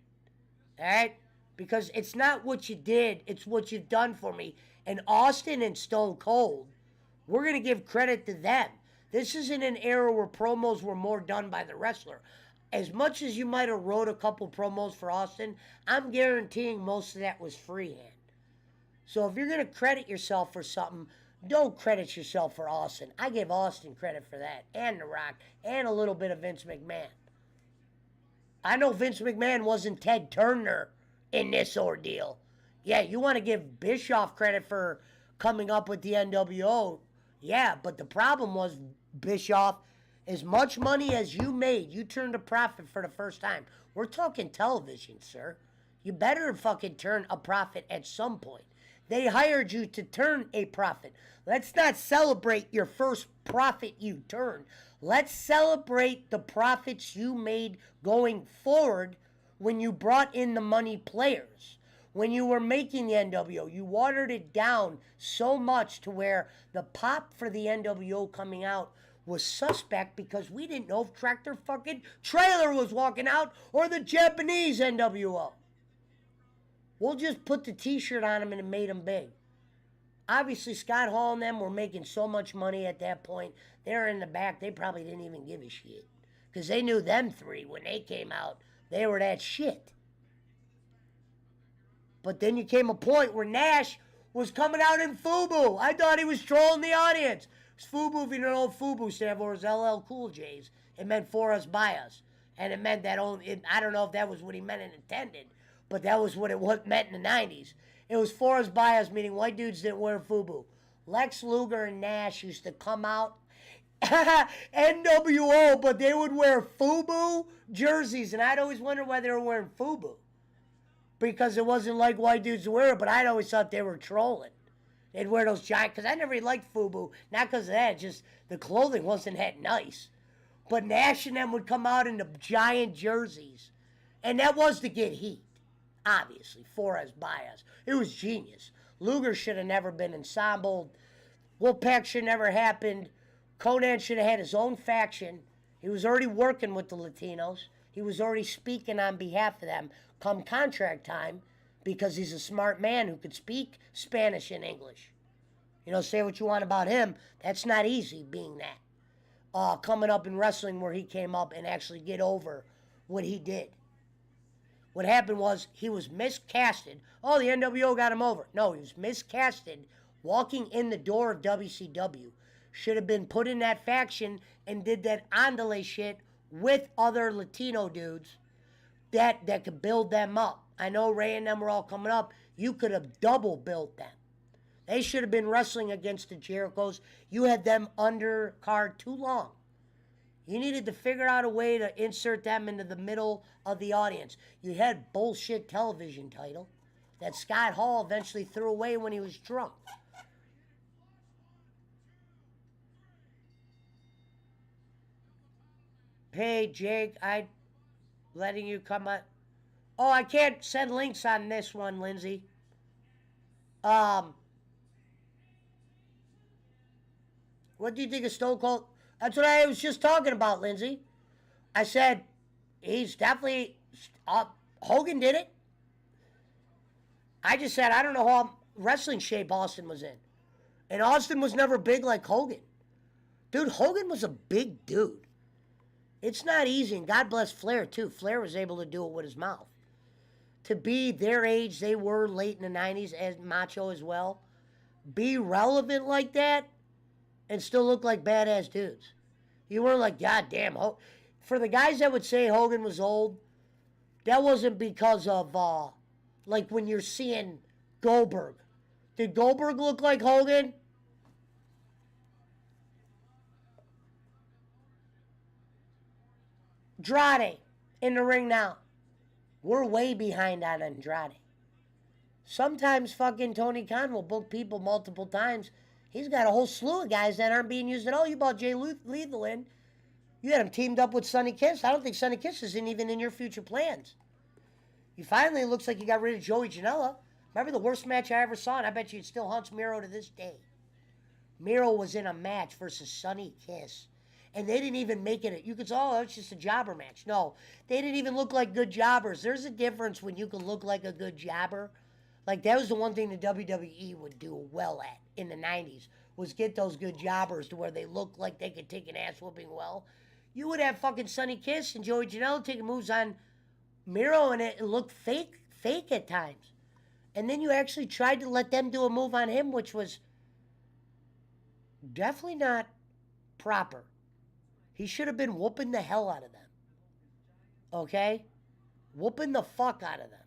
All right? Because it's not what you did. It's what you've done for me. And Austin and Stone Cold, we're going to give credit to them. This isn't an era where promos were more done by the wrestler. As much as you might have wrote a couple promos for Austin, I'm guaranteeing most of that was freehand. So if you're going to credit yourself for something, Don't credit yourself for Austin. I give Austin credit for that, and The Rock, and a little bit of Vince McMahon. I know Vince McMahon wasn't Ted Turner in this ordeal. Yeah, you want to give Bischoff credit for coming up with the NWO. Yeah, but the problem was, Bischoff, as much money as you made, you turned a profit for the first time. We're talking television, sir. You better fucking turn a profit at some point. They hired you to turn a profit. Let's not celebrate your first profit you turned. Let's celebrate the profits you made going forward when you brought in the money players. When you were making the NWO, you watered it down so much to where the pop for the NWO coming out was suspect because we didn't know if Tractor fucking Trailer was walking out or the Japanese NWO. We'll just put the t-shirt on them and it made them big. Obviously, Scott Hall and them were making so much money at that point. They're in the back. They probably didn't even give a shit. Because they knew them three, when they came out, they were that shit. But then you came a point where Nash was coming out in FUBU. I thought he was trolling the audience. FUBU, if you don't know what FUBU stand for, is LL Cool J's. It meant for us, by us. And it meant that only, I don't know if that was what he meant and intended, but that was what it meant in the 90s. It was for us, by us, meaning white dudes didn't wear FUBU. Lex Luger and Nash used to come out, NWO, but they would wear FUBU jerseys, and I'd always wonder why they were wearing FUBU. Because it wasn't like white dudes wear it, but I'd always thought they were trolling. They'd wear those giant, because I never really liked FUBU, not because of that, just the clothing wasn't that nice. But Nash and them would come out in the giant jerseys, and that was to get heat. Obviously, for us, by us. It was genius. Luger should have never been ensembled. Wolfpack should have never happened. Conan should have had his own faction. He was already working with the Latinos. He was already speaking on behalf of them come contract time because he's a smart man who could speak Spanish and English. You know, say what you want about him. That's not easy, being that. Coming up in wrestling where he came up and actually get over what he did. What happened was he was miscasted. Oh, the NWO got him over. No, he was miscasted walking in the door of WCW. Should have been put in that faction and did that andale shit with other Latino dudes that could build them up. I know Ray and them were all coming up. You could have double built them. They should have been wrestling against the Jerichos. You had them undercard too long. You needed to figure out a way to insert them into the middle of the audience. You had bullshit television title that Scott Hall eventually threw away when he was drunk. Hey, Jake, I'm letting you come up. Oh, I can't send links on this one, Lindsay. What do you think of Stone Cold? That's what I was just talking about, Lindsay. I said, he's definitely, Hogan did it. I just said, I don't know how wrestling shape Austin was in. And Austin was never big like Hogan. Dude, Hogan was a big dude. It's not easy, and God bless Flair, too. Flair was able to do it with his mouth. To be their age, they were late in the 90s, as Macho as well. Be relevant like that, and still look like badass dudes. You weren't like, God damn. For the guys that would say Hogan was old, that wasn't because of, like when you're seeing Goldberg. Did Goldberg look like Hogan? Andrade in the ring now. We're way behind on Andrade. Sometimes fucking Tony Khan will book people multiple times. He's got a whole slew of guys that aren't being used at all. You brought Jay Lethal in. You had him teamed up with Sonny Kiss. I don't think Sonny Kiss isn't even in your future plans. You finally, it looks like you got rid of Joey Janela. Remember the worst match I ever saw, and I bet you it still haunts Miro to this day. Miro was in a match versus Sonny Kiss. And they didn't even make it. You could say, oh, it's just a jobber match. No, they didn't even look like good jobbers. There's a difference when you can look like a good jobber. Like, that was the one thing the WWE would do well at in the 90s, was get those good jobbers to where they look like they could take an ass whooping well. You would have fucking Sonny Kiss and Joey Janela taking moves on Miro, and it looked fake at times. And then you actually tried to let them do a move on him, which was Definitely not proper. He should have been whooping the hell out of them. Okay? Whooping the fuck out of them.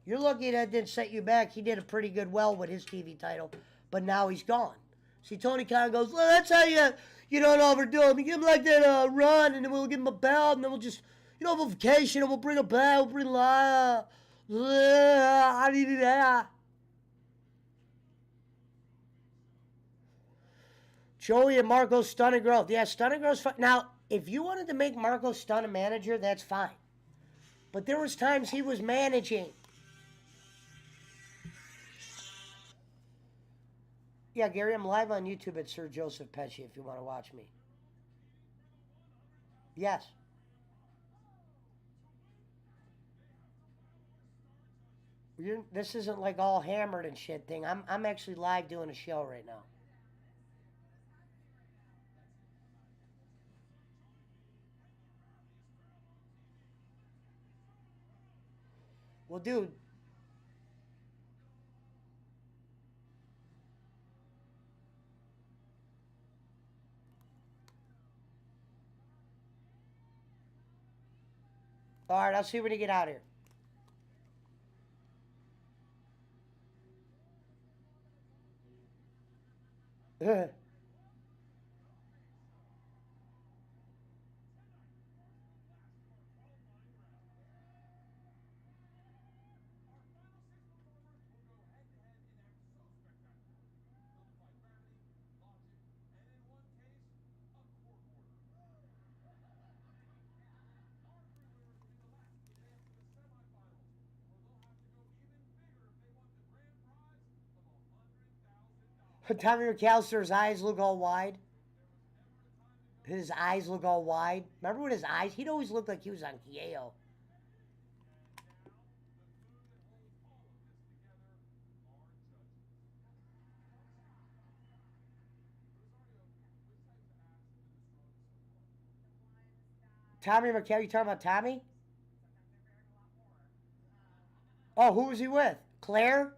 You're lucky that didn't set you back. He did a pretty good well with his TV title, but now he's gone. See, Tony Khan goes, well, that's how you don't overdo him. You give him like that run, and then we'll give him a belt, and then we'll just, have a vacation, and we'll bring him back, we'll bring Joey and Marco stunning growth. Yeah, stunning growth. Now, if you wanted to make Marco Stunt a manager, that's fine. But there was times he was managing. Yeah, Gary, I'm live on YouTube at Sir Joseph Pesci if you want to watch me. Yes. This isn't like all hammered and shit thing. I'm actually live doing a show right now. Well, dude. All right, I'll see you when you get out here. Tommy McAllister's eyes look all wide. His eyes look all wide. Remember when his eyes? He'd always look like he was on Yale. Tommy McAllister, you talking about Tommy? Oh, who was he with? Claire?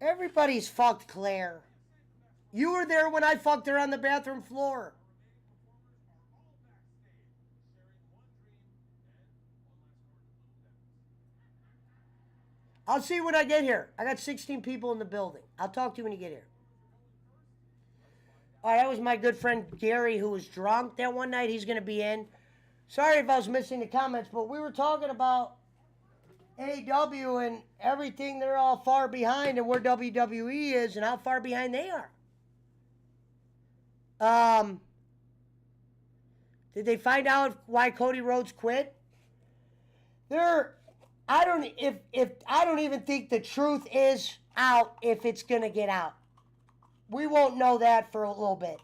Everybody's fucked Claire. You were there when I fucked her on the bathroom floor. I'll see you when I get here. I got 16 people in the building. I'll talk to you when you get here. All right, that was my good friend Gary who was drunk that one night. He's going to be in. Sorry if I was missing the comments, but we were talking about AEW and everything. They're all far behind and where WWE is and how far behind they are. Did they find out why Cody Rhodes quit? I don't even think the truth is out if it's gonna get out. We won't know that for a little bit.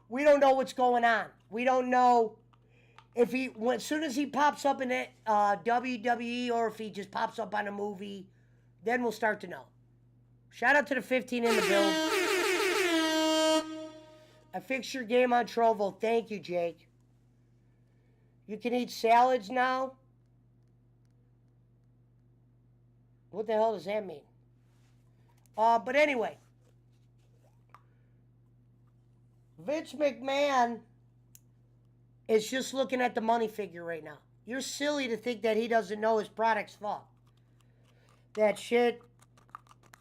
We don't know what's going on. We don't know if as soon as he pops up in WWE or if he just pops up on a movie, then we'll start to know. Shout out to the 15 in the build. I fixed your game on Trovo. Thank you, Jake. You can eat salads now? What the hell does that mean? But anyway. Vince McMahon is just looking at the money figure right now. You're silly to think that he doesn't know his product's fucked. That shit,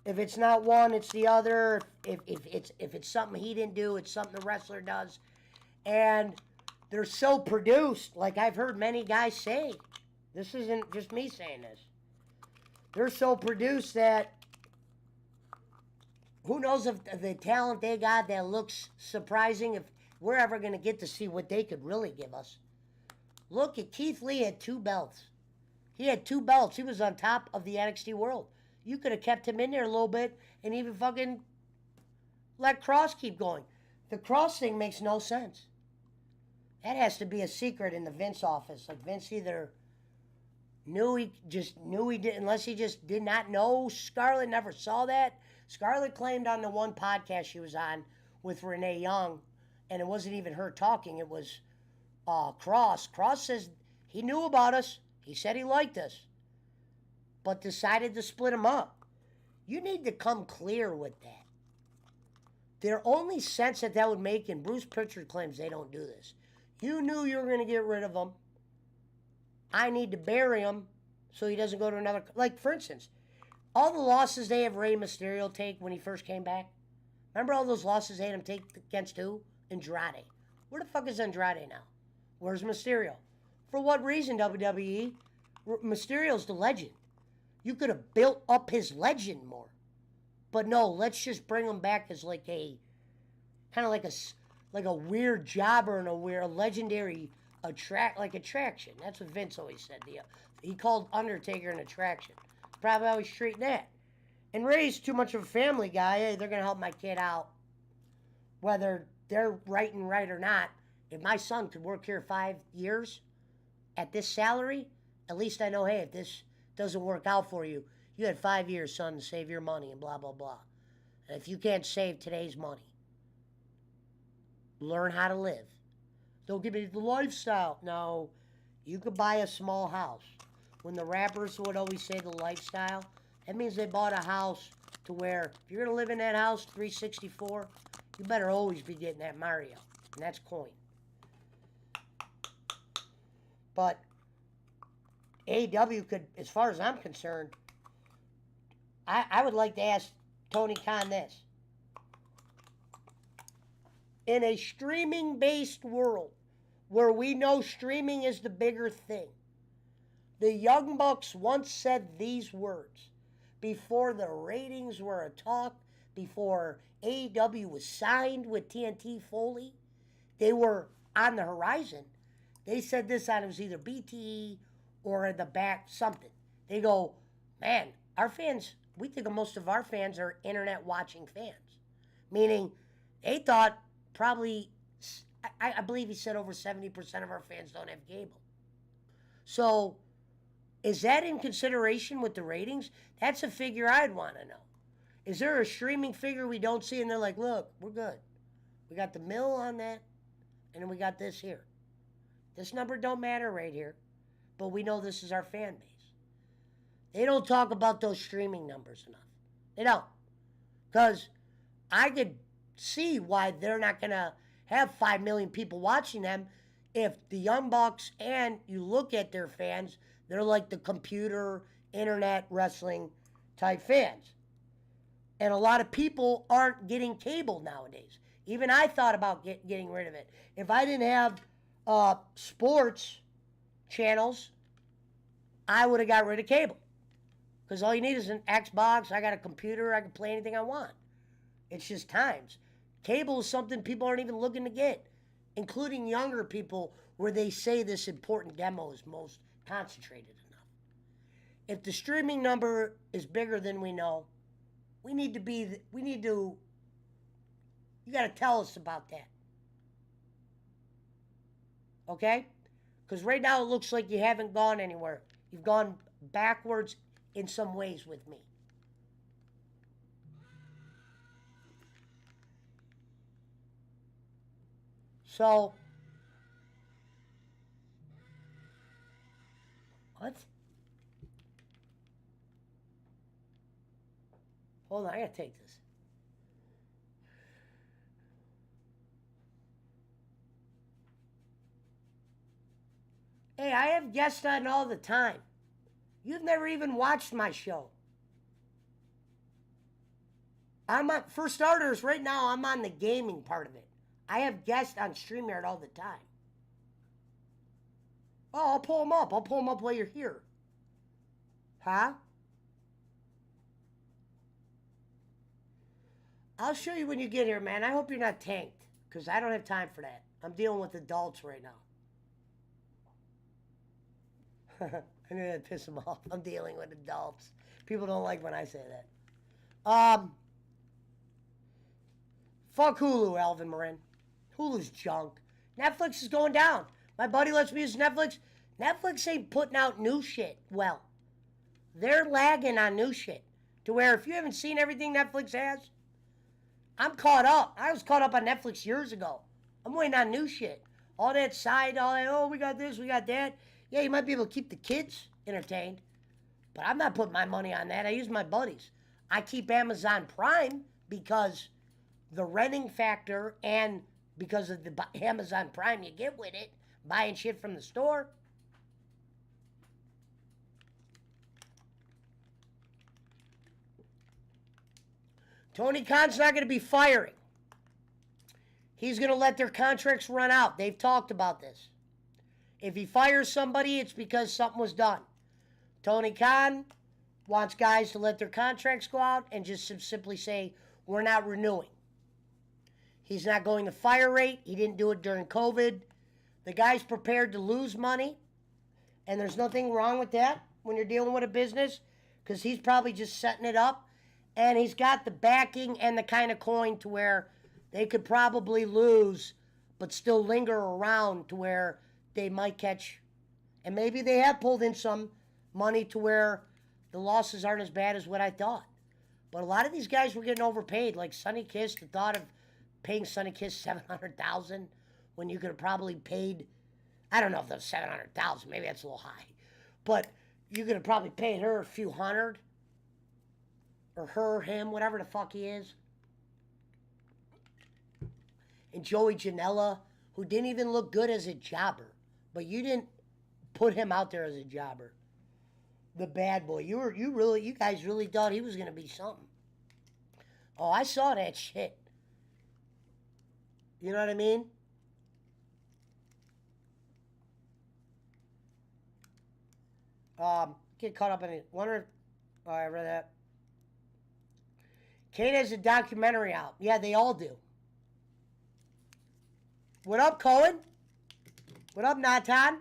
if it's not one, it's the other. If it's something he didn't do, it's something the wrestler does. And they're so produced, like I've heard many guys say. This isn't just me saying this. They're so produced that who knows if the talent they got that looks surprising, if we're ever going to get to see what they could really give us. Look at Keith Lee had 2 belts. He had 2 belts. He was on top of the NXT world. You could have kept him in there a little bit and even fucking let Cross keep going. The Cross thing makes no sense. That has to be a secret in the Vince office. Like Vince either knew he did, unless he just did not know. Scarlett never saw that. Scarlett claimed on the one podcast she was on with Renee Young, and it wasn't even her talking, it was Cross. Cross says he knew about us. He said he liked us, but decided to split them up. You need to come clear with that. Their only sense that would make, and Bruce Pritchard claims they don't do this. You knew you were going to get rid of him. I need to bury him so he doesn't go to another. Like, for instance, all the losses they have Rey Mysterio take when he first came back. Remember all those losses they had him take against who? Andrade. Where the fuck is Andrade now? Where's Mysterio? For what reason, WWE? Mysterio's the legend. You could have built up his legend more. But no, let's just bring him back as like a, kind of like a weird jobber and a legendary attraction. That's what Vince always said. He called Undertaker an attraction. Probably always treat that. And Ray's too much of a family guy. Hey, they're going to help my kid out. Whether they're right or not. If my son could work here 5 years at this salary, at least I know, hey, if this doesn't work out for you, you had 5 years, son, to save your money and blah, blah, blah. And if you can't save today's money, learn how to live. Don't give me the lifestyle. No, you could buy a small house. When the rappers would always say the lifestyle, that means they bought a house to where if you're going to live in that house 364, you better always be getting that Mario. And that's coin. But AEW could, as far as I'm concerned, I would like to ask Tony Khan this. In a streaming-based world where we know streaming is the bigger thing, the Young Bucks once said these words before the ratings were a talk, before AEW was signed with TNT Foley. They were on the horizon. They said this on, it was either BTE or in the back, something. They go, man, our fans, we think most of our fans are internet watching fans. Meaning, they thought probably, I believe he said over 70% of our fans don't have cable. So, is that in consideration with the ratings? That's a figure I'd want to know. Is there a streaming figure we don't see and they're like, look, we're good. We got the mill on that, and then we got this here. This number don't matter right here, but we know this is our fan base. They don't talk about those streaming numbers enough. They don't. Because I could see why they're not going to have 5 million people watching them if the Young Bucks, and you look at their fans, they're like the computer, internet, wrestling type fans. And a lot of people aren't getting cable nowadays. Even I thought about getting rid of it. If I didn't have sports channels, I would have got rid of cable. Because all you need is an Xbox, I got a computer, I can play anything I want. It's just times. Cable is something people aren't even looking to get, including younger people where they say this important demo is most concentrated enough. If the streaming number is bigger than we know, you got to tell us about that. Okay? Because right now it looks like you haven't gone anywhere. You've gone backwards in some ways with me. So, what? Hold on, I gotta take this. Hey, I have guests on all the time. You've never even watched my show. For starters, right now I'm on the gaming part of it. I have guests on StreamYard all the time. Oh, I'll pull them up. I'll pull them up while you're here. Huh? I'll show you when you get here, man. I hope you're not tanked, because I don't have time for that. I'm dealing with adults right now. I knew that'd piss them off. I'm dealing with adults. People don't like when I say that. Fuck Hulu, Alvin Marin. Hulu's junk. Netflix is going down. My buddy lets me use Netflix. Netflix ain't putting out new shit. Well, they're lagging on new shit. To where if you haven't seen everything Netflix has, I'm caught up. I was caught up on Netflix years ago. I'm waiting on new shit. All that side, all that, oh, we got this, we got that. Yeah, you might be able to keep the kids entertained, but I'm not putting my money on that. I use my buddies. I keep Amazon Prime because the renting factor and because of the Amazon Prime you get with it, buying shit from the store. Tony Khan's not going to be firing. He's going to let their contracts run out. They've talked about this. If he fires somebody, it's because something was done. Tony Khan wants guys to let their contracts go out and just simply say, we're not renewing. He's not going to fire rate. He didn't do it during COVID. The guy's prepared to lose money, and there's nothing wrong with that when you're dealing with a business, because he's probably just setting it up, and he's got the backing and the kind of coin to where they could probably lose but still linger around to where they might catch, and maybe they have pulled in some money to where the losses aren't as bad as what I thought. But a lot of these guys were getting overpaid, like Sonny Kiss. The thought of paying Sonny Kiss $700,000 when you could have probably paid, I don't know if that was $700,000, maybe that's a little high, but you could have probably paid her a few hundred, or her, him, whatever the fuck he is. And Joey Janela, who didn't even look good as a jobber, but you didn't put him out there as a jobber. The bad boy. You guys really thought he was gonna be something. Oh, I saw that shit. You know what I mean? Get caught up in it. Wonder. Oh, I read that. Kane has a documentary out. Yeah, they all do. What up, Cohen? What up, Natan?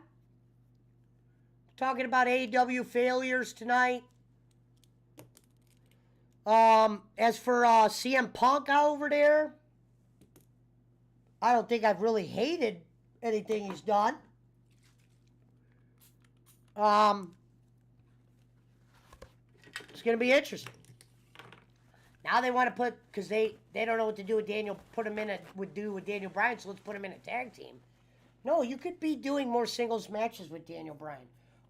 Talking about AEW failures tonight. As for CM Punk over there, I don't think I've really hated anything he's done. It's going to be interesting. Now they want to put, because they don't know what to do with Daniel, put him in with Daniel Bryan, so let's put him in a tag team. No, you could be doing more singles matches with Daniel Bryan.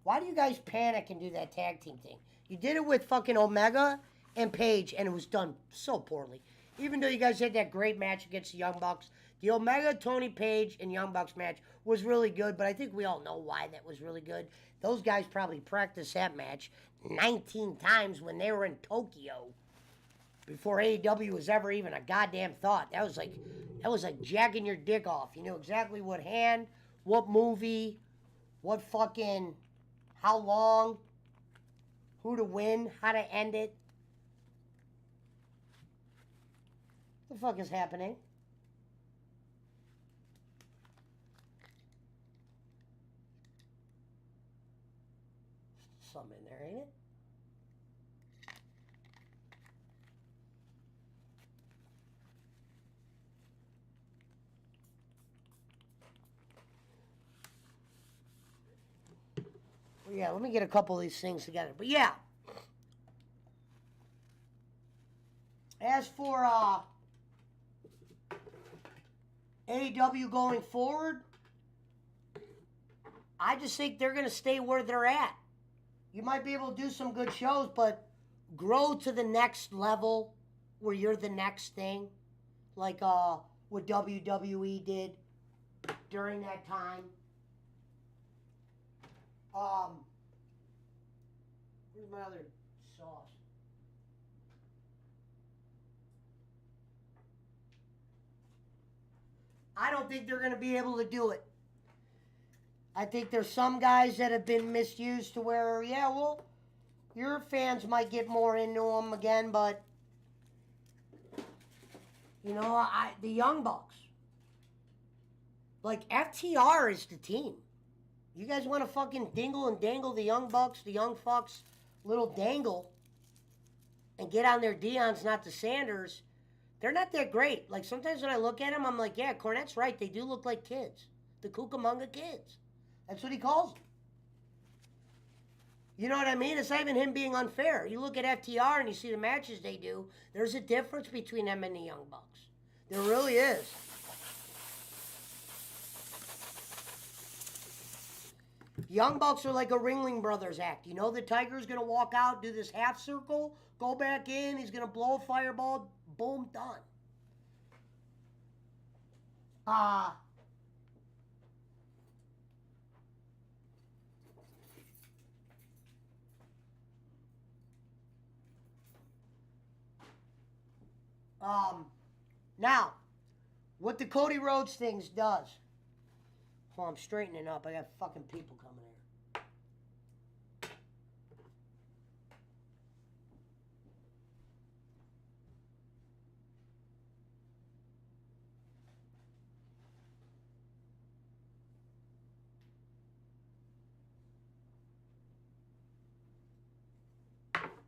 Why do you guys panic and do that tag team thing? You did it with fucking Omega and Paige, and it was done so poorly. Even though you guys had that great match against the Young Bucks, the Omega, Tony Page, and Young Bucks match was really good, but I think we all know why that was really good. Those guys probably practiced that match 19 times when they were in Tokyo before AEW was ever even a goddamn thought. That was like jacking your dick off. You knew exactly what hand, what movie, what fucking, how long, who to win, how to end it. What the fuck is happening? Something in there, ain't it? Well, yeah, let me get a couple of these things together. But yeah. As for AEW going forward, I just think they're going to stay where they're at. You might be able to do some good shows, but grow to the next level where you're the next thing, like what WWE did during that time. Where's my other sauce? I don't think they're going to be able to do it. I think there's some guys that have been misused to where, yeah, well, your fans might get more into them again, but, you know, the Young Bucks. Like, FTR is the team. You guys want to fucking dingle and dangle the Young Bucks, the Young Fucks, little dangle, and get on their Deons, not the Sanders. They're not that great. Like, sometimes when I look at them, I'm like, yeah, Cornette's right. They do look like kids. The Cucamonga kids. That's what he calls them. You know what I mean? It's not even him being unfair. You look at FTR and you see the matches they do. There's a difference between them and the Young Bucks. There really is. Young Bucks are like a Ringling Brothers act. You know the Tiger's going to walk out, do this half circle, go back in, he's going to blow a fireball, boom, done. Now, what the Cody Rhodes things does. Oh, I'm straightening up. I got fucking people coming here.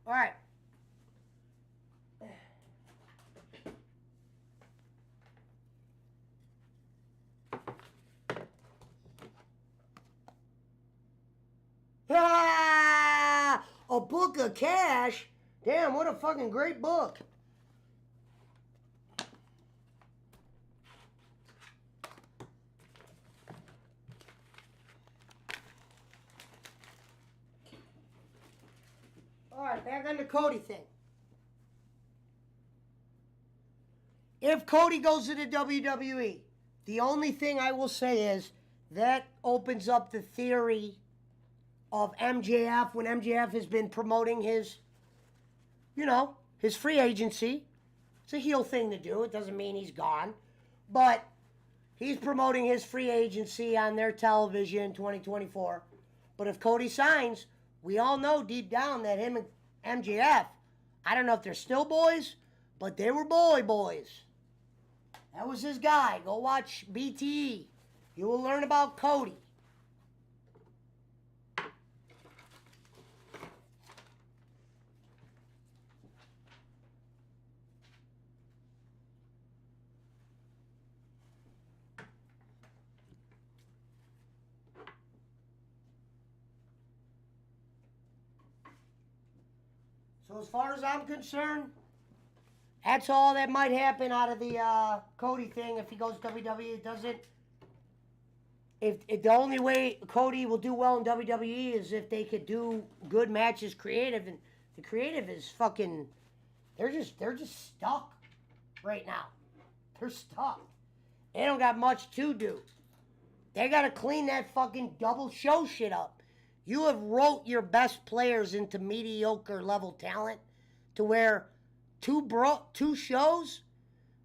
All right. Ah, a book of cash? Damn, what a fucking great book. All right, back on the Cody thing. If Cody goes to the WWE, the only thing I will say is that opens up the theory of MJF when MJF has been promoting his, his free agency. It's a heel thing to do. It doesn't mean he's gone. But he's promoting his free agency on their television 2024. But if Cody signs, we all know deep down that him and MJF, I don't know if they're still boys, but they were boys. That was his guy. Go watch BTE. You will learn about Cody. So as far as I'm concerned, that's all that might happen out of the Cody thing if he goes WWE. It doesn't. If the only way Cody will do well in WWE is if they could do good matches, creative, and the creative is fucking. They're just stuck right now. They're stuck. They don't got much to do. They got to clean that fucking double show shit up. You have wrote your best players into mediocre level talent to where two shows,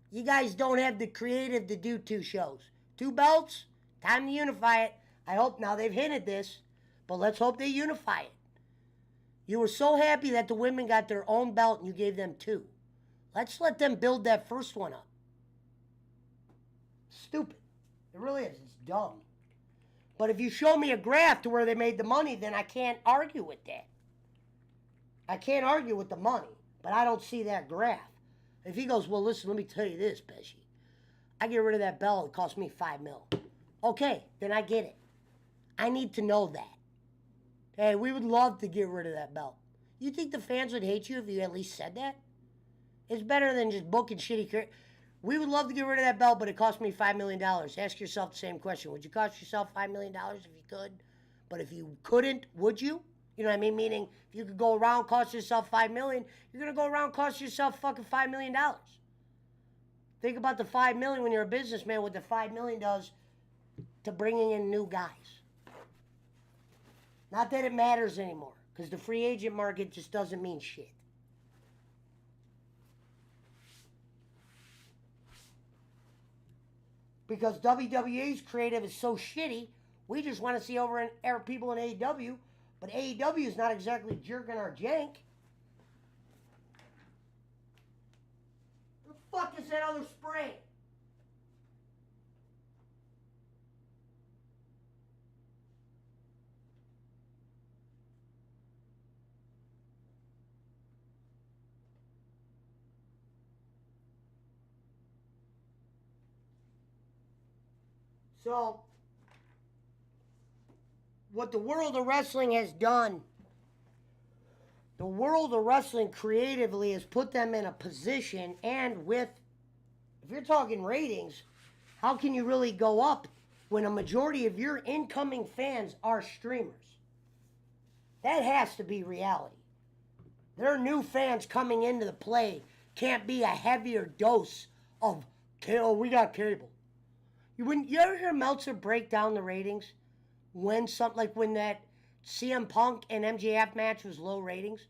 you guys don't have the creative to do 2 shows. 2 belts, time to unify it. I hope now they've hinted this, but let's hope they unify it. You were so happy that the women got their own belt and you gave them 2. Let's let them build that first one up. Stupid. It really is. It's dumb. But if you show me a graph to where they made the money, then I can't argue with that. I can't argue with the money, but I don't see that graph. If he goes, well, listen, let me tell you this, Pesci. I get rid of that belt, it cost me $5 million. Okay, then I get it. I need to know that. Hey, we would love to get rid of that belt. You think the fans would hate you if you at least said that? It's better than just booking shitty. We would love to get rid of that belt, but it cost me $5 million. Ask yourself the same question. Would you cost yourself $5 million if you could? But if you couldn't, would you? You know what I mean? Meaning, if you could go around cost yourself $5 million, you're going to go around cost yourself fucking $5 million. Think about the $5 million when you're a businessman, what the $5 million does to bringing in new guys. Not that it matters anymore, because the free agent market just doesn't mean shit. Because WWE's creative is so shitty, we just want to see over people in AEW, but AEW is not exactly jerking our jank. What the fuck is that other spray? So, what the world of wrestling has done, the world of wrestling creatively has put them in a position, and with, if you're talking ratings, how can you really go up when a majority of your incoming fans are streamers. That has to be reality. Their new fans coming into the play can't be a heavier dose of, oh, we got cable. You ever hear Meltzer break down the ratings when something like when that CM Punk and MJF match was low ratings?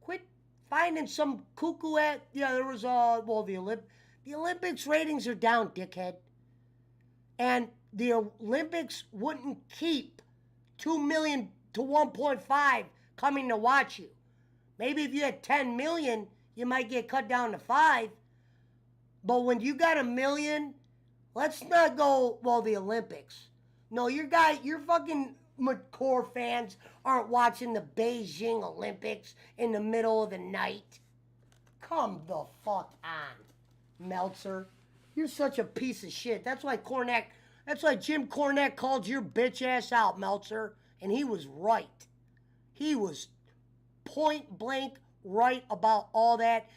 Quit finding some cuckoo at, there was, the Olympics ratings are down, dickhead. And the Olympics wouldn't keep 2 million to 1.5 coming to watch you. Maybe if you had 10 million, you might get cut down to 5. But when you got 1 million, let's not go, the Olympics. No, your fucking core fans aren't watching the Beijing Olympics in the middle of the night. Come the fuck on, Meltzer. You're such a piece of shit. That's why Jim Cornette called your bitch ass out, Meltzer. And he was right. He was point blank right about all that.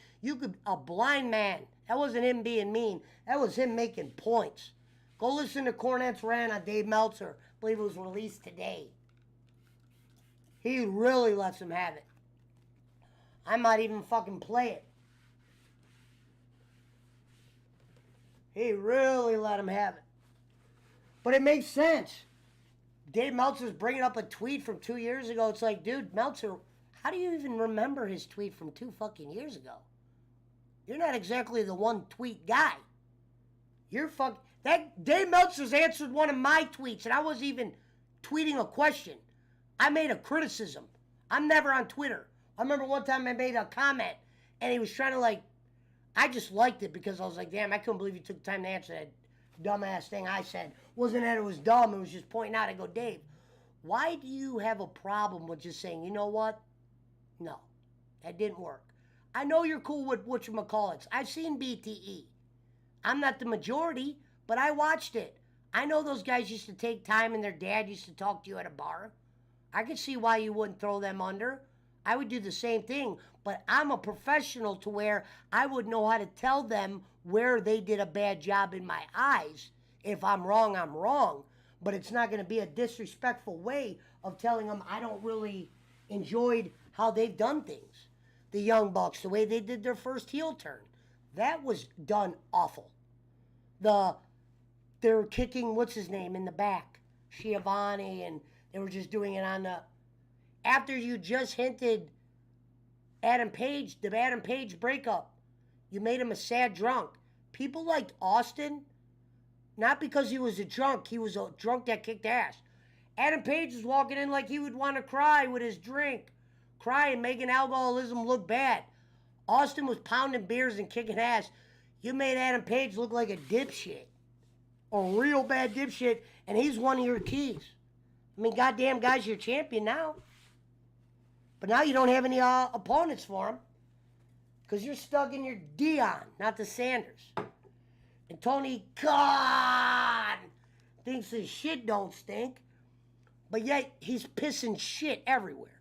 A blind man. That wasn't him being mean. That was him making points. Go listen to Cornette's rant on Dave Meltzer. I believe it was released today. He really lets him have it. I might even fucking play it. He really let him have it. But it makes sense. Dave Meltzer's bringing up a tweet from 2 years ago. It's like, dude, Meltzer, how do you even remember his tweet from 2 fucking years ago? You're not exactly the one tweet guy. Dave Meltzer's answered one of my tweets, and I wasn't even tweeting a question. I made a criticism. I'm never on Twitter. I remember one time I made a comment, and he was trying to I just liked it because I was like, damn, I couldn't believe you took the time to answer that dumbass thing I said. Wasn't that it was dumb, it was just pointing out. I go, Dave, why do you have a problem with just saying, you know what? No, that didn't work. I know you're cool with whatchamacallits. I've seen BTE. I'm not the majority, but I watched it. I know those guys used to take time and their dad used to talk to you at a bar. I could see why you wouldn't throw them under. I would do the same thing, but I'm a professional to where I would know how to tell them where they did a bad job in my eyes. If I'm wrong, I'm wrong. But it's not going to be a disrespectful way of telling them I don't really enjoyed how they've done things. The Young Bucks, the way they did their first heel turn. That was done awful. They're kicking, what's his name, in the back. Schiavone, and they were just doing it on the... After you just hinted the Adam Page breakup, you made him a sad drunk. People liked Austin, not because he was a drunk. He was a drunk that kicked ass. Adam Page was walking in like he would want to cry with his drink. Cry and making alcoholism look bad. Austin was pounding beers and kicking ass. You made Adam Page look like a dipshit. A real bad dipshit, and he's one of your keys. I mean, goddamn, guy's your champion now. But now you don't have any opponents for him. Because you're stuck in your Dion, not the Sanders. And Tony Khan thinks his shit don't stink. But yet, he's pissing shit everywhere.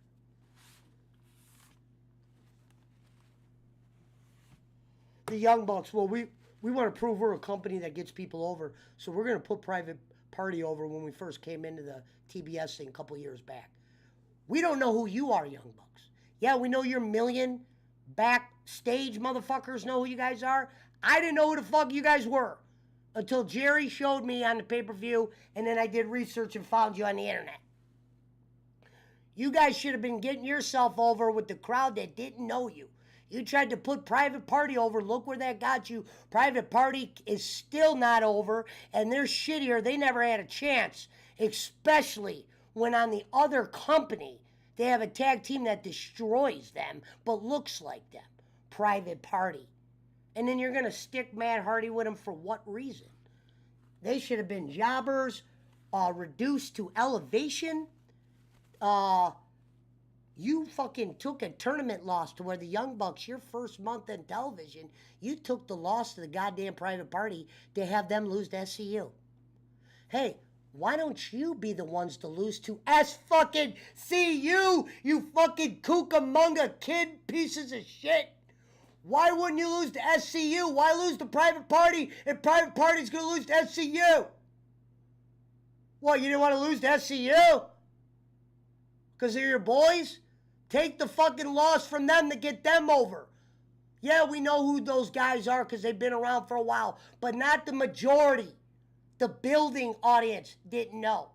The Young Bucks, well, we want to prove we're a company that gets people over. So we're going to put Private Party over when we first came into the TBS thing a couple years back. We don't know who you are, Young Bucks. Yeah, we know your million backstage motherfuckers know who you guys are. I didn't know who the fuck you guys were until Jerry showed me on the pay-per-view, and then I did research and found you on the internet. You guys should have been getting yourself over with the crowd that didn't know you. You tried to put Private Party over. Look where that got you. Private Party is still not over, and they're shittier. They never had a chance, especially when on the other company, they have a tag team that destroys them, but looks like them. Private Party. And then you're going to stick Matt Hardy with them for what reason? They should have been jobbers, reduced to elevation. You fucking took a tournament loss to where the Young Bucks, your first month in television, you took the loss to the goddamn Private Party to have them lose to SCU. Hey, why don't you be the ones to lose to fucking CU, you fucking Cucamonga kid pieces of shit? Why wouldn't you lose to SCU? Why lose to Private Party if Private Party's going to lose to SCU? What, you didn't want to lose to SCU? Because they're your boys? Take the fucking loss from them to get them over. Yeah, we know who those guys are because they've been around for a while, but not the majority. The building audience didn't know.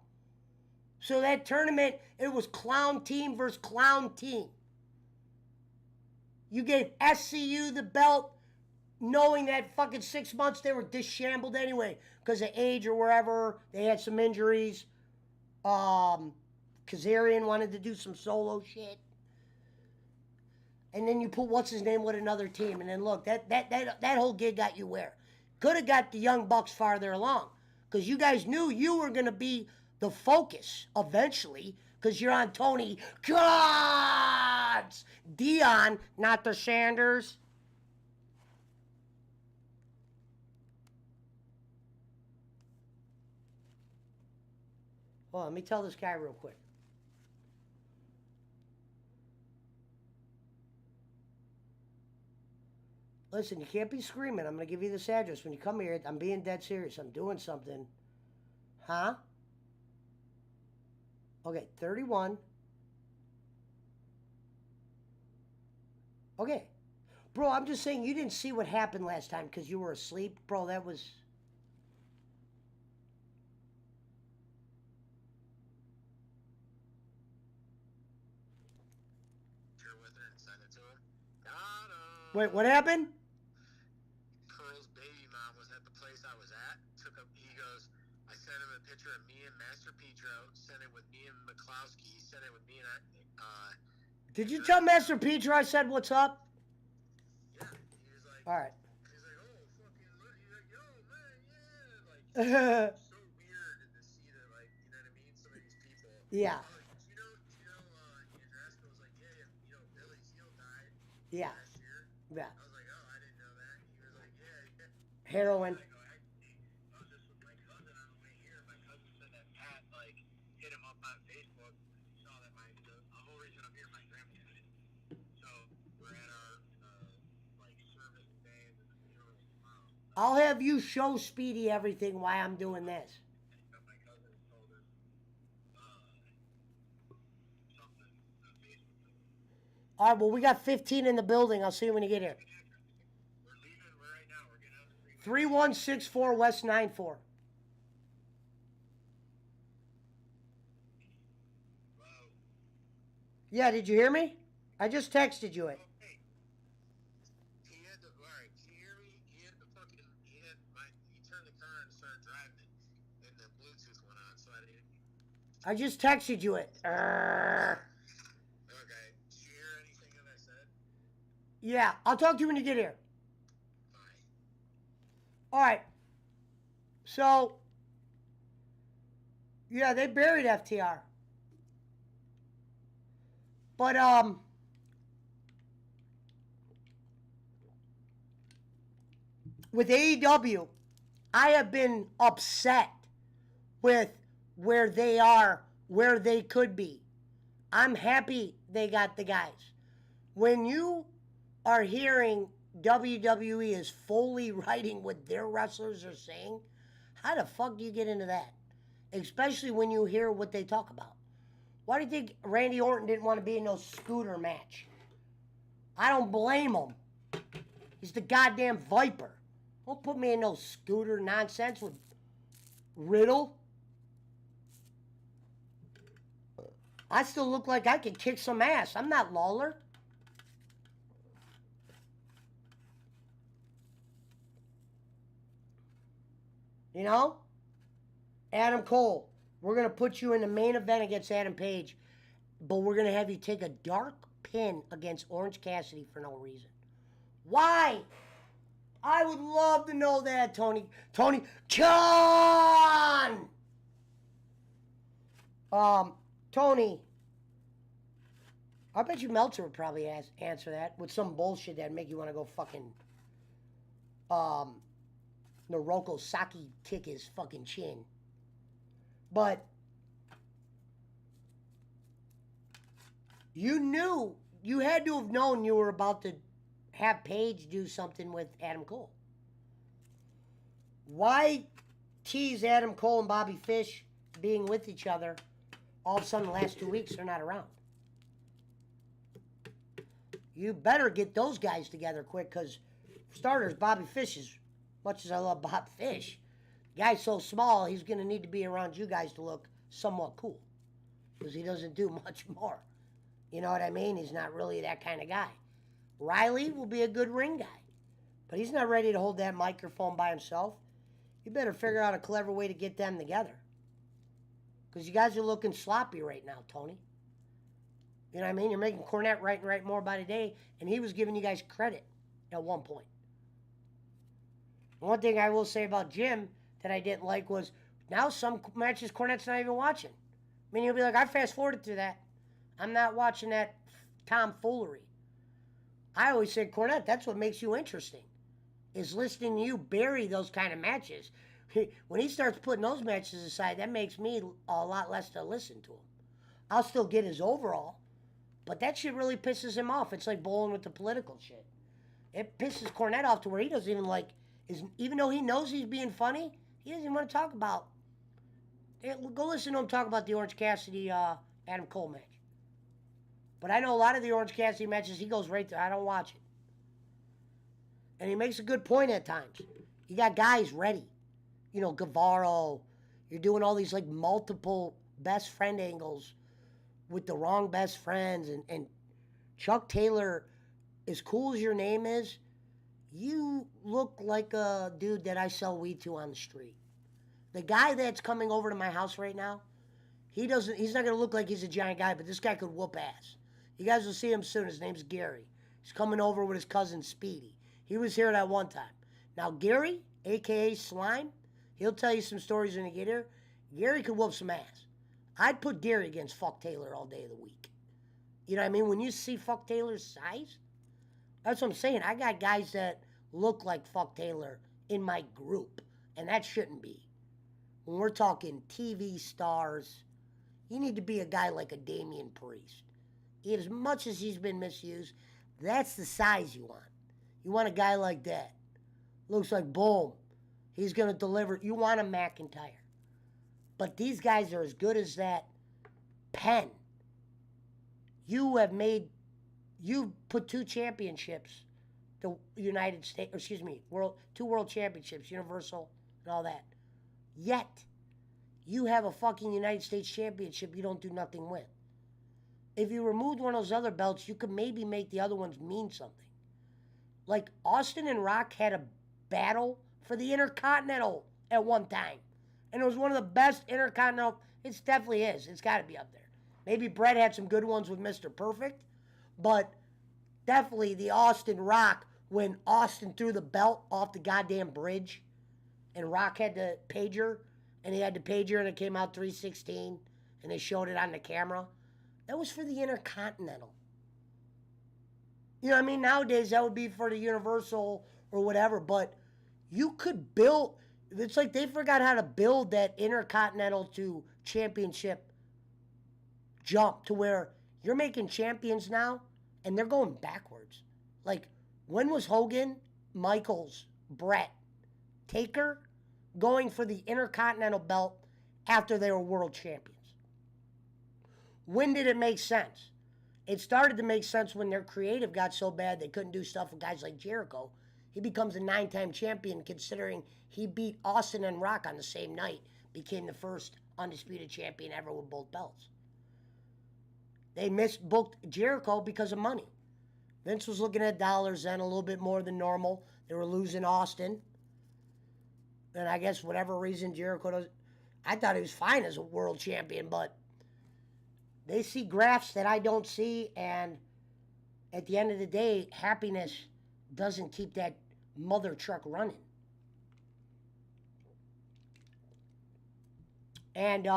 So that tournament, it was clown team versus clown team. You gave SCU the belt, knowing that fucking 6 months they were disheveled anyway because of age or wherever. They had some injuries. Kazarian wanted to do some solo shit. And then you put what's-his-name with another team. And then look, that whole gig got you where? Could have got the Young Bucks farther along. Because you guys knew you were going to be the focus eventually. Because you're on Tony Khan's Dion, not the Sanders. Well, let me tell this guy real quick. Listen, you can't be screaming. I'm going to give you this address. When you come here, I'm being dead serious. I'm doing something. Huh? Okay, 31. Okay. Bro, I'm just saying you didn't see what happened last time because you were asleep. Bro, that was... Wait, what happened? Pearl's baby mom was at the place I was at. He goes, I sent him a picture of me and Master Petro, sent it with me and McCloskey, sent it with me and Did you tell Master Petro I said what's up? Yeah, he was like, all right. He's like, oh, fucking, he's like, yo, man, yeah, like, so weird to see that, like, you know what I mean, some of these people. Yeah. Like, Andrasco was like, yeah, Billy Seal died. Yeah. Yeah. I was like, oh, I didn't know that. He was like, yeah. Heroin. I was just with my cousin on the way here. My cousin said that Pat, like, hit him up on Facebook. He saw that the whole reason I'm here, my grandma died. So we're at our, service day and the funeral tomorrow. I'll have you show Speedy everything why I'm doing this. My cousin told us something on Facebook. All right, well, we got 15 in the building. I'll see you when you get here. We're leaving right now. We're getting out of the 3164 West 94. Wow. Yeah, did you hear me? I just texted you it. Hey, he had the, all right, can you hear me? He turned the car and started driving it, and the Bluetooth went on, so I didn't. I just texted you it. Okay. Did you hear anything that I said? Yeah, I'll talk to you when you get here. Fine. All right. So, yeah, they buried FTR. But, with AEW, I have been upset with where they are, where they could be. I'm happy they got the guys. When you are hearing WWE is fully writing what their wrestlers are saying, how the fuck do you get into that? Especially when you hear what they talk about. Why do you think Randy Orton didn't want to be in no scooter match? I don't blame him. He's the goddamn Viper. Don't put me in no scooter nonsense with Riddle. I still look like I could kick some ass. I'm not Lawler. You know? Adam Cole, we're going to put you in the main event against Adam Page, but we're going to have you take a dark pin against Orange Cassidy for no reason. Why? I would love to know that, Tony Khan! Tony, I bet you Meltzer would probably answer that with some bullshit that'd make you want to go fucking, Noroko Saki kick his fucking chin. But you had to have known you were about to have Paige do something with Adam Cole. Why tease Adam Cole and Bobby Fish being with each other, all of a sudden the last 2 weeks they're not around. You better get those guys together quick, because for starters, Bobby Fish, as much as I love Bob Fish, the guy's so small, he's going to need to be around you guys to look somewhat cool, because he doesn't do much more. You know what I mean? He's not really that kind of guy. Riley will be a good ring guy, but he's not ready to hold that microphone by himself. You better figure out a clever way to get them together, because you guys are looking sloppy right now, Tony. You know what I mean? You're making Cornette write more by the day, and he was giving you guys credit at one point. One thing I will say about Jim that I didn't like was now some matches Cornette's not even watching. I mean, he'll be like, I fast-forwarded through that. I'm not watching that tomfoolery. I always say, Cornette, that's what makes you interesting, is listening to you bury those kind of matches. When he starts putting those matches aside, that makes me a lot less to listen to him. I'll still get his overall, but that shit really pisses him off. It's like bowling with the political shit. It pisses Cornette off to where he doesn't even like, even though he knows he's being funny, he doesn't even want to talk about. Go listen to him talk about the Orange Cassidy Adam Cole match. But I know a lot of the Orange Cassidy matches, he goes right there. I don't watch it. And he makes a good point at times. You got guys ready. You know, Guevara. You're doing all these like multiple best friend angles with the wrong best friends. And Chuck Taylor, as cool as your name is, you look like a dude that I sell weed to on the street. The guy that's coming over to my house right now, he's not going to look like he's a giant guy, but this guy could whoop ass. You guys will see him soon. His name's Gary. He's coming over with his cousin Speedy. He was here that one time. Now, Gary, a.k.a. Slime, he'll tell you some stories when you get here. Gary could whoop some ass. I'd put Gary against Fuck Taylor all day of the week. You know what I mean? When you see Fuck Taylor's size, that's what I'm saying. I got guys that look like Fuck Taylor in my group, and that shouldn't be. When we're talking TV stars, you need to be a guy like a Damian Priest. As much as he's been misused, that's the size you want. You want a guy like that. Looks like, boom, he's going to deliver. You want a McIntyre. But these guys are as good as that pen. You've put 2 championships, the United States, two world championships, Universal and all that. Yet, you have a fucking United States championship you don't do nothing with. If you removed one of those other belts, you could maybe make the other ones mean something. Like, Austin and Rock had a battle for the Intercontinental at one time. And it was one of the best Intercontinental. It definitely is. It's got to be up there. Maybe Brett had some good ones with Mr. Perfect. But definitely the Austin Rock, when Austin threw the belt off the goddamn bridge. And Rock had the pager. And he had the pager and it came out 316. And they showed it on the camera. That was for the Intercontinental. You know what I mean? Nowadays, that would be for the Universal or whatever. But you could build... It's like they forgot how to build that Intercontinental to championship jump to where you're making champions now and they're going backwards. Like, when was Hogan, Michaels, Brett, Taker going for the Intercontinental belt after they were world champions? When did it make sense? It started to make sense when their creative got so bad they couldn't do stuff with guys like Jericho. He becomes a 9-time champion considering he beat Austin and Rock on the same night, became the first undisputed champion ever with both belts. They misbooked Jericho because of money. Vince was looking at dollars then a little bit more than normal. They were losing Austin. And I guess whatever reason Jericho does, I thought he was fine as a world champion, but they see graphs that I don't see, and at the end of the day, happiness doesn't keep that mother truck running. And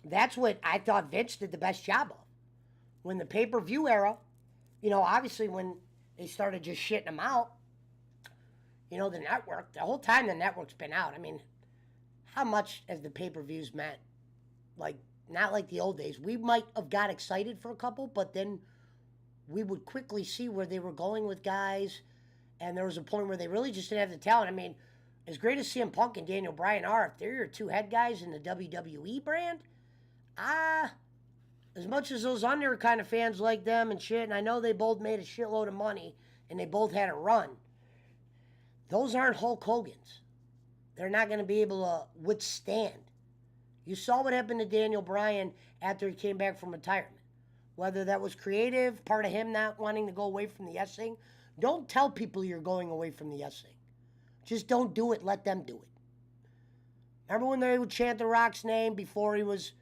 that's what I thought Vince did the best job of. When the pay-per-view era, you know, obviously when they started just shitting them out, you know, the network, the whole time the network's been out, I mean, how much has the pay-per-views meant? Like, not like the old days. We might have got excited for a couple, but then we would quickly see where they were going with guys, and there was a point where they really just didn't have the talent. I mean, as great as CM Punk and Daniel Bryan are, if they're your two head guys in the WWE brand, as much as those under kind of fans like them and shit, and I know they both made a shitload of money and they both had a run, those aren't Hulk Hogan's. They're not going to be able to withstand. You saw what happened to Daniel Bryan after he came back from retirement. Whether that was creative, part of him not wanting to go away from the yes-ing. Don't tell people you're going away from the yes-ing. Just don't do it. Let them do it. Remember when they would chant The Rock's name before he was...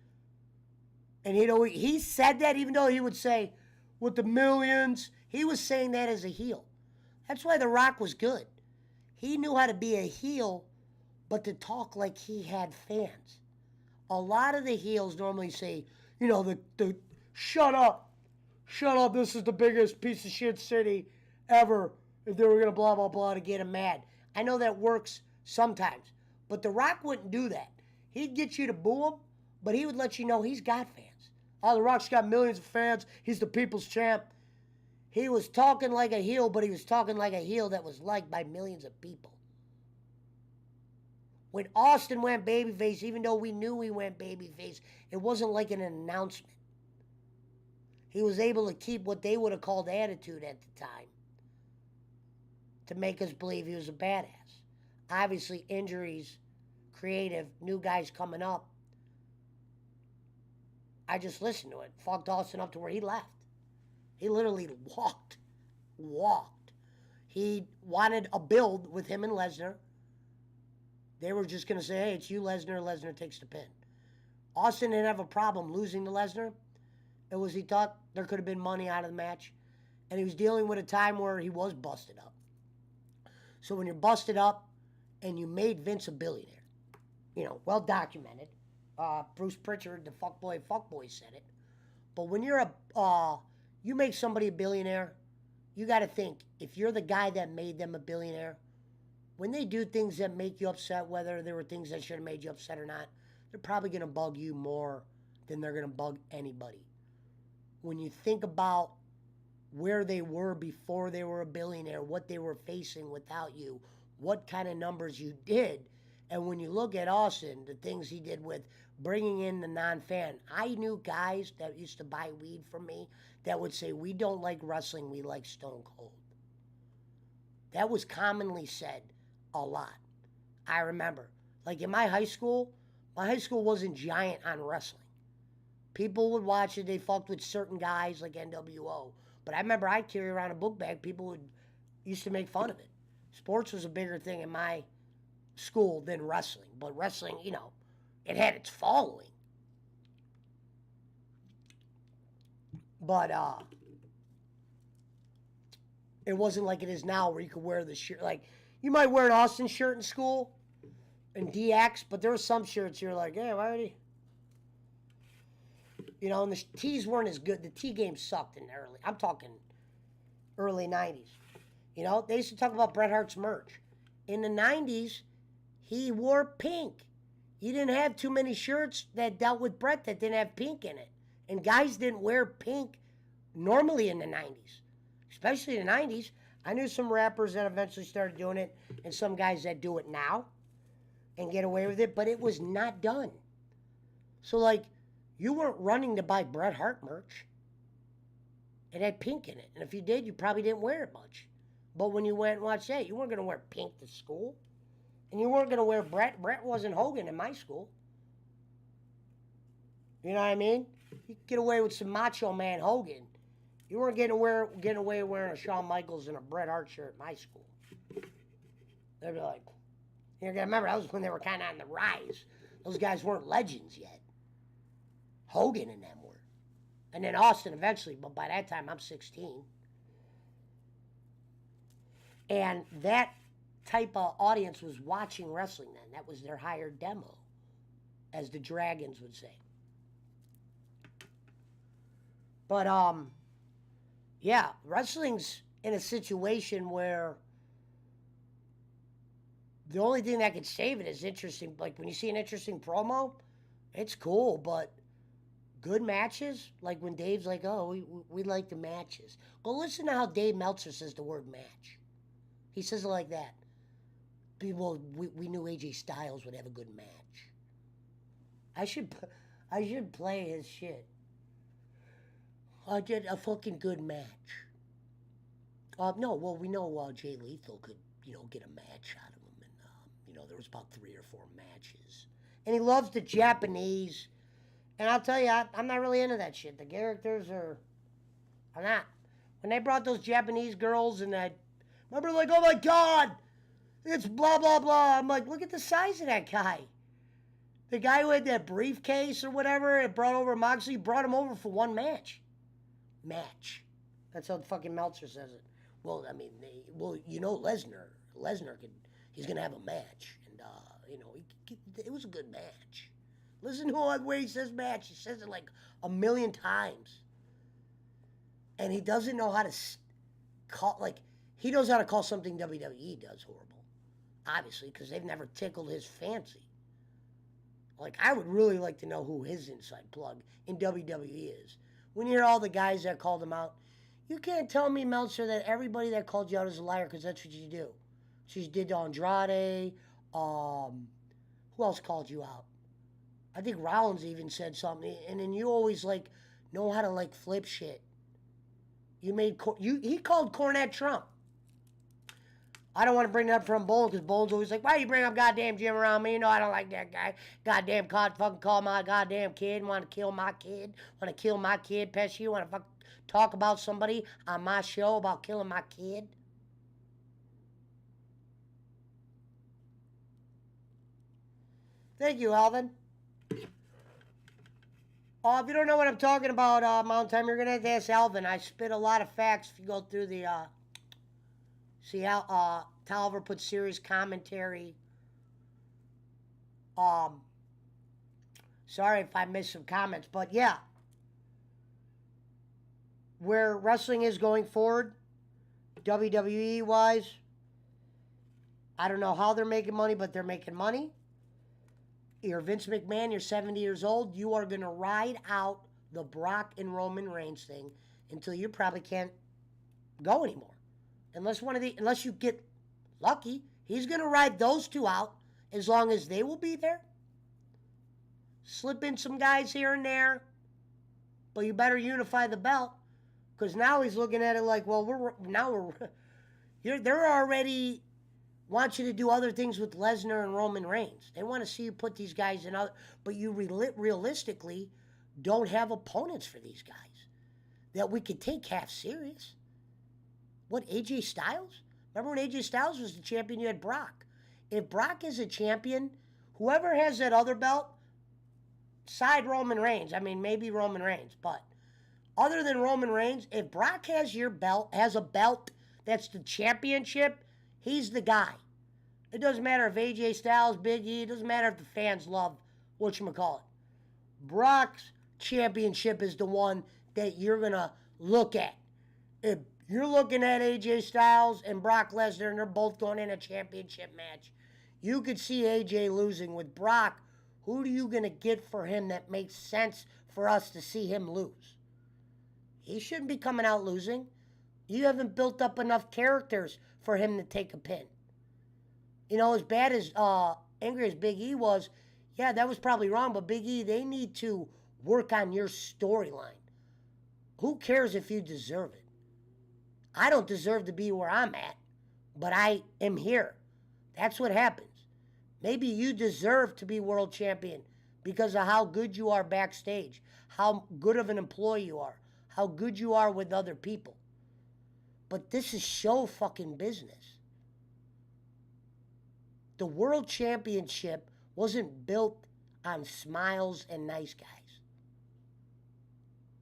And he said that even though he would say, with the millions, he was saying that as a heel. That's why The Rock was good. He knew how to be a heel, but to talk like he had fans. A lot of the heels normally say, you know, the shut up, this is the biggest piece of shit city ever, if they were going to blah, blah, blah to get him mad. I know that works sometimes, but The Rock wouldn't do that. He'd get you to boo him, but he would let you know he's got fans. Oh, The Rock's got millions of fans. He's the people's champ. He was talking like a heel, but he was talking like a heel that was liked by millions of people. When Austin went babyface, even though we knew he went babyface, it wasn't like an announcement. He was able to keep what they would have called attitude at the time to make us believe he was a badass. Obviously, injuries, creative, new guys coming up. I just listened to it. Fucked Austin up to where he left. He literally walked. He wanted a build with him and Lesnar. They were just going to say, hey, it's you, Lesnar. Lesnar takes the pin. Austin didn't have a problem losing to Lesnar. It was he thought there could have been money out of the match. And he was dealing with a time where he was busted up. So when you're busted up and you made Vince a billionaire, you know, well documented. Bruce Pritchard, the fuckboy said it. But when you're you make somebody a billionaire, you got to think, if you're the guy that made them a billionaire, when they do things that make you upset, whether there were things that should have made you upset or not, they're probably going to bug you more than they're going to bug anybody. When you think about where they were before they were a billionaire, what they were facing without you, what kind of numbers you did, and when you look at Austin, the things he did with bringing in the non-fan, I knew guys that used to buy weed from me that would say, we don't like wrestling, we like Stone Cold. That was commonly said a lot. I remember. Like in my high school wasn't giant on wrestling. People would watch it, they fucked with certain guys like NWO. But I remember I'd carry around a book bag, people used to make fun of it. Sports was a bigger thing in my school than wrestling. But wrestling, you know, it had its following. But it wasn't like it is now where you could wear the shirt. Like, you might wear an Austin shirt in school and DX, but there were some shirts you're like, hey, why are you? You know, and the tees weren't as good. The tee game sucked in the early. I'm talking early 90s. You know, they used to talk about Bret Hart's merch. In the 90s, he wore pink. You didn't have too many shirts that dealt with Bret that didn't have pink in it. And guys didn't wear pink normally in the 90s. Especially in the 90s. I knew some rappers that eventually started doing it and some guys that do it now and get away with it, but it was not done. So, like, you weren't running to buy Bret Hart merch. It had pink in it. And if you did, you probably didn't wear it much. But when you went and watched that, you weren't going to wear pink to school. And you weren't going to wear Bret. Bret wasn't Hogan in my school. You know what I mean? You could get away with some Macho Man Hogan. You weren't getting away wearing a Shawn Michaels and a Bret Hart shirt in my school. They'd be like, you gotta remember, that was when they were kind of on the rise. Those guys weren't legends yet. Hogan and them were. And then Austin eventually, but by that time I'm 16. And that type of audience was watching wrestling then. That was their hired demo, as the Dragons would say. But, yeah, wrestling's in a situation where the only thing that could save it is interesting. Like, when you see an interesting promo, it's cool, but good matches, like when Dave's like, oh, we like the matches. Well, listen to how Dave Meltzer says the word match. He says it like that. people, we knew AJ Styles would have a good match. I should play his shit. I did a fucking good match. No, well, we know Jay Lethal could, get a match out of him. And, there was about 3 or 4 matches. And he loves the Japanese. And I'll tell you, I'm not really into that shit. The characters are not. When they brought those Japanese girls and that, remember, like, oh my God, it's blah, blah, blah. I'm like, look at the size of that guy. The guy who had that briefcase or whatever, it brought over Moxley, brought him over for one match. That's how fucking Meltzer says it. Well, I mean, Lesnar he's going to have a match. And, it was a good match. Listen to where he says match. He says it like a million times. And he doesn't know how to call, like, he knows how to call something WWE does horrible. Obviously, because they've never tickled his fancy. Like, I would really like to know who his inside plug in WWE is. When you hear all the guys that called him out, you can't tell me, Meltzer, that everybody that called you out is a liar, because that's what you do. She did to Andrade. Who else called you out? I think Rollins even said something. And then you always, like, know how to, like, flip shit. He called Cornette Trump. I don't want to bring that up from Bones, because Bones always like, why you bring up goddamn Jim around me? I don't like that guy. Goddamn fucking call my goddamn kid. Want to kill my kid. Want to kill my kid, Pesci. Want to fucking talk about somebody on my show about killing my kid. Thank you, Alvin. If you don't know what I'm talking about, Mountain Time, you're going to have to ask Alvin. I spit a lot of facts if you go through the... See how Tolliver put serious commentary. Sorry if I missed some comments, but yeah. Where wrestling is going forward, WWE-wise, I don't know how they're making money, but they're making money. You're Vince McMahon, you're 70 years old. You are going to ride out the Brock and Roman Reigns thing until you probably can't go anymore. Unless you get lucky, he's going to ride those two out as long as they will be there. Slip in some guys here and there, but you better unify the belt, because now he's looking at it like, well, they're already want you to do other things with Lesnar and Roman Reigns. They want to see you put these guys in other, but you realistically don't have opponents for these guys that we could take half serious. What, AJ Styles? Remember when AJ Styles was the champion, you had Brock. If Brock is a champion, whoever has that other belt, side Roman Reigns. I mean, maybe Roman Reigns, but other than Roman Reigns, if Brock has a belt that's the championship, he's the guy. It doesn't matter if AJ Styles, Big E, it doesn't matter if the fans love whatchamacallit. Brock's championship is the one that you're going to look at. If you're looking at AJ Styles and Brock Lesnar, and they're both going in a championship match, you could see AJ losing. With Brock, who are you going to get for him that makes sense for us to see him lose? He shouldn't be coming out losing. You haven't built up enough characters for him to take a pin. As bad as angry as Big E was, yeah, that was probably wrong, but Big E, they need to work on your storyline. Who cares if you deserve it? I don't deserve to be where I'm at, but I am here. That's what happens. Maybe you deserve to be world champion because of how good you are backstage, how good of an employee you are, how good you are with other people. But this is show fucking business. The world championship wasn't built on smiles and nice guys.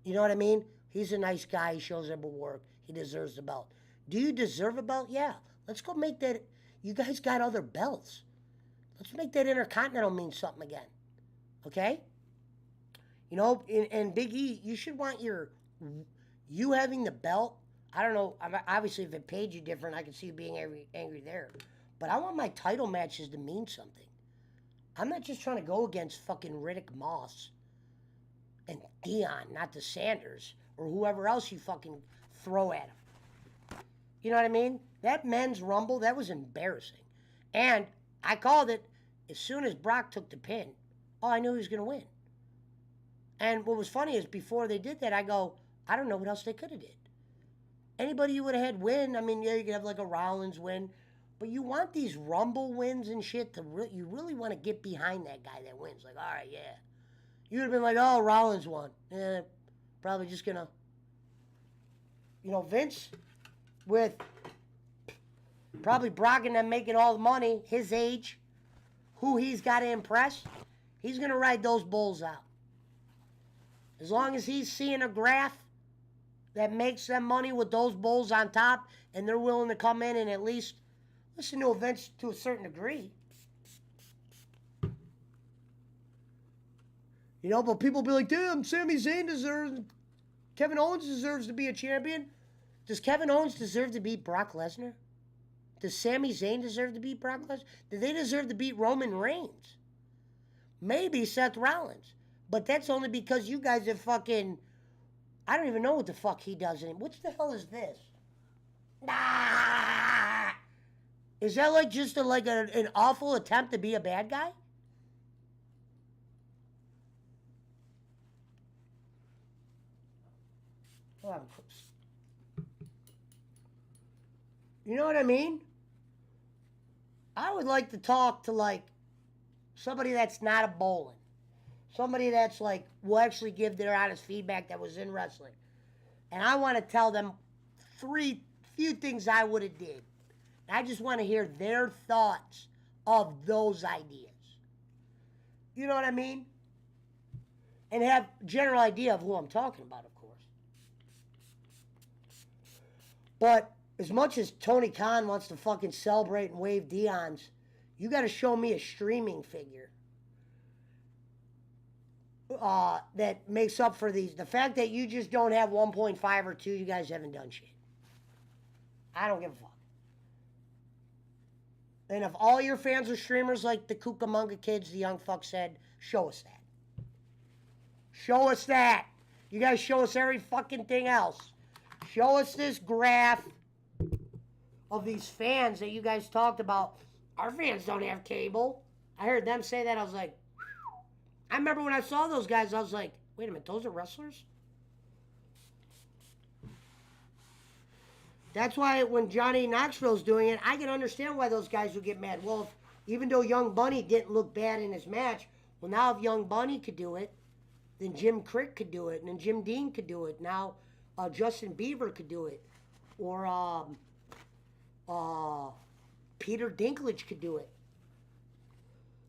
You know what I mean? He's a nice guy. He shows up at work. He deserves the belt. Do you deserve a belt? Yeah. Let's go make that. You guys got other belts. Let's make that Intercontinental mean something again. Okay? And Big E, you should want you having the belt. I don't know. Obviously, if it paid you different, I could see you being angry there. But I want my title matches to mean something. I'm not just trying to go against fucking Riddick Moss and Dion, not the Sanders, or whoever else you fucking throw at him. You know what I mean? That men's Rumble, that was embarrassing. And I called it as soon as Brock took the pin. Oh, I knew he was going to win. And what was funny is before they did that, I go, I don't know what else they could have did. Anybody you would have had win, I mean, yeah, you could have like a Rollins win, but you want these Rumble wins and shit to you really want to get behind that guy that wins. Like, all right, yeah. You would have been like, oh, Rollins won. Yeah, probably just going to, Vince with probably Brock and them making all the money, his age, who he's got to impress, he's going to ride those bulls out. As long as he's seeing a graph that makes them money with those bulls on top, and they're willing to come in and at least listen to events to a certain degree. But people be like, damn, Sami Zayn Kevin Owens deserves to be a champion. Does Kevin Owens deserve to beat Brock Lesnar? Does Sami Zayn deserve to beat Brock Lesnar? Do they deserve to beat Roman Reigns? Maybe Seth Rollins. But that's only because you guys have fucking... I don't even know what the fuck he does anymore. What the hell is this? Ah! Is that like just an awful attempt to be a bad guy? Oh, you know what I mean? I would like to talk to like somebody that's not a bowling. Somebody that's like, will actually give their honest feedback that was in wrestling. And I want to tell them few things I would have did. I just want to hear their thoughts of those ideas. You know what I mean? And have a general idea of who I'm talking about, of course. But as much as Tony Khan wants to fucking celebrate and wave Dion's, you got to show me a streaming figure that makes up for these. The fact that you just don't have 1.5 or 2, you guys haven't done shit. I don't give a fuck. And if all your fans are streamers like the Cucamonga kids, the young fuck said, show us that. Show us that. You guys show us every fucking thing else. Show us this graph of these fans that you guys talked about. Our fans don't have cable. I heard them say that. I was like, I remember when I saw those guys, I was like, wait a minute, those are wrestlers? That's why when Johnny Knoxville's doing it, I can understand why those guys would get mad. Well, even though Young Bunny didn't look bad in his match, well, now if Young Bunny could do it, then Jim Crick could do it, and then Jim Dean could do it. Now Justin Bieber could do it. Or Peter Dinklage could do it.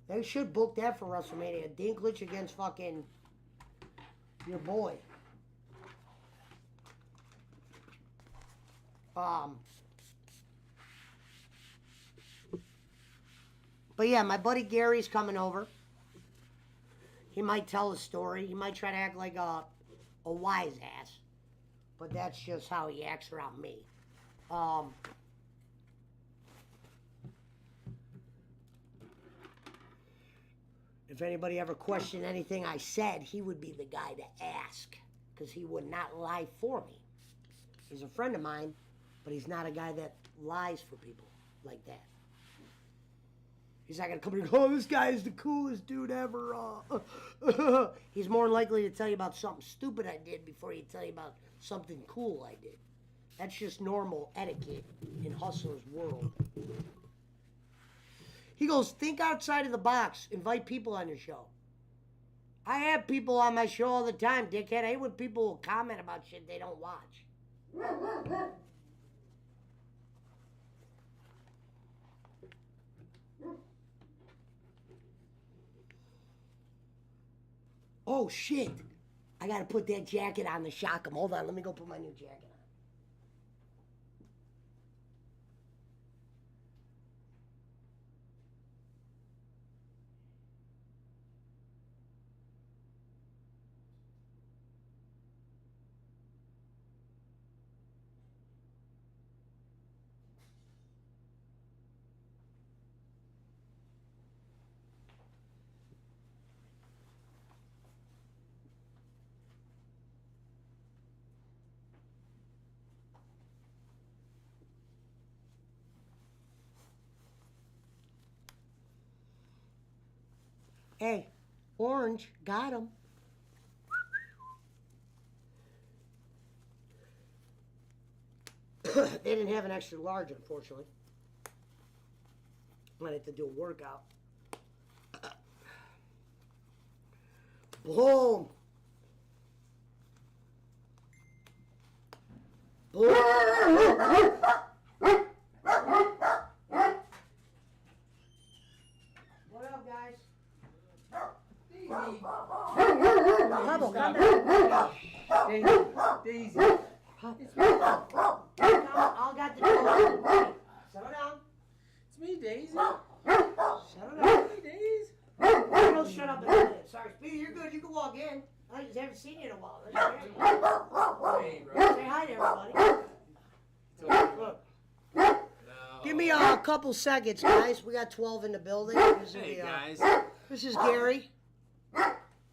They should book that for WrestleMania. Dinklage against fucking your boy. But yeah, my buddy Gary's coming over. He might tell a story. He might try to act like a wise ass. But that's just how he acts around me. If anybody ever questioned anything I said, he would be the guy to ask. Because he would not lie for me. He's a friend of mine, but he's not a guy that lies for people like that. He's not going to come here and go, oh, this guy is the coolest dude ever. He's more likely to tell you about something stupid I did before he tell you about something cool I did. That's just normal etiquette in Hustler's world. He goes, think outside of the box. Invite people on your show. I have people on my show all the time, dickhead. I hate when people will comment about shit they don't watch. Oh, shit. I got to put that jacket on to shock him. Hold on, let me go put my new jacket on. Hey, orange, got him. They didn't have an extra large, unfortunately. Might have to do a workout. Boom. Boom. What up, guys? Hubble, calm down. Daisy. All got the door. Settle down. It's me, Daisy. Settle down. Hey, Daisy. Don't shut up in a minute. Sorry, Speedy, you're good. You can walk in. I just haven't seen you in a while. Hey, bro. Say hi to everybody. Look. No. Give me a couple seconds, guys. We got 12 in the building. This is Hey, the, guys. This is Gary.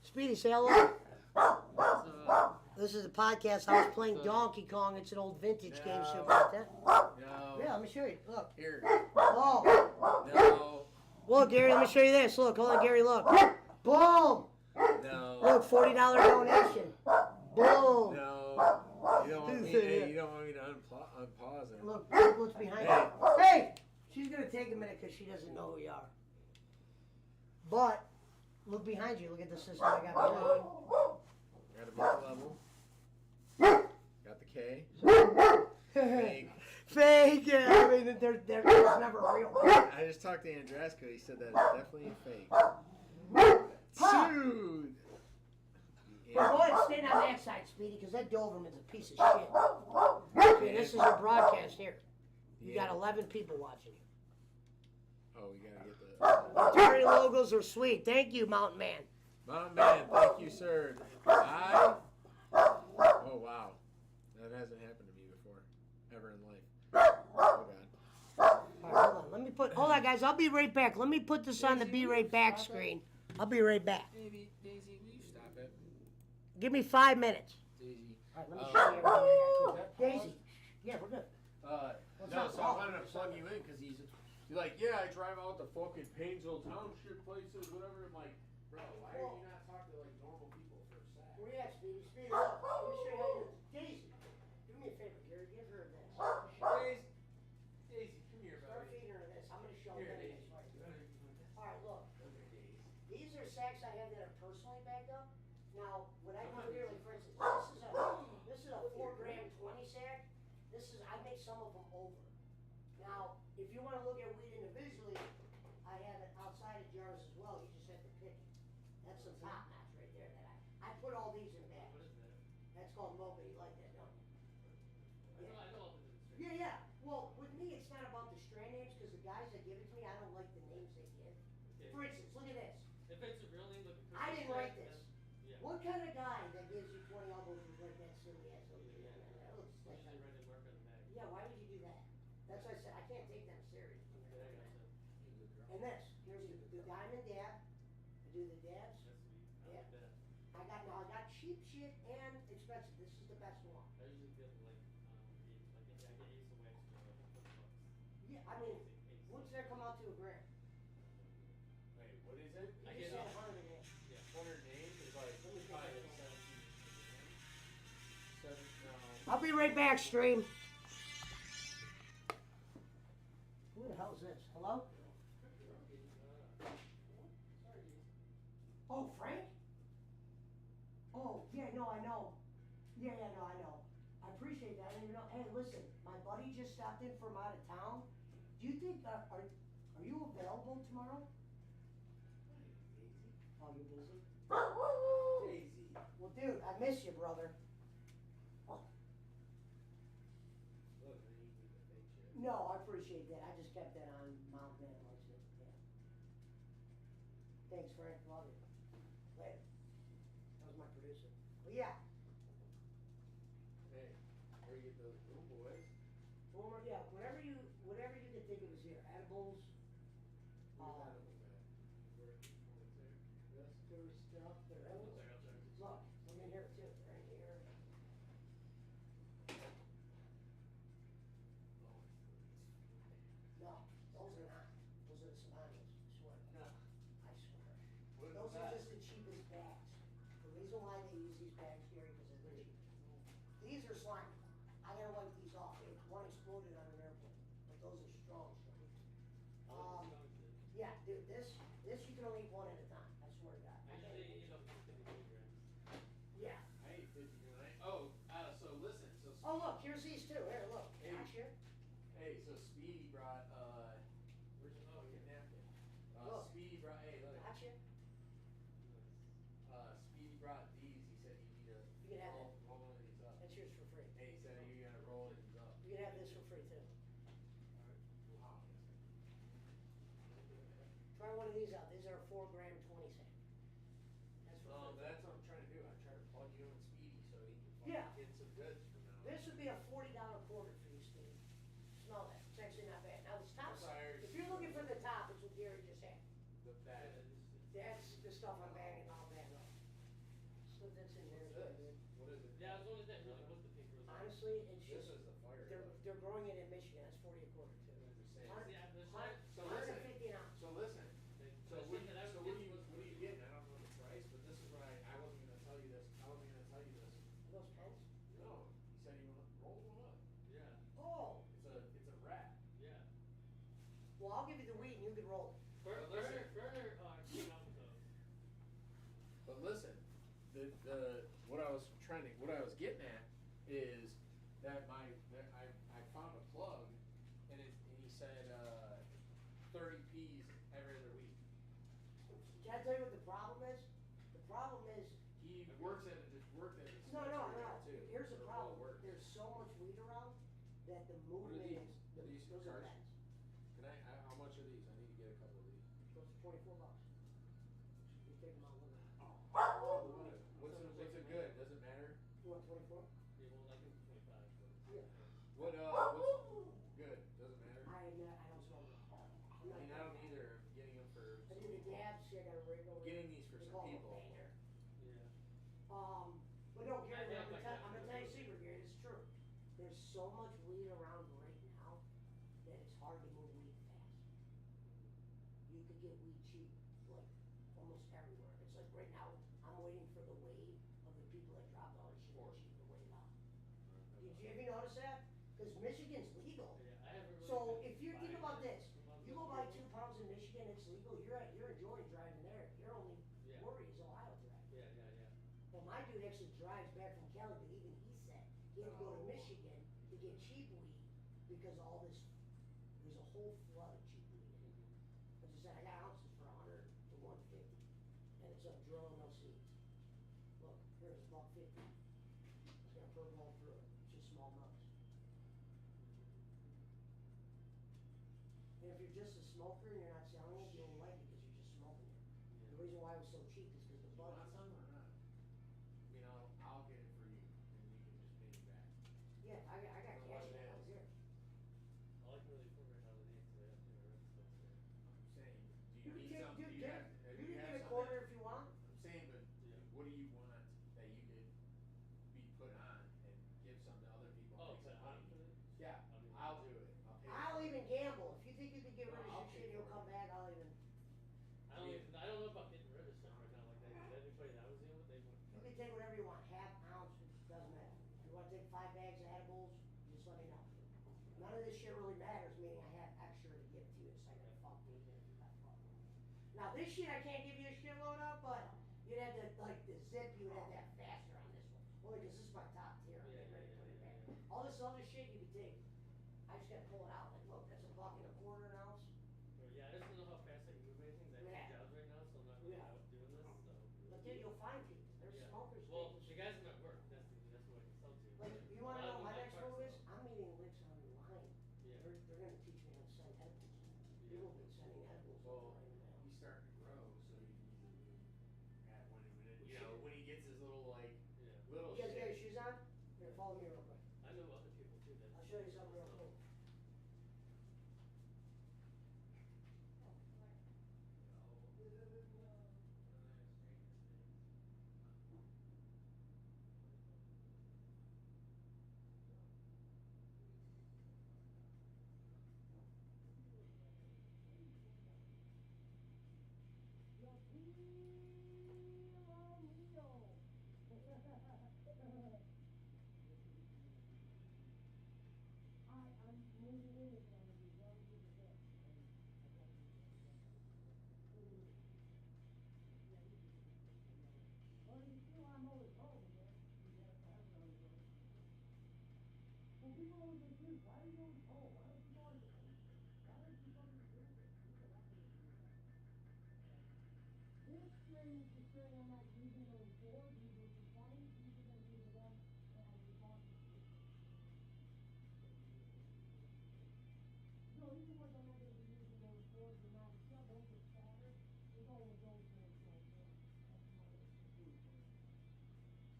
Speedy, say hello. What's up? This is a podcast. I was playing Donkey Kong. It's an old vintage game. No. Super like that. No. Yeah, let me show you. Look. Here. Oh. No. Look, Gary, let me show you this. Look, hold on, Gary, look. Boom. No. Look, $40 donation. Boom. No. You don't want me, hey, you don't want me to unpause it. Look what's behind Hey. you. Hey! She's going to take a minute because she doesn't know who you are. But, look behind you. Look at the system I got behind you. Got a bit level. Got the K. Fake. Fake, yeah. I mean, they're never real. I just talked to Andresco. He said that it's definitely fake. Dude. Go ahead and stand on that side, Speedy, because that Doberman's a piece of shit. Okay, this is a broadcast here. You got 11 people watching you. Oh, we gotta get the Terry logos are sweet. Thank you, Mountain Man. Mountain Man. Thank you, sir. Oh wow, that hasn't happened to me before, ever in life. Oh god. All right, hold on. Let me put. Hold on, guys. I'll be right back. Let me put this on the be right back screen. I'll be right back. Daisy, will you stop it? Give me 5 minutes. Daisy. All right, let me show you everything. Daisy. Yeah, we're good. No, so I wanted to plug you in because he's like, yeah, I drive out to fucking Painesville Township places, whatever. I'm like, bro, why are you not talking to like normal people for a sec? Where you at, Speedy? Speedy, look. Let me show you how you do this. Daisy, do me a favor, Gary. Give her this. Daisy, come here, Start buddy. feeding her this. I'm going to show Here, her Daisy. this right here. All right, look. These are sacks I have that are personally backed up. Now, what I do here, like for instance, this is a 4 gram 20 sack. I make some of them over. Now, if you want to look at weed individually, I have it outside of jars as well. You just have to pick it. That's some top notch right there. That I put all these in bags. That's called mocha. You like that, don't you? Yeah, yeah. Well, with me, it's not about the strand names because the guys that give it to me, I don't like the names they give. For instance, look at this. If it's a real name, like a I didn't write this. Yeah. What kind of guy that gives you 20 elbows would write that silly ass over there? That looks like Usually write the mark on the back. yeah, why would you do that? That's why I said I can't take them serious. Yeah, I gotcha. And this, here's the diamond dab. I do the dabs. That's sweet. I Yeah. like that. I got cheap shit and expensive. This is the best one. I usually get like I get Ace of Wax for like $20. Yeah, I mean, what's that come out to a gram? Wait, what is it? I You get said 100. 100 a gram. 100 names is like Let me think probably about like that. 17. I'll be right back, stream. Who the hell is this? Hello? Oh, Frank? Oh, yeah, no, I know. Yeah, no, I know. I appreciate that. I didn't even know. Hey, listen, my buddy just stopped in from out of town. Do you think, are you available tomorrow? Oh, you're busy? Daisy. Well, dude, I miss you, brother. Look, I need to get fake shit. No, I appreciate that. I just kept that on Mount Man. Likes it. Yeah. Thanks, Frank. Love you. Later. That was my producer. But yeah. Hey, where you get those little boys? Yeah. Whatever you can think of is here. Edibles. Where's that little guy? Where is there? This? There's stuff. There edibles. Look, I'm in here too. Right here. No, those are not. Those are the Somalis. I swear. No. I swear. What dude, this you can only eat one at a time. I swear to God. I usually eat up to 50 milligrams. Yeah. I ate 50 tonight. So listen. So Oh, look, here's these two. Here, look. Hey. Gotcha. hey, so Speedy brought where's the fucking napkin? Look. Speedy brought look. Gotcha. Speedy brought these. He said you need to You can have roll one of these up. That's yours for free. Hey, he said you're gonna roll these up. You can have this for free too. Wow. Try one of these out. These are 4 gram 20 cent. That's for free. That's what I'm trying to do. I try to plug you in with Speedy so he can Yeah. get some goods from now. This would be a $40 quarter for you, Steve. Smell that. It's actually not bad. Now this top, That's Irish. if you're looking for the top, it's what Gary just had. The bag. That's the stuff I'm bagging all bag up. So that's in there. What's this? What is it? Yeah, I was wondering that. Like, what's the paper? Honestly, it's This just, is the fire. they're growing it in Michigan. That's 40 a quarter too. Understand. Yeah, the Hun- shot. So listen. 150 an ounce. So listen. So The what, shit that I was so what getting was- are you getting? I don't know the price, but this is what I wasn't gonna tell you this. I wasn't gonna tell you this. Are those pens? No, he said he rolled one up. Yeah, Oh, It's a rat. yeah. well, I'll give you the weed and you can roll it. listen. Burner came out with those. But listen, the what I was getting at is that I found a plug and he said 30 P's every other week. Can I tell you what the problem is? The problem is, He worked at a dispensary no, there too. here's the So it problem. all works. There's so much weed around that the What are movement these? is, Are these those are cards? pens. Can how much are these? I need to get a couple of these. Goes for $24. You take them out, look at it. What's it good? Does it matter? You want 24? Yeah, well, like 25. But Yeah. What's good? Doesn't matter. I don't smoke it. I mean, I don't either. I'm getting them for I some do the people. dabs, see, I got a rig over Getting there. these for They some call 'em a people. banger. yeah. But no, Gary, Yeah, I'm like gonna that. tell you a secret, Gary, it's true. There's so much weed around right now that it's hard to move weed fast. You could get weed cheap, like, almost everywhere. It's like right now, I'm waiting for the wave of the people that dropped all this shit and cheap the wave out. Did you ever notice that? Cause Michigan's legal. Yeah, I haven't really So been if you think buying about it. this, you go buy 2 pounds in Michigan, it's legal, you're enjoying driving there. Your only Yeah. worry is Ohio drive. Yeah, yeah, yeah. Well, my dude actually drives back from Cali, but even he said he had to go to Oh. Michigan to get cheap weed because all this, there's a whole flood of cheap weed. Mm-hmm. As I said, I got ounces for 100 to 150, and it's a drill, no seeds. Look, here's $1.50. It's got purple all through it, it's just small nuts. And if you're just a smoker and you're not selling it, you don't like it because you're just smoking it. The reason why it was so cheap is because the You bud. want some or not? I mean, I'll get it for you, and you can just pay me back. Yeah, I got Or cash what in it my is. here. All I can really afford right now is the red stuff there. I'm saying, do You you need can some? take, Do you you can, have? you can have get a something? quarter if you want. I'm saying, but Yeah. what do you want that you could be put on and give some to other people? Oh, and make but some money? I'm put it? Yeah, I mean, I'll do it. I'll pay. I'll for it. even gamble. If you think you can get rid No, of I'll your pay shit, you'll for come it. back, I'll even, I don't know about getting rid of stuff right now like that. 'Cause everybody that I was dealing with, they went. you can take whatever you want, half ounce, it doesn't matter. If you wanna take 5 bags of edibles, just let me know. None of this shit really matters, meaning I have extra to give to you, it's like a fuck me, if you got fuck me. Now, this shit I can't give you a shitload of, but you'd have to, like, the zip, you would have to have faster on this one. Only 'cause this is my top tier, I'm Yeah, getting ready to yeah, put it yeah, back. yeah. All this other shit you can take, I just gotta pull it out, like, look, that's $1.25 an ounce. Yeah, I just don't know how fast I can move anything. 'Cause I have Yeah. two jobs right now, so I'm not really Yeah. out doing this. So. But then you'll find people, there's Yeah. smokers. Well, they the guys in my work, that's what I can sell to. Like, But you wanna a lot know of my them next have move cars, is, so- I'm meeting licks online. Yeah. They're gonna teach me how to send edibles. People have been sending edibles Well, over right now. he's starting to grow, so you can easily at when you know when he gets his little like Yeah. little You guys got your shit. shoes on? Here, follow me real quick. I know other people too that. I'll show you something real quick. people always get accused. Why are you going home? Why don't you go on the phone? Why don't you fucking do this? People are not going to do that. This string is the string I'm not using to record. These are for funny. These are going to be the ones that I was talking to you. No, these are ones I'm not going to be using to record the amount of stuff. Don't get scattered. We're going with those ones right there. That's my issue.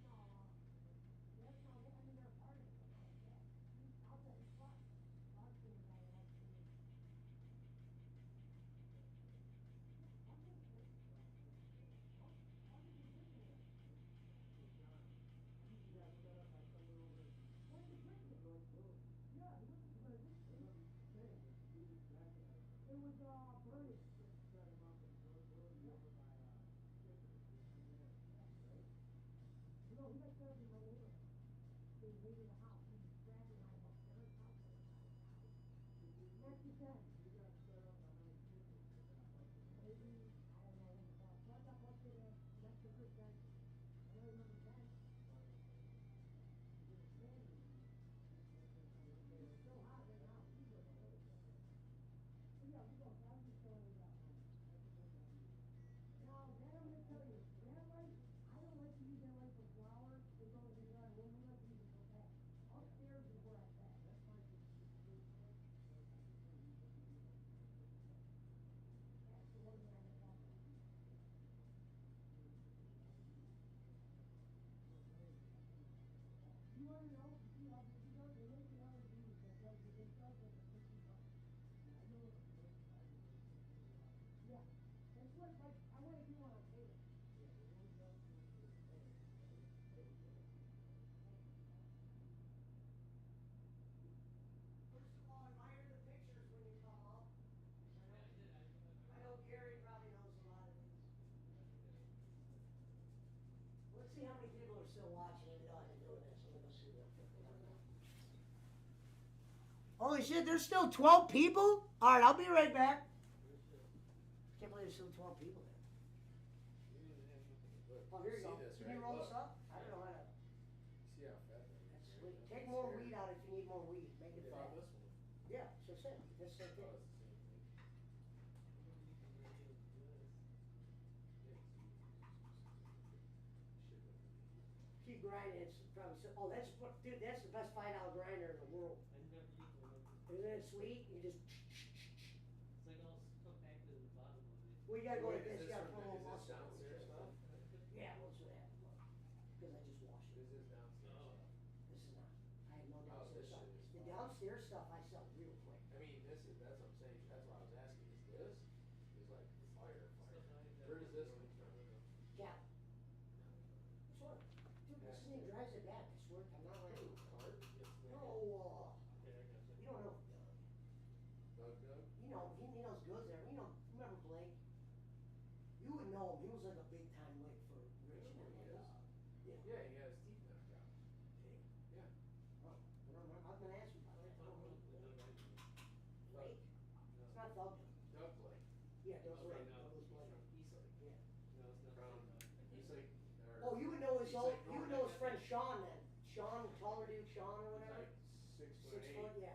No, that's not, I mean, they're part of it, but not like that. I'll tell you, Clark. Clark's the guy that likes to use. I'll take this. I'll give you this one. What's the drinking? Yeah, he was the It was, Bernie. No, he got set up in my neighborhood. He was leaving the house. He was grabbing my upstairs house and I got his house. Next to 10. You got set up on my maybe, I don't know when it was. So I got busted at next to Chris Benson. I don't remember Ben. It's so hot right now. Yeah, we go. I'm just showing you that. Now, that I'm going to tell you, that light, I don't like to use that light for flowers. It goes in there, and then we like to use it for that. Upstairs is where I bet. That's my That's the one that I have on. You want to know, see how big it goes? They make the LEDs that does the big stuff with the 50 bucks. I know it's a big size. Yeah. That's what, like, I want to do one on table. First of all, admire the pictures when you come up. I know Gary probably knows a lot of these. Let's see how many people are still watching even though I've been doing this. Let me go see real quick. Holy shit, there's still 12 people? Alright, I'll be right back. Can't believe there's still 12 people there. Oh, here you go. Can you roll this up? I don't know how to. See how fat that is? That's sweet. Take more weed out if you need more weed. Make it fat. This one. Yeah, so same. This same thing. Oh, it's the same thing. Keep grinding. It's probably so. Oh, that's dude. That's the best $5 grinder in the world. I never used one of those. Isn't it sweet? You just. It's like all compacted at the bottom of it. Well, you gotta go like Wait, this. is You gotta from put a little the- is this muscle. downstairs stuff? Yeah, what's that? Because I just washed This it. is downstairs Oh. stuff. This is not. I have no Oh, downstairs this stuff. shit is The fine. downstairs stuff I sell real quick. I mean, that's what I'm saying. That's why I was asking. Is this like fire? Where does this come from? Yeah. This one. Dude, this thing drives it back. I swear. I'm not lying. Cart? No, Okay, I got you. you don't know. Doug? You know, he knows goods there. You know, remember Blake? You would know him. He was like a big time lick for Richmond. Yeah. Yeah, he got his teeth knocked out. Yeah. Oh, I don't remember. I was gonna ask you about that. I don't know. Blake? No. It's not Doug. Doug Blake. Yeah, Doug Okay, Blake. no. Douglas Blake. From Eastlake. Yeah. No, it's not. From Eastlake. Oh, you would know his old. Eastlake You would North. know his friend Sean then. Sean, taller dude, Sean or He's whatever. like 6'8". 6 foot. Yeah.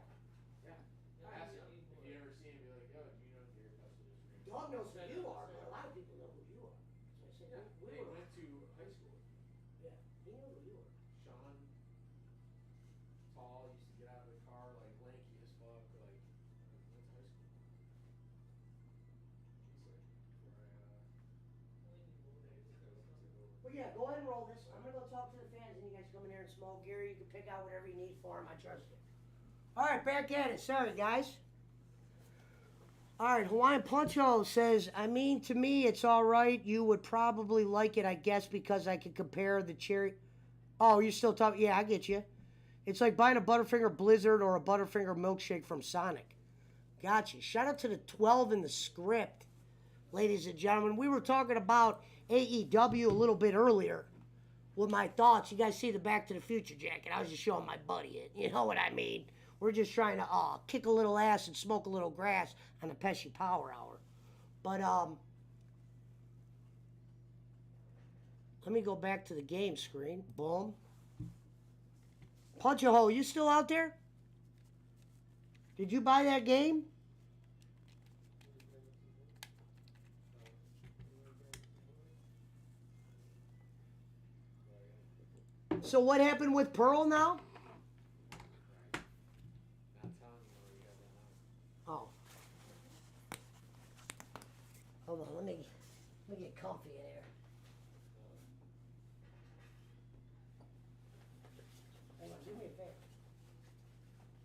Yeah. Yeah, Ask yeah, him. he's If more- you ever see him, be like, yo, do you know Gary Custer? Doug knows who you are, but a lot of people know who you are. So I said, Yeah, we they were. went to high school. Yeah, he knew who you were. Sean, tall, used to get out of the car, like lanky as fuck, like, went to high school. He's like, where Well, yeah, go ahead and roll this. I'm gonna go talk to the fans, and you guys come in here and smoke. Gary, you can pick out whatever you need for him. I trust you. All right, back at it. Sorry, guys. All right, Hawaiian Puncho says, I mean, to me, it's all right. You would probably like it, I guess, because I could compare the cherry. Oh, you're still talking? Yeah, I get you. It's like buying a Butterfinger Blizzard or a Butterfinger milkshake from Sonic. Gotcha. Shout out to the 12 in the script, ladies and gentlemen. We were talking about AEW a little bit earlier with my thoughts. You guys see the Back to the Future jacket. I was just showing my buddy it. You know what I mean? We're just trying to kick a little ass and smoke a little grass on the Pesci Power Hour. But let me go back to the game screen. Boom. Punch a hole. You still out there? Did you buy that game? So what happened with Pearl now? Oh. Hold on, let me get comfy in here. Hang on, do me a favor.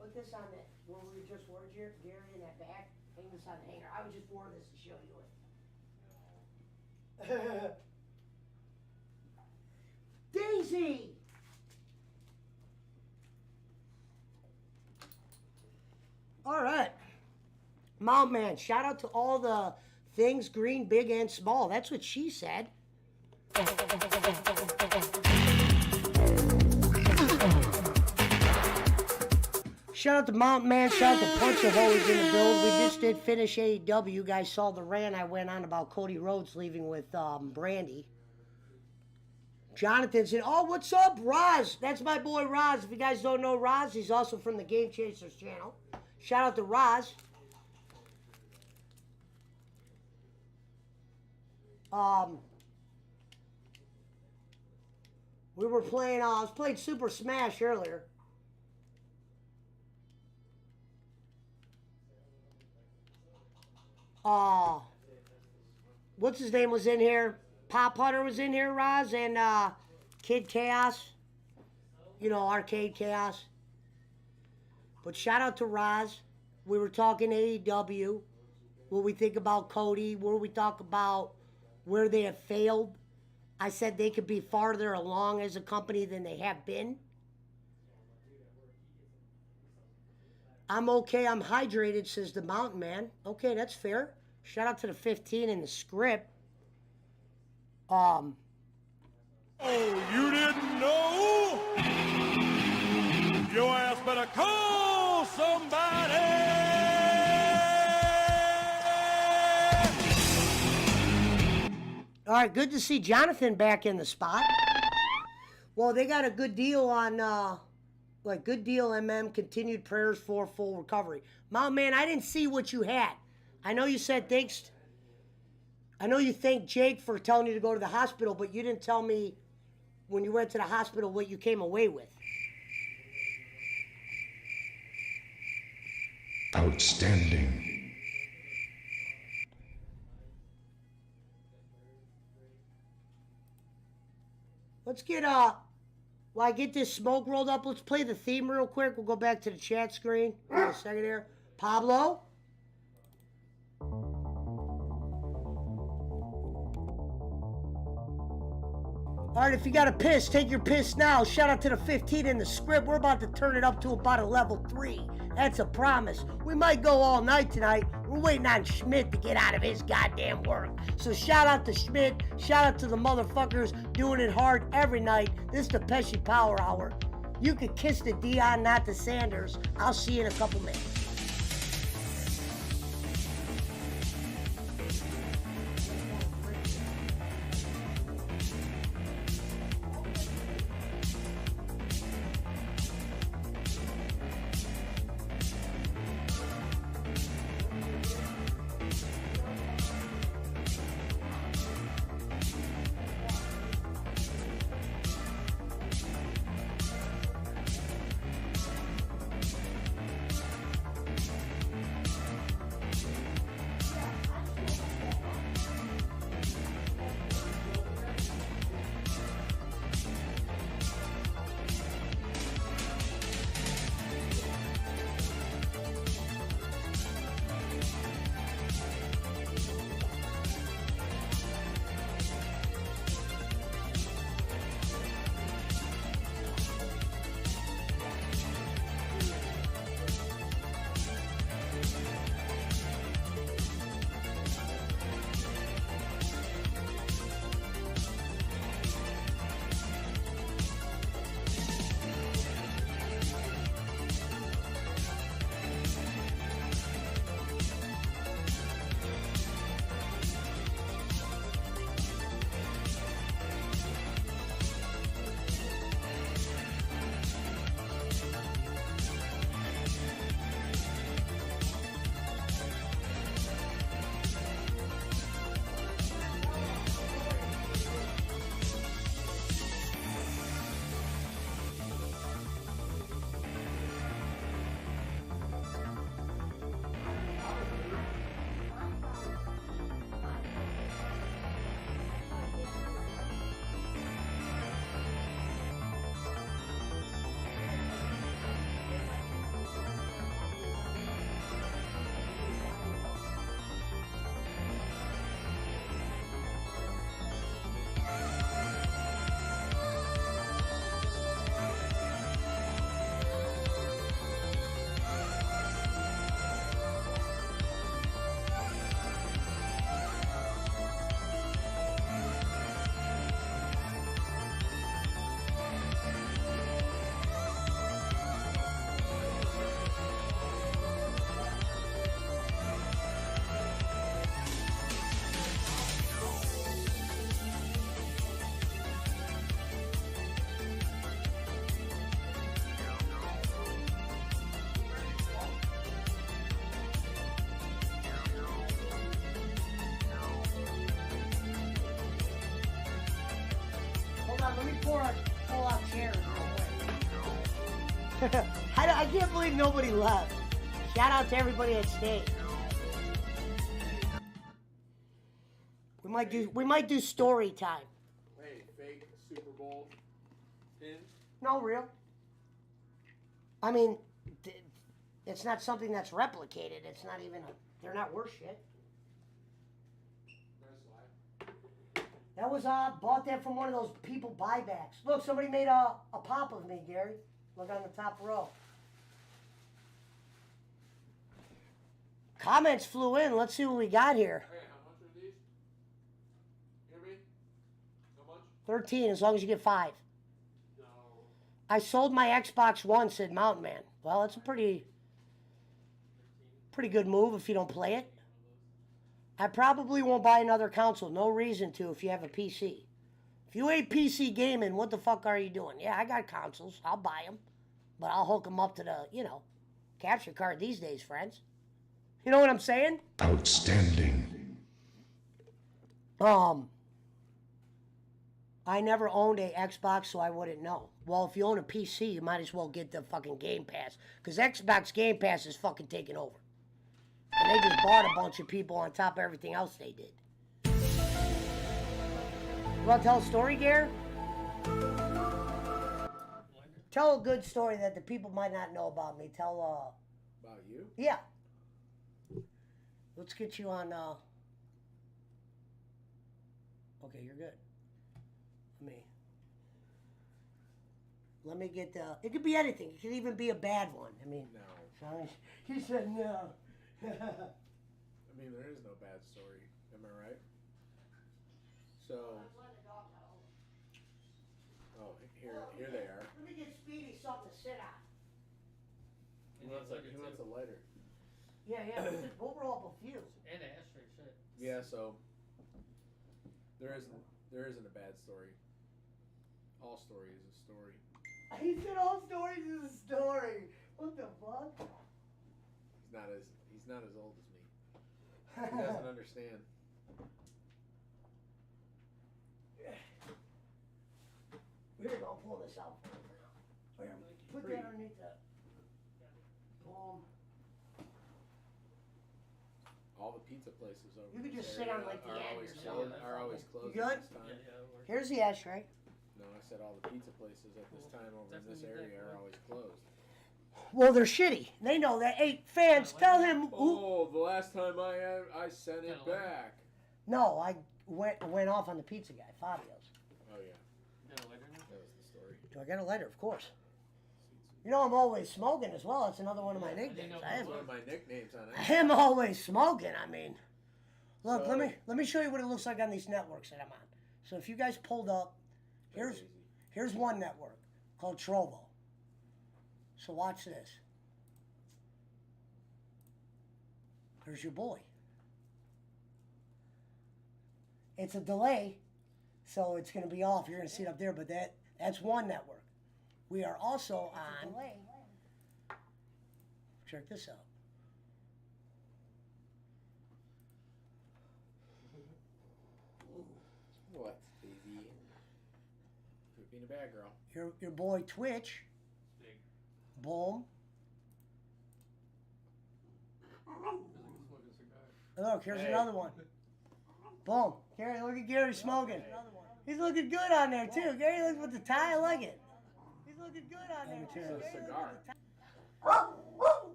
Put this on that where we just were, Gary, in that back. Hang this on the hanger. I would just wear this to show you it. Daisy! All right. Mount Man, shout out to all the things, green, big, and small. That's what she said. Shout out to Mount Man, shout out to Punch of Always in the build. We just did finish AEW. You guys saw the rant I went on about Cody Rhodes leaving with Brandy. Jonathan said, oh, what's up, Roz? That's my boy Roz. If you guys don't know Roz, he's also from the Game Chasers channel. Shout out to Roz. We were playing, I was playing Super Smash earlier. What's his name was in here? Pop Hunter was in here, Roz, and Kid Chaos. You know, Arcade Chaos. But shout out to Roz. We were talking AEW. What we think about Cody. Where we talk about where they have failed. I said they could be farther along as a company than they have been. I'm okay, I'm hydrated, says the Mountain Man. Okay, that's fair. Shout out to the 15 in the script. Oh, you didn't know? Your ass better call somebody! All right, good to see Jonathan back in the spot. Well, they got a good deal on, good deal, continued prayers for full recovery. Mount Man, I didn't see what you had. I know you said thanks. I know you thanked Jake for telling you to go to the hospital, but you didn't tell me when you went to the hospital what you came away with. Outstanding. Let's get, while I get this smoke rolled up, let's play the theme real quick. We'll go back to the chat screen in a second here. Pablo? All right, if you got a piss, take your piss now. Shout out to the 15 in the script. We're about to turn it up to about a level 3. That's a promise. We might go all night tonight. We're waiting on Schmidt to get out of his goddamn work. So shout out to Schmidt. Shout out to the motherfuckers doing it hard every night. This is the Pesci Power Hour. You can kiss the Dion, not the Sanders. I'll see you in a couple minutes. Let me pull out chairs real quick. I can't believe nobody left. Shout out to everybody that stayed. We might do story time. Hey, fake Super Bowl pin. No, real. I mean, it's not something that's replicated. It's not even. They're not worth shit. That was bought that from one of those people buybacks. Look, somebody made a pop of me, Gary. Look on the top row. Comments flew in. Let's see what we got here. Hey, how much are these? Hear me? How much? 13, as long as you get 5. No. I sold my Xbox One, said Mountain Man. Well, it's a pretty good move if you don't play it. I probably won't buy another console. No reason to if you have a PC. If you ain't PC gaming, what the fuck are you doing? Yeah, I got consoles. I'll buy them. But I'll hook them up to the, capture card these days, friends. You know what I'm saying? Outstanding. I never owned a Xbox, so I wouldn't know. Well, if you own a PC, you might as well get the fucking Game Pass. Because Xbox Game Pass is fucking taking over. And they just bought a bunch of people on top of everything else they did. You want to tell a story, Gare? Tell a good story that the people might not know about me. Tell, About you? Yeah. Let's get you on, Okay, you're good. Let me get, it could be anything. It could even be a bad one. I mean... No. Sorry. He said no. I mean, there is no bad story. Am I right? So... Oh, here they are. Let me get Speedy something to sit on. He wants a lighter. Yeah, we'll roll up a few. And an ashtray, shit. Yeah, so... There isn't a bad story. All story is a story. He said all stories is a story. What the fuck? He's not as old as me. He doesn't understand. We're gonna pull this out for you now. Put that underneath the boom. All the pizza places over You could this just sit area on like the are end always or something. are always closed You good? at this time. Yeah, Here's the ashtray. No, I said all the pizza places at this time over in this area are always closed. Well, they're shitty. They know that. Hey, fans, tell him. Oh, the last time I sent it back. No, I went off on the pizza guy, Fabio's. Oh yeah, Got a lighter now? that was the story. Do I get a lighter? Of course. You know I'm always smoking as well. It's another one of my nicknames. That's one of my nicknames on it. I am always smoking. I mean, look, So- let me show you what it looks like on these networks that I'm on. So if you guys pulled up, here's one network called Trovo. So watch this. There's your boy. It's a delay, so it's going to be off. You're going to see it up there, but that's one network. We are also on. Check this out. What, baby? Quit being a bad girl. Your boy Twitch. Big. Boom. Smoking a cigar. Look, here's another one. Boom. Gary, look at Gary smoking. He's looking good on there too. Gary, look with the tie. I like it. He's looking good on there too. It's a cigar.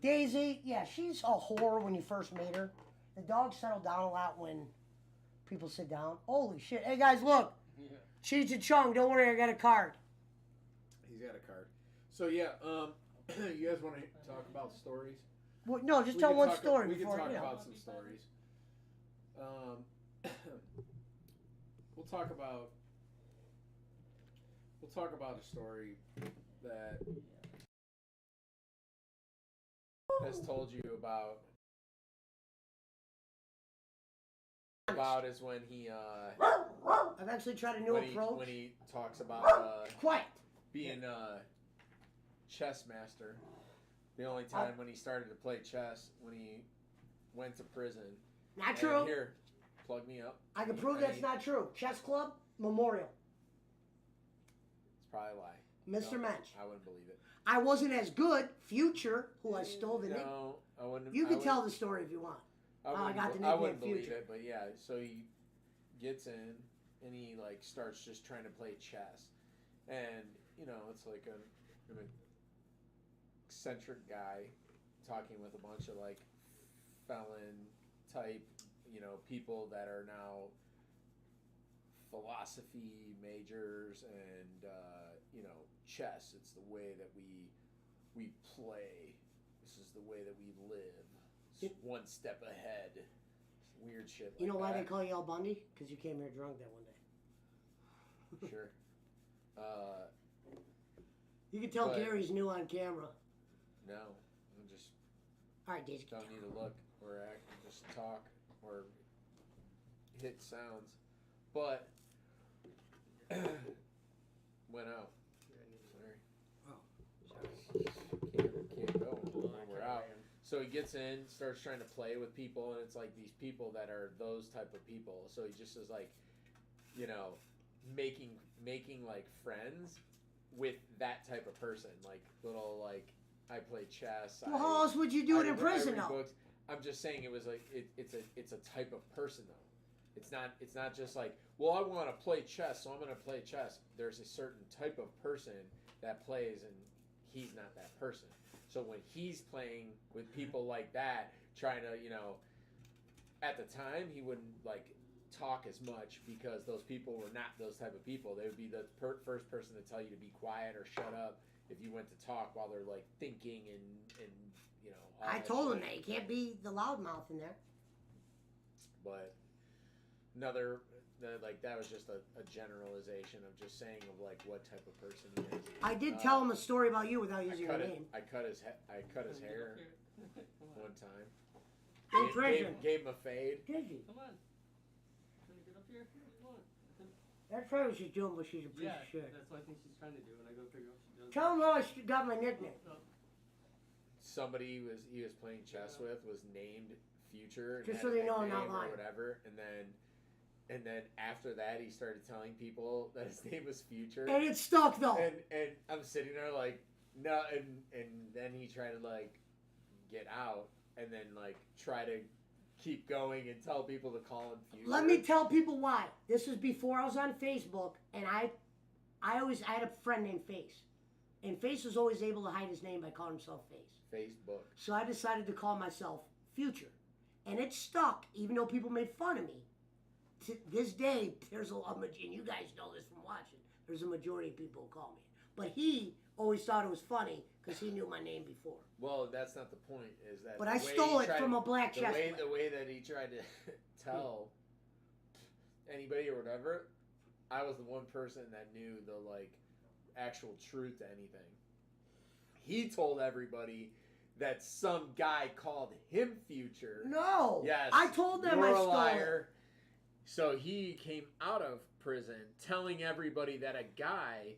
Daisy, yeah, she's a whore when you first meet her. The dogs settle down a lot when people sit down. Holy shit. Hey guys, look. Yeah. Cheech and Chong, don't worry, I got a card. He's got a card. So yeah, you guys want to talk about stories? Well, no, just We tell can one talk- story We before can talk you know. about some stories. We'll talk about a story that has told you about is when he I've actually tried a new approach. when he talks about Quiet. being a chess master. The only time when he started to play chess when he went to prison. Not And true. Here, plug me up. I can prove that's not true. Chess club, Memorial. It's probably a lie. Mr. No, Mensch. I wouldn't believe it. I wasn't as good. Future, who I stole the nickname. No, I wouldn't. You I can wouldn't- tell the story if you want. I I wouldn't, got the I nickname wouldn't believe Future. it, but yeah. So he gets in and he like starts just trying to play chess, and you know it's like an eccentric guy talking with a bunch of like felon type, you know, people that are now philosophy majors and you know chess. It's the way that we play. This is the way that we live. It's one step ahead. It's weird shit. Like You know why that. they call you Al Bundy? Because you came here drunk that one day. Sure. You can tell But- Gary's new on camera. No, I'm just All right, Daisy. don't need to look or act. Just talk or hit sounds. But went out. Sorry. Can't go when we're out. So he gets in, starts trying to play with people, and it's like these people that are those type of people. So he just is like, you know, making like friends with that type of person. Like little like I play chess. Well, how else would you do it in I prison, read though? books. I'm just saying it was like it's a type of person though. It's not just like, well, I want to play chess, so I'm going to play chess. There's a certain type of person that plays, and he's not that person. So when he's playing with people like that, trying to, you know, at the time he wouldn't like talk as much because those people were not those type of people. They would be the first person to tell you to be quiet or shut up if you went to talk while they're like thinking and you know. All I that told him shit. that. You can't be the loudmouth in there. But that was just a generalization of just saying of like what type of person he is. I did tell him a story about you without using your name. I cut his hair one time. In prison. Gave him a fade. Did you? Come on. Can you get up here? Come on. That's probably what she's doing, but she's a piece Yeah, of shit. that's what I think she's trying to do, and I go figure out what she does. Tell him how I got my nickname. Somebody he was playing chess with was named Future. And Just had so a they know I'm nickname not lying. or whatever, and then after that he started telling people that his name was Future. And it stuck, though. And I'm sitting there like, no, and then he tried to like get out and then like try to keep going and tell people to call him Future. Let me tell people why. This was before I was on Facebook, and I had a friend named Face. And Face was always able to hide his name by calling himself Face. Facebook. So I decided to call myself Future. And it stuck, even though people made fun of me. To this day, there's and you guys know this from watching, there's a majority of people who call me. But he always thought it was funny because he knew my name before. Well, that's not the point. Is that? But the I way stole he it tried- from a black chess player. The way that he tried to tell anybody or whatever, I was the one person that knew the like actual truth to anything. He told everybody that some guy called him Future. No. Yes. I told them you're I a stole liar. So he came out of prison telling everybody that a guy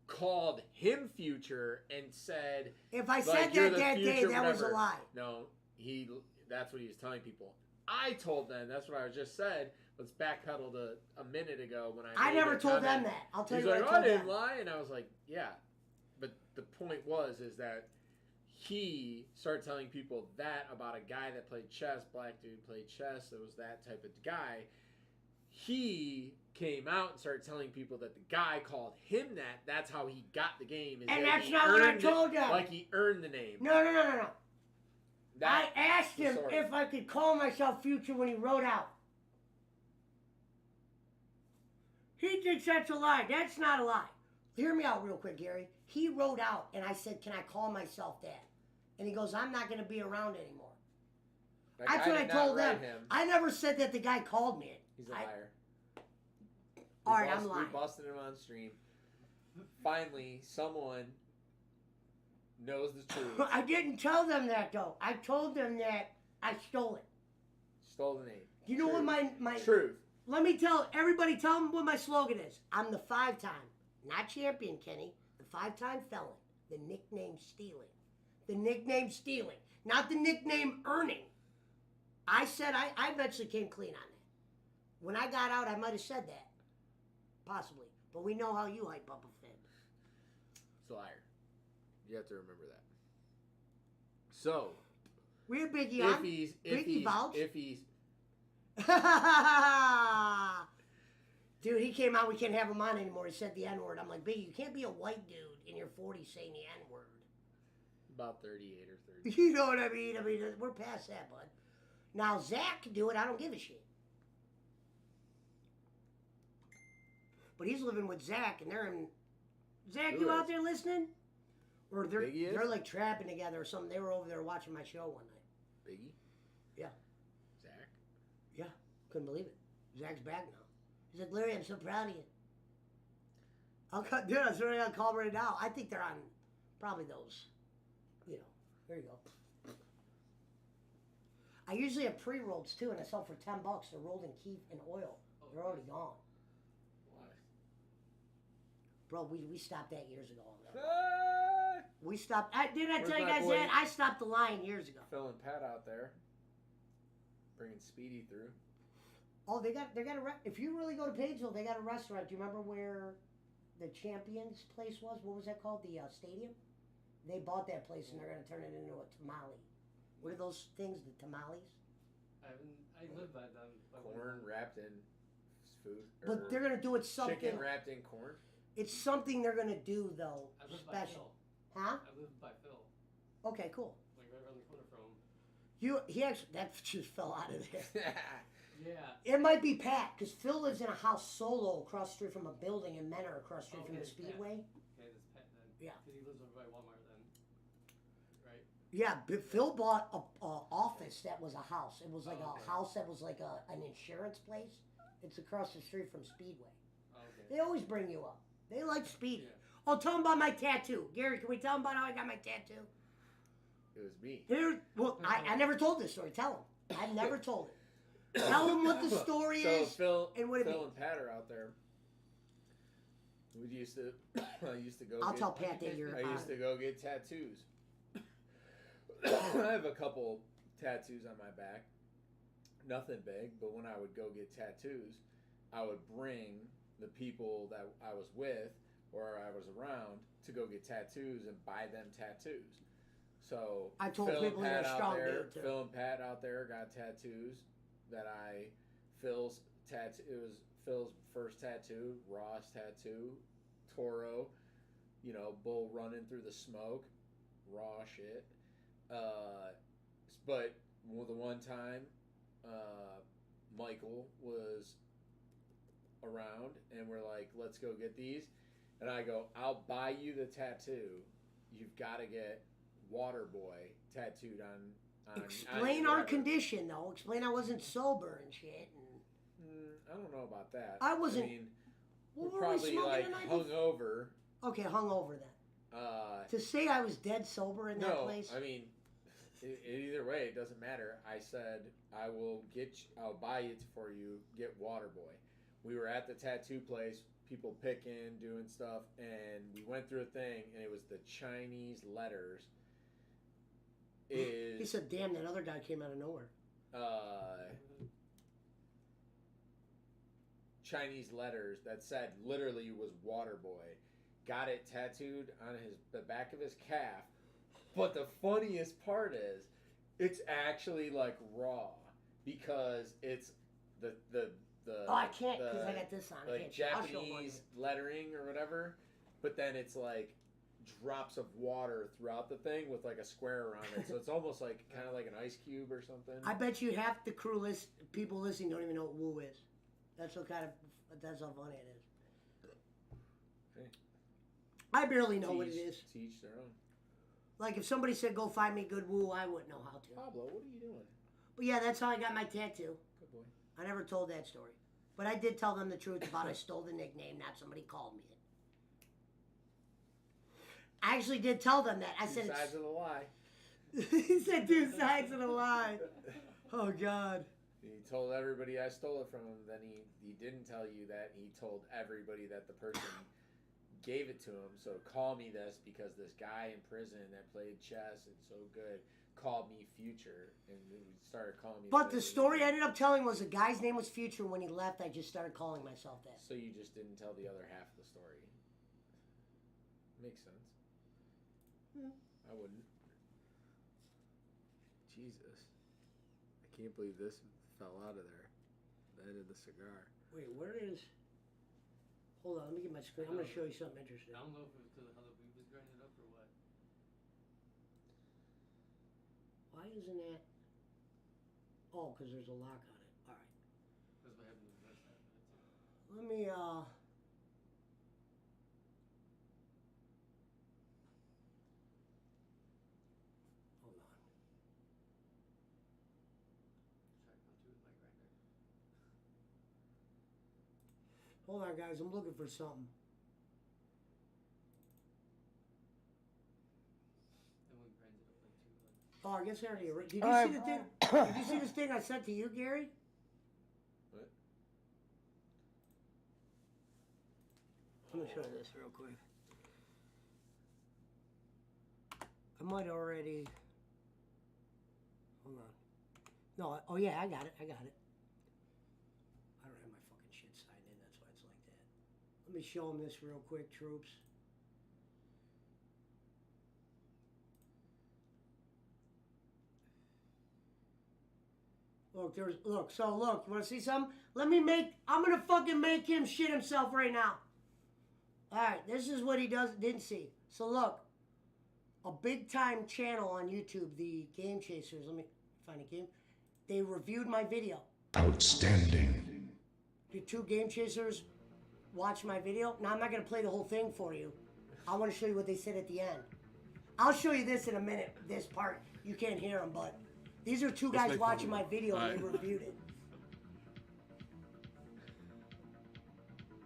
called him Future and said, it. If I like, said you're that the that day, future, that was a whatever. lie. No, that's what he was telling people. I told them, that's what I just said. Let's backpedal to a minute ago when I made never a told them comment. that. I'll tell He's you what like, I I told didn't them. lie. And I was like, yeah. But the point is that he started telling people that about a guy that played chess, black dude played chess, it was that type of guy. He came out and started telling people that the guy called him that. That's how he got the game. Is And that that's he not what I earned told it, them. Like he earned the name. No. I That- asked the him story. if I could call myself Future when he wrote out. He thinks that's a lie. That's not a lie. Hear me out real quick, Gary. He wrote out, and I said, can I call myself that? And he goes, I'm not going to be around anymore. That That's guy what I did not told them. write him. I never said that the guy called me it. He's a I- liar. All right, I'm lying. We busted him on stream. Finally, someone knows the truth. I didn't tell them that, though. I told them that I stole it. Stole the name. You know what my Truth. Let me tell them what my slogan is. I'm the 5-time, not champion, Kenny, the 5-time felon. The nickname stealing. The nickname stealing, not the nickname earning. I said I eventually came clean on that. When I got out, I might have said that. possibly. But we know how you hype up a Finn. It's a liar. You have to remember that. So, We had Biggie if on. he's Dude, he came out. We can't have him on anymore. He said the N word. I'm like, Biggie, you can't be a white dude in your 40s saying the N word. about 38 or 30. You know what I mean? I mean, we're past that, bud. Now Zach can do it. I don't give a shit. But he's living with Zach, and they're in. Zach, Who you is? out there listening? Or Biggie is? they're like trapping together or something. They were over there watching my show one night. Biggie? Yeah. Zach? Yeah, couldn't believe it. Zach's back now. He's like, Larry, I'm so proud of you. Dude, I'm sorry, I'll call right now. I think they're on probably those. You know, there you go. I usually have pre-rolls too, and I sell for $10. They're rolled in keef and oil. They're already gone. Why? Bro, we stopped that years ago. Ah! We stopped. Didn't I Where's tell you my guys boy? that? I stopped the line years ago. Phil and Pat out there. Bringing Speedy through. Oh, they got a if you really go to Pageville, they got a restaurant. Do you remember where the Champions place was? What was that called? The stadium? They bought that place and they're gonna turn it into a tamale. What are those things? The tamales? I live by them. Corn wrapped in food. But they're gonna do it something. Chicken wrapped in corn? It's something they're gonna do though, I live by special. Phil. Huh? I live by Phil. Okay, cool. Like right around the corner from. He actually that just fell out of there. Yeah. It might be Pat, because Phil lives in a house solo across the street from a building, and men are across the street from the Okay, Pat. Speedway. Okay, this Pat then. Yeah. Because he lives over by Walmart then. Right? Yeah, but Phil bought a office that was a house. It was like Oh, a okay. house that was like an insurance place. It's across the street from Speedway. Oh, okay. They always bring you up. They like Speedy. Yeah. Oh, tell them about my tattoo. Gary, can we tell them about how I got my tattoo? It was me. Well, I never told this story. Tell them. I've never told it. Tell them what the story So is. Phil and what it and means. Pat are out there. We used to I used to go I'll get, tell Pat that you're I used on. to go get tattoos. I have a couple tattoos on my back. Nothing big, but when I would go get tattoos, I would bring the people that I was with or I was around to go get tattoos and buy them tattoos. So I told Phil people and you're Pat a out strong there, dude, too. Phil and Pat out there got tattoos that Phil's tattoo. It was Phil's first tattoo, Ross tattoo, Toro, bull running through the smoke, raw shit. But the one time, Michael was around and we're like, let's go get these. And I go, I'll buy you the tattoo. You've got to get Waterboy tattooed on Explain our condition, though. Explain I wasn't sober and shit. And I don't know about that. I wasn't- I mean, what we're were we probably smoking like the night before? hungover. Okay, hungover then. To say I was dead sober in that No, place. I mean, either way, it doesn't matter. I said I'll buy it for you. Get Waterboy. We were at the tattoo place, people picking, doing stuff, and we went through a thing, and it was the Chinese letters. He said, "Damn, that other guy came out of nowhere." Chinese letters that said literally was Waterboy. Got it tattooed on the back of his calf. But the funniest part is, it's actually like raw because it's the Oh, I can't because I got this on. I like can't show- I'll show one. Japanese lettering or whatever. But then it's like drops of water throughout the thing with like a square around it. So it's almost like kind of like an ice cube or something. I bet you half the people listening don't even know what woo is. That's how funny it is. Hey. I barely know what it is. To each their own. Like if somebody said go find me good woo, I wouldn't know how to. Pablo, what are you doing? But yeah, that's how I got my tattoo. Good boy. I never told that story. But I did tell them the truth about I stole the nickname, not somebody called me it. I actually did tell them that. I said Two sides of the lie. he said two sides of the lie. Oh God. He told everybody I stole it from him. Then he didn't tell you that. He told everybody that the person gave it to him. So call me this because this guy in prison that played chess and so good called me Future and started calling me. But the story I ended up telling was the guy's name was Future. When he left, I just started calling myself that. So you just didn't tell the other half of the story. Makes sense. I wouldn't. Jesus. I can't believe this fell out of there. The end of the cigar. Wait, where is... Hold on, let me get my screen. I'm going to show you something interesting. I don't know if it was because of how the weed was grinding up or what. Why isn't that... Oh, because there's a lock on it. All right. That's what happened to the rest of it. Let me, Hold on. Try to go through with my grinder. Hold on, guys. I'm looking for something. Then when it grinds it up like two, like... Oh, I guess I already... Did you Alright. see the thing? Did you see this thing I sent to you, Gary? What? I'm going to show you this real quick. I might already... Hold on. No, oh yeah, I got it. I got it. I don't have my fucking shit signed in. That's why it's like that. Let me show them this real quick, troops. Look, there's... Look, so look. You want to see something? I'm going to fucking make him shit himself right now. Alright, this is what he didn't see. So look. A big time channel on YouTube, the Game Chasers. Let me find a game. They reviewed my video. Outstanding. Did 2 Game Chasers watch my video? Now I'm not gonna play the whole thing for you. I want to show you what they said at the end. I'll show you this in a minute. This part you can't hear them, but these are 2 guys watching my video and they reviewed it.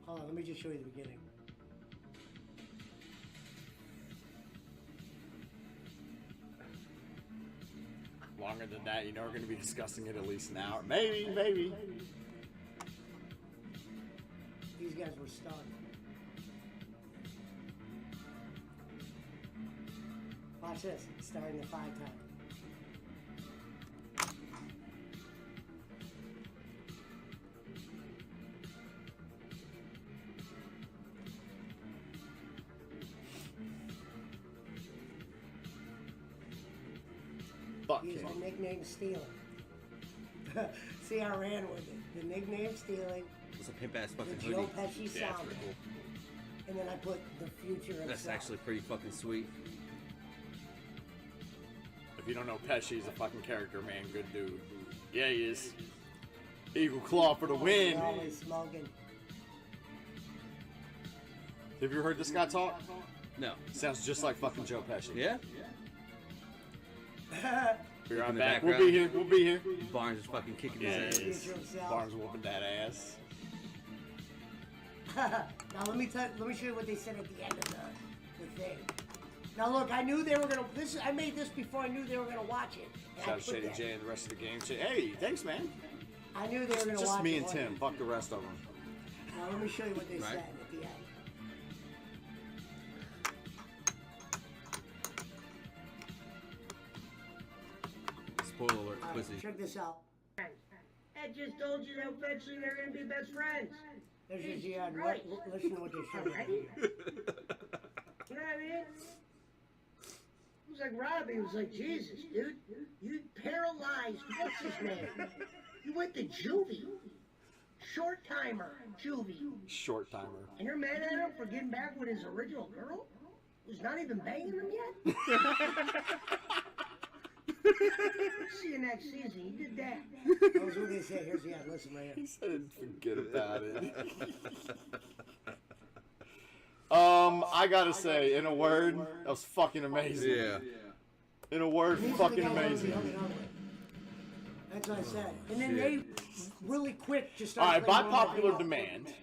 Hold on, let me just show you the beginning. Longer than that, you know we're going to be discussing it at least an hour. Maybe. These guys were stunned. Watch this. It's starting the 5 time. Fuck He's him. a nickname stealing. See, I ran with it. The nickname stealing, It's a pimp ass the fucking Joe hoodie. Pesci Yeah, it's sound, pretty cool. and then I put the future of That's actually pretty fucking sweet. If you don't know Pesci, he's a fucking character, man. Good dude. Yeah, he is. Eagle Claw for the win. Always smoking. Have you heard this guy talk? No. Sounds just like fucking Joe Pesci. Yeah? Be right In the back. We'll background. be here. We'll be here. Barnes is fucking kicking Yeah, his he ass. is. Future himself. Barnes whooping that ass. Now let me show you what they said at the end of the thing. Now look, I knew they were gonna. I made this before I knew they were gonna watch it. And Shout I out put Shady that. J and the rest of the game. Hey, thanks, man. I knew they were gonna watch Just me it. and wasn't Tim. it? Fuck the rest of them. Now let me show you what they Right. said at the end. Spoiler alert, All right, pussy. check this out. I just told you that eventually they're gonna be best friends. There's just the end. Listen to what they said. You know what I mean? It was like Robbie. It was like, Jesus, dude, you paralyzed. What's his name? You went to juvie. Short timer, juvie. Short timer. And you're mad at him for getting back with his original girl? Who's not even banging him yet? See you next season. You did that. That was what they said. Here's the end. Listen right here. He said, forget about it. I gotta say, in a word, that was fucking amazing. Yeah. In a word, These are the fucking guys that amazing. we hung it up with. That's what I said. And then they really quick just All started right, by playing one popular video. demand.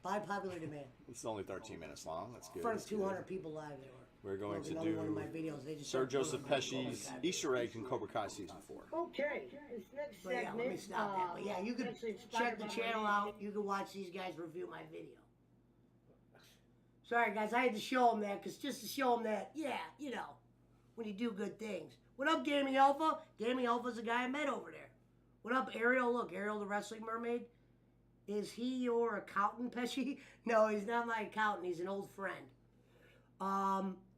By popular demand. It's only 13 minutes long. That's good. Front That's of good. 200 people live there. We're going to Another one of my do videos. They just Sir started Joseph putting on Pesci's Cobra Kai. Easter egg in Cobra Kai season 4. Okay, this next But yeah, segment. let me stop that. But yeah, you can actually check the inspired by channel my- out. You can watch these guys review my video. Sorry guys, I had to show them that, because just to show them that, yeah, you know, when you do good things. What up, Gaming Alpha? Gaming Alpha's the guy I met over there. What up, Ariel? Look, Ariel the Wrestling Mermaid. Is he your accountant, Pesci? No, he's not my accountant. He's an old friend.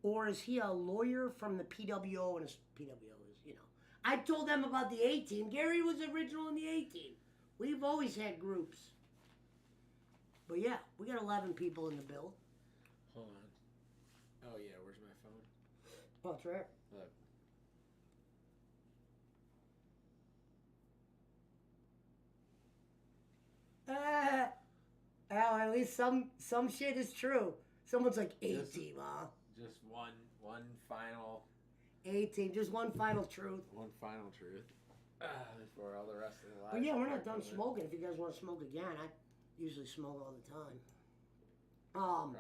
Or is he a lawyer from the PWO? And his PWO is, you know. I told them about the A-Team. Gary was original in the A-Team. We've always had groups. But yeah, we got 11 people in the build. Hold on. Oh yeah, where's my phone? Oh, it's right. Look. Oh, at least some shit is true. Someone's like, A-Team, huh? Just one final. A-Team, just one final truth. One final truth. For all the rest of the life. But yeah, we're not done smoking. If you guys want to smoke again, I usually smoke all the time.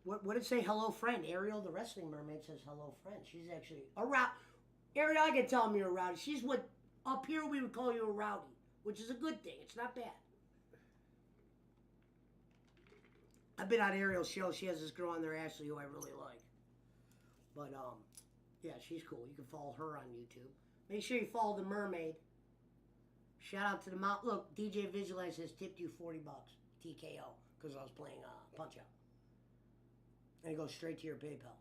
What did it say? Hello, friend. Ariel, the Wrestling Mermaid, says hello, friend. She's actually a rowdy. Ariel, I can tell me you're a rowdy. She's what up here we would call you a rowdy, which is a good thing. It's not bad. I've been on Ariel's show. She has this girl on there, Ashley, who I really like. But yeah, she's cool. You can follow her on YouTube. Make sure you follow the Mermaid. Shout out to the mount. Look, DJ Visualize has tipped you $40 TKO because I was playing Punch Out. And it goes straight to your PayPal.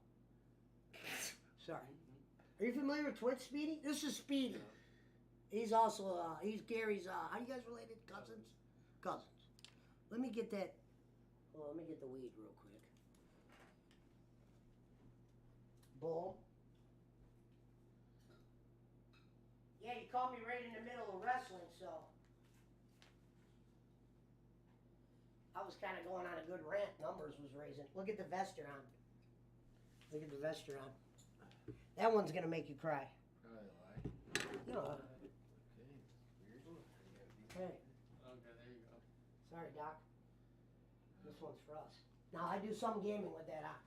Sorry. Are you familiar with Twitch, Speedy? This is Speedy. He's also, he's Gary's, how you guys related? Cousins? Cousins. Let me get that. Well, let me get the weed real quick. Boom. Yeah, you caught me right in the middle of wrestling, so I was kind of going on a good rant. Numbers was raising. Look at the vest you're on. Look at the vest you're on. That one's gonna make you cry. No. Hey. Okay, there you go. Sorry, Doc. This one's for us. Now I do some gaming with that on.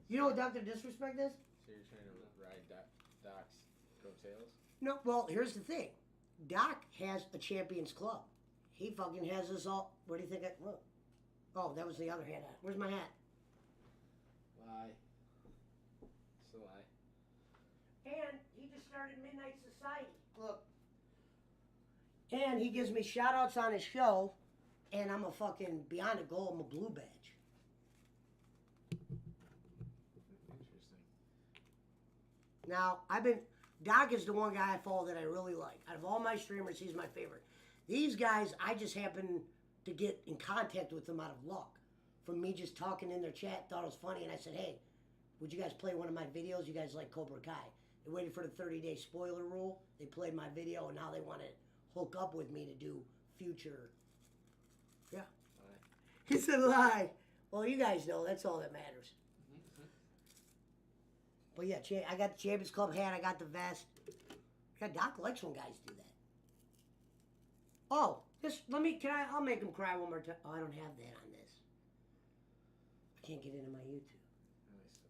You know what Dr. Disrespect is? So you're trying to ride Doc's coattails? No, well, here's the thing. Doc has a Champions Club. He fucking has us all. What do you think? Look. Oh, that was the other hat. Where's my hat? Lie. It's a lie. And he just started Midnight Society. Look. And he gives me shout outs on his show. And I'm a fucking beyond a goal. I'm a blue badge. Now, Doc is the one guy I follow that I really like. Out of all my streamers, he's my favorite. These guys, I just happen to get in contact with them out of luck. From me just talking in their chat, thought it was funny, and I said, hey, would you guys play one of my videos? You guys like Cobra Kai. They waited for the 30-day spoiler rule. They played my video, and now they want to hook up with me to do future. Yeah. Lie. He said lie. Well, you guys know. That's all that matters. But yeah, I got the Champions Club hat. I got the vest. God, Doc likes when guys do that. Oh, I'll make him cry one more time. Oh, I don't have that on this. I can't get into my YouTube. Nice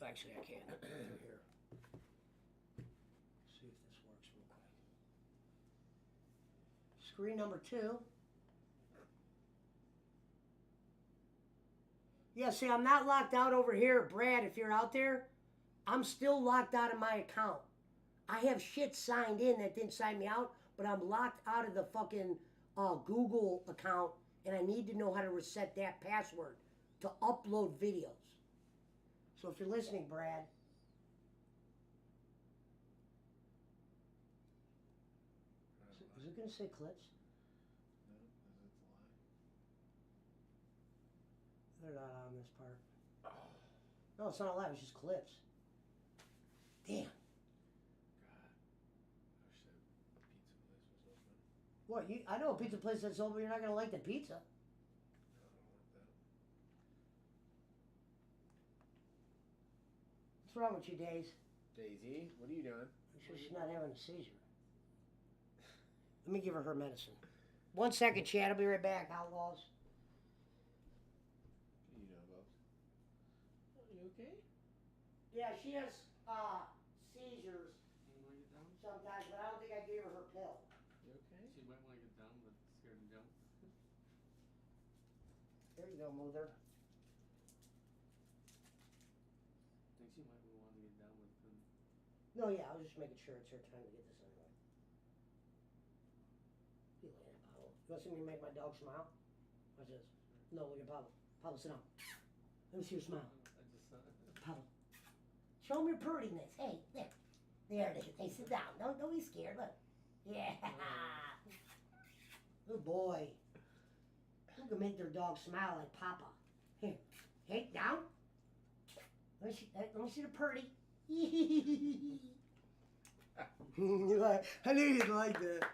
lie. Actually, I can. Here. See if this works real quick. Screen number 2. Yeah, see, I'm not locked out over here. Brad, if you're out there, I'm still locked out of my account. I have shit signed in that didn't sign me out, but I'm locked out of the fucking Google account, and I need to know how to reset that password to upload videos. So if you're listening, Brad. Is it going to say clips? They're not on this part. No, it's not live. It's just clips. Damn. God. I wish that pizza place was open. What? I know a pizza place that's open. You're not gonna like the pizza. No, I don't want that. What's wrong with you, Days? Daisy, what are you doing? Make sure she's not having a seizure. Let me give her medicine. 1 second, Chad. I'll be right back. Outlaws. You know, Bubs. Are you okay? Yeah, she has seizures sometimes, but I don't think I gave her pill. You okay? She might want to get down, but scared to jump. There you go, mother. seemed like we wanted to get down with them. No, yeah, I was just making sure it's her time to get this anyway. You lay it, Pablo. You want to see me make my dog smile? Watch this. No, look at Pablo. Pablo, sit down. Let me see your smile. I just Pablo. Show me your prettiness. Hey, there. There it is. Hey, sit down. Don't be scared. Look. Yeah. Good boy. Who can make their dog smile like Papa? Here. Hey, down. Let me see the purdy. I knew you'd like that.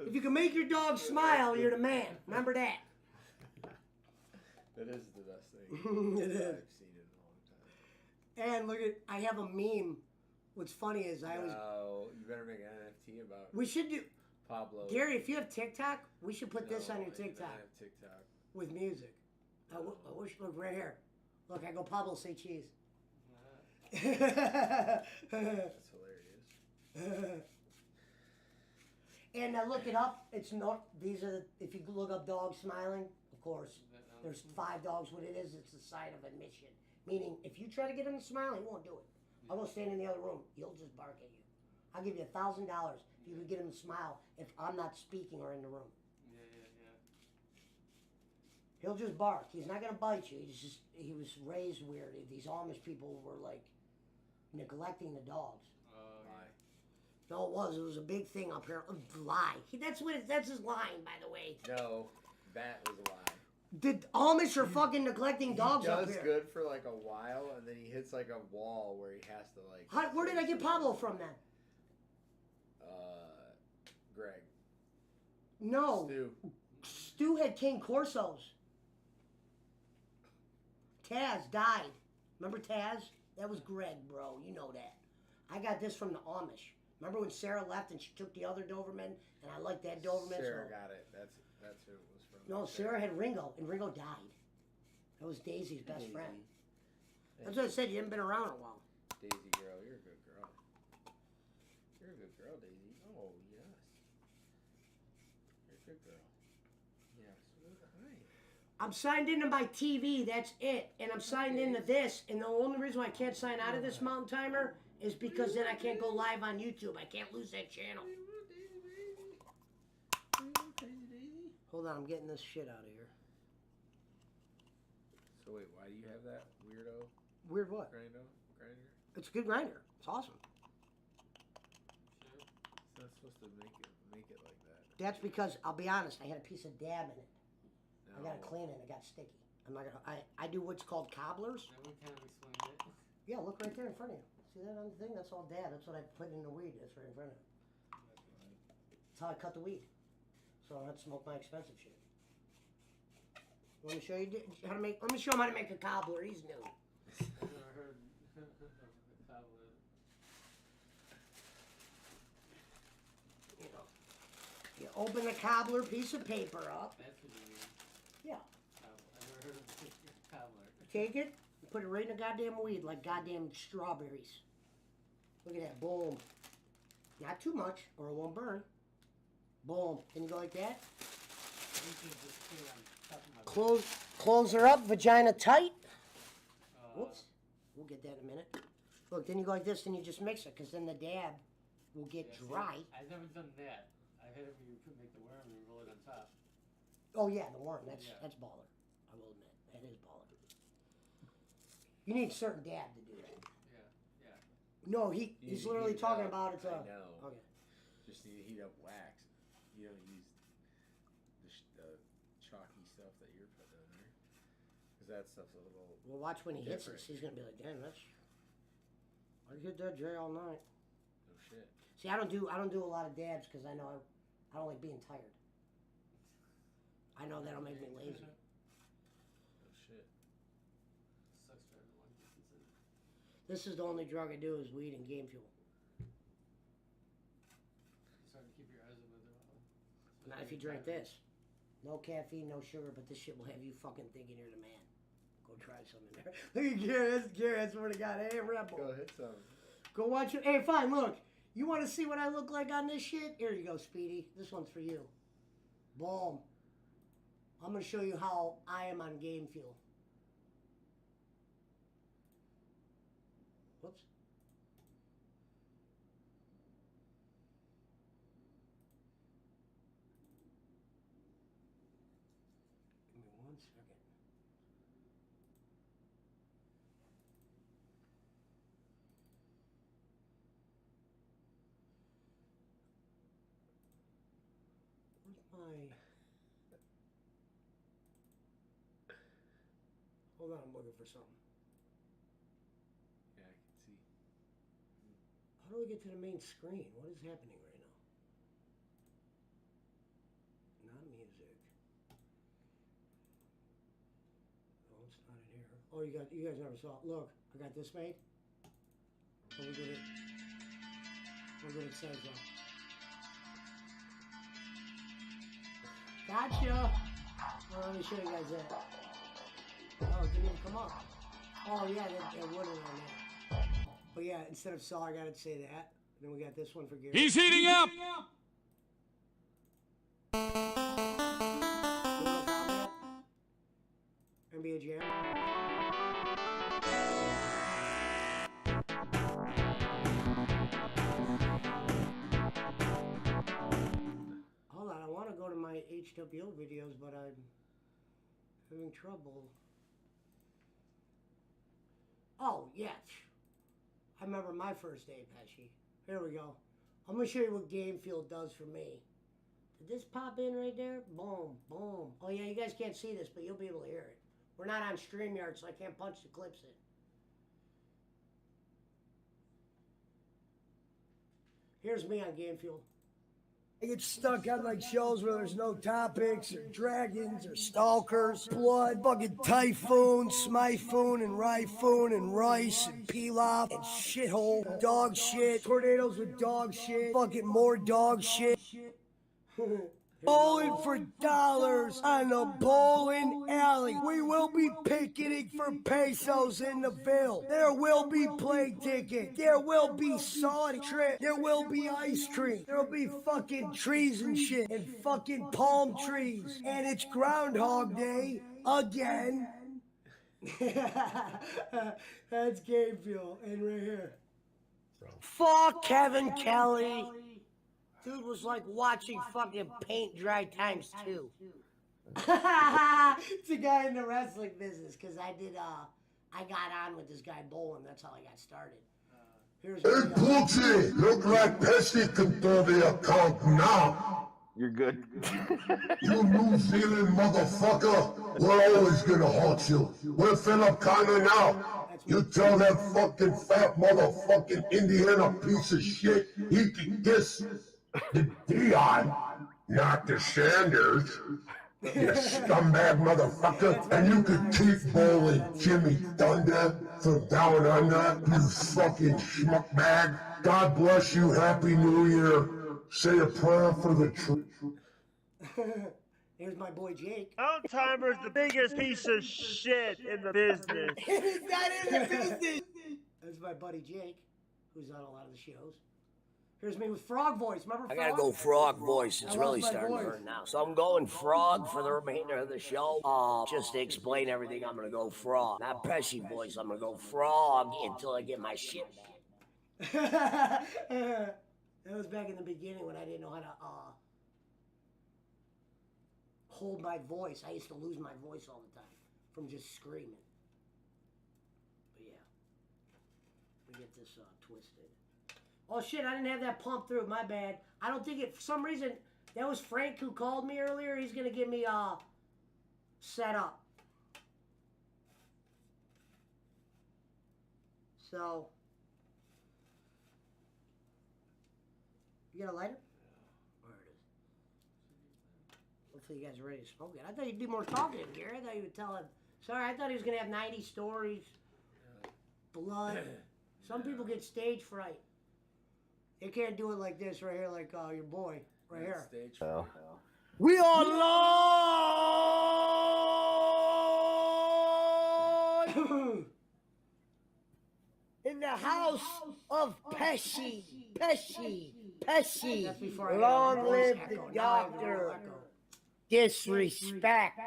If you can make your dog smile, you're the man. Remember that. That is the best thing. It is. I've seen it in a long time. And look at, I have a meme. What's funny is I always. No, you better make an NFT about We should do. Pablo. Gary, if you have TikTok, we should put this No, on your I do not TikTok have TikTok. with music. I wish, look right here. Look, I go Pablo, say cheese. That's hilarious. And look it up. It's not. These are. If you look up dogs smiling, of course, there's 5 dogs. What it is, it's a sign of admission. Meaning, if you try to get him to smile, he won't do it. I'll go stand in the other room. He'll just bark at you. I'll give you $1,000 if you can get him to smile if I'm not speaking or in the room. Yeah. He'll just bark. He's not gonna bite you. He was raised weird. These Amish people were like neglecting the dogs. No, it was a big thing up here. Lie. That's his line, by the way. No, that was a lie. The Amish are fucking neglecting dogs he up does here. good for like a while, and then he hits like a wall where he has to like. Where did I get Pablo from then? Greg. No. Stu. Stu had King Corsos. Taz died. Remember Taz? That was Greg, bro. You know that. I got this from the Amish. Remember when Sarah left and she took the other Doberman, and I liked that Doberman. Sarah so... got it. That's who it was from. No, Sarah had Ringo, and Ringo died. That was Daisy's best Daisy. friend. That's what I said. You haven't been around in a while. Daisy girl, you're a good girl. You're a good girl, Daisy. Oh yes. You're a good girl. Yes. Hi. I'm signed into my TV. That's it, and I'm signed into this. And the only reason why I can't sign out of this Mountain Timer is because then I can't go live on YouTube. I can't lose that channel. Hold on, I'm getting this shit out of here. So wait, why do you have that weirdo Weird what? grinder? It's a good grinder. It's awesome. It's not supposed to make it like that. That's because I'll be honest. I had a piece of dab in it. I No. gotta clean it. It got sticky. I'm not gonna. I do what's called cobblers. And we kind of explained it. Yeah, look right there in front of you. See that on the thing? That's all dab. That's what I put in the weed. That's right in front of you. That's how I cut the weed. So I don't have to smoke my expensive shit. Let me show you how to make. Let me show him how to make a cobbler. He's new. I've never heard of the cobbler. You know, you open the cobbler piece of paper up. That's what you mean. Yeah. I've never heard of the cobbler. Take it, and put it right in the goddamn weed like goddamn strawberries. Look at that. Boom. Not too much, or it won't burn. Boom. Can you go like that? Close her up, vagina tight. Whoops. We'll get that in a minute. Look, then you go like this, and you just mix it, because then the dab will get dry. I've never done that. I've had it where you make the worm and you roll it on top. Oh yeah, the worm. That's Yeah. that's baller. I will admit, that is baller. You need certain dab to do that. Yeah. No, You he's need to literally heat it talking up. about it's I know. Okay. Just need to heat up wax. You don't use the chalky stuff that you're putting in there, because that stuff's a little. Well, watch when he hits different. this. He's gonna be like, "Damn, that's." I hit that J all night. No shit. See, I don't do a lot of dabs because I know I don't like being tired. I know that'll make me lazy. No shit. Sucks for everyone. This is the only drug I do is weed and game fuel. It's hard to keep your eyes open. Not if you drink this. No caffeine, no sugar, but this shit will have you fucking thinking you're the man. Go try some in there. Look at Garrett. I swear to God. Hey, Rebel. Go hit some. Go watch it. Hey, fine, look. You want to see what I look like on this shit? Here you go, Speedy. This one's for you. Boom. I'm going to show you how I am on game fuel. second. Where's my... Hold on, I'm looking for something. Yeah, I can see. How do we get to the main screen? What is happening right now? Not music. Oh, it's not in here. Oh, you guys never saw it. Look, I got this made. Oh, look at it. Look what it says though. Gotcha! Well, let me show you guys that. Oh, it didn't even come up. Oh yeah, that wouldn't on that. But yeah, instead of saw, I gotta say that. Then we got this one for Gary. He's heating up! Mortal Kombat. NBA Jam. Hold on, I want to go to my HWO videos, but I'm having trouble. Oh, yes. I remember my first day, Pesci. Here we go. I'm going to show you what Game Field does for me. Did this pop in right there? Boom, boom. Oh, yeah, you guys can't see this, but you'll be able to hear it. We're not on StreamYard, so I can't punch the clips in. Here's me on Game Field. I get stuck on like shows where there's no topics or dragons or stalkers, blood, fucking typhoon, smifoon and ryfoon and rice and pilaf and shithole, dog shit, tornadoes with dog shit, fucking more dog shit. Bowling for dollars on a bowling alley. We will be picketing for pesos in the Ville. There will be plane ticket. There will be Saudi trip. There will be ice cream. There will be fucking trees and shit and fucking palm trees. And it's Groundhog Day again. That's Game Fuel. And right here. Fuck Kevin Kelly. Dude was like watching fucking paint dry times 2. It's a guy in the wrestling business, because I got on with this guy bowling. That's how I got started. Here's Hey, Poochie, look like Pesci can throw the account now. You're good. You New Zealand motherfucker, we're always gonna haunt you. We're Philip Connor now. You tell that fucking fat motherfucking Indiana piece of shit he can kiss the Dion, not the Sanders. You scumbag motherfucker, and you could keep bowling Jimmy Thunder from down under, you fucking schmuck bag. God bless you, Happy New Year. Say a prayer for the truth. Here's my boy Jake. Oldtimer's the biggest piece of shit in the business. He's not in the business. That's my buddy Jake, who's on a lot of the shows. Here's me with frog voice. Remember frog? I gotta go frog voice. It's really starting to hurt now. So I'm going frog for the remainder of the show. Just to explain everything, I'm gonna go frog. Not Pesci voice, I'm gonna go frog until I get my shit back. That was back in the beginning when I didn't know how to hold my voice. I used to lose my voice all the time from just screaming. But yeah, we get this twisted. Oh shit, I didn't have that pump through, my bad. I don't think it, for some reason, that was Frank who called me earlier. He's gonna get me set up. So, you got a lighter? Where it is. Hopefully you guys are ready to smoke it. I thought you'd do more talking, Gary. I thought you would tell him. Sorry, I thought he was gonna have 90 stories. Blood. Some people get stage fright. They can't do it like this right here, like your boy right here. Stage. We are live in the house of Pesci. Pesci. Pesci. Long live the doctor. Disrespect.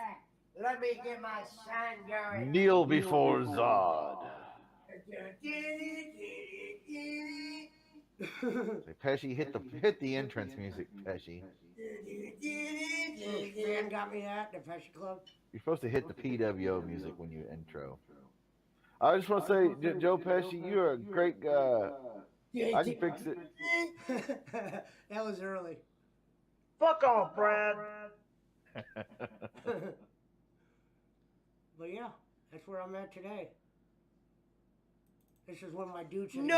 Let me get my son going. Kneel before Zod. Like, Pesci, hit the entrance music, Pesci. Fan got me that, the Pesci Club. You're supposed to hit the PWO music when you intro. I just want to say, Joe Pesci, you're a great guy. I can fix it. That was early. Fuck off, Brad. But yeah, that's where I'm at today. This is when my dude said, No!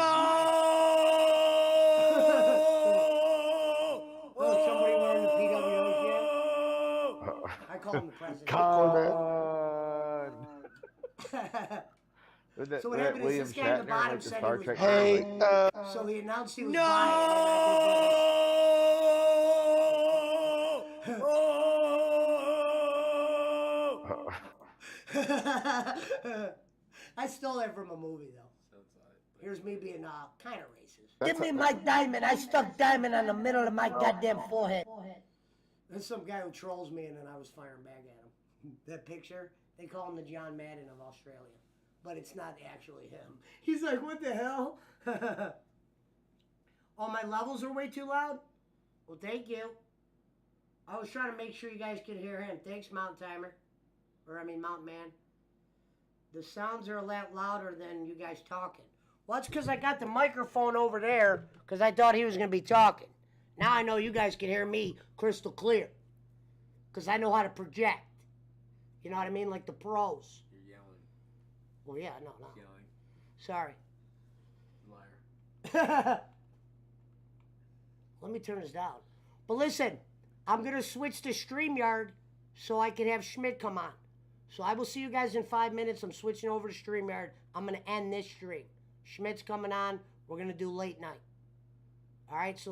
Oh, somebody wearing the PWOs yet? I call him the president. So what happened is this guy at the bottom said he was buying. So he announced he was buying. I stole that from a movie, though. Here's me being kind of racist. Give me my diamond. I stuck diamond on the middle of my goddamn forehead. There's some guy who trolls me, and then I was firing back at him. That picture, they call him the John Madden of Australia. But it's not actually him. He's like, what the hell? Oh, my levels are way too loud? Well, thank you. I was trying to make sure you guys could hear him. Thanks, Mountain Timer. Mountain Man. The sounds are a lot louder than you guys talking. Well, that's because I got the microphone over there because I thought he was going to be talking. Now I know you guys can hear me crystal clear because I know how to project. You know what I mean? Like the pros. You're yelling. Well, yeah, no. Yelling. Sorry. Liar. Let me turn this down. But listen, I'm going to switch to StreamYard so I can have Schmidt come on. So I will see you guys in 5 minutes. I'm switching over to StreamYard. I'm going to end this stream. Schmidt's coming on. We're going to do late night. All right, so